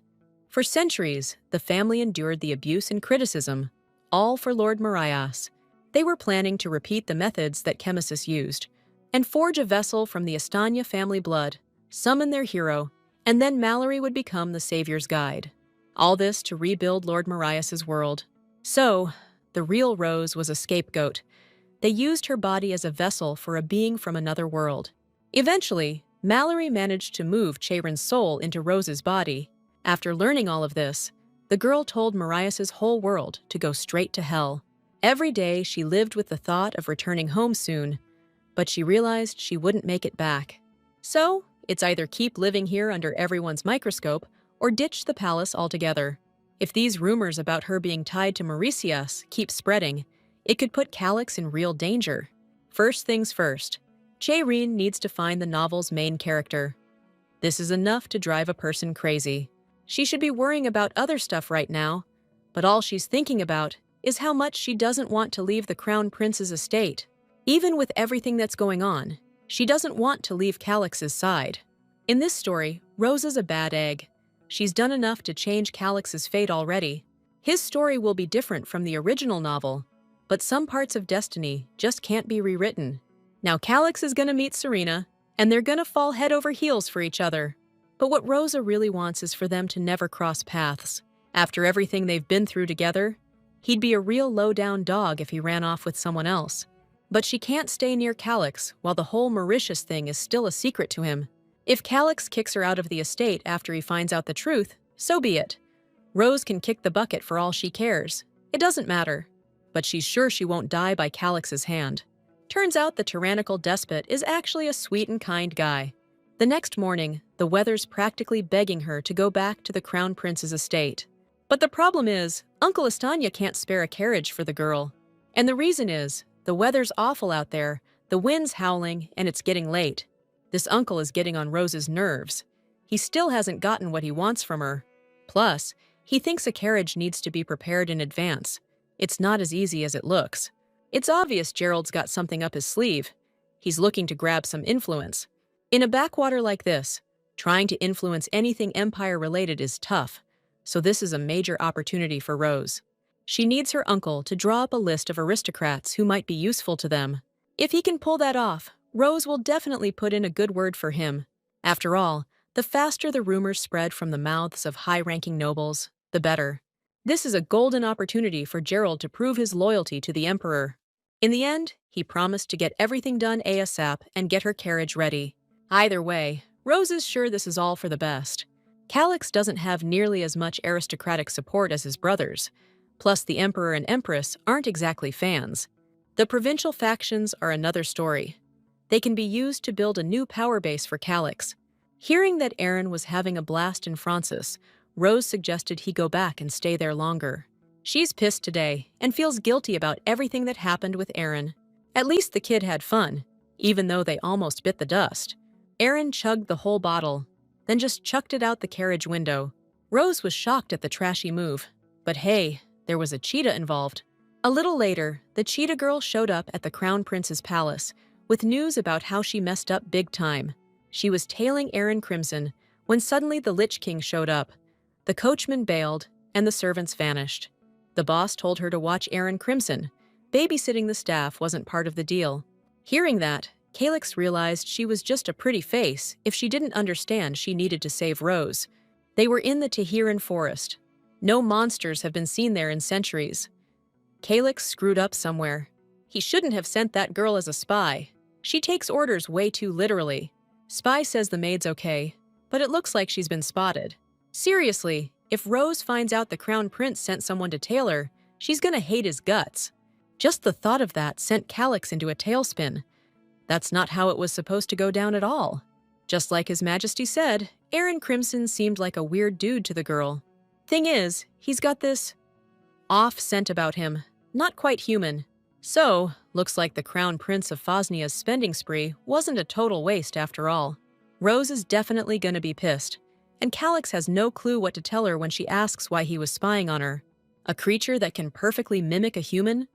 [SPEAKER 1] For centuries, the family endured the abuse and criticism, all for Lord Marias. They were planning to repeat the methods that Chemesis used, and forge a vessel from the Estanya family blood, summon their hero, and then Mallory would become the Savior's guide. All this to rebuild Lord Marias's world. So, the real Rose was a scapegoat. They used her body as a vessel for a being from another world. Eventually, Mallory managed to move Cheiron's soul into Rose's body. After learning all of this, the girl told Marias's whole world to go straight to hell. Every day, she lived with the thought of returning home soon, but she realized she wouldn't make it back. So, it's either keep living here under everyone's microscope or ditch the palace altogether. If these rumors about her being tied to Mauritius keep spreading, it could put Calix in real danger. First things first, Chi-rin needs to find the novel's main character. This is enough to drive a person crazy. She should be worrying about other stuff right now, but all she's thinking about is how much she doesn't want to leave the Crown Prince's estate. Even with everything that's going on, she doesn't want to leave Calix's side. In this story, Rose is a bad egg. She's done enough to change Calix's fate already. His story will be different from the original novel, but some parts of destiny just can't be rewritten. Now Calix is gonna meet Serena, and they're gonna fall head over heels for each other. But what Rosa really wants is for them to never cross paths. After everything they've been through together, he'd be a real low-down dog if he ran off with someone else. But she can't stay near Calix while the whole Mauritius thing is still a secret to him. If Calix kicks her out of the estate after he finds out the truth, so be it. Rose can kick the bucket for all she cares. It doesn't matter. But she's sure she won't die by Calix's hand. Turns out the tyrannical despot is actually a sweet and kind guy. The next morning, the weather's practically begging her to go back to the Crown Prince's estate. But the problem is, Uncle Estanya can't spare a carriage for the girl. And the reason is, the weather's awful out there, the wind's howling, and it's getting late. This uncle is getting on Rose's nerves. He still hasn't gotten what he wants from her. Plus, he thinks a carriage needs to be prepared in advance. It's not as easy as it looks. It's obvious Gerald's got something up his sleeve. He's looking to grab some influence. In a backwater like this, trying to influence anything Empire-related is tough, so this is a major opportunity for Rose. She needs her uncle to draw up a list of aristocrats who might be useful to them. If he can pull that off, Rose will definitely put in a good word for him. After all, the faster the rumors spread from the mouths of high-ranking nobles, the better. This is a golden opportunity for Gerald to prove his loyalty to the Emperor. In the end, he promised to get everything done ASAP and get her carriage ready. Either way, Rose is sure this is all for the best. Calix doesn't have nearly as much aristocratic support as his brothers. Plus, the Emperor and Empress aren't exactly fans. The provincial factions are another story. They can be used to build a new power base for Calix. Hearing that Aaron was having a blast in Francis, Rose suggested he go back and stay there longer. She's pissed today and feels guilty about everything that happened with Aaron. At least the kid had fun, even though they almost bit the dust. Aaron chugged the whole bottle, then just chucked it out the carriage window. Rose was shocked at the trashy move. But hey, there was a cheetah involved. A little later, the cheetah girl showed up at the Crown Prince's palace with news about how she messed up big time. She was tailing Aaron Crimson when suddenly the Lich King showed up. The coachman bailed, and the servants vanished. The boss told her to watch Aaron Crimson. Babysitting the staff wasn't part of the deal. Hearing that, Calyx realized she was just a pretty face if she didn't understand she needed to save Rose. They were in the Tahiran forest. No monsters have been seen there in centuries. Calyx screwed up somewhere. He shouldn't have sent that girl as a spy. She takes orders way too literally. Spy says the maid's okay, but it looks like she's been spotted. Seriously, if Rose finds out the Crown Prince sent someone to Taylor, she's gonna hate his guts. Just the thought of that sent Calyx into a tailspin. That's not how it was supposed to go down at all. Just like His Majesty said, Aaron Crimson seemed like a weird dude to the girl. Thing is, he's got this off scent about him, not quite human. So, looks like the Crown Prince of Phosnia's spending spree wasn't a total waste after all. Rose is definitely gonna be pissed, and Calyx has no clue what to tell her when she asks why he was spying on her. A creature that can perfectly mimic a human?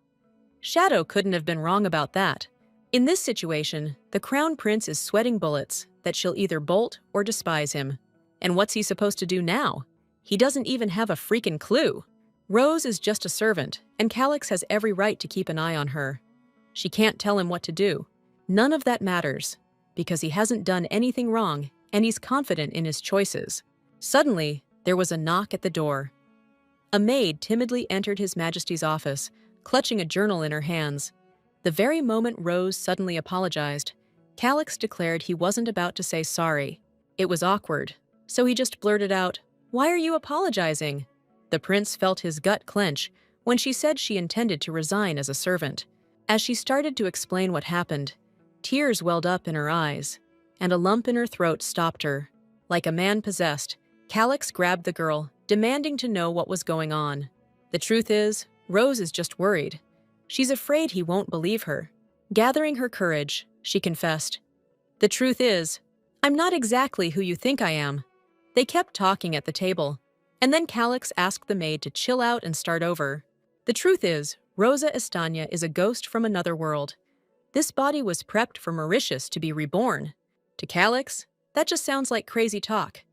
[SPEAKER 1] Shadow couldn't have been wrong about that. In this situation, the Crown Prince is sweating bullets that she'll either bolt or despise him. And what's he supposed to do now? He doesn't even have a freaking clue. Rose is just a servant, and Calyx has every right to keep an eye on her. She can't tell him what to do. None of that matters, because he hasn't done anything wrong, and he's confident in his choices. Suddenly, there was a knock at the door. A maid timidly entered His Majesty's office, clutching a journal in her hands. The very moment Rose suddenly apologized, Calyx declared he wasn't about to say sorry. It was awkward, so he just blurted out, "Why are you apologizing?" The prince felt his gut clench when she said she intended to resign as a servant. As she started to explain what happened, tears welled up in her eyes, and a lump in her throat stopped her. Like a man possessed, Calyx grabbed the girl, demanding to know what was going on. The truth is, Rose is just worried. She's afraid he won't believe her. Gathering her courage, she confessed, "The truth is, I'm not exactly who you think I am." They kept talking at the table, and then Calyx asked the maid to chill out and start over. The truth is, Rosa Estania is a ghost from another world. This body was prepped for Mauritius to be reborn. To Calyx, that just sounds like crazy talk.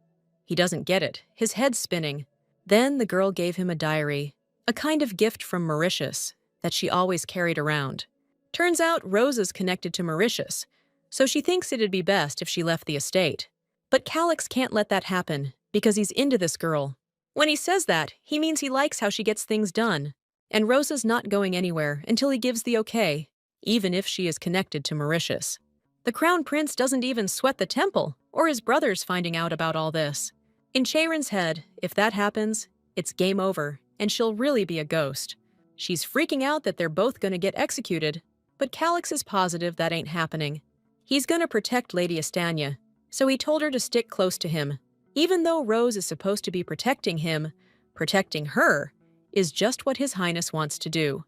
[SPEAKER 1] He doesn't get it, his head's spinning. Then the girl gave him a diary, a kind of gift from Mauritius that she always carried around. Turns out Rosa's connected to Mauritius, so she thinks it'd be best if she left the estate. But Calyx can't let that happen because he's into this girl. When he says that, he means he likes how she gets things done. And Rosa's not going anywhere until he gives the okay, even if she is connected to Mauritius. The Crown Prince doesn't even sweat the temple, or his brothers finding out about all this. In Cheiron's head, if that happens, it's game over, and she'll really be a ghost. She's freaking out that they're both gonna get executed, but Calyx is positive that ain't happening. He's gonna protect Lady Estania, so he told her to stick close to him. Even though Rose is supposed to be protecting him, protecting her is just what His Highness wants to do.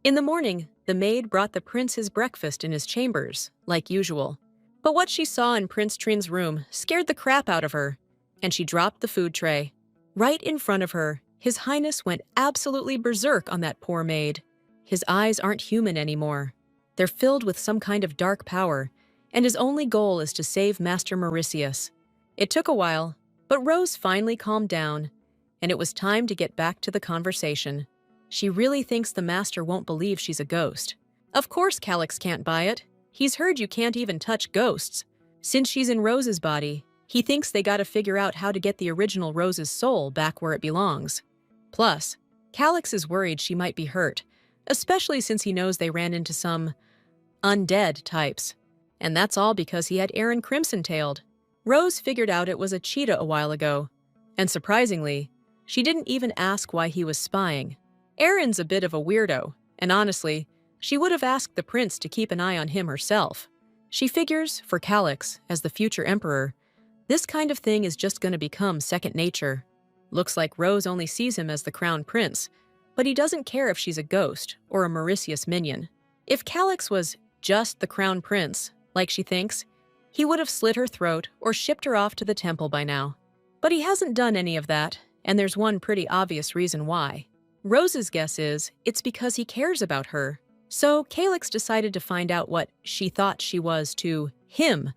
[SPEAKER 1] In the morning, the maid brought the prince his breakfast in his chambers, like usual. But what she saw in Prince Trin's room scared the crap out of her, and she dropped the food tray. Right in front of her, His Highness went absolutely berserk on that poor maid. His eyes aren't human anymore. They're filled with some kind of dark power, and his only goal is to save Master Mauritius. It took a while, but Rose finally calmed down, and it was time to get back to the conversation. She really thinks the master won't believe she's a ghost. Of course Calyx can't buy it. He's heard you can't even touch ghosts. Since she's in Rose's body, he thinks they gotta figure out how to get the original Rose's soul back where it belongs. Plus, Calyx is worried she might be hurt, especially since he knows they ran into some undead types. And that's all because he had Aaron crimson-tailed. Rose figured out it was a cheetah a while ago, and surprisingly, she didn't even ask why he was spying. Aaron's a bit of a weirdo, and honestly, she would have asked the prince to keep an eye on him herself. She figures, for Calyx, as the future emperor, this kind of thing is just gonna become second nature. Looks like Rose only sees him as the crown prince, but he doesn't care if she's a ghost or a Mauritius minion. If Calyx was just the crown prince, like she thinks, he would have slit her throat or shipped her off to the temple by now. But he hasn't done any of that, and there's one pretty obvious reason why. Rose's guess is it's because he cares about her. So Calyx decided to find out what she thought she was to him,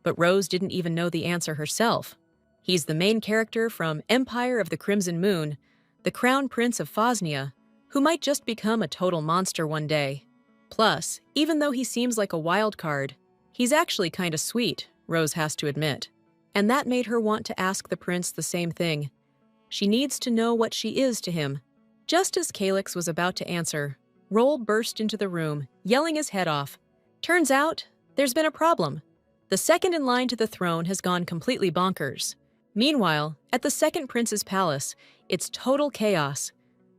[SPEAKER 1] but Rose didn't even know the answer herself. He's the main character from Empire of the Crimson Moon, the Crown Prince of Phosnia, who might just become a total monster one day. Plus, even though he seems like a wild card, He's actually kinda sweet, Rose has to admit. And that made her want to ask the prince the same thing. She needs to know what she is to him. Just as Calyx was about to answer, Roll burst into the room, yelling his head off. Turns out, there's been a problem. The second in line to the throne has gone completely bonkers. Meanwhile, at the second prince's palace, it's total chaos.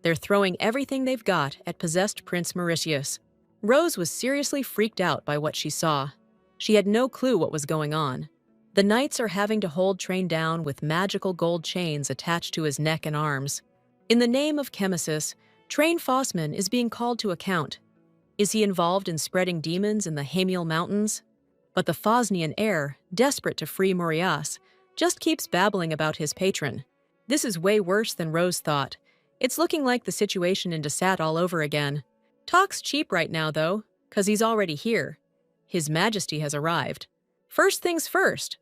[SPEAKER 1] They're throwing everything they've got at possessed Prince Mauritius. Rose was seriously freaked out by what she saw. She had no clue what was going on. The knights are having to hold Train down with magical gold chains attached to his neck and arms. In the name of Chemesis, Train Fossman is being called to account. Is he involved in spreading demons in the Hamiel Mountains? But the Fosnian heir, desperate to free Maurice, just keeps babbling about his patron. This is way worse than Rose thought. It's looking like the situation in Desat all over again. Talk's cheap right now, though, 'cause he's already here. His Majesty has arrived. First things first.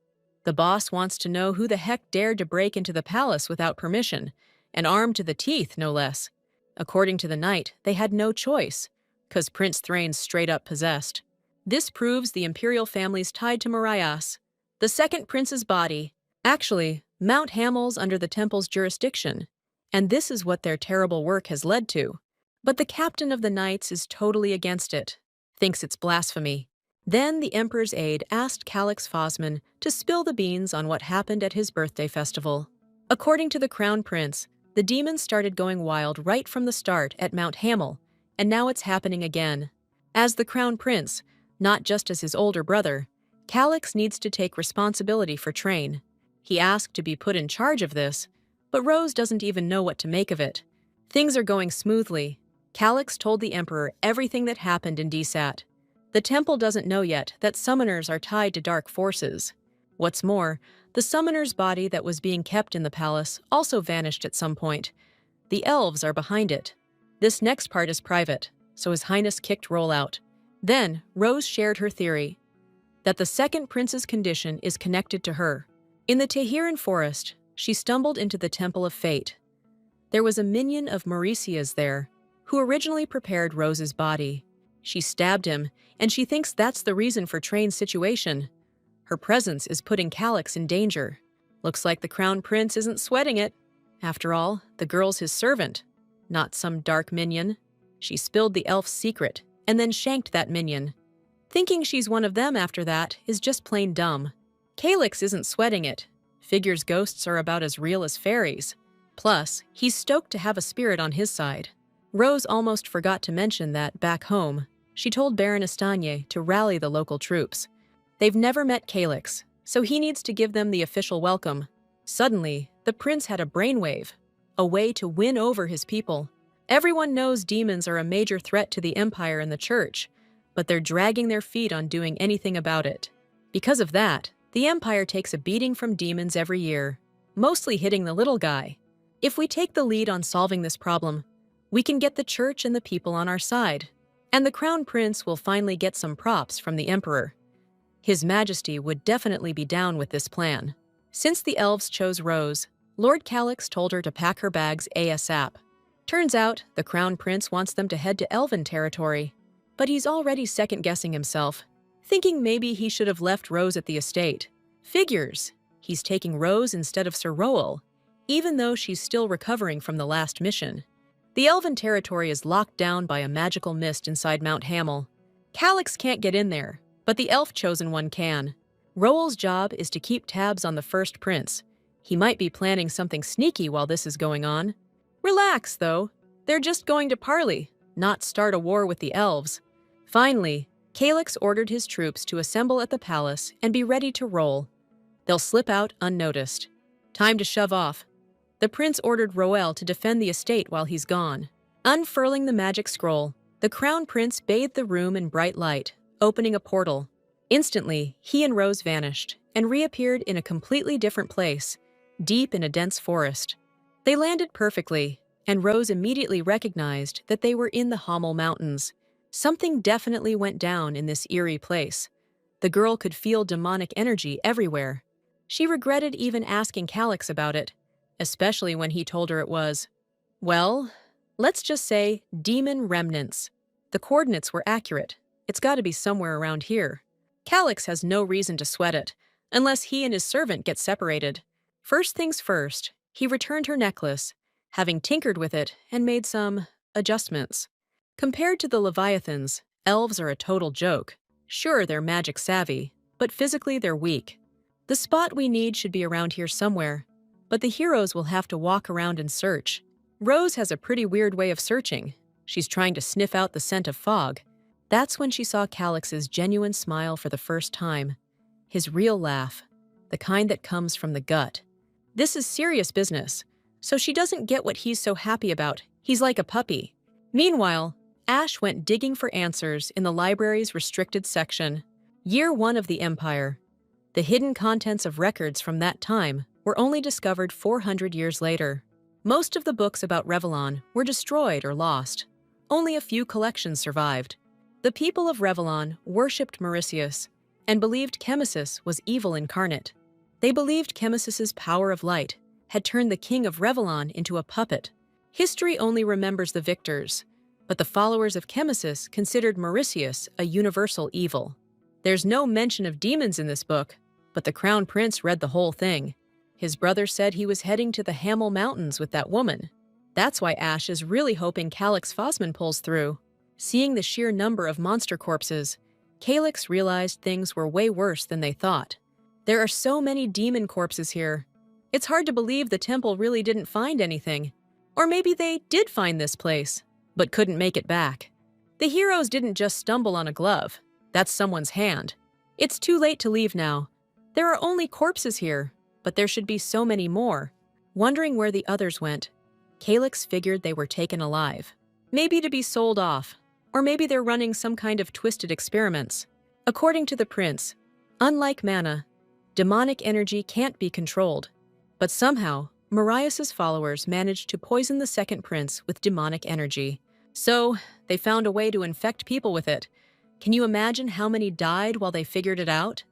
[SPEAKER 1] The boss wants to know who the heck dared to break into the palace without permission, and armed to the teeth, no less. According to the knight, they had no choice, 'cause Prince Thrain's straight up possessed. This proves the imperial family's tied to Maurice, the second prince's body. Actually, Mount Hamel's under the temple's jurisdiction, and this is what their terrible work has led to. But the captain of the knights is totally against it, thinks it's blasphemy. Then the emperor's aide asked Calyx Fossman to spill the beans on what happened at his birthday festival. According to the crown prince, the demons started going wild right from the start at Mount Hamel, and now it's happening again. As the crown prince, not just as his older brother, Calyx needs to take responsibility for Train. He asked to be put in charge of this, but Rose doesn't even know what to make of it. Things are going smoothly. Calyx told the emperor everything that happened in Desat. The temple doesn't know yet that summoners are tied to dark forces. What's more, the summoner's body that was being kept in the palace also vanished at some point. The elves are behind it. This next part is private, so His Highness kicked Roll out. Then, Rose shared her theory, that the second prince's condition is connected to her. In the Tehiran forest, she stumbled into the Temple of Fate. There was a minion of Mauritius there, who originally prepared Rose's body. She stabbed him, and she thinks that's the reason for Train's situation. Her presence is putting Calyx in danger. Looks like the crown prince isn't sweating it. After all, the girl's his servant, not some dark minion. She spilled the elf's secret, and then shanked that minion. Thinking she's one of them after that is just plain dumb. Calyx isn't sweating it. Figures ghosts are about as real as fairies. Plus, he's stoked to have a spirit on his side. Rose almost forgot to mention that, back home, she told Baron Estanier to rally the local troops. They've never met Calyx, so he needs to give them the official welcome. Suddenly, the prince had a brainwave, a way to win over his people. Everyone knows demons are a major threat to the Empire and the Church, but they're dragging their feet on doing anything about it. Because of that, the Empire takes a beating from demons every year, mostly hitting the little guy. If we take the lead on solving this problem, we can get the Church and the people on our side, and the Crown Prince will finally get some props from the Emperor. His Majesty would definitely be down with this plan. Since the elves chose Rose, Lord Calyx told her to pack her bags ASAP. Turns out, the Crown Prince wants them to head to Elven territory, but he's already second-guessing himself, thinking maybe he should have left Rose at the estate. Figures, he's taking Rose instead of Sir Roel, even though she's still recovering from the last mission. The Elven territory is locked down by a magical mist inside Mount Hamel. Calyx can't get in there, but the elf-chosen one can. Roel's job is to keep tabs on the first prince. He might be planning something sneaky while this is going on. Relax, though. They're just going to parley, not start a war with the elves. Finally, Calyx ordered his troops to assemble at the palace and be ready to roll. They'll slip out unnoticed. Time to shove off. The prince ordered Roel to defend the estate while he's gone. Unfurling the magic scroll, the crown prince bathed the room in bright light, opening a portal. Instantly, he and Rose vanished and reappeared in a completely different place, deep in a dense forest. They landed perfectly, and Rose immediately recognized that they were in the Hamel Mountains. Something definitely went down in this eerie place. The girl could feel demonic energy everywhere. She regretted even asking Calyx about it, especially when he told her it was, well, let's just say demon remnants. The coordinates were accurate. It's got to be somewhere around here. Calix has no reason to sweat it, unless he and his servant get separated. First things first, he returned her necklace, having tinkered with it and made some adjustments. Compared to the Leviathans, elves are a total joke. Sure, they're magic savvy, but physically they're weak. The spot we need should be around here somewhere, but the heroes will have to walk around and search. Rose has a pretty weird way of searching. She's trying to sniff out the scent of fog. That's when she saw Calix's genuine smile for the first time. His real laugh, the kind that comes from the gut. This is serious business, so she doesn't get what he's so happy about. He's like a puppy. Meanwhile, Ash went digging for answers in the library's restricted section. Year 1 of the Empire. The hidden contents of records from that time were only discovered 400 years later. Most of the books about Revellon were destroyed or lost. Only a few collections survived. The people of Revellon worshipped Mauritius and believed Chemesis was evil incarnate. They believed Chemesis's power of light had turned the king of Revellon into a puppet. History only remembers the victors, but the followers of Chemesis considered Mauritius a universal evil. There's no mention of demons in this book, but the Crown Prince read the whole thing. His brother said he was heading to the Hamel Mountains with that woman. That's why Ash is really hoping Calix Phosman pulls through. Seeing the sheer number of monster corpses, Calix realized things were way worse than they thought. There are so many demon corpses here. It's hard to believe the temple really didn't find anything. Or maybe they did find this place, but couldn't make it back. The heroes didn't just stumble on a glove. That's someone's hand. It's too late to leave now. There are only corpses here, but there should be so many more. Wondering where the others went, Calix figured they were taken alive. Maybe to be sold off, or maybe they're running some kind of twisted experiments. According to the prince, unlike mana, demonic energy can't be controlled. But somehow, Marius's followers managed to poison the second prince with demonic energy. So, they found a way to infect people with it. Can you imagine how many died while they figured it out?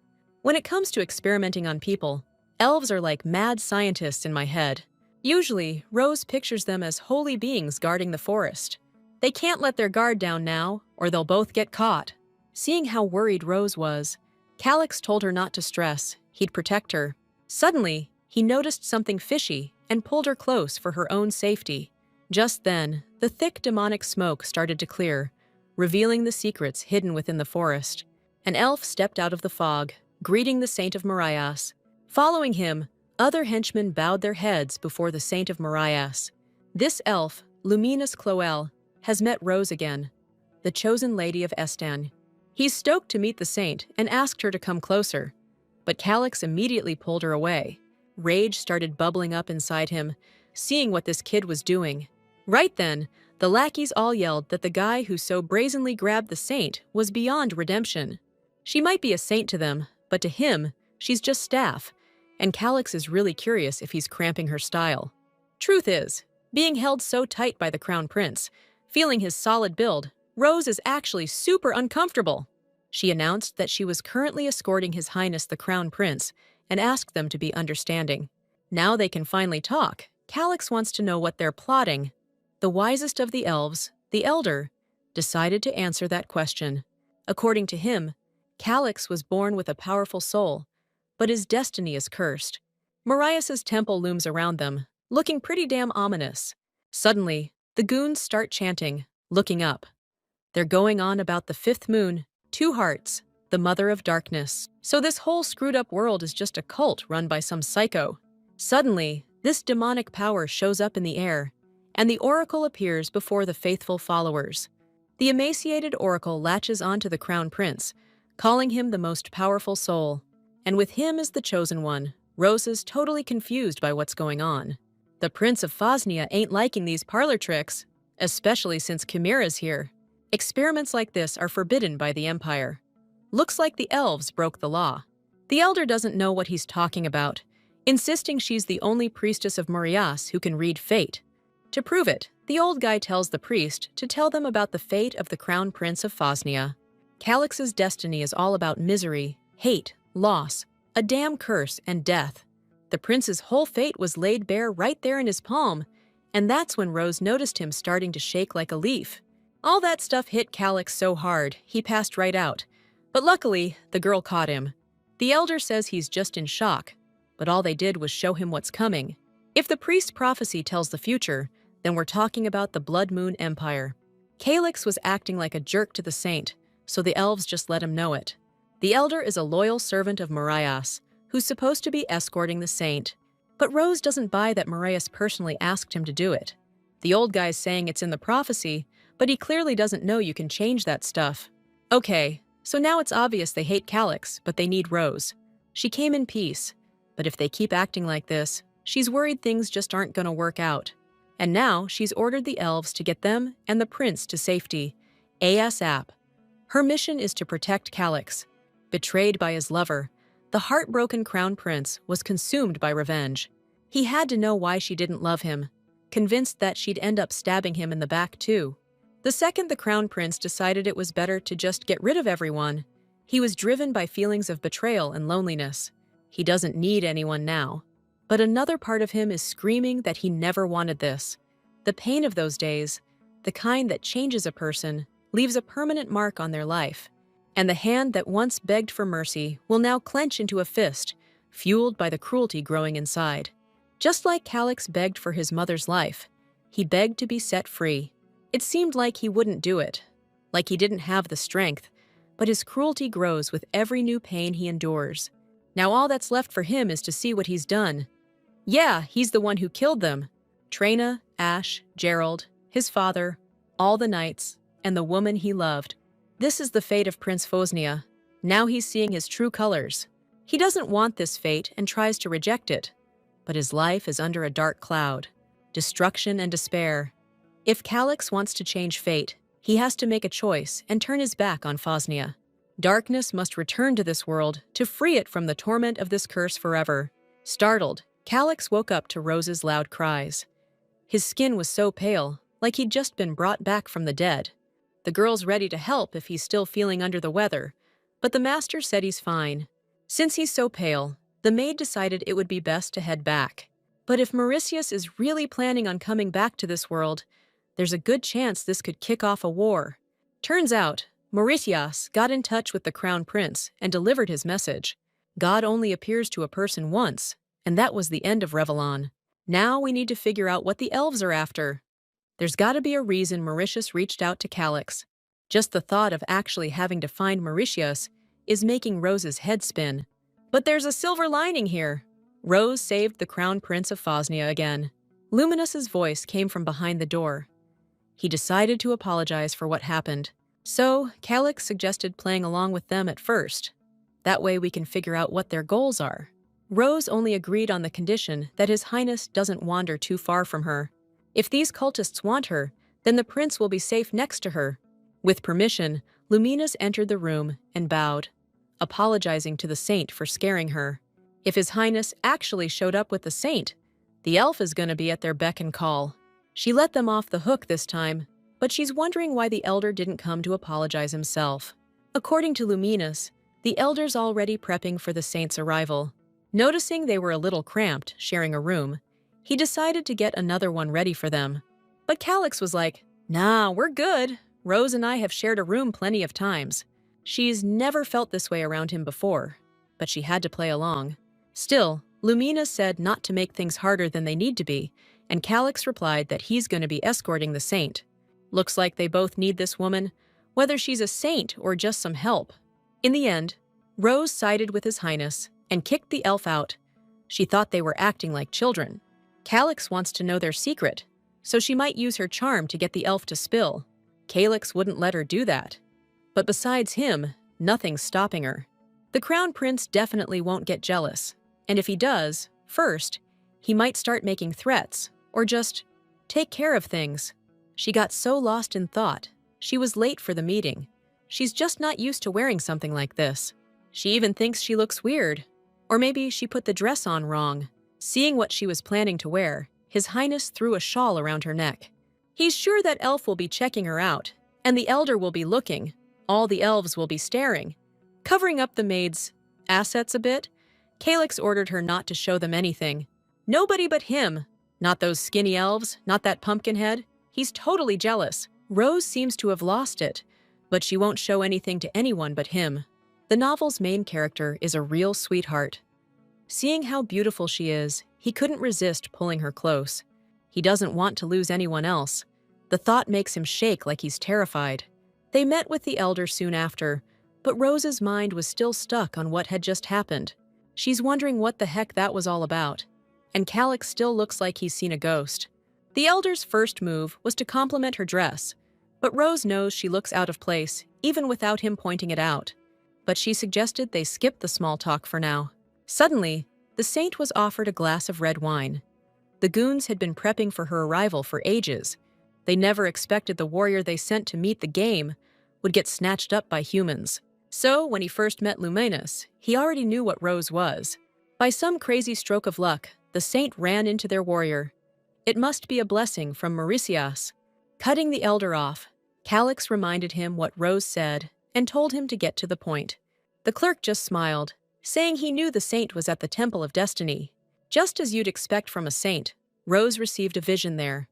[SPEAKER 1] When it comes to experimenting on people, elves are like mad scientists in my head. Usually, Rose pictures them as holy beings guarding the forest. They can't let their guard down now, or they'll both get caught. Seeing how worried Rose was, Calix told her not to stress. He'd protect her. Suddenly, he noticed something fishy and pulled her close for her own safety. Just then, the thick demonic smoke started to clear, revealing the secrets hidden within the forest. An elf stepped out of the fog, greeting the Saint of Marias. Following him, other henchmen bowed their heads before the Saint of Marias. This elf, Luminous Cloel, has met Rose again, the chosen lady of Estan. He's stoked to meet the saint and asked her to come closer, but Calix immediately pulled her away. Rage started bubbling up inside him, seeing what this kid was doing. Right then, the lackeys all yelled that the guy who so brazenly grabbed the saint was beyond redemption. She might be a saint to them, but to him, she's just staff, and Calix is really curious if he's cramping her style. Truth is, being held so tight by the Crown Prince, feeling his solid build, Rose is actually super uncomfortable. She announced that she was currently escorting His Highness the Crown Prince and asked them to be understanding. Now they can finally talk. Calix wants to know what they're plotting. The wisest of the elves, the Elder, decided to answer that question. According to him, Calix was born with a powerful soul, but his destiny is cursed. Marius's temple looms around them, looking pretty damn ominous. Suddenly, the goons start chanting, looking up. They're going on about the fifth moon, two hearts, the mother of darkness. So this whole screwed-up world is just a cult run by some psycho. Suddenly, this demonic power shows up in the air, and the oracle appears before the faithful followers. The emaciated oracle latches onto the Crown Prince, calling him the most powerful soul. And with him as the chosen one, Rose is totally confused by what's going on. The Prince of Phosnia ain't liking these parlor tricks, especially since Chimera's here. Experiments like this are forbidden by the Empire. Looks like the elves broke the law. The Elder doesn't know what he's talking about, insisting she's the only priestess of Marias who can read fate. To prove it, the old guy tells the priest to tell them about the fate of the Crown Prince of Phosnia. Calix's destiny is all about misery, hate, loss, a damn curse, and death. The prince's whole fate was laid bare right there in his palm, and that's when Rose noticed him starting to shake like a leaf. All that stuff hit Calix so hard, he passed right out. But luckily, the girl caught him. The elder says he's just in shock, but all they did was show him what's coming. If the priest's prophecy tells the future, then we're talking about the Blood Moon Empire. Calyx was acting like a jerk to the saint, so the elves just let him know it. The elder is a loyal servant of Marias, who's supposed to be escorting the saint. But Rose doesn't buy that Marias personally asked him to do it. The old guy's saying it's in the prophecy, but he clearly doesn't know you can change that stuff. Okay, so now it's obvious they hate Calyx, but they need Rose. She came in peace, but if they keep acting like this, she's worried things just aren't gonna work out. And now she's ordered the elves to get them and the prince to safety, ASAP. Her mission is to protect Calyx. Betrayed by his lover, the heartbroken crown prince was consumed by revenge. He had to know why she didn't love him, convinced that she'd end up stabbing him in the back too. The second the crown prince decided it was better to just get rid of everyone, he was driven by feelings of betrayal and loneliness. He doesn't need anyone now. But another part of him is screaming that he never wanted this. The pain of those days, the kind that changes a person, leaves a permanent mark on their life. And the hand that once begged for mercy will now clench into a fist, fueled by the cruelty growing inside. Just like Calyx begged for his mother's life, he begged to be set free. It seemed like he wouldn't do it, like he didn't have the strength, but his cruelty grows with every new pain he endures. Now all that's left for him is to see what he's done. Yeah, he's the one who killed them. Trina, Ash, Gerald, his father, all the knights, and the woman he loved. This is the fate of Prince Fosnia. Now he's seeing his true colors. He doesn't want this fate and tries to reject it. But his life is under a dark cloud, destruction and despair. If Calyx wants to change fate, he has to make a choice and turn his back on Fosnia. Darkness must return to this world to free it from the torment of this curse forever. Startled, Calyx woke up to Rose's loud cries. His skin was so pale, like he'd just been brought back from the dead. The girl's ready to help if he's still feeling under the weather, but the master said he's fine. Since he's so pale, the maid decided it would be best to head back. But if Mauritius is really planning on coming back to this world, there's a good chance this could kick off a war. Turns out, Mauritius got in touch with the crown prince and delivered his message. God only appears to a person once, and that was the end of Revellon. Now we need to figure out what the elves are after. There's gotta be a reason Mauritius reached out to Calyx. Just the thought of actually having to find Mauritius is making Rose's head spin. But there's a silver lining here. Rose saved the crown prince of Fosnia again. Luminous's voice came from behind the door. He decided to apologize for what happened. So, Calyx suggested playing along with them at first. That way we can figure out what their goals are. Rose only agreed on the condition that His Highness doesn't wander too far from her. If these cultists want her, then the prince will be safe next to her. With permission, Luminous entered the room and bowed, apologizing to the saint for scaring her. If His Highness actually showed up with the saint, the elf is going to be at their beck and call. She let them off the hook this time, but she's wondering why the elder didn't come to apologize himself. According to Luminous, the elder's already prepping for the saint's arrival. Noticing they were a little cramped, sharing a room, he decided to get another one ready for them. But Calyx was like, "Nah, we're good. Rose and I have shared a room plenty of times." She's never felt this way around him before, but she had to play along. Still, Lumina said not to make things harder than they need to be, and Calyx replied that he's going to be escorting the saint. Looks like they both need this woman, whether she's a saint or just some help. In the end, Rose sided with His Highness and kicked the elf out. She thought they were acting like children. Calyx wants to know their secret, so she might use her charm to get the elf to spill. Calyx wouldn't let her do that. But besides him, nothing's stopping her. The crown prince definitely won't get jealous, and if he does, first, he might start making threats, or just take care of things. She got so lost in thought, she was late for the meeting. She's just not used to wearing something like this. She even thinks she looks weird. Or maybe she put the dress on wrong. Seeing what she was planning to wear, His Highness threw a shawl around her neck. He's sure that elf will be checking her out, and the elder will be looking. All the elves will be staring. Covering up the maid's assets a bit, Calyx ordered her not to show them anything. Nobody but him. Not those skinny elves, not that pumpkinhead. He's totally jealous. Rose seems to have lost it, but she won't show anything to anyone but him. The novel's main character is a real sweetheart. Seeing how beautiful she is, he couldn't resist pulling her close. He doesn't want to lose anyone else. The thought makes him shake like he's terrified. They met with the elder soon after, but Rose's mind was still stuck on what had just happened. She's wondering what the heck that was all about. And Calix still looks like he's seen a ghost. The elder's first move was to compliment her dress, but Rose knows she looks out of place, even without him pointing it out. But she suggested they skip the small talk for now. Suddenly, the saint was offered a glass of red wine. The goons had been prepping for her arrival for ages. They never expected the warrior they sent to meet the game would get snatched up by humans. So, when he first met Luminous, he already knew what Rose was. By some crazy stroke of luck, the saint ran into their warrior. It must be a blessing from Mauritius. Cutting the elder off, Calix reminded him what Rose said and told him to get to the point. The clerk just smiled, saying he knew the saint was at the Temple of Destiny. Just as you'd expect from a saint, Rose received a vision there.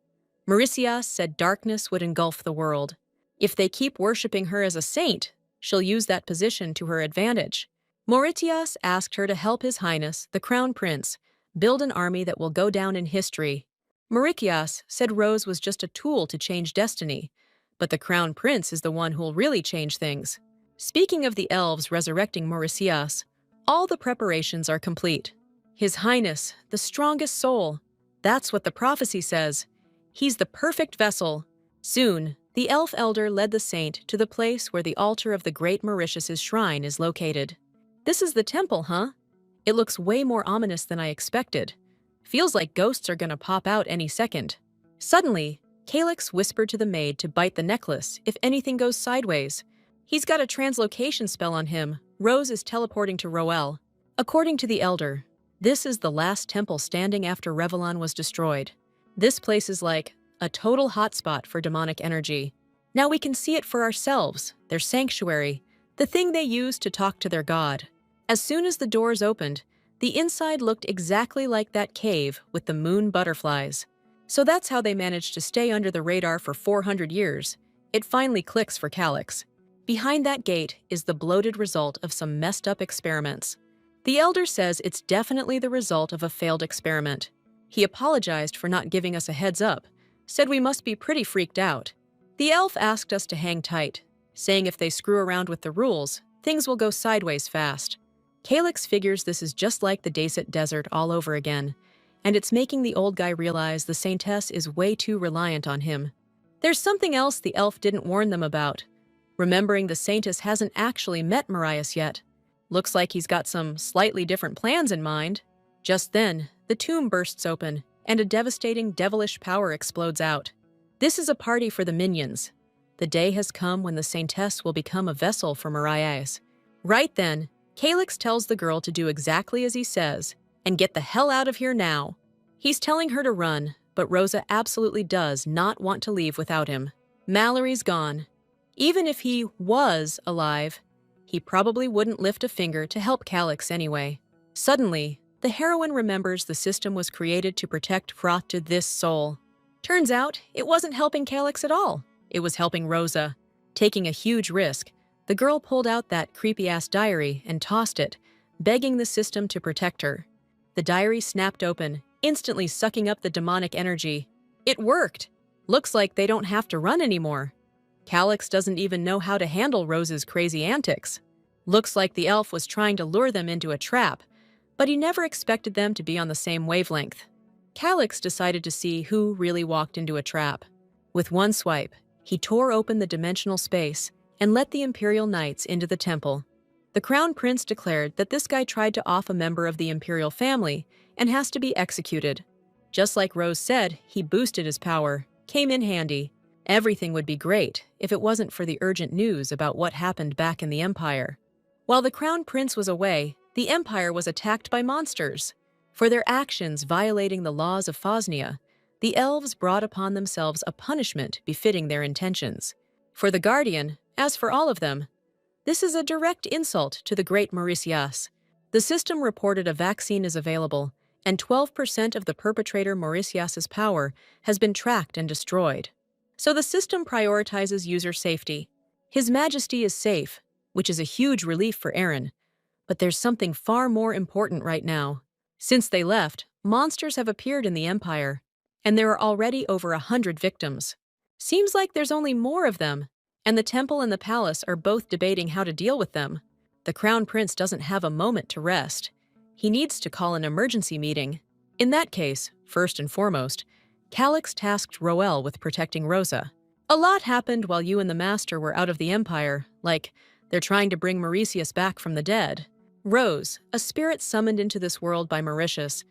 [SPEAKER 1] Mauritius said darkness would engulf the world. If they keep worshipping her as a saint, she'll use that position to her advantage. Mauritius asked her to help His Highness, the Crown Prince, build an army that will go down in history. Mauritius said Rose was just a tool to change destiny, but the Crown Prince is the one who'll really change things. Speaking of the elves resurrecting Mauritius, all the preparations are complete. His Highness, the strongest soul. That's what the prophecy says. He's the perfect vessel. Soon, the elf elder led the saint to the place where the altar of the great Mauritius's shrine is located. This is the temple, huh? It looks way more ominous than I expected. Feels like ghosts are gonna pop out any second. Suddenly, Calix whispered to the maid to bite the necklace if anything goes sideways. He's got a translocation spell on him. Rose is teleporting to Roel. According to the elder, this is the last temple standing after Revellon was destroyed. This place is like a total hotspot for demonic energy. Now we can see it for ourselves, their sanctuary, the thing they use to talk to their god. As soon as the doors opened, the inside looked exactly like that cave with the moon butterflies. So that's how they managed to stay under the radar for 400 years. It finally clicks for Calix. Behind that gate is the bloated result of some messed up experiments. The elder says it's definitely the result of a failed experiment. He apologized for not giving us a heads up, said we must be pretty freaked out. The elf asked us to hang tight, saying if they screw around with the rules, things will go sideways fast. Calix figures this is just like the Dacet Desert all over again, and it's making the old guy realize the Saintess is way too reliant on him. There's something else the elf didn't warn them about. Remembering the Saintess hasn't actually met Marius yet. Looks like he's got some slightly different plans in mind. Just then, the tomb bursts open, and a devastating devilish power explodes out. This is a party for the minions. The day has come when the Saintess will become a vessel for Marius. Right then, Calix tells the girl to do exactly as he says, and get the hell out of here now. He's telling her to run, but Rosa absolutely does not want to leave without him. Mallory's gone. Even if he was alive, he probably wouldn't lift a finger to help Calix anyway. Suddenly, the heroine remembers the system was created to protect Froth to this soul. Turns out, it wasn't helping Calix at all. It was helping Rosa. Taking a huge risk, the girl pulled out that creepy-ass diary and tossed it, begging the system to protect her. The diary snapped open, instantly sucking up the demonic energy. It worked! Looks like they don't have to run anymore. Calix doesn't even know how to handle Rose's crazy antics. Looks like the elf was trying to lure them into a trap, but he never expected them to be on the same wavelength. Calix decided to see who really walked into a trap. With one swipe, he tore open the dimensional space and let the Imperial Knights into the temple. The Crown Prince declared that this guy tried to off a member of the Imperial family and has to be executed. Just like Rose said, he boosted his power. Came in handy. Everything would be great if it wasn't for the urgent news about what happened back in the Empire. While the Crown Prince was away, the Empire was attacked by monsters. For their actions violating the laws of Phosnia, the elves brought upon themselves a punishment befitting their intentions. For the Guardian, as for all of them, this is a direct insult to the great Mauritius. The system reported a vaccine is available, and 12% of the perpetrator Mauritius's power has been tracked and destroyed. So the system prioritizes user safety. His Majesty is safe, which is a huge relief for Aaron. But there's something far more important right now. Since they left, monsters have appeared in the Empire, and there are already over 100 victims. Seems like there's only more of them, and the temple and the palace are both debating how to deal with them. The Crown Prince doesn't have a moment to rest. He needs to call an emergency meeting. In that case, first and foremost, Calix tasked Roel with protecting Rosa. A lot happened while you and the Master were out of the Empire, like they're trying to bring Mauritius back from the dead. Rose, a spirit summoned into this world by Mauritius,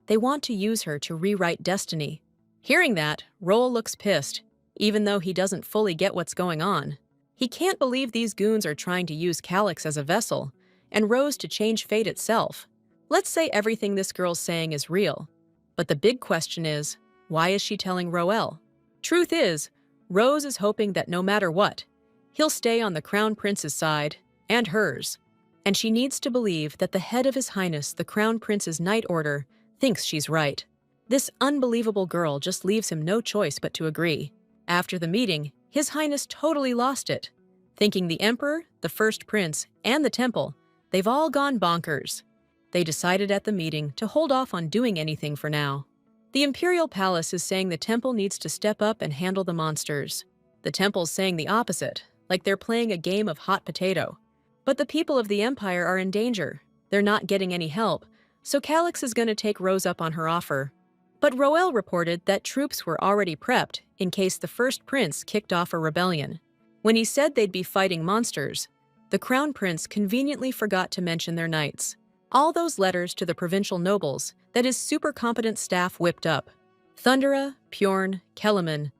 [SPEAKER 1] they want to use her to rewrite destiny. Hearing that, Roel looks pissed, even though he doesn't fully get what's going on. He can't believe these goons are trying to use Calix as a vessel, and Rose to change fate itself. Let's say everything this girl's saying is real. But the big question is, why is she telling Roel? Truth is, Rose is hoping that no matter what, he'll stay on the Crown Prince's side, and hers. And she needs to believe that the head of His Highness, the Crown Prince's Night Order, thinks she's right. This unbelievable girl just leaves him no choice but to agree. After the meeting, His Highness totally lost it. Thinking the Emperor, the First Prince, and the Temple, they've all gone bonkers. They decided at the meeting to hold off on doing anything for now. The Imperial Palace is saying the Temple needs to step up and handle the monsters. The Temple's saying the opposite, like they're playing a game of hot potato. But the people of the Empire are in danger. They're not getting any help, so Calix is going to take Rose up on her offer. But Roel reported that troops were already prepped in case the First Prince kicked off a rebellion. When he said they'd be fighting monsters, the Crown Prince conveniently forgot to mention their knights. All those letters to the provincial nobles that his super competent staff whipped up. Thundera, Pjorn, Kellerman,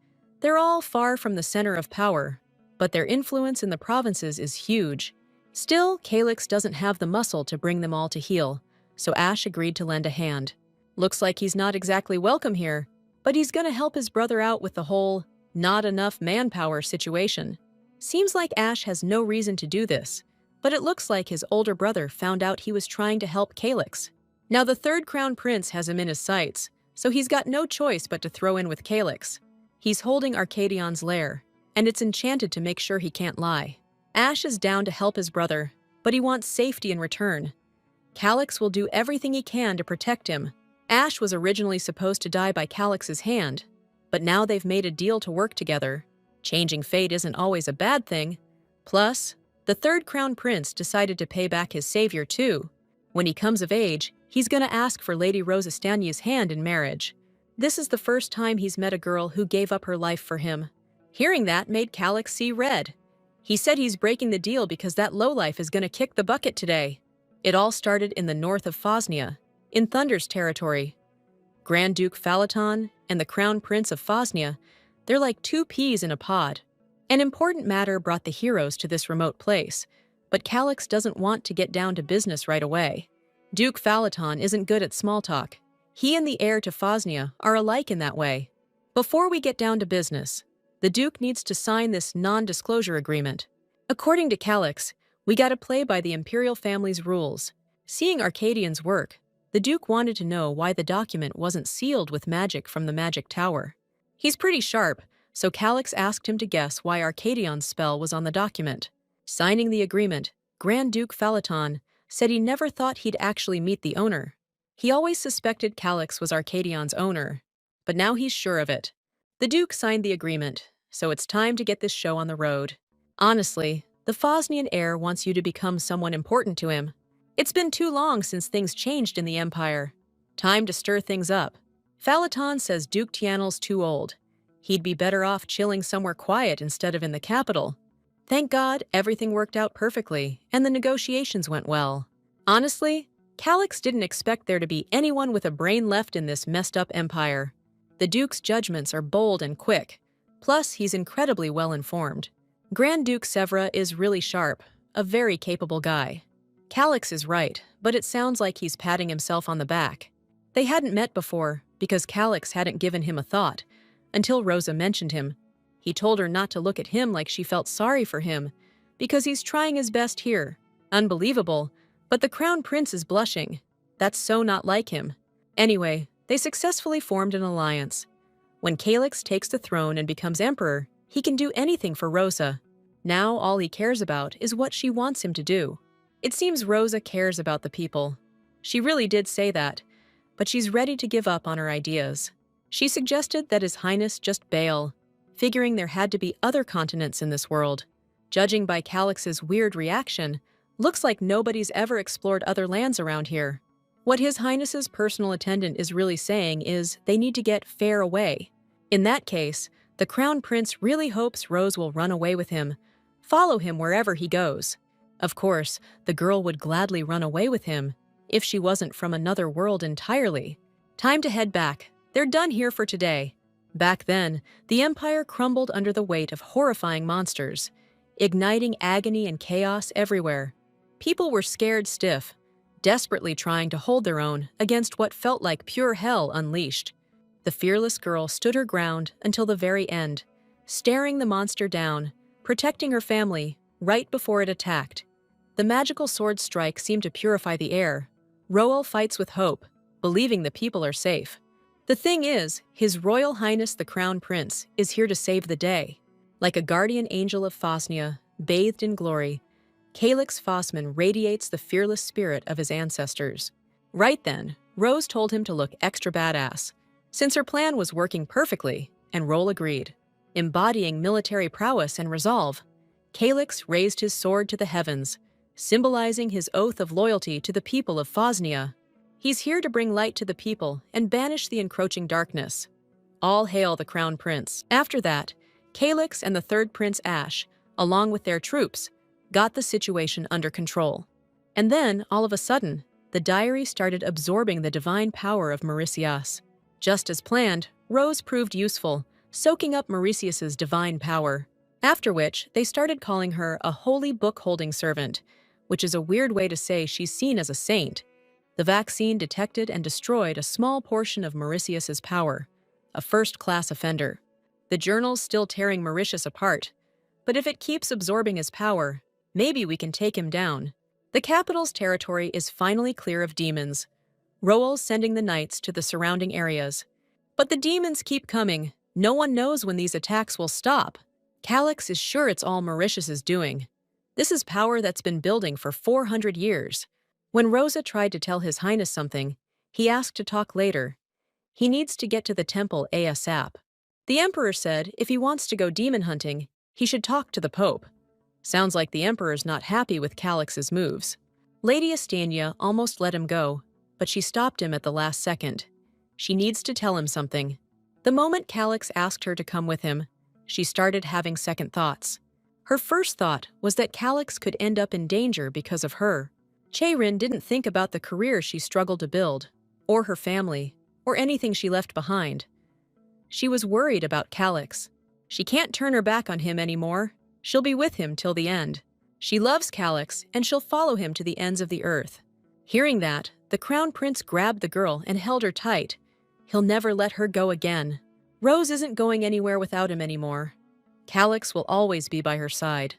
[SPEAKER 1] they're all far from the center of power, but their influence in the provinces is huge. Still, Calix doesn't have the muscle to bring them all to heel, so Ash agreed to lend a hand. Looks like he's not exactly welcome here, but he's gonna help his brother out with the whole not enough manpower situation. Seems like Ash has no reason to do this, but it looks like his older brother found out he was trying to help Calix. Now the third Crown Prince has him in his sights, so he's got no choice but to throw in with Calix. He's holding Arcadion's lair, and it's enchanted to make sure he can't lie. Ash is down to help his brother, but he wants safety in return. Calix will do everything he can to protect him. Ash was originally supposed to die by Calix's hand, but now they've made a deal to work together. Changing fate isn't always a bad thing. Plus, the third Crown Prince decided to pay back his savior too. When he comes of age, he's gonna ask for Lady Rose Estanya's hand in marriage. This is the first time he's met a girl who gave up her life for him. Hearing that made Calix see red. He said he's breaking the deal because that lowlife is gonna kick the bucket today. It all started in the north of Phosnia, in Thunder's territory. Grand Duke Phalaton and the Crown Prince of Phosnia, they're like two peas in a pod. An important matter brought the heroes to this remote place, but Calix doesn't want to get down to business right away. Duke Phalaton isn't good at small talk. He and the heir to Phosnia are alike in that way. Before we get down to business, the Duke needs to sign this non-disclosure agreement. According to Calix, we gotta play by the Imperial family's rules. Seeing Arcadion's work, the Duke wanted to know why the document wasn't sealed with magic from the magic tower. He's pretty sharp, so Calix asked him to guess why Arcadion's spell was on the document. Signing the agreement, Grand Duke Phalaton said he never thought he'd actually meet the owner. He always suspected Calix was Arcadion's owner, but now he's sure of it. The Duke signed the agreement, so it's time to get this show on the road. Honestly, the Phosnian heir wants you to become someone important to him. It's been too long since things changed in the Empire. Time to stir things up. Phalaton says Duke Tianel's too old. He'd be better off chilling somewhere quiet instead of in the capital. Thank God, everything worked out perfectly, and the negotiations went well. Honestly, Calix didn't expect there to be anyone with a brain left in this messed-up empire. The Duke's judgments are bold and quick, plus he's incredibly well-informed. Grand Duke Severa is really sharp, a very capable guy. Calix is right, but it sounds like he's patting himself on the back. They hadn't met before, because Calix hadn't given him a thought, until Rosa mentioned him. He told her not to look at him like she felt sorry for him, because he's trying his best here. Unbelievable, but the Crown Prince is blushing. That's so not like him. Anyway, they successfully formed an alliance. When Calix takes the throne and becomes emperor, he can do anything for Rosa. Now all he cares about is what she wants him to do. It seems Rosa cares about the people. She really did say that, but she's ready to give up on her ideas. She suggested that His Highness just bail, figuring there had to be other continents in this world. Judging by Calix's weird reaction, looks like nobody's ever explored other lands around here. What His Highness's personal attendant is really saying is they need to get fair away. In that case, the Crown Prince really hopes Rose will run away with him, follow him wherever he goes. Of course, the girl would gladly run away with him if she wasn't from another world entirely. Time to head back. They're done here for today. Back then, the Empire crumbled under the weight of horrifying monsters, igniting agony and chaos everywhere. People were scared stiff, desperately trying to hold their own against what felt like pure hell unleashed. The fearless girl stood her ground until the very end, staring the monster down, protecting her family right before it attacked. The magical sword strike seemed to purify the air. Roel fights with hope, believing the people are safe. The thing is, His Royal Highness the Crown Prince is here to save the day. Like a guardian angel of Phosnia, bathed in glory, Calix Fossman radiates the fearless spirit of his ancestors. Right then, Rose told him to look extra badass, since her plan was working perfectly, and Roel agreed. Embodying military prowess and resolve, Calix raised his sword to the heavens, symbolizing his oath of loyalty to the people of Phosnia. He's here to bring light to the people and banish the encroaching darkness. All hail the Crown Prince. After that, Calix and the third Prince Ash, along with their troops, got the situation under control. And then, all of a sudden, the diary started absorbing the divine power of Mauritius. Just as planned, Rose proved useful, soaking up Mauritius's divine power. After which, they started calling her a holy book-holding servant, which is a weird way to say she's seen as a saint. The vaccine detected and destroyed a small portion of Mauritius's power, a first-class offender. The journal's still tearing Mauritius apart, but if it keeps absorbing his power, maybe we can take him down. The capital's territory is finally clear of demons. Roel's sending the knights to the surrounding areas. But the demons keep coming. No one knows when these attacks will stop. Calix is sure it's all Mauritius's doing. This is power that's been building for 400 years. When Rosa tried to tell His Highness something, he asked to talk later. He needs to get to the temple ASAP. The Emperor said if he wants to go demon hunting, he should talk to the Pope. Sounds like the Emperor's not happy with Calix's moves. Lady Estania almost let him go, but she stopped him at the last second. She needs to tell him something. The moment Calix asked her to come with him, she started having second thoughts. Her first thought was that Calix could end up in danger because of her. Cheirin didn't think about the career she struggled to build, or her family, or anything she left behind. She was worried about Calix. She can't turn her back on him anymore. She'll be with him till the end. She loves Calix, and she'll follow him to the ends of the earth. Hearing that, the Crown Prince grabbed the girl and held her tight. He'll never let her go again. Rose isn't going anywhere without him anymore. Calix will always be by her side.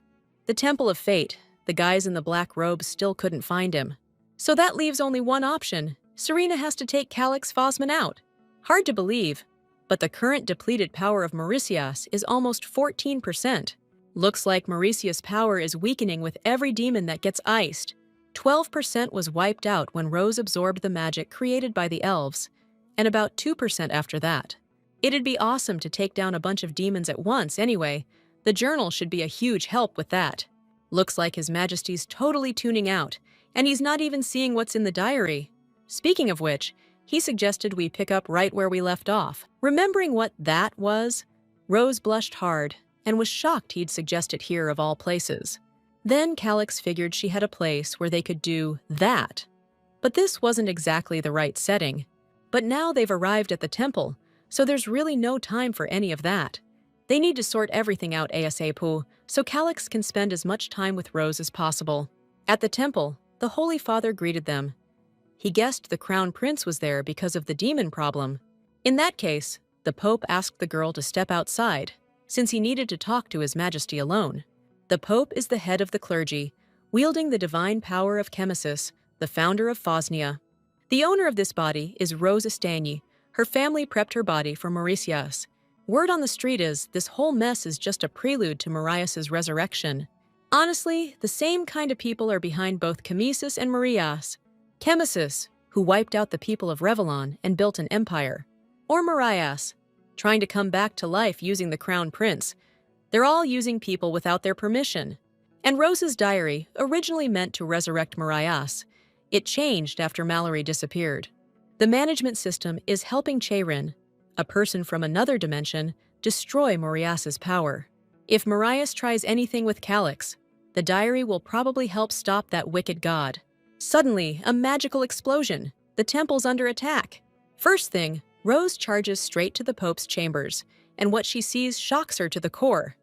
[SPEAKER 1] The Temple of Fate, the guys in the black robes still couldn't find him. So that leaves only one option. Serena has to take Calix Fossman out. Hard to believe, but the current depleted power of Mauritius is almost 14%. Looks like Mauritius' power is weakening with every demon that gets iced. 12% was wiped out when Rose absorbed the magic created by the elves, and about 2% after that. It'd be awesome to take down a bunch of demons at once anyway. The journal should be a huge help with that. Looks like His Majesty's totally tuning out, and he's not even seeing what's in the diary. Speaking of which, he suggested we pick up right where we left off. Remembering what that was, Rose blushed hard and was shocked he'd suggest it here of all places. Then Calix figured she had a place where they could do that. But this wasn't exactly the right setting. But now they've arrived at the temple, so there's really no time for any of that. They need to sort everything out ASAP, so Calix can spend as much time with Rose as possible. At the temple, the Holy Father greeted them. He guessed the Crown Prince was there because of the demon problem. In that case, the Pope asked the girl to step outside, since he needed to talk to His Majesty alone. The Pope is the head of the clergy, wielding the divine power of Chemesis, the founder of Phosnia. The owner of this body is Rose Estagny. Her family prepped her body for Mauritius. Word on the street is this whole mess is just a prelude to Marias's resurrection. Honestly, the same kind of people are behind both Chemisis and Marias. Chemisis, who wiped out the people of Revellon and built an empire. Or Marias, trying to come back to life using the Crown Prince. They're all using people without their permission. And Rose's diary, originally meant to resurrect Marias, it changed after Mallory disappeared. The management system is helping Cheirin, a person from another dimension, destroy Marias's power. If Marias tries anything with Calyx, the diary will probably help stop that wicked god. Suddenly, a magical explosion. The temple's under attack. First thing, Rose charges straight to the Pope's chambers, and what she sees shocks her to the core.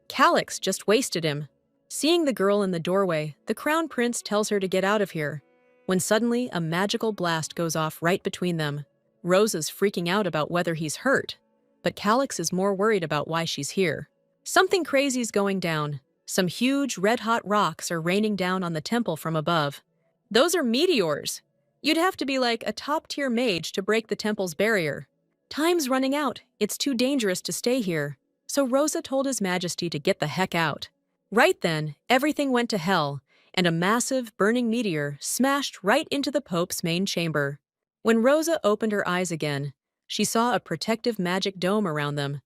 [SPEAKER 1] Calyx just wasted him. Seeing the girl in the doorway, the Crown Prince tells her to get out of here, when suddenly a magical blast goes off right between them. Rose is freaking out about whether he's hurt, but Calyx is more worried about why she's here. Something crazy's going down. Some huge red-hot rocks are raining down on the temple from above. Those are meteors. You'd have to be like a top-tier mage to break the temple's barrier. Time's running out. It's too dangerous to stay here. So Rosa told His Majesty to get the heck out. Right then, everything went to hell, and a massive, burning meteor smashed right into the Pope's main chamber. When Rosa opened her eyes again, she saw a protective magic dome around them,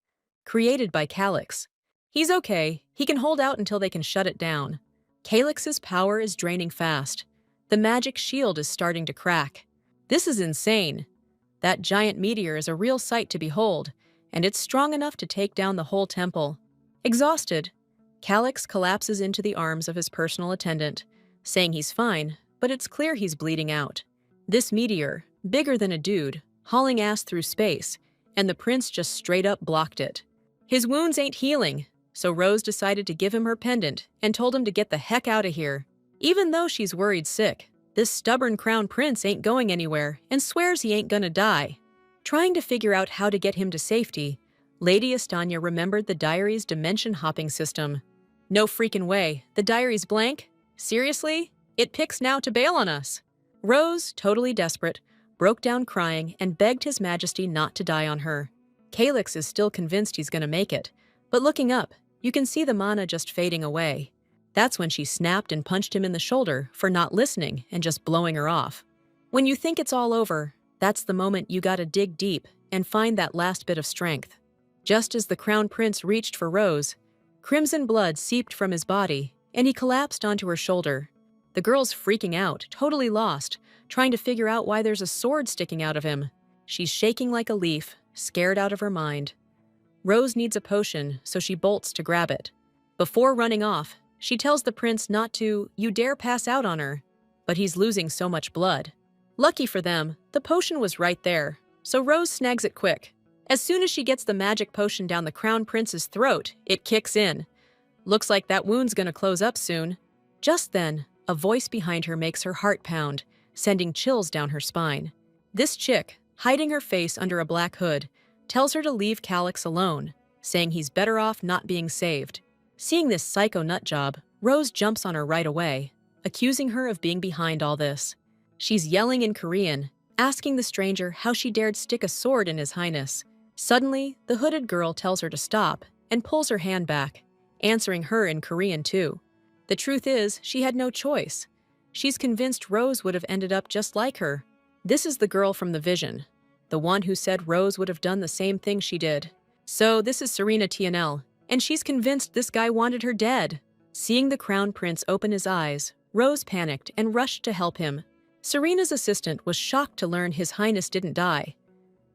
[SPEAKER 1] created by Calyx. He's okay. He can hold out until they can shut it down. Calyx's power is draining fast. The magic shield is starting to crack. This is insane. That giant meteor is a real sight to behold, and it's strong enough to take down the whole temple. Exhausted, Calyx collapses into the arms of his personal attendant, saying he's fine, but it's clear he's bleeding out. This meteor, bigger than a dude, hauling ass through space, and the prince just straight up blocked it. His wounds ain't healing, so Rose decided to give him her pendant and told him to get the heck out of here. Even though she's worried sick, this stubborn crown prince ain't going anywhere and swears he ain't gonna die. Trying to figure out how to get him to safety, Lady Estanya remembered the diary's dimension-hopping system. No freaking way, the diary's blank? Seriously? It picks now to bail on us. Rose, totally desperate, broke down crying and begged His Majesty not to die on her. Calyx is still convinced he's gonna make it, but looking up, you can see the mana just fading away. That's when she snapped and punched him in the shoulder for not listening and just blowing her off. When you think it's all over, that's the moment you gotta dig deep and find that last bit of strength. Just as the Crown Prince reached for Rose, crimson blood seeped from his body, and he collapsed onto her shoulder. The girl's freaking out, totally lost, trying to figure out why there's a sword sticking out of him. She's shaking like a leaf, scared out of her mind. Rose needs a potion, so she bolts to grab it. Before running off, she tells the prince not to, you dare pass out on her, but he's losing so much blood. Lucky for them, the potion was right there, so Rose snags it quick. As soon as she gets the magic potion down the Crown Prince's throat, it kicks in. Looks like that wound's gonna close up soon. Just then, a voice behind her makes her heart pound, sending chills down her spine. This chick, hiding her face under a black hood, tells her to leave Calyx alone, saying he's better off not being saved. Seeing this psycho nutjob, Rose jumps on her right away, accusing her of being behind all this. She's yelling in Korean, asking the stranger how she dared stick a sword in His Highness. Suddenly, the hooded girl tells her to stop and pulls her hand back, answering her in Korean too. The truth is, she had no choice. She's convinced Rose would have ended up just like her. This is the girl from the vision, the one who said Rose would have done the same thing she did. So this is Serena TNL, and she's convinced this guy wanted her dead. Seeing the Crown Prince open his eyes, Rose panicked and rushed to help him. Serena's assistant was shocked to learn His Highness didn't die.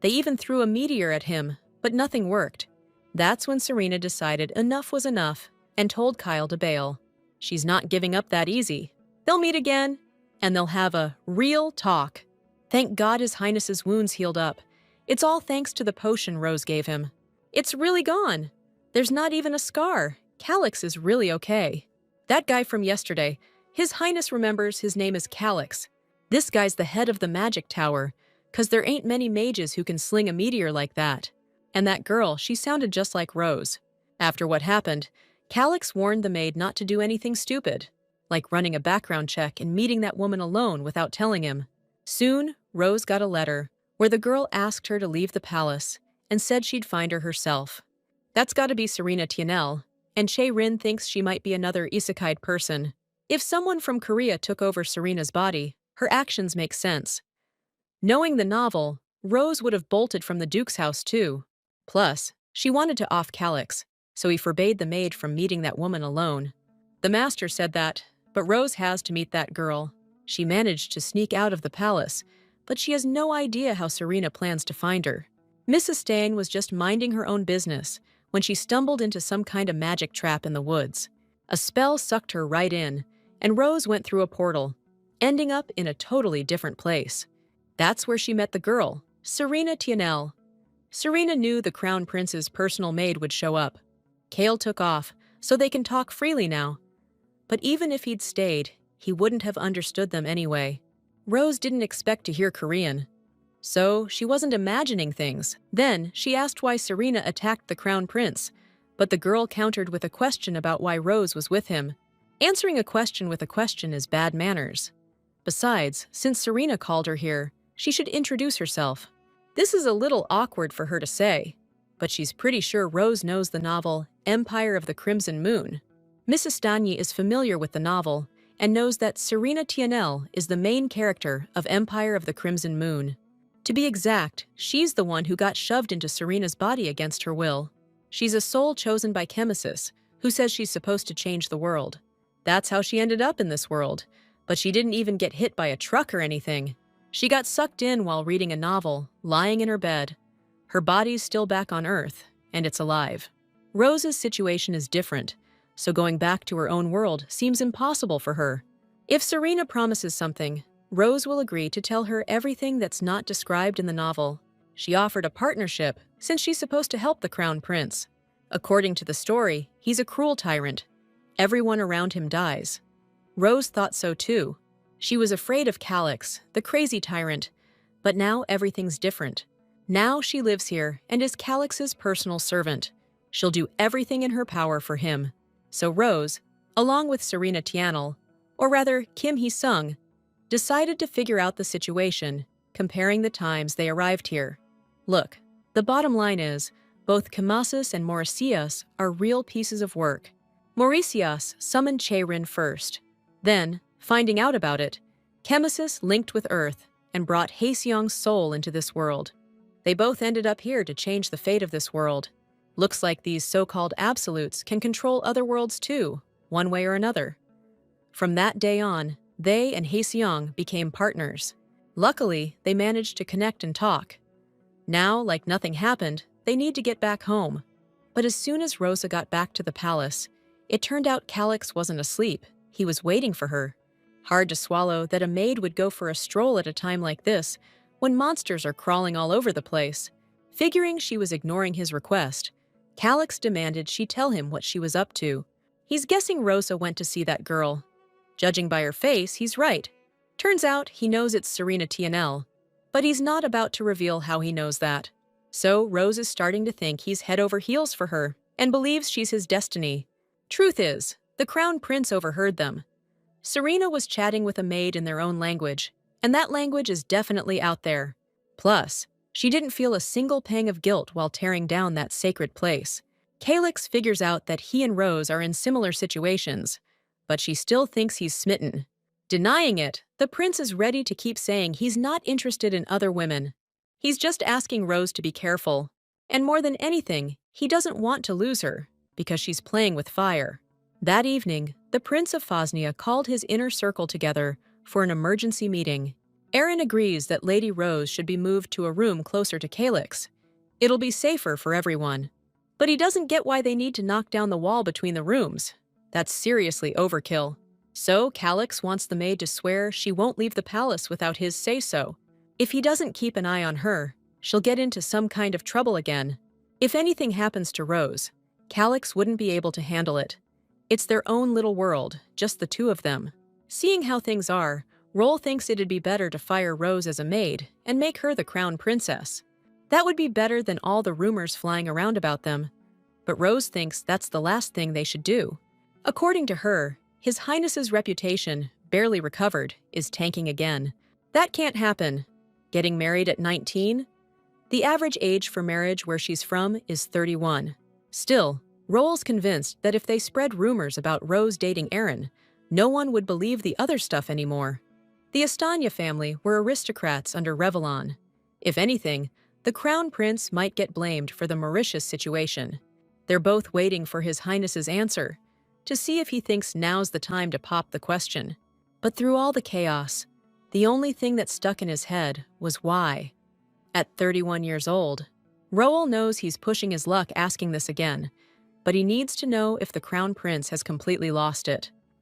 [SPEAKER 1] They even threw a meteor at him, but nothing worked. That's when Serena decided enough was enough and told Kyle to bail. She's not giving up that easy. They'll meet again, and they'll have a real talk. Thank God His Highness's wounds healed up. It's all thanks to the potion Rose gave him. It's really gone. There's not even a scar. Calyx is really okay. That guy from yesterday, His Highness remembers his name is Calyx. This guy's the head of the magic tower, 'cause there ain't many mages who can sling a meteor like that. And that girl, she sounded just like Rose. After what happened, Calyx warned the maid not to do anything stupid, like running a background check and meeting that woman alone without telling him. Soon, Rose got a letter, where the girl asked her to leave the palace and said she'd find her herself. That's gotta be Serena Tianel, and Chae-rin thinks she might be another isekai person. If someone from Korea took over Serena's body, her actions make sense. Knowing the novel, Rose would have bolted from the Duke's house too. Plus, she wanted to off Calix, so he forbade the maid from meeting that woman alone. The master said that, but Rose has to meet that girl. She managed to sneak out of the palace, but she has no idea how Serena plans to find her. Mrs. Stain was just minding her own business when she stumbled into some kind of magic trap in the woods. A spell sucked her right in, and Rose went through a portal, ending up in a totally different place. That's where she met the girl, Serena Tianel. Serena knew the Crown Prince's personal maid would show up. Kale took off, so they can talk freely now. But even if he'd stayed, he wouldn't have understood them anyway. Rose didn't expect to hear Korean, so she wasn't imagining things. Then she asked why Serena attacked the Crown Prince, but the girl countered with a question about why Rose was with him. Answering a question with a question is bad manners. Besides, since Serena called her here, she should introduce herself. This is a little awkward for her to say, but she's pretty sure Rose knows the novel Empire of the Crimson Moon. Mrs. Stanye is familiar with the novel and knows that Serena Tianel is the main character of Empire of the Crimson Moon. To be exact, she's the one who got shoved into Serena's body against her will. She's a soul chosen by Chemesis, who says she's supposed to change the world. That's how she ended up in this world, but she didn't even get hit by a truck or anything. She got sucked in while reading a novel, lying in her bed. Her body's still back on Earth, and it's alive. Rose's situation is different, so going back to her own world seems impossible for her. If Serena promises something, Rose will agree to tell her everything that's not described in the novel. She offered a partnership since she's supposed to help the Crown Prince. According to the story, he's a cruel tyrant. Everyone around him dies. Rose thought so too. She was afraid of Calix, the crazy tyrant, but now everything's different. Now she lives here and is Calix's personal servant. She'll do everything in her power for him. So Rose, along with Serena Tianel, or rather Kim Hee-sung, decided to figure out the situation, comparing the times they arrived here. Look, the bottom line is, both Chemesis and Mauritius are real pieces of work. Mauritius summoned Chae-rin first. Then, finding out about it, Chemesis linked with Earth and brought Hae-seong's soul into this world. They both ended up here to change the fate of this world. Looks like these so-called absolutes can control other worlds too, one way or another. From that day on, they and Hae-seong became partners. Luckily, they managed to connect and talk. Now, like nothing happened, they need to get back home. But as soon as Rosa got back to the palace, it turned out Calix wasn't asleep. He was waiting for her. Hard to swallow that a maid would go for a stroll at a time like this, when monsters are crawling all over the place. Figuring she was ignoring his request, Calix demanded she tell him what she was up to. He's guessing Rosa went to see that girl. Judging by her face, he's right. Turns out he knows it's Serena Tianel, but he's not about to reveal how he knows that. So Rose is starting to think he's head over heels for her and believes she's his destiny. Truth is, the Crown Prince overheard them. Serena was chatting with a maid in their own language, and that language is definitely out there. Plus, she didn't feel a single pang of guilt while tearing down that sacred place. Calix figures out that he and Rose are in similar situations, but she still thinks he's smitten. Denying it, the prince is ready to keep saying he's not interested in other women. He's just asking Rose to be careful. And more than anything, he doesn't want to lose her, because she's playing with fire. That evening, the Prince of Phosnia called his inner circle together for an emergency meeting. Aaron agrees that Lady Rose should be moved to a room closer to Calix. It'll be safer for everyone. But he doesn't get why they need to knock down the wall between the rooms. That's seriously overkill. So Calix wants the maid to swear she won't leave the palace without his say-so. If he doesn't keep an eye on her, she'll get into some kind of trouble again. If anything happens to Rose, Calix wouldn't be able to handle it. It's their own little world, just the two of them. Seeing how things are, Roll thinks it'd be better to fire Rose as a maid and make her the crown princess. That would be better than all the rumors flying around about them. But Rose thinks that's the last thing they should do. According to her, His Highness's reputation, barely recovered, is tanking again. That can't happen. Getting married at 19? The average age for marriage where she's from is 31. Still, Roel's convinced that if they spread rumors about Rose dating Aaron, no one would believe the other stuff anymore. The Astanya family were aristocrats under Revlon. If anything, the crown prince might get blamed for the Mauritius situation. They're both waiting for His Highness's answer, to see if he thinks now's the time to pop the question. But through all the chaos, the only thing that stuck in his head was why. At 31 years old, Roel knows he's pushing his luck asking this again, but he needs to know if the crown prince has completely lost it.